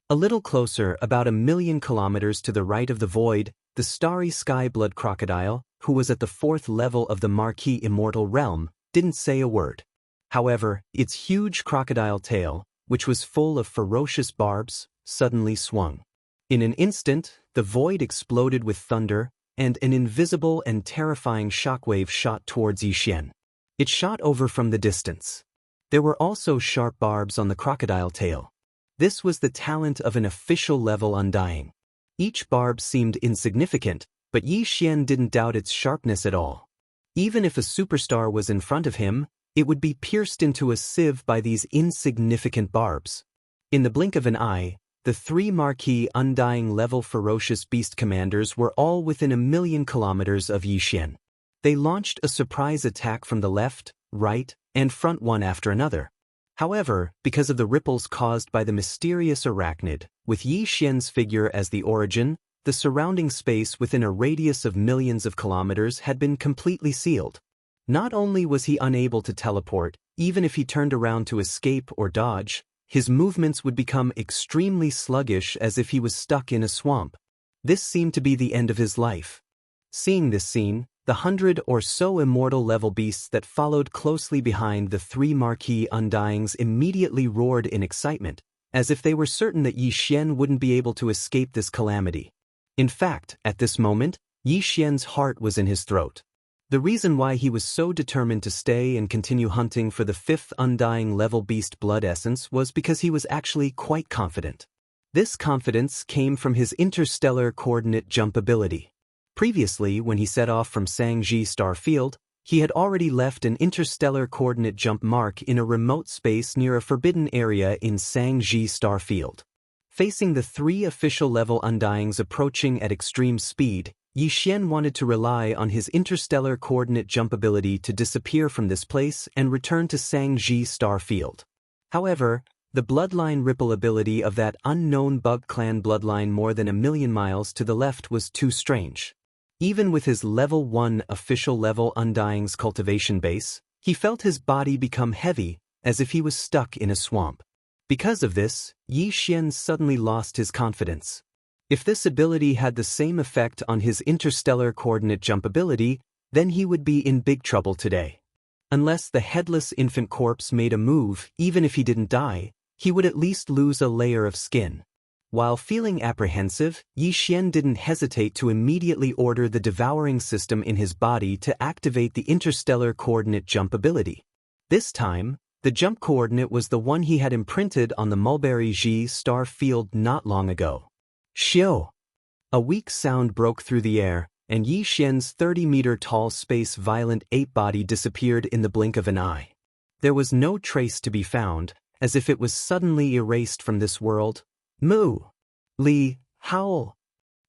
A little closer, about 1,000,000 kilometers to the right of the void, the starry sky blood crocodile, who was at the 4th level of the Marquis Immortal realm, didn't say a word. However, its huge crocodile tail, which was full of ferocious barbs, suddenly swung. In an instant, the void exploded with thunder, and an invisible and terrifying shockwave shot towards Yi Xian. It shot over from the distance. There were also sharp barbs on the crocodile tail. This was the talent of an official level undying. Each barb seemed insignificant, but Yi Xian didn't doubt its sharpness at all. Even if a superstar was in front of him, it would be pierced into a sieve by these insignificant barbs. In the blink of an eye, the 3 Marquis Undying level ferocious beast commanders were all within 1,000,000 kilometers of Yi Xian. They launched a surprise attack from the left, right, and front one after another. However, because of the ripples caused by the mysterious arachnid, with Yi Xian's figure as the origin, the surrounding space within a radius of millions of kilometers had been completely sealed. Not only was he unable to teleport, even if he turned around to escape or dodge, his movements would become extremely sluggish as if he was stuck in a swamp. This seemed to be the end of his life. Seeing this scene, the 100 or so immortal level beasts that followed closely behind the 3 Marquis Undyings immediately roared in excitement, as if they were certain that Yi Xian wouldn't be able to escape this calamity. In fact, at this moment, Yi Xian's heart was in his throat. The reason why he was so determined to stay and continue hunting for the 5th Undying level beast blood essence was because he was actually quite confident. This confidence came from his interstellar coordinate jump ability. Previously, when he set off from Sangji Star Field, he had already left an interstellar coordinate jump mark in a remote space near a forbidden area in Sangji Star Field. Facing the 3 official level Undyings approaching at extreme speed, Yi Xian wanted to rely on his interstellar coordinate jump ability to disappear from this place and return to Sangji Star Field. However, the bloodline ripple ability of that unknown bug clan bloodline more than 1,000,000 miles to the left was too strange. Even with his level 1 official level Undying's cultivation base, he felt his body become heavy, as if he was stuck in a swamp. Because of this, Yi Xian suddenly lost his confidence. If this ability had the same effect on his interstellar coordinate jump ability, then he would be in big trouble today. Unless the headless infant corpse made a move, even if he didn't die, he would at least lose a layer of skin. While feeling apprehensive, Yi Xian didn't hesitate to immediately order the devouring system in his body to activate the interstellar coordinate jump ability. This time, the jump coordinate was the one he had imprinted on the Mulberry Ji star field not long ago. Xiu! A weak sound broke through the air, and Yi Xian's 30-meter-tall space-violent ape body disappeared in the blink of an eye. There was no trace to be found, as if it was suddenly erased from this world. Moo! Li! Howl!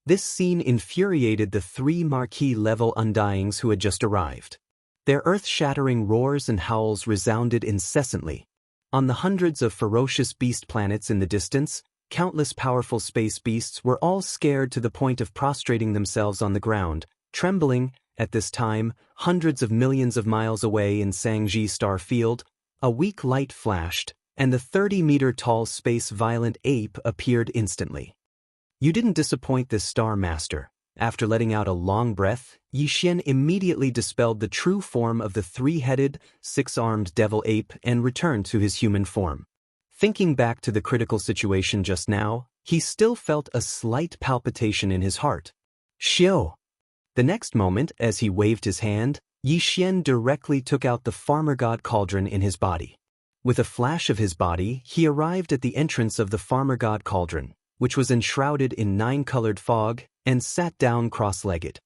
This scene infuriated the 3 Marquis-level Undyings who had just arrived. Their earth-shattering roars and howls resounded incessantly. On the hundreds of ferocious beast planets in the distance, countless powerful space beasts were all scared to the point of prostrating themselves on the ground, trembling. At this time, hundreds of millions of miles away in Sangji Star Field, a weak light flashed, and the 30-meter-tall space-violent ape appeared instantly. You didn't disappoint this Star Master. After letting out a long breath, Yi Xian immediately dispelled the true form of the 3-headed, 6-armed devil ape and returned to his human form. Thinking back to the critical situation just now, he still felt a slight palpitation in his heart. Xiu! The next moment, as he waved his hand, Yi Xian directly took out the farmer god cauldron in his body. With a flash of his body, he arrived at the entrance of the farmer god cauldron, which was enshrouded in 9-colored fog, and sat down cross-legged.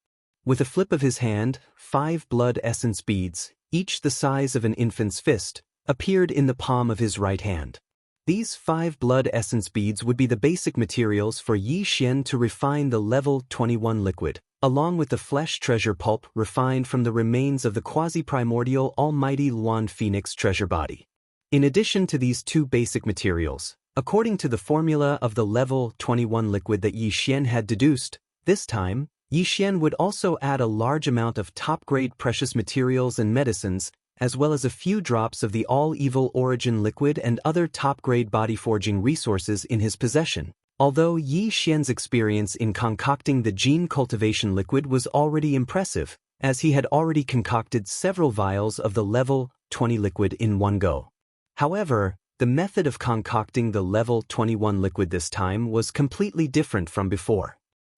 With a flip of his hand, 5 blood essence beads, each the size of an infant's fist, appeared in the palm of his right hand. These 5 blood essence beads would be the basic materials for Yi Xian to refine the level 21 liquid, along with the flesh treasure pulp refined from the remains of the quasi-primordial almighty Luan Phoenix treasure body. In addition to these 2 basic materials, according to the formula of the level 21 liquid that Yi Xian had deduced, this time, Yi Xian would also add a large amount of top-grade precious materials and medicines, as well as a few drops of the all-evil origin liquid and other top-grade body-forging resources in his possession. Although Yi Xian's experience in concocting the gene cultivation liquid was already impressive, as he had already concocted several vials of the level 20 liquid in one go. However, the method of concocting the level 21 liquid this time was completely different from before.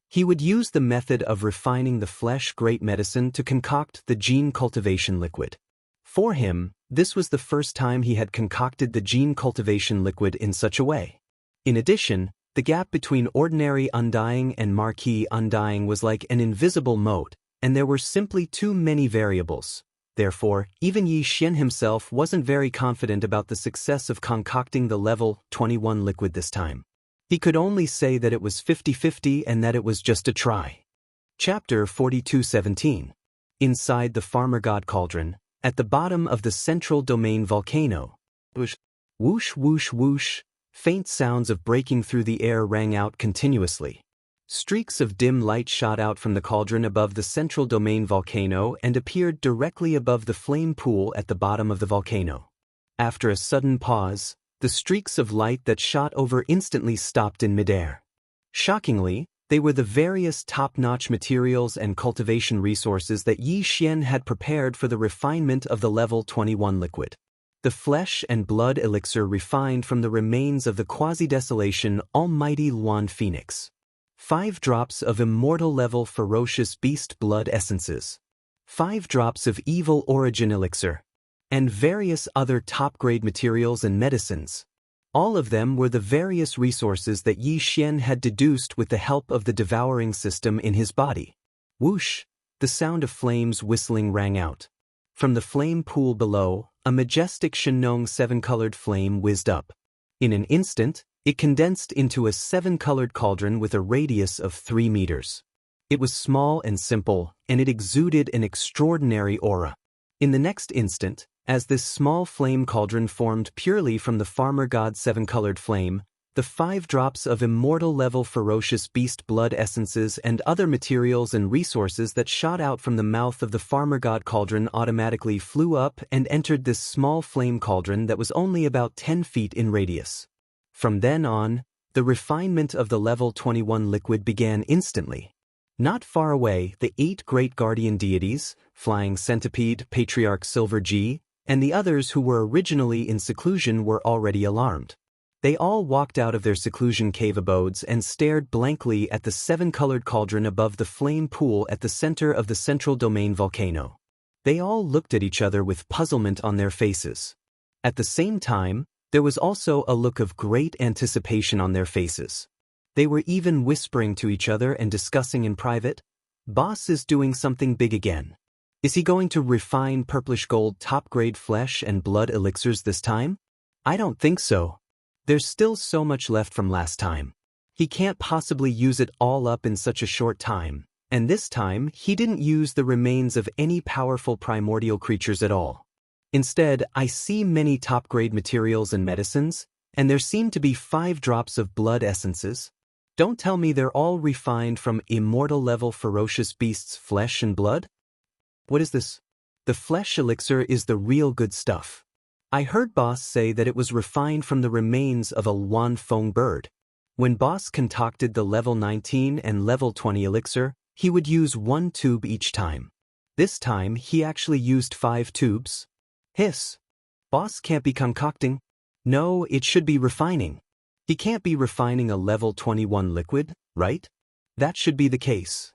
He would use the method of refining the flesh great medicine to concoct the gene cultivation liquid. For him, this was the first time he had concocted the gene cultivation liquid in such a way. In addition, the gap between ordinary undying and marquee undying was like an invisible moat, and there were simply too many variables. Therefore, even Yi Xian himself wasn't very confident about the success of concocting the level 21 liquid this time. He could only say that it was 50-50 and that it was just a try. Chapter 42:17. Inside the farmer god cauldron, at the bottom of the central domain volcano. Whoosh, whoosh, whoosh, whoosh, faint sounds of breaking through the air rang out continuously. Streaks of dim light shot out from the cauldron above the central domain volcano and appeared directly above the flame pool at the bottom of the volcano. After a sudden pause, the streaks of light that shot over instantly stopped in midair. Shockingly, they were the various top-notch materials and cultivation resources that Yi Xian had prepared for the refinement of the level 21 liquid. The flesh and blood elixir refined from the remains of the quasi-desolation almighty Luan Phoenix. 5 drops of immortal-level ferocious beast blood essences. 5 drops of evil origin elixir. And various other top-grade materials and medicines. All of them were the various resources that Yi Xian had deduced with the help of the devouring system in his body. Whoosh! The sound of flames whistling rang out. From the flame pool below, a majestic Shenong 7-colored flame whizzed up. In an instant, it condensed into a 7-colored cauldron with a radius of 3 meters. It was small and simple, and it exuded an extraordinary aura. In the next instant, as this small flame cauldron formed purely from the farmer god's 7-colored flame, the 5 drops of immortal-level ferocious beast blood essences and other materials and resources that shot out from the mouth of the farmer god cauldron automatically flew up and entered this small flame cauldron that was only about 10 feet in radius. From then on, the refinement of the level 21 liquid began instantly. Not far away, the 8 great guardian deities, Flying Centipede, Patriarch Silver G, and the others who were originally in seclusion were already alarmed. They all walked out of their seclusion cave abodes and stared blankly at the 7-colored cauldron above the flame pool at the center of the central domain volcano. They all looked at each other with puzzlement on their faces. At the same time, there was also a look of great anticipation on their faces. They were even whispering to each other and discussing in private, "Boss is doing something big again. Is he going to refine purplish gold top-grade flesh and blood elixirs this time? I don't think so. There's still so much left from last time. He can't possibly use it all up in such a short time, and this time he didn't use the remains of any powerful primordial creatures at all. Instead, I see many top-grade materials and medicines, and there seem to be 5 drops of blood essences. Don't tell me they're all refined from immortal-level ferocious beasts' flesh and blood? What is this? The flesh elixir is the real good stuff. I heard Boss say that it was refined from the remains of a Luan Feng bird. When Boss concocted the level 19 and level 20 elixir, he would use 1 tube each time. This time, he actually used 5 tubes. Hiss. Boss can't be concocting. No, it should be refining. He can't be refining a level 21 liquid, right? That should be the case.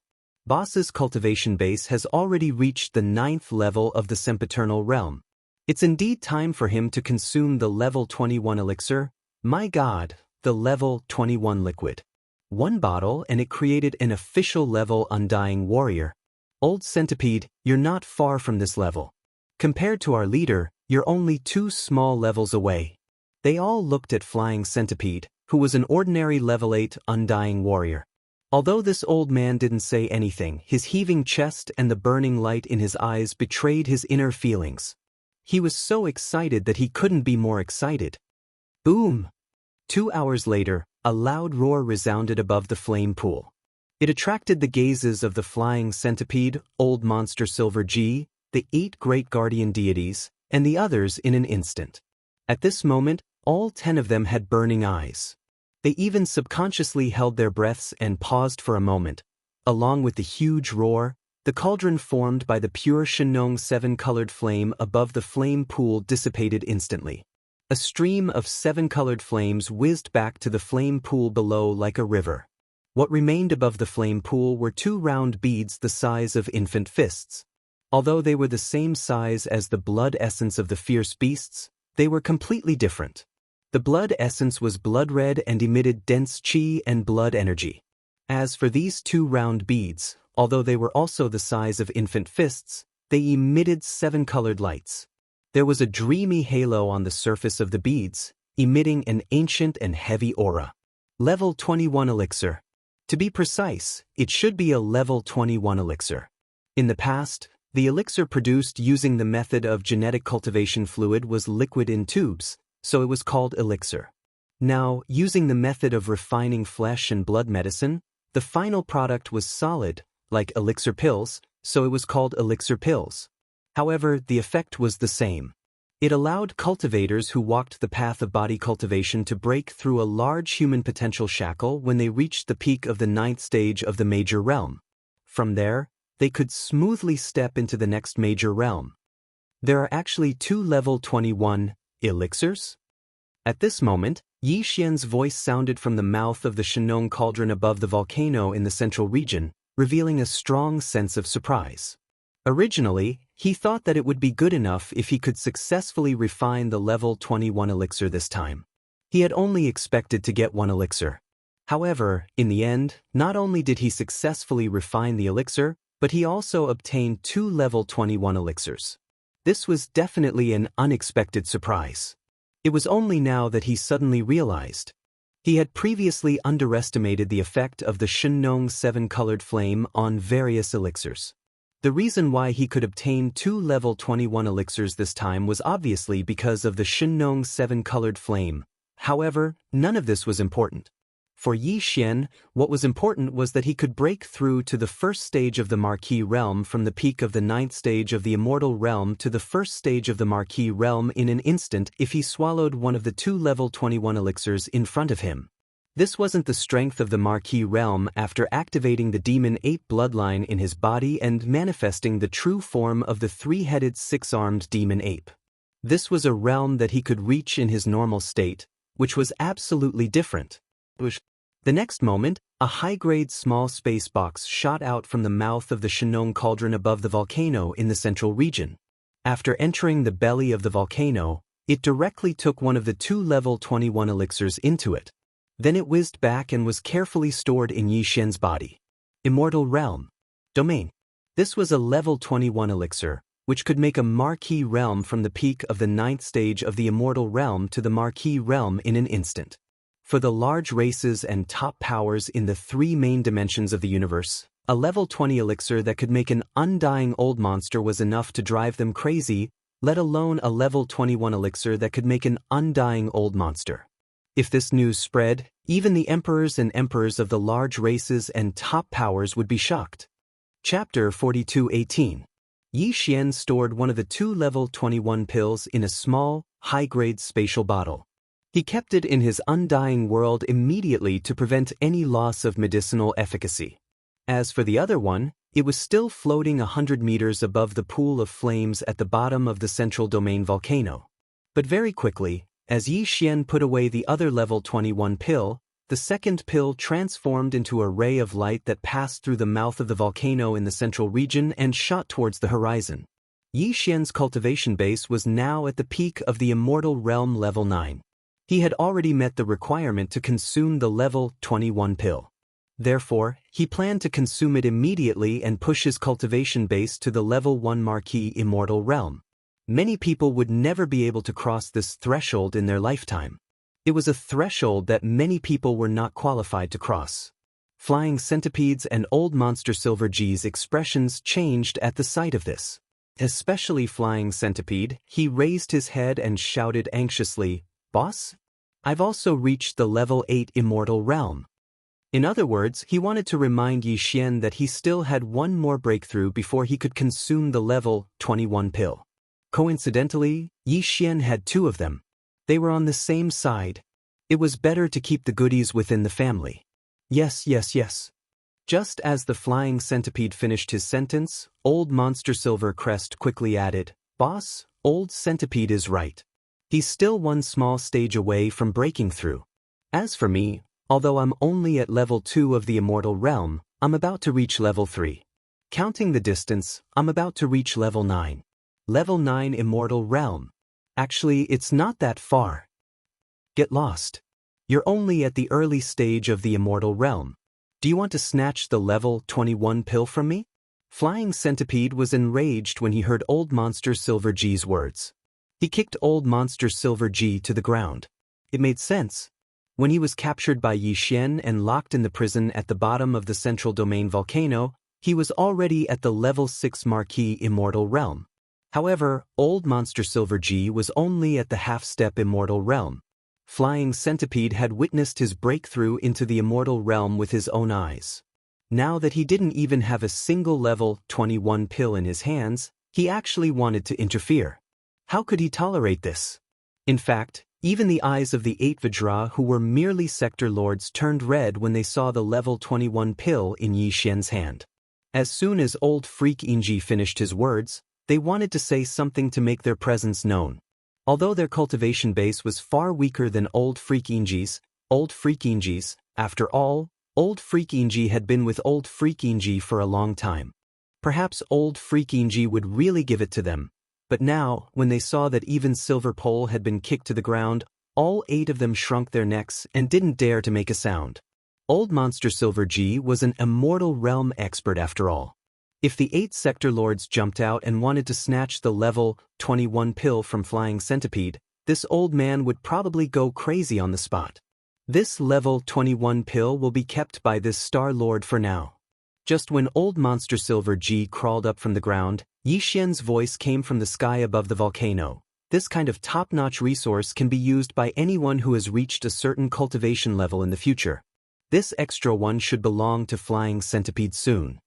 Boss's cultivation base has already reached the 9th level of the sempiternal realm. It's indeed time for him to consume the level 21 elixir. My god, the level 21 liquid. One bottle and it created an official level undying warrior. Old centipede, you're not far from this level. Compared to our leader, you're only 2 small levels away. They all looked at flying centipede, who was an ordinary level 8 undying warrior. Although this old man didn't say anything, his heaving chest and the burning light in his eyes betrayed his inner feelings. He was so excited that he couldn't be more excited. Boom! 2 hours later, a loud roar resounded above the flame pool. It attracted the gazes of the flying centipede, old monster Silver G, the 8 great guardian deities, and the others in an instant. At this moment, all 10 of them had burning eyes. They even subconsciously held their breaths and paused for a moment. Along with the huge roar, the cauldron formed by the pure Shenong 7-colored flame above the flame pool dissipated instantly. A stream of 7-colored flames whizzed back to the flame pool below like a river. What remained above the flame pool were 2 round beads the size of infant fists. Although they were the same size as the blood essence of the fierce beasts, they were completely different. The blood essence was blood red and emitted dense chi and blood energy. As for these 2 round beads, although they were also the size of infant fists, they emitted 7-colored lights. There was a dreamy halo on the surface of the beads, emitting an ancient and heavy aura. Level 21 elixir. To be precise, it should be a level 21 elixir. In the past, the elixir produced using the method of genetic cultivation fluid was liquid in tubes, so it was called elixir. Now, using the method of refining flesh and blood medicine, the final product was solid, like elixir pills, so it was called elixir pills. However, the effect was the same. It allowed cultivators who walked the path of body cultivation to break through a large human potential shackle when they reached the peak of the 9th stage of the major realm. From there, they could smoothly step into the next major realm. There are actually 2 level 21 elixirs? At this moment, Yi Xian's voice sounded from the mouth of the Shenong cauldron above the volcano in the central region, revealing a strong sense of surprise. Originally, he thought that it would be good enough if he could successfully refine the level 21 elixir this time. He had only expected to get 1 elixir. However, in the end, not only did he successfully refine the elixir, but he also obtained 2 level 21 elixirs. This was definitely an unexpected surprise. It was only now that he suddenly realized. He had previously underestimated the effect of the Shenong 7-colored flame on various elixirs. The reason why he could obtain 2 level 21 elixirs this time was obviously because of the Shenong 7-colored flame. However, none of this was important. For Yi Xian, what was important was that he could break through to the first stage of the Marquis realm from the peak of the 9th stage of the Immortal realm to the first stage of the Marquis realm in an instant if he swallowed one of the 2 level 21 elixirs in front of him. This wasn't the strength of the Marquis realm after activating the Demon Ape bloodline in his body and manifesting the true form of the 3-headed 6-armed Demon Ape. This was a realm that he could reach in his normal state, which was absolutely different. The next moment, a high-grade small space box shot out from the mouth of the Shenong cauldron above the volcano in the central region. After entering the belly of the volcano, it directly took one of the 2 level 21 elixirs into it. Then it whizzed back and was carefully stored in Yi Xian's body. Immortal Realm. Domain. This was a level 21 elixir, which could make a Marquis realm from the peak of the 9th stage of the Immortal realm to the Marquis realm in an instant. For the large races and top powers in the 3 main dimensions of the universe, a level 20 elixir that could make an undying old monster was enough to drive them crazy, let alone a level 21 elixir that could make an undying old monster. If this news spread, even the emperors and emperors of the large races and top powers would be shocked. Chapter 42:18. Yi Xian stored one of the 2 level 21 pills in a small, high-grade spatial bottle. He kept it in his undying world immediately to prevent any loss of medicinal efficacy. As for the other one, it was still floating 100 meters above the pool of flames at the bottom of the central domain volcano. But very quickly, as Yi Xian put away the other level 21 pill, the second pill transformed into a ray of light that passed through the mouth of the volcano in the central region and shot towards the horizon. Yi Xian's cultivation base was now at the peak of the immortal realm level 9. He had already met the requirement to consume the level 21 pill. Therefore, he planned to consume it immediately and push his cultivation base to the level 1 marquee immortal realm. Many people would never be able to cross this threshold in their lifetime. It was a threshold that many people were not qualified to cross. Flying centipedes and old monster Silver G's expressions changed at the sight of this. Especially Flying Centipede, he raised his head and shouted anxiously, "Boss? I've also reached the level 8 immortal realm." In other words, he wanted to remind Yi Xian that he still had one more breakthrough before he could consume the level 21 pill. Coincidentally, Yi Xian had two of them. They were on the same side. It was better to keep the goodies within the family. Yes. Just as the Flying Centipede finished his sentence, Old Monster Silver Crest quickly added, "Boss, Old Centipede is right. He's still one small stage away from breaking through. As for me, although I'm only at level 2 of the immortal realm, I'm about to reach level 3. Counting the distance, I'm about to reach level 9. Level 9 immortal realm. Actually, it's not that far. Get lost. You're only at the early stage of the immortal realm. Do you want to snatch the level 21 pill from me?" Flying Centipede was enraged when he heard Old Monster Silver G's words. He kicked Old Monster Silver G to the ground. It made sense. When he was captured by Yi Xian and locked in the prison at the bottom of the Central Domain volcano, he was already at the level 6 marquee immortal realm. However, Old Monster Silver G was only at the half-step immortal realm. Flying Centipede had witnessed his breakthrough into the immortal realm with his own eyes. Now that he didn't even have a single level 21 pill in his hands, he actually wanted to interfere. How could he tolerate this? In fact, even the eyes of the 8 Vajra who were merely sector lords turned red when they saw the level 21 pill in Yi Xian's hand. As soon as Old Freak Inji finished his words, they wanted to say something to make their presence known. Although their cultivation base was far weaker than Old Freak Inji's, after all, Old Freak Inji had been with Old Freak Inji for a long time. Perhaps Old Freak Inji would really give it to them. But now, when they saw that even Silver Pole had been kicked to the ground, all 8 of them shrunk their necks and didn't dare to make a sound. Old Monster Silver G was an immortal realm expert after all. If the 8 sector lords jumped out and wanted to snatch the level 21 pill from Flying Centipede, this old man would probably go crazy on the spot. This level 21 pill will be kept by this Star Lord for now. Just when Old Monster Silver G crawled up from the ground, Yi Xian's voice came from the sky above the volcano. This kind of top-notch resource can be used by anyone who has reached a certain cultivation level in the future. This extra one should belong to Flying Centipede soon.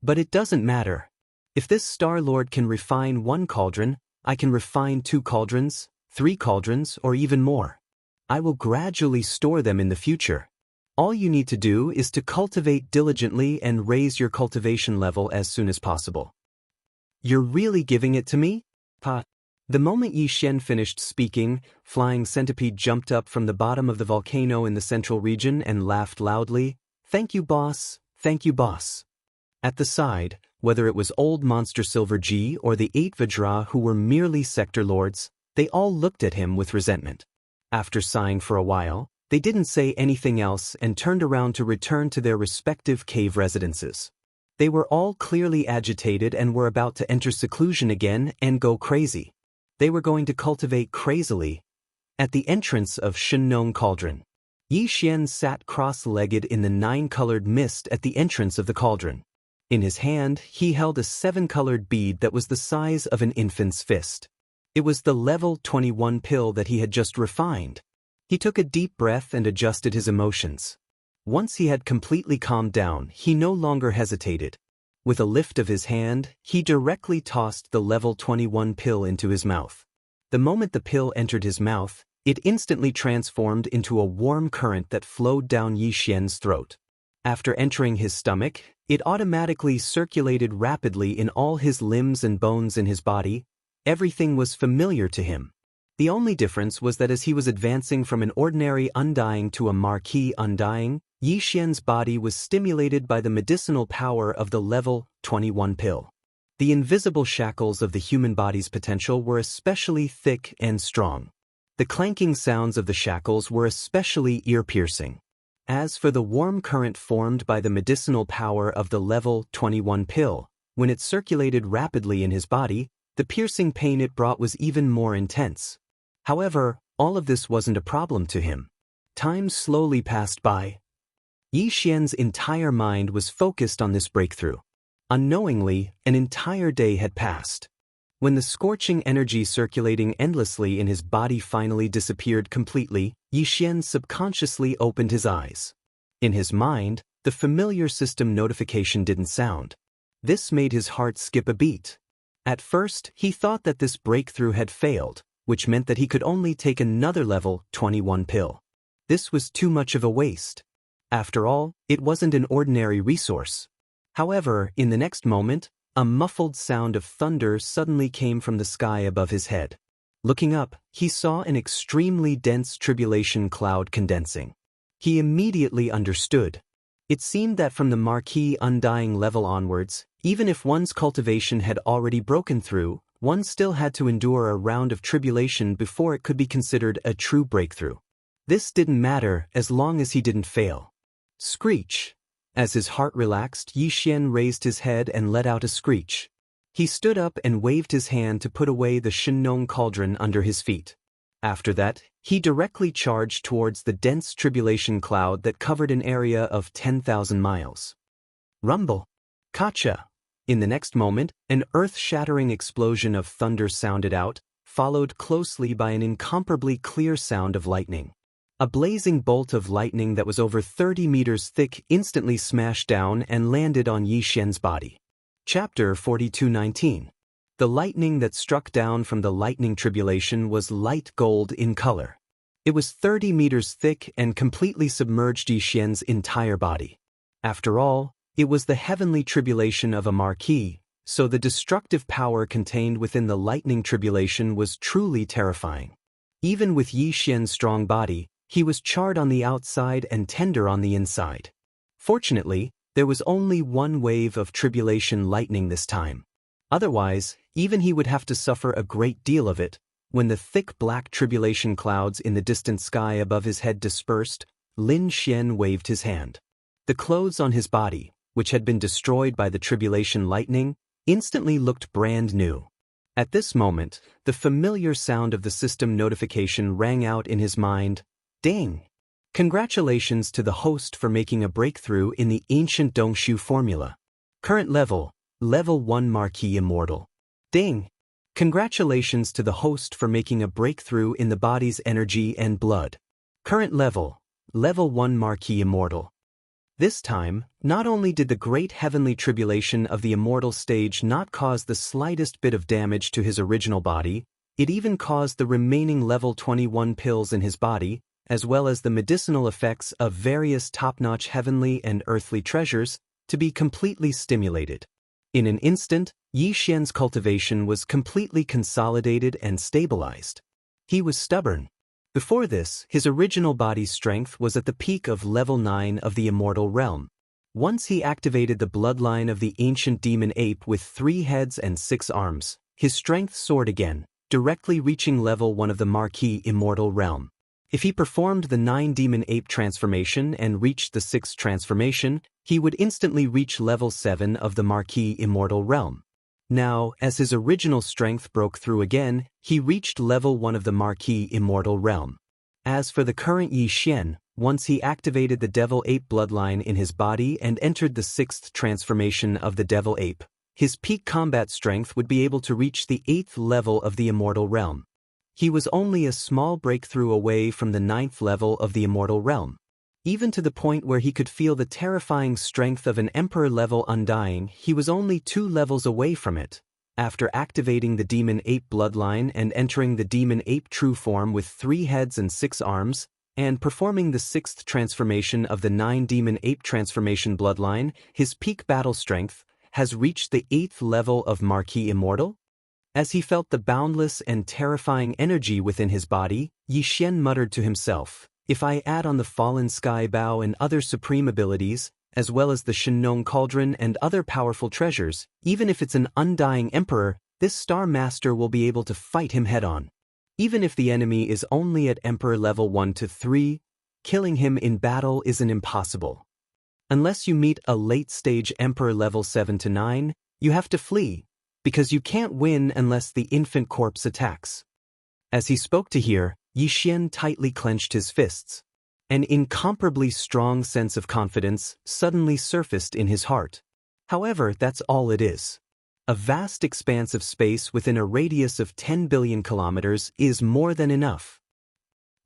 But it doesn't matter. If this Star Lord can refine 1 cauldron, I can refine 2 cauldrons, 3 cauldrons, or even more. I will gradually store them in the future. All you need to do is to cultivate diligently and raise your cultivation level as soon as possible. You're really giving it to me? The moment Yi Xian finished speaking, Flying Centipede jumped up from the bottom of the volcano in the central region and laughed loudly. "Thank you, boss. Thank you, boss." At the side, whether it was Old Monster Silver G or the 8 Vajra who were merely sector lords, they all looked at him with resentment. After sighing for a while, they didn't say anything else and turned around to return to their respective cave residences. They were all clearly agitated and were about to enter seclusion again and go crazy. They were going to cultivate crazily. At the entrance of Shenong Cauldron, Yi Xian sat cross-legged in the 9-colored mist at the entrance of the cauldron. In his hand, he held a 7-colored bead that was the size of an infant's fist. It was the level 21 pill that he had just refined. He took a deep breath and adjusted his emotions. Once he had completely calmed down, he no longer hesitated. With a lift of his hand, he directly tossed the level 21 pill into his mouth. The moment the pill entered his mouth, it instantly transformed into a warm current that flowed down Yi Xian's throat. After entering his stomach, it automatically circulated rapidly in all his limbs and bones in his body. Everything was familiar to him. The only difference was that as he was advancing from an ordinary undying to a marquee undying, Yi Xian's body was stimulated by the medicinal power of the level 21 pill. The invisible shackles of the human body's potential were especially thick and strong. The clanking sounds of the shackles were especially ear-piercing. As for the warm current formed by the medicinal power of the level 21 pill, when it circulated rapidly in his body, the piercing pain it brought was even more intense. However, all of this wasn't a problem to him. Time slowly passed by. Yi Xian's entire mind was focused on this breakthrough. Unknowingly, an entire day had passed. When the scorching energy circulating endlessly in his body finally disappeared completely, Yi Xian subconsciously opened his eyes. In his mind, the familiar system notification didn't sound. This made his heart skip a beat. At first, he thought that this breakthrough had failed, which meant that he could only take another level 21 pill. This was too much of a waste. After all, it wasn't an ordinary resource. However, in the next moment, a muffled sound of thunder suddenly came from the sky above his head. Looking up, he saw an extremely dense tribulation cloud condensing. He immediately understood. It seemed that from the marquee undying level onwards, even if one's cultivation had already broken through, one still had to endure a round of tribulation before it could be considered a true breakthrough. This didn't matter as long as he didn't fail. Screech! As his heart relaxed, Yi Xian raised his head and let out a screech. He stood up and waved his hand to put away the Shinong cauldron under his feet. After that, he directly charged towards the dense tribulation cloud that covered an area of 10,000 miles. Rumble! Kacha! In the next moment, an earth-shattering explosion of thunder sounded out, followed closely by an incomparably clear sound of lightning. A blazing bolt of lightning that was over 30 meters thick instantly smashed down and landed on Yi Xian's body. Chapter 42:19. The lightning that struck down from the lightning tribulation was light gold in color. It was 30 meters thick and completely submerged Yi Xian's entire body. After all, it was the heavenly tribulation of a marquee, so the destructive power contained within the lightning tribulation was truly terrifying. Even with Yi Xian's strong body, he was charred on the outside and tender on the inside. Fortunately, there was only one wave of tribulation lightning this time. Otherwise, even he would have to suffer a great deal of it. When the thick black tribulation clouds in the distant sky above his head dispersed, Lin Xian waved his hand. The clothes on his body, which had been destroyed by the tribulation lightning, instantly looked brand new. At this moment, the familiar sound of the system notification rang out in his mind. Ding! Congratulations to the host for making a breakthrough in the ancient Dongshu formula. Current level, level 1 Marquee Immortal. Ding! Congratulations to the host for making a breakthrough in the body's energy and blood. Current level, level 1 Marquee Immortal. This time, not only did the great heavenly tribulation of the immortal stage not cause the slightest bit of damage to his original body, it even caused the remaining level 21 pills in his body, as well as the medicinal effects of various top-notch heavenly and earthly treasures, to be completely stimulated. In an instant, Yi Xian's cultivation was completely consolidated and stabilized. He was stubborn. Before this, his original body's strength was at the peak of level 9 of the immortal realm. Once he activated the bloodline of the ancient demon ape with 3 heads and 6 arms, his strength soared again, directly reaching level 1 of the marquee immortal realm. If he performed the 9 demon ape transformation and reached the 6th transformation, he would instantly reach level 7 of the marquee immortal realm. Now, as his original strength broke through again, he reached level 1 of the marquee immortal realm. As for the current Yi Xian, once he activated the devil ape bloodline in his body and entered the 6th transformation of the devil ape, his peak combat strength would be able to reach the 8th level of the immortal realm. He was only a small breakthrough away from the 9th level of the immortal realm. Even to the point where he could feel the terrifying strength of an emperor-level undying, he was only 2 levels away from it. After activating the demon ape bloodline and entering the demon ape true form with 3 heads and 6 arms, and performing the 6th transformation of the 9 demon ape transformation bloodline, his peak battle strength has reached the 8th level of marquee immortal. As he felt the boundless and terrifying energy within his body, Yi Xian muttered to himself, if I add on the fallen sky bow and other supreme abilities, as well as the Shenong cauldron and other powerful treasures, even if it's an undying emperor, this Star Master will be able to fight him head-on. Even if the enemy is only at Emperor level 1 to 3, killing him in battle isn't impossible. Unless you meet a late-stage Emperor level 7 to 9, you have to flee, because you can't win unless the infant corpse attacks. As he spoke to hear, Yi Xian tightly clenched his fists. An incomparably strong sense of confidence suddenly surfaced in his heart. However, that's all it is. A vast expanse of space within a radius of 10 billion kilometers is more than enough.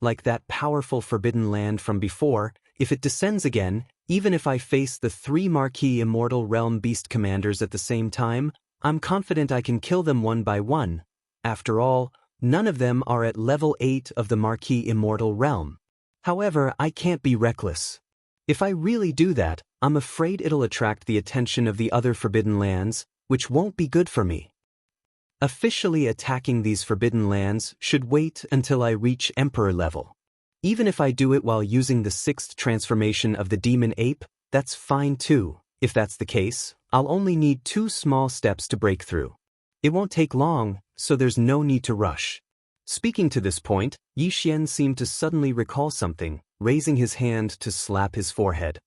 Like that powerful forbidden land from before, if it descends again, even if I face the 3 marquee immortal realm beast commanders at the same time, I'm confident I can kill them one by one. After all, none of them are at level 8 of the marquee immortal realm. However, I can't be reckless. If I really do that, I'm afraid it'll attract the attention of the other forbidden lands, which won't be good for me. Officially attacking these forbidden lands should wait until I reach Emperor level. Even if I do it while using the 6th transformation of the demon ape, that's fine too. If that's the case, I'll only need 2 small steps to break through. It won't take long, so there's no need to rush. Speaking to this point, Yi Xian seemed to suddenly recall something, raising his hand to slap his forehead.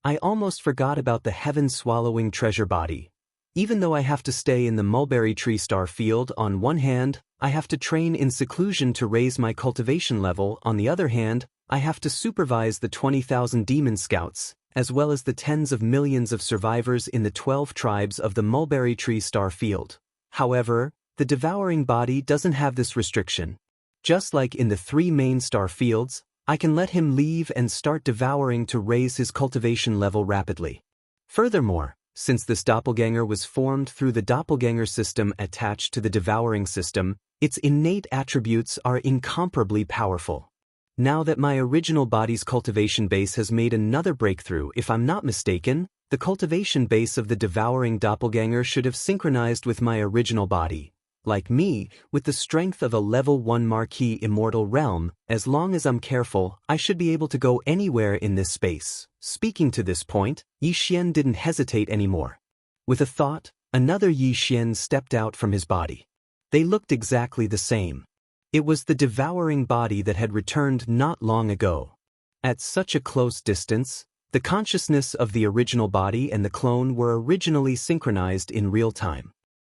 I almost forgot about the heaven-swallowing treasure body. Even though I have to stay in the mulberry tree star field on one hand, I have to train in seclusion to raise my cultivation level. On the other hand, I have to supervise the 20,000 demon scouts, as well as the tens of millions of survivors in the 12 tribes of the mulberry tree star field. However, the devouring body doesn't have this restriction. Just like in the 3 main star fields, I can let him leave and start devouring to raise his cultivation level rapidly. Furthermore, since this doppelganger was formed through the doppelganger system attached to the devouring system, its innate attributes are incomparably powerful. Now that my original body's cultivation base has made another breakthrough, if I'm not mistaken, the cultivation base of the devouring doppelganger should have synchronized with my original body. Like me, with the strength of a level 1 marquee immortal realm, as long as I'm careful, I should be able to go anywhere in this space. Speaking to this point, Yi Xian didn't hesitate anymore. With a thought, another Yi Xian stepped out from his body. They looked exactly the same. It was the devouring body that had returned not long ago. At such a close distance, the consciousness of the original body and the clone were originally synchronized in real time.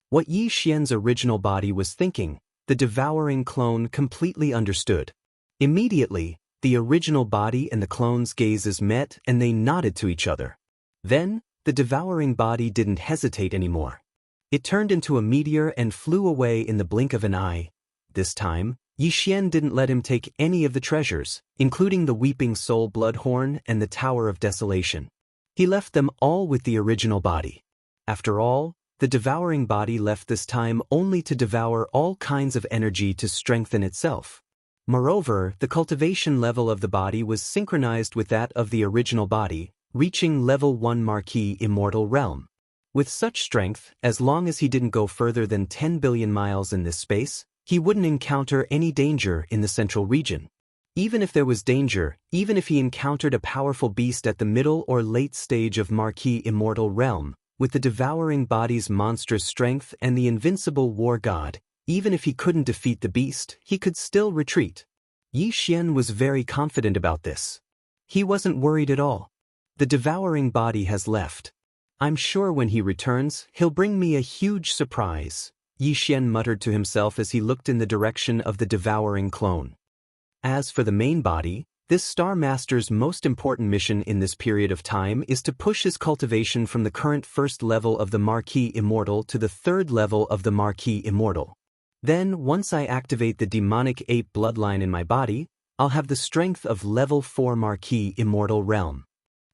What Yi Xian's original body was thinking, the devouring clone completely understood. Immediately, the original body and the clone's gazes met and they nodded to each other. Then, the devouring body didn't hesitate anymore. It turned into a meteor and flew away in the blink of an eye. This time, Yi Xian didn't let him take any of the treasures, including the Weeping Soul Bloodhorn and the Tower of Desolation. He left them all with the original body. After all, the devouring body left this time only to devour all kinds of energy to strengthen itself. Moreover, the cultivation level of the body was synchronized with that of the original body, reaching level 1 marquee immortal realm. With such strength, as long as he didn't go further than 10 billion miles in this space, he wouldn't encounter any danger in the central region. Even if there was danger, even if he encountered a powerful beast at the middle or late stage of marquee immortal realm, with the devouring body's monstrous strength and the invincible war god, even if he couldn't defeat the beast, he could still retreat. Yi Xian was very confident about this. He wasn't worried at all. The devouring body has left. I'm sure when he returns, he'll bring me a huge surprise, Yi Xian muttered to himself as he looked in the direction of the devouring clone. As for the main body, this Star Master's most important mission in this period of time is to push his cultivation from the current 1st level of the Marquee Immortal to the 3rd level of the Marquee Immortal. Then, once I activate the demonic ape bloodline in my body, I'll have the strength of level 4 Marquee Immortal Realm.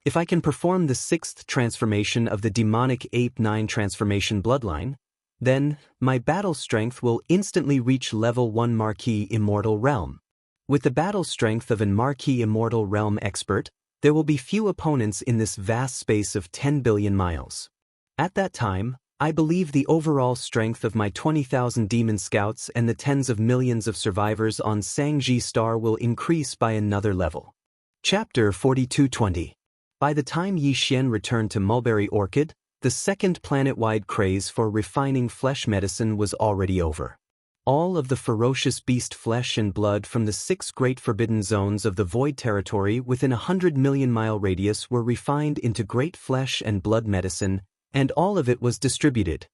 If I can perform the 6th transformation of the demonic ape 9 transformation bloodline, then my battle strength will instantly reach level 1 Marquee Immortal Realm. With the battle strength of an Marquee Immortal Realm expert, there will be few opponents in this vast space of 10 billion miles. At that time, I believe the overall strength of my 20,000 demon scouts and the tens of millions of survivors on Sangji Star will increase by another level. Chapter 4220. By the time Yi Xian returned to Mulberry Orchid, the second planet-wide craze for refining flesh medicine was already over. All of the ferocious beast flesh and blood from the 6 great forbidden zones of the Void Territory within a 100-million-mile radius were refined into great flesh and blood medicine, and all of it was distributed.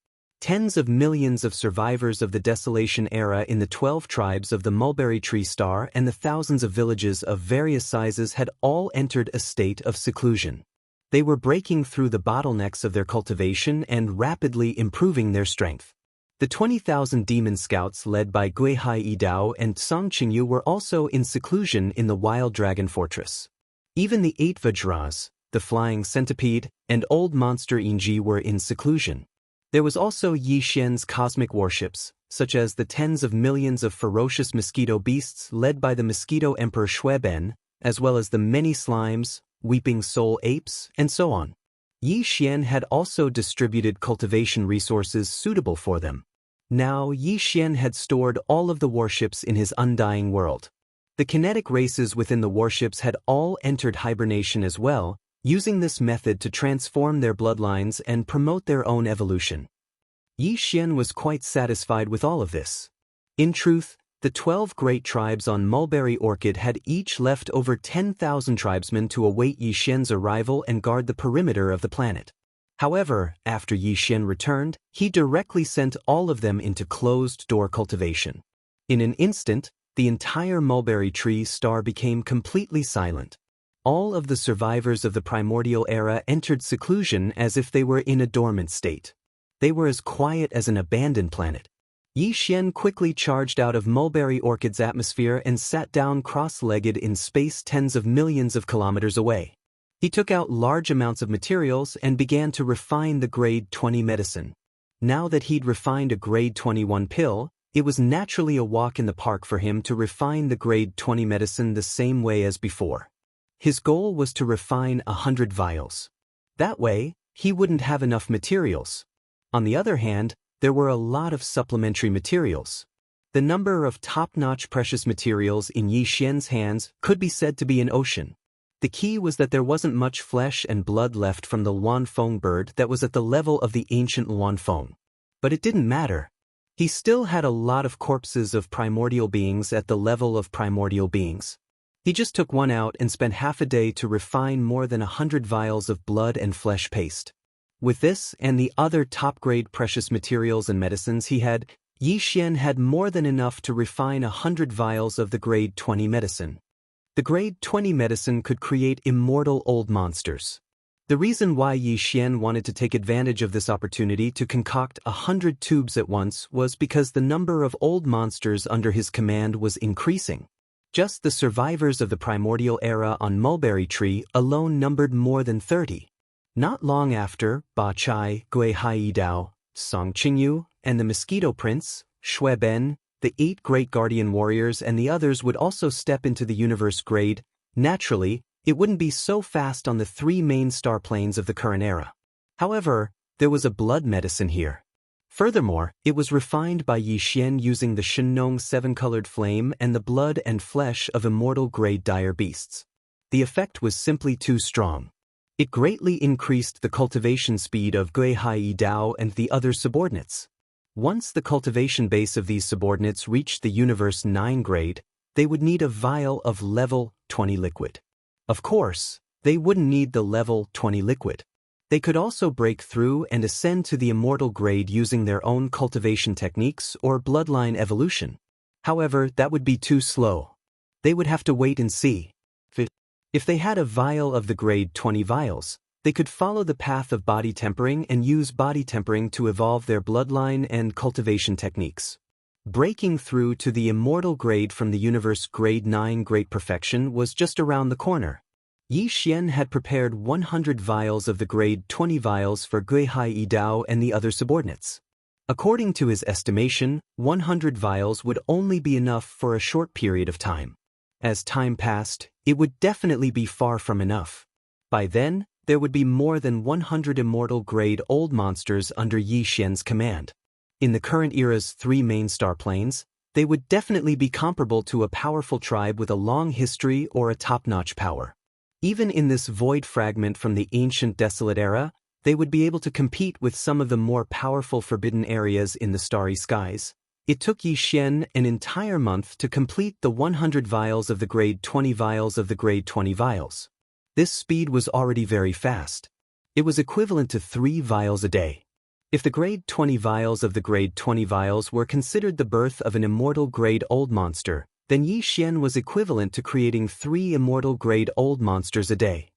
Tens of millions of survivors of the Desolation era in the 12 tribes of the Mulberry Tree Star and the thousands of villages of various sizes had all entered a state of seclusion. They were breaking through the bottlenecks of their cultivation and rapidly improving their strength. The 20,000 demon scouts led by Guihai Yidao and Song Qingyu were also in seclusion in the Wild Dragon Fortress. Even the 8 Vajras, the Flying Centipede, and Old Monster Inji were in seclusion. There was also Yi Xian's cosmic warships, such as the tens of millions of ferocious mosquito beasts led by the Mosquito Emperor Shueben, as well as the many slimes, weeping soul apes, and so on. Yi Xian had also distributed cultivation resources suitable for them. Now Yi Xian had stored all of the warships in his undying world. The kinetic races within the warships had all entered hibernation as well, using this method to transform their bloodlines and promote their own evolution. Yi Xian was quite satisfied with all of this. In truth, the 12 great tribes on Mulberry Orchid had each left over 10,000 tribesmen to await Yi Xian's arrival and guard the perimeter of the planet. However, after Yi Xian returned, he directly sent all of them into closed-door cultivation. In an instant, the entire Mulberry Tree Star became completely silent. All of the survivors of the primordial era entered seclusion as if they were in a dormant state. They were as quiet as an abandoned planet. Yi Xian quickly charged out of Mulberry Orchid's atmosphere and sat down cross-legged in space tens of millions of kilometers away. He took out large amounts of materials and began to refine the grade 20 medicine. Now that he'd refined a grade 21 pill, it was naturally a walk in the park for him to refine the grade 20 medicine the same way as before. His goal was to refine 100 vials. That way, he wouldn't have enough materials. On the other hand, there were a lot of supplementary materials. The number of top-notch precious materials in Yi Xian's hands could be said to be an ocean. The key was that there wasn't much flesh and blood left from the Luanfeng bird that was at the level of the ancient Luanfeng. But it didn't matter. He still had a lot of corpses of primordial beings at the level of primordial beings. He just took one out and spent half a day to refine more than 100 vials of blood and flesh paste. With this and the other top-grade precious materials and medicines he had, Yi Xian had more than enough to refine 100 vials of the grade 20 medicine. The grade 20 medicine could create immortal old monsters. The reason why Yi Xian wanted to take advantage of this opportunity to concoct 100 tubes at once was because the number of old monsters under his command was increasing. Just the survivors of the primordial era on Mulberry Tree alone numbered more than 30. Not long after, Ba Chai, Guihai Yidao, Song Qingyu, and the Mosquito Prince, Shueben, the 8 great guardian warriors and the others would also step into the universe grade. Naturally, it wouldn't be so fast on the 3 main star planes of the current era. However, there was a blood medicine here. Furthermore, it was refined by Yi Xian using the Shenong 7-colored flame and the blood and flesh of immortal grade dire beasts. The effect was simply too strong. It greatly increased the cultivation speed of Guihai Yidao and the other subordinates. Once the cultivation base of these subordinates reached the Universe 9 grade, they would need a vial of level 20 liquid. Of course, they wouldn't need the level 20 liquid. They could also break through and ascend to the immortal grade using their own cultivation techniques or bloodline evolution. However, that would be too slow. They would have to wait and see. If they had a vial of the grade 20 vials, they could follow the path of body tempering and use body tempering to evolve their bloodline and cultivation techniques. Breaking through to the immortal grade from the universe grade 9 great perfection was just around the corner. Yi Xian had prepared 100 vials of the grade 20 vials for Guihai Yidao and the other subordinates. According to his estimation, 100 vials would only be enough for a short period of time. As time passed, it would definitely be far from enough. By then, there would be more than 100 immortal-grade old monsters under Yi Xian's command. In the current era's 3 main star planes, they would definitely be comparable to a powerful tribe with a long history or a top-notch power. Even in this void fragment from the ancient desolate era, they would be able to compete with some of the more powerful forbidden areas in the starry skies. It took Yi Xian an entire month to complete the 100 vials of the grade 20 vials of the grade 20 vials. This speed was already very fast. It was equivalent to 3 vials a day. If the grade 20 vials of the grade 20 vials were considered the birth of an immortal grade old monster, then Yi Xian was equivalent to creating 3 immortal grade old monsters a day.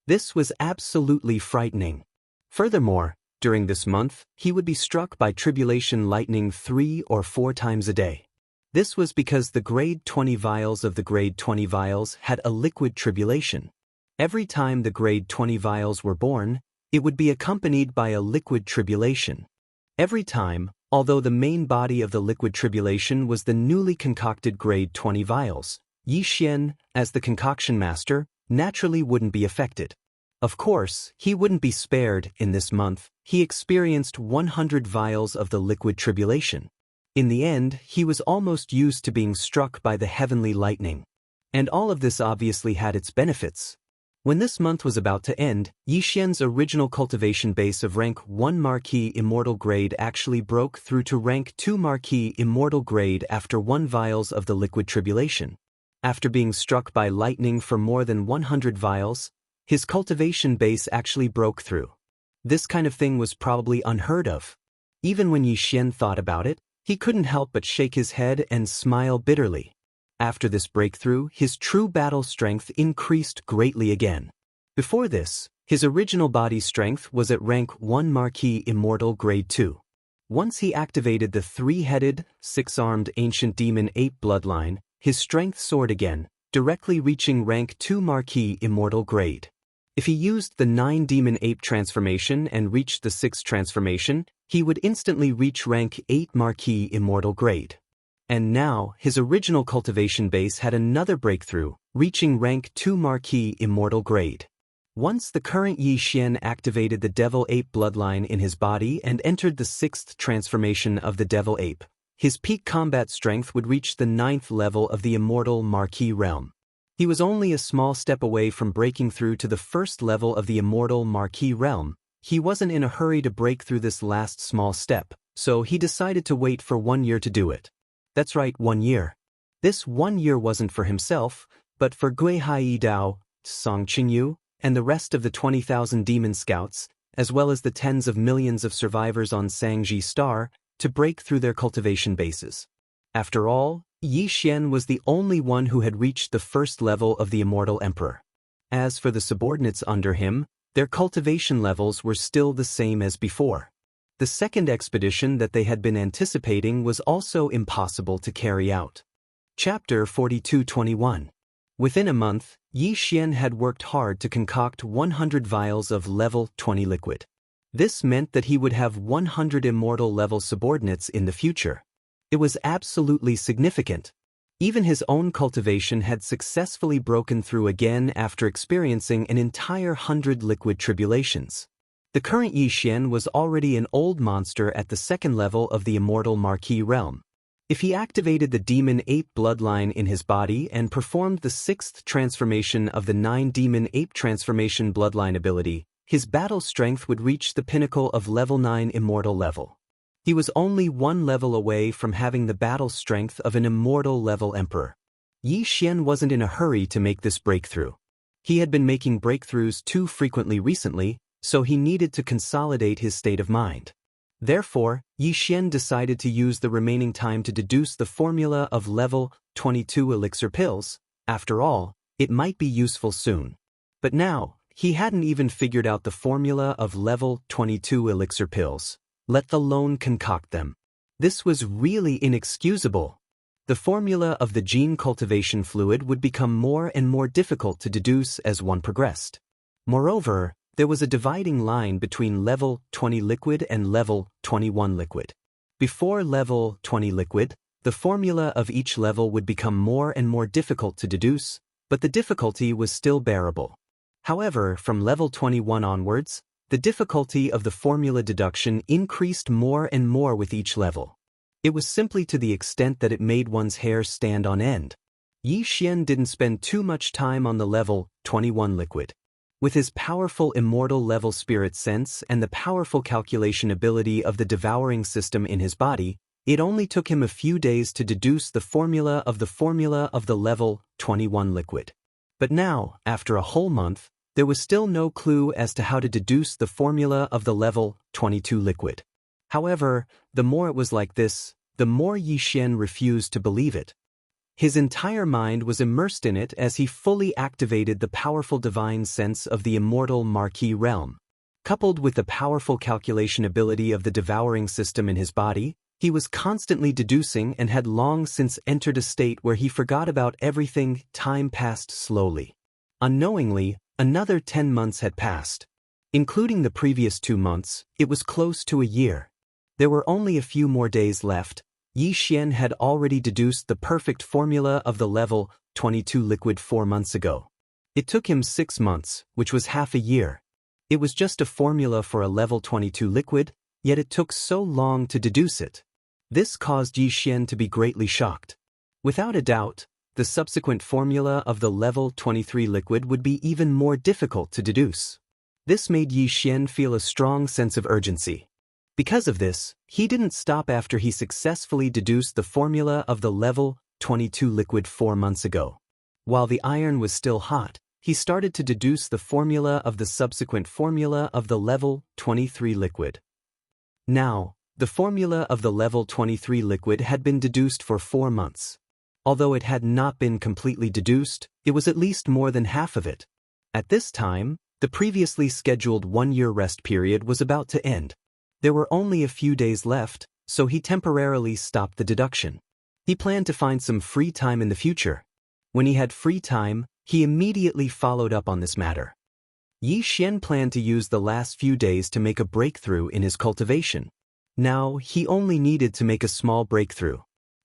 This was absolutely frightening. Furthermore, during this month, he would be struck by tribulation lightning 3 or 4 times a day. This was because the grade 20 vials of the grade 20 vials had a liquid tribulation. Every time the grade 20 vials were born, it would be accompanied by a liquid tribulation. Every time, although the main body of the liquid tribulation was the newly concocted grade 20 vials, Yi Xian, as the concoction master, naturally wouldn't be affected. Of course, he wouldn't be spared. In this month, he experienced 100 vials of the liquid tribulation. In the end, he was almost used to being struck by the heavenly lightning. And all of this obviously had its benefits. When this month was about to end, Yi Xian's original cultivation base of rank 1 Marquis Immortal Grade actually broke through to rank 2 Marquis Immortal Grade after 1 vials of the liquid tribulation. After being struck by lightning for more than 100 vials, his cultivation base actually broke through. This kind of thing was probably unheard of. Even when Yi Xian thought about it, he couldn't help but shake his head and smile bitterly. After this breakthrough, his true battle strength increased greatly again. Before this, his original body strength was at rank 1 Marquis Immortal Grade 2. Once he activated the 3-headed, 6-armed ancient demon ape bloodline, his strength soared again, directly reaching rank 2 Marquis Immortal Grade. If he used the 9 demon ape transformation and reached the 6th transformation, he would instantly reach rank 8 Marquis Immortal Grade. And now, his original cultivation base had another breakthrough, reaching rank 2 Marquis Immortal Grade. Once the current Yi Xian activated the Devil Ape bloodline in his body and entered the 6th transformation of the Devil Ape, his peak combat strength would reach the 9th level of the Immortal Marquis realm. He was only a small step away from breaking through to the 1st level of the Immortal Marquis realm. He wasn't in a hurry to break through this last small step, so he decided to wait for 1 year to do it. That's right, 1 year. This 1 year wasn't for himself, but for Gui Hai Dao, Song Qingyu, and the rest of the 20,000 demon scouts, as well as the tens of millions of survivors on Sangji Star, to break through their cultivation bases. After all, Yi Xian was the only one who had reached the 1st level of the Immortal Emperor. As for the subordinates under him, their cultivation levels were still the same as before. The second expedition that they had been anticipating was also impossible to carry out. Chapter 42:21. Within a month, Yi Xian had worked hard to concoct 100 vials of level 20 liquid. This meant that he would have 100 immortal level subordinates in the future. It was absolutely significant. Even his own cultivation had successfully broken through again after experiencing an entire 100 liquid tribulations. The current Yi Xian was already an old monster at the 2nd level of the Immortal Marquis realm. If he activated the Demon Ape bloodline in his body and performed the 6th transformation of the 9 Demon Ape transformation bloodline ability, his battle strength would reach the pinnacle of level 9 Immortal level. He was only 1 level away from having the battle strength of an Immortal level Emperor. Yi Xian wasn't in a hurry to make this breakthrough. He had been making breakthroughs too frequently recently, so he needed to consolidate his state of mind. Therefore, Yi Xian decided to use the remaining time to deduce the formula of level 22 elixir pills. After all, it might be useful soon. But now, he hadn't even figured out the formula of level 22 elixir pills, let alone concoct them. This was really inexcusable. The formula of the gene cultivation fluid would become more and more difficult to deduce as one progressed. Moreover, there was a dividing line between level 20 liquid and level 21 liquid. Before level 20 liquid, the formula of each level would become more and more difficult to deduce, but the difficulty was still bearable. However, from level 21 onwards, the difficulty of the formula deduction increased more and more with each level. It was simply to the extent that it made one's hair stand on end. Yi Xian didn't spend too much time on the level 21 liquid. With his powerful immortal level spirit sense and the powerful calculation ability of the devouring system in his body, it only took him a few days to deduce the formula of the level 21 liquid. But now, after a whole month, there was still no clue as to how to deduce the formula of the level 22 liquid. However, the more it was like this, the more Yi Xian refused to believe it. His entire mind was immersed in it as he fully activated the powerful divine sense of the immortal Marquis realm. Coupled with the powerful calculation ability of the devouring system in his body, he was constantly deducing and had long since entered a state where he forgot about everything. Time passed slowly. Unknowingly, another 10 months had passed. Including the previous 2 months, it was close to a year. There were only a few more days left. Yi Xian had already deduced the perfect formula of the level 22 liquid 4 months ago. It took him 6 months, which was half a year. It was just a formula for a level 22 liquid, yet it took so long to deduce it. This caused Yi Xian to be greatly shocked. Without a doubt, the subsequent formula of the level 23 liquid would be even more difficult to deduce. This made Yi Xian feel a strong sense of urgency. Because of this, he didn't stop after he successfully deduced the formula of the level 22 liquid 4 months ago. While the iron was still hot, he started to deduce the formula of the subsequent formula of the level 23 liquid. Now, the formula of the level 23 liquid had been deduced for 4 months. Although it had not been completely deduced, it was at least more than half of it. At this time, the previously scheduled 1-year rest period was about to end. There were only a few days left, so he temporarily stopped the deduction. He planned to find some free time in the future. When he had free time, he immediately followed up on this matter. Yi Xian planned to use the last few days to make a breakthrough in his cultivation. Now, he only needed to make a small breakthrough.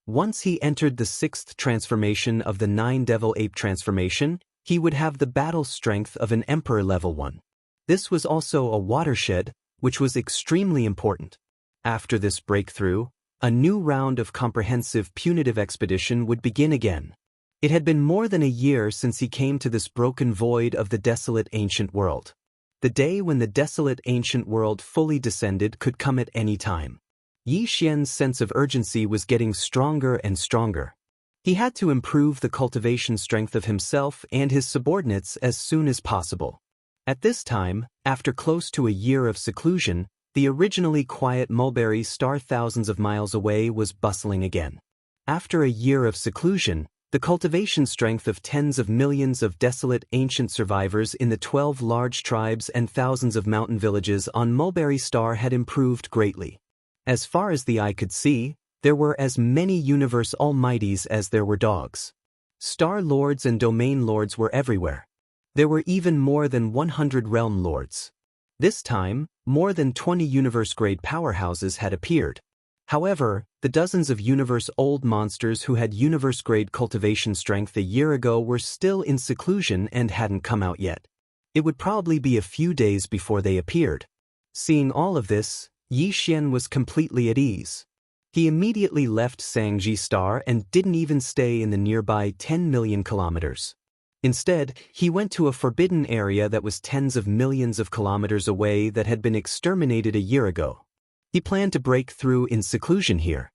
Once he entered the 6th transformation of the 9 Devil Ape transformation, he would have the battle strength of an Emperor level 1. This was also a watershed, which was extremely important. After this breakthrough, a new round of comprehensive punitive expedition would begin again. It had been more than a year since he came to this broken void of the desolate ancient world. The day when the desolate ancient world fully descended could come at any time. Yi Xian's sense of urgency was getting stronger and stronger. He had to improve the cultivation strength of himself and his subordinates as soon as possible. At this time, after close to a year of seclusion, the originally quiet Mulberry Star thousands of miles away was bustling again. After a year of seclusion, the cultivation strength of tens of millions of desolate ancient survivors in the 12 large tribes and thousands of mountain villages on Mulberry Star had improved greatly. As far as the eye could see, there were as many universe almighties as there were dogs. Star lords and domain lords were everywhere. There were even more than 100 realm lords. This time, more than 20 universe-grade powerhouses had appeared. However, the dozens of universe-old monsters who had universe-grade cultivation strength a year ago were still in seclusion and hadn't come out yet. It would probably be a few days before they appeared. Seeing all of this, Yi Xian was completely at ease. He immediately left Sangji Star and didn't even stay in the nearby 10 million kilometers. Instead, he went to a forbidden area that was tens of millions of kilometers away that had been exterminated a year ago. He planned to break through in seclusion here.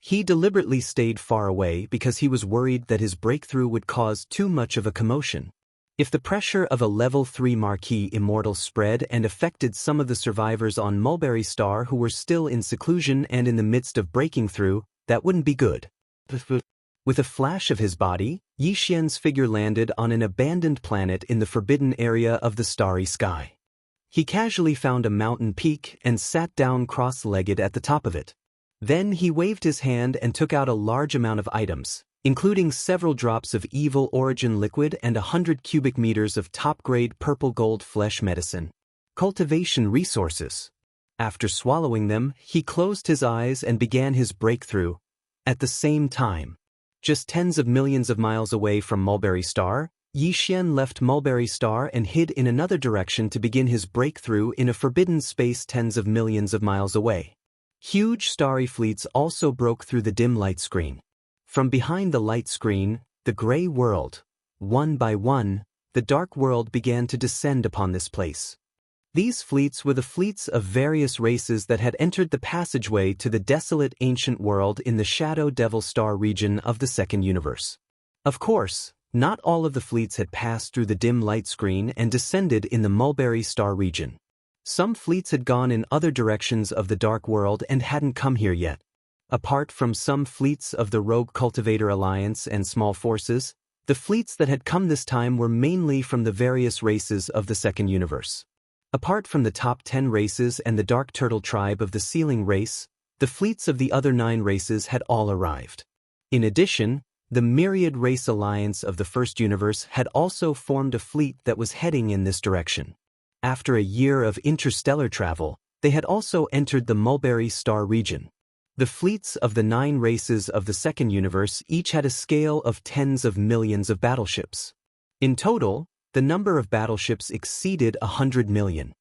He deliberately stayed far away because he was worried that his breakthrough would cause too much of a commotion. If the pressure of a level 3 Marquis immortal spread and affected some of the survivors on Mulberry Star who were still in seclusion and in the midst of breaking through, that wouldn't be good. With a flash of his body, Yi Xian's figure landed on an abandoned planet in the forbidden area of the starry sky. He casually found a mountain peak and sat down cross-legged at the top of it. Then he waved his hand and took out a large amount of items, including several drops of evil origin liquid and 100 cubic meters of top-grade purple gold flesh medicine. Cultivation resources. After swallowing them, he closed his eyes and began his breakthrough. At the same time, just tens of millions of miles away from Mulberry Star, Yi Xian left Mulberry Star and hid in another direction to begin his breakthrough in a forbidden space tens of millions of miles away. Huge starry fleets also broke through the dim light screen. From behind the light screen, the gray world, one by one, the dark world began to descend upon this place. These fleets were the fleets of various races that had entered the passageway to the desolate ancient world in the Shadow Devil Star region of the second universe. Of course, not all of the fleets had passed through the dim light screen and descended in the Mulberry Star region. Some fleets had gone in other directions of the dark world and hadn't come here yet. Apart from some fleets of the Rogue Cultivator Alliance and small forces, the fleets that had come this time were mainly from the various races of the second universe. Apart from the top 10 races and the Dark Turtle tribe of the Sealing race, the fleets of the other 9 races had all arrived. In addition, the Myriad Race Alliance of the First Universe had also formed a fleet that was heading in this direction. After a year of interstellar travel, they had also entered the Mulberry Star region. The fleets of the 9 races of the second universe each had a scale of tens of millions of battleships. In total, the number of battleships exceeded 100 million.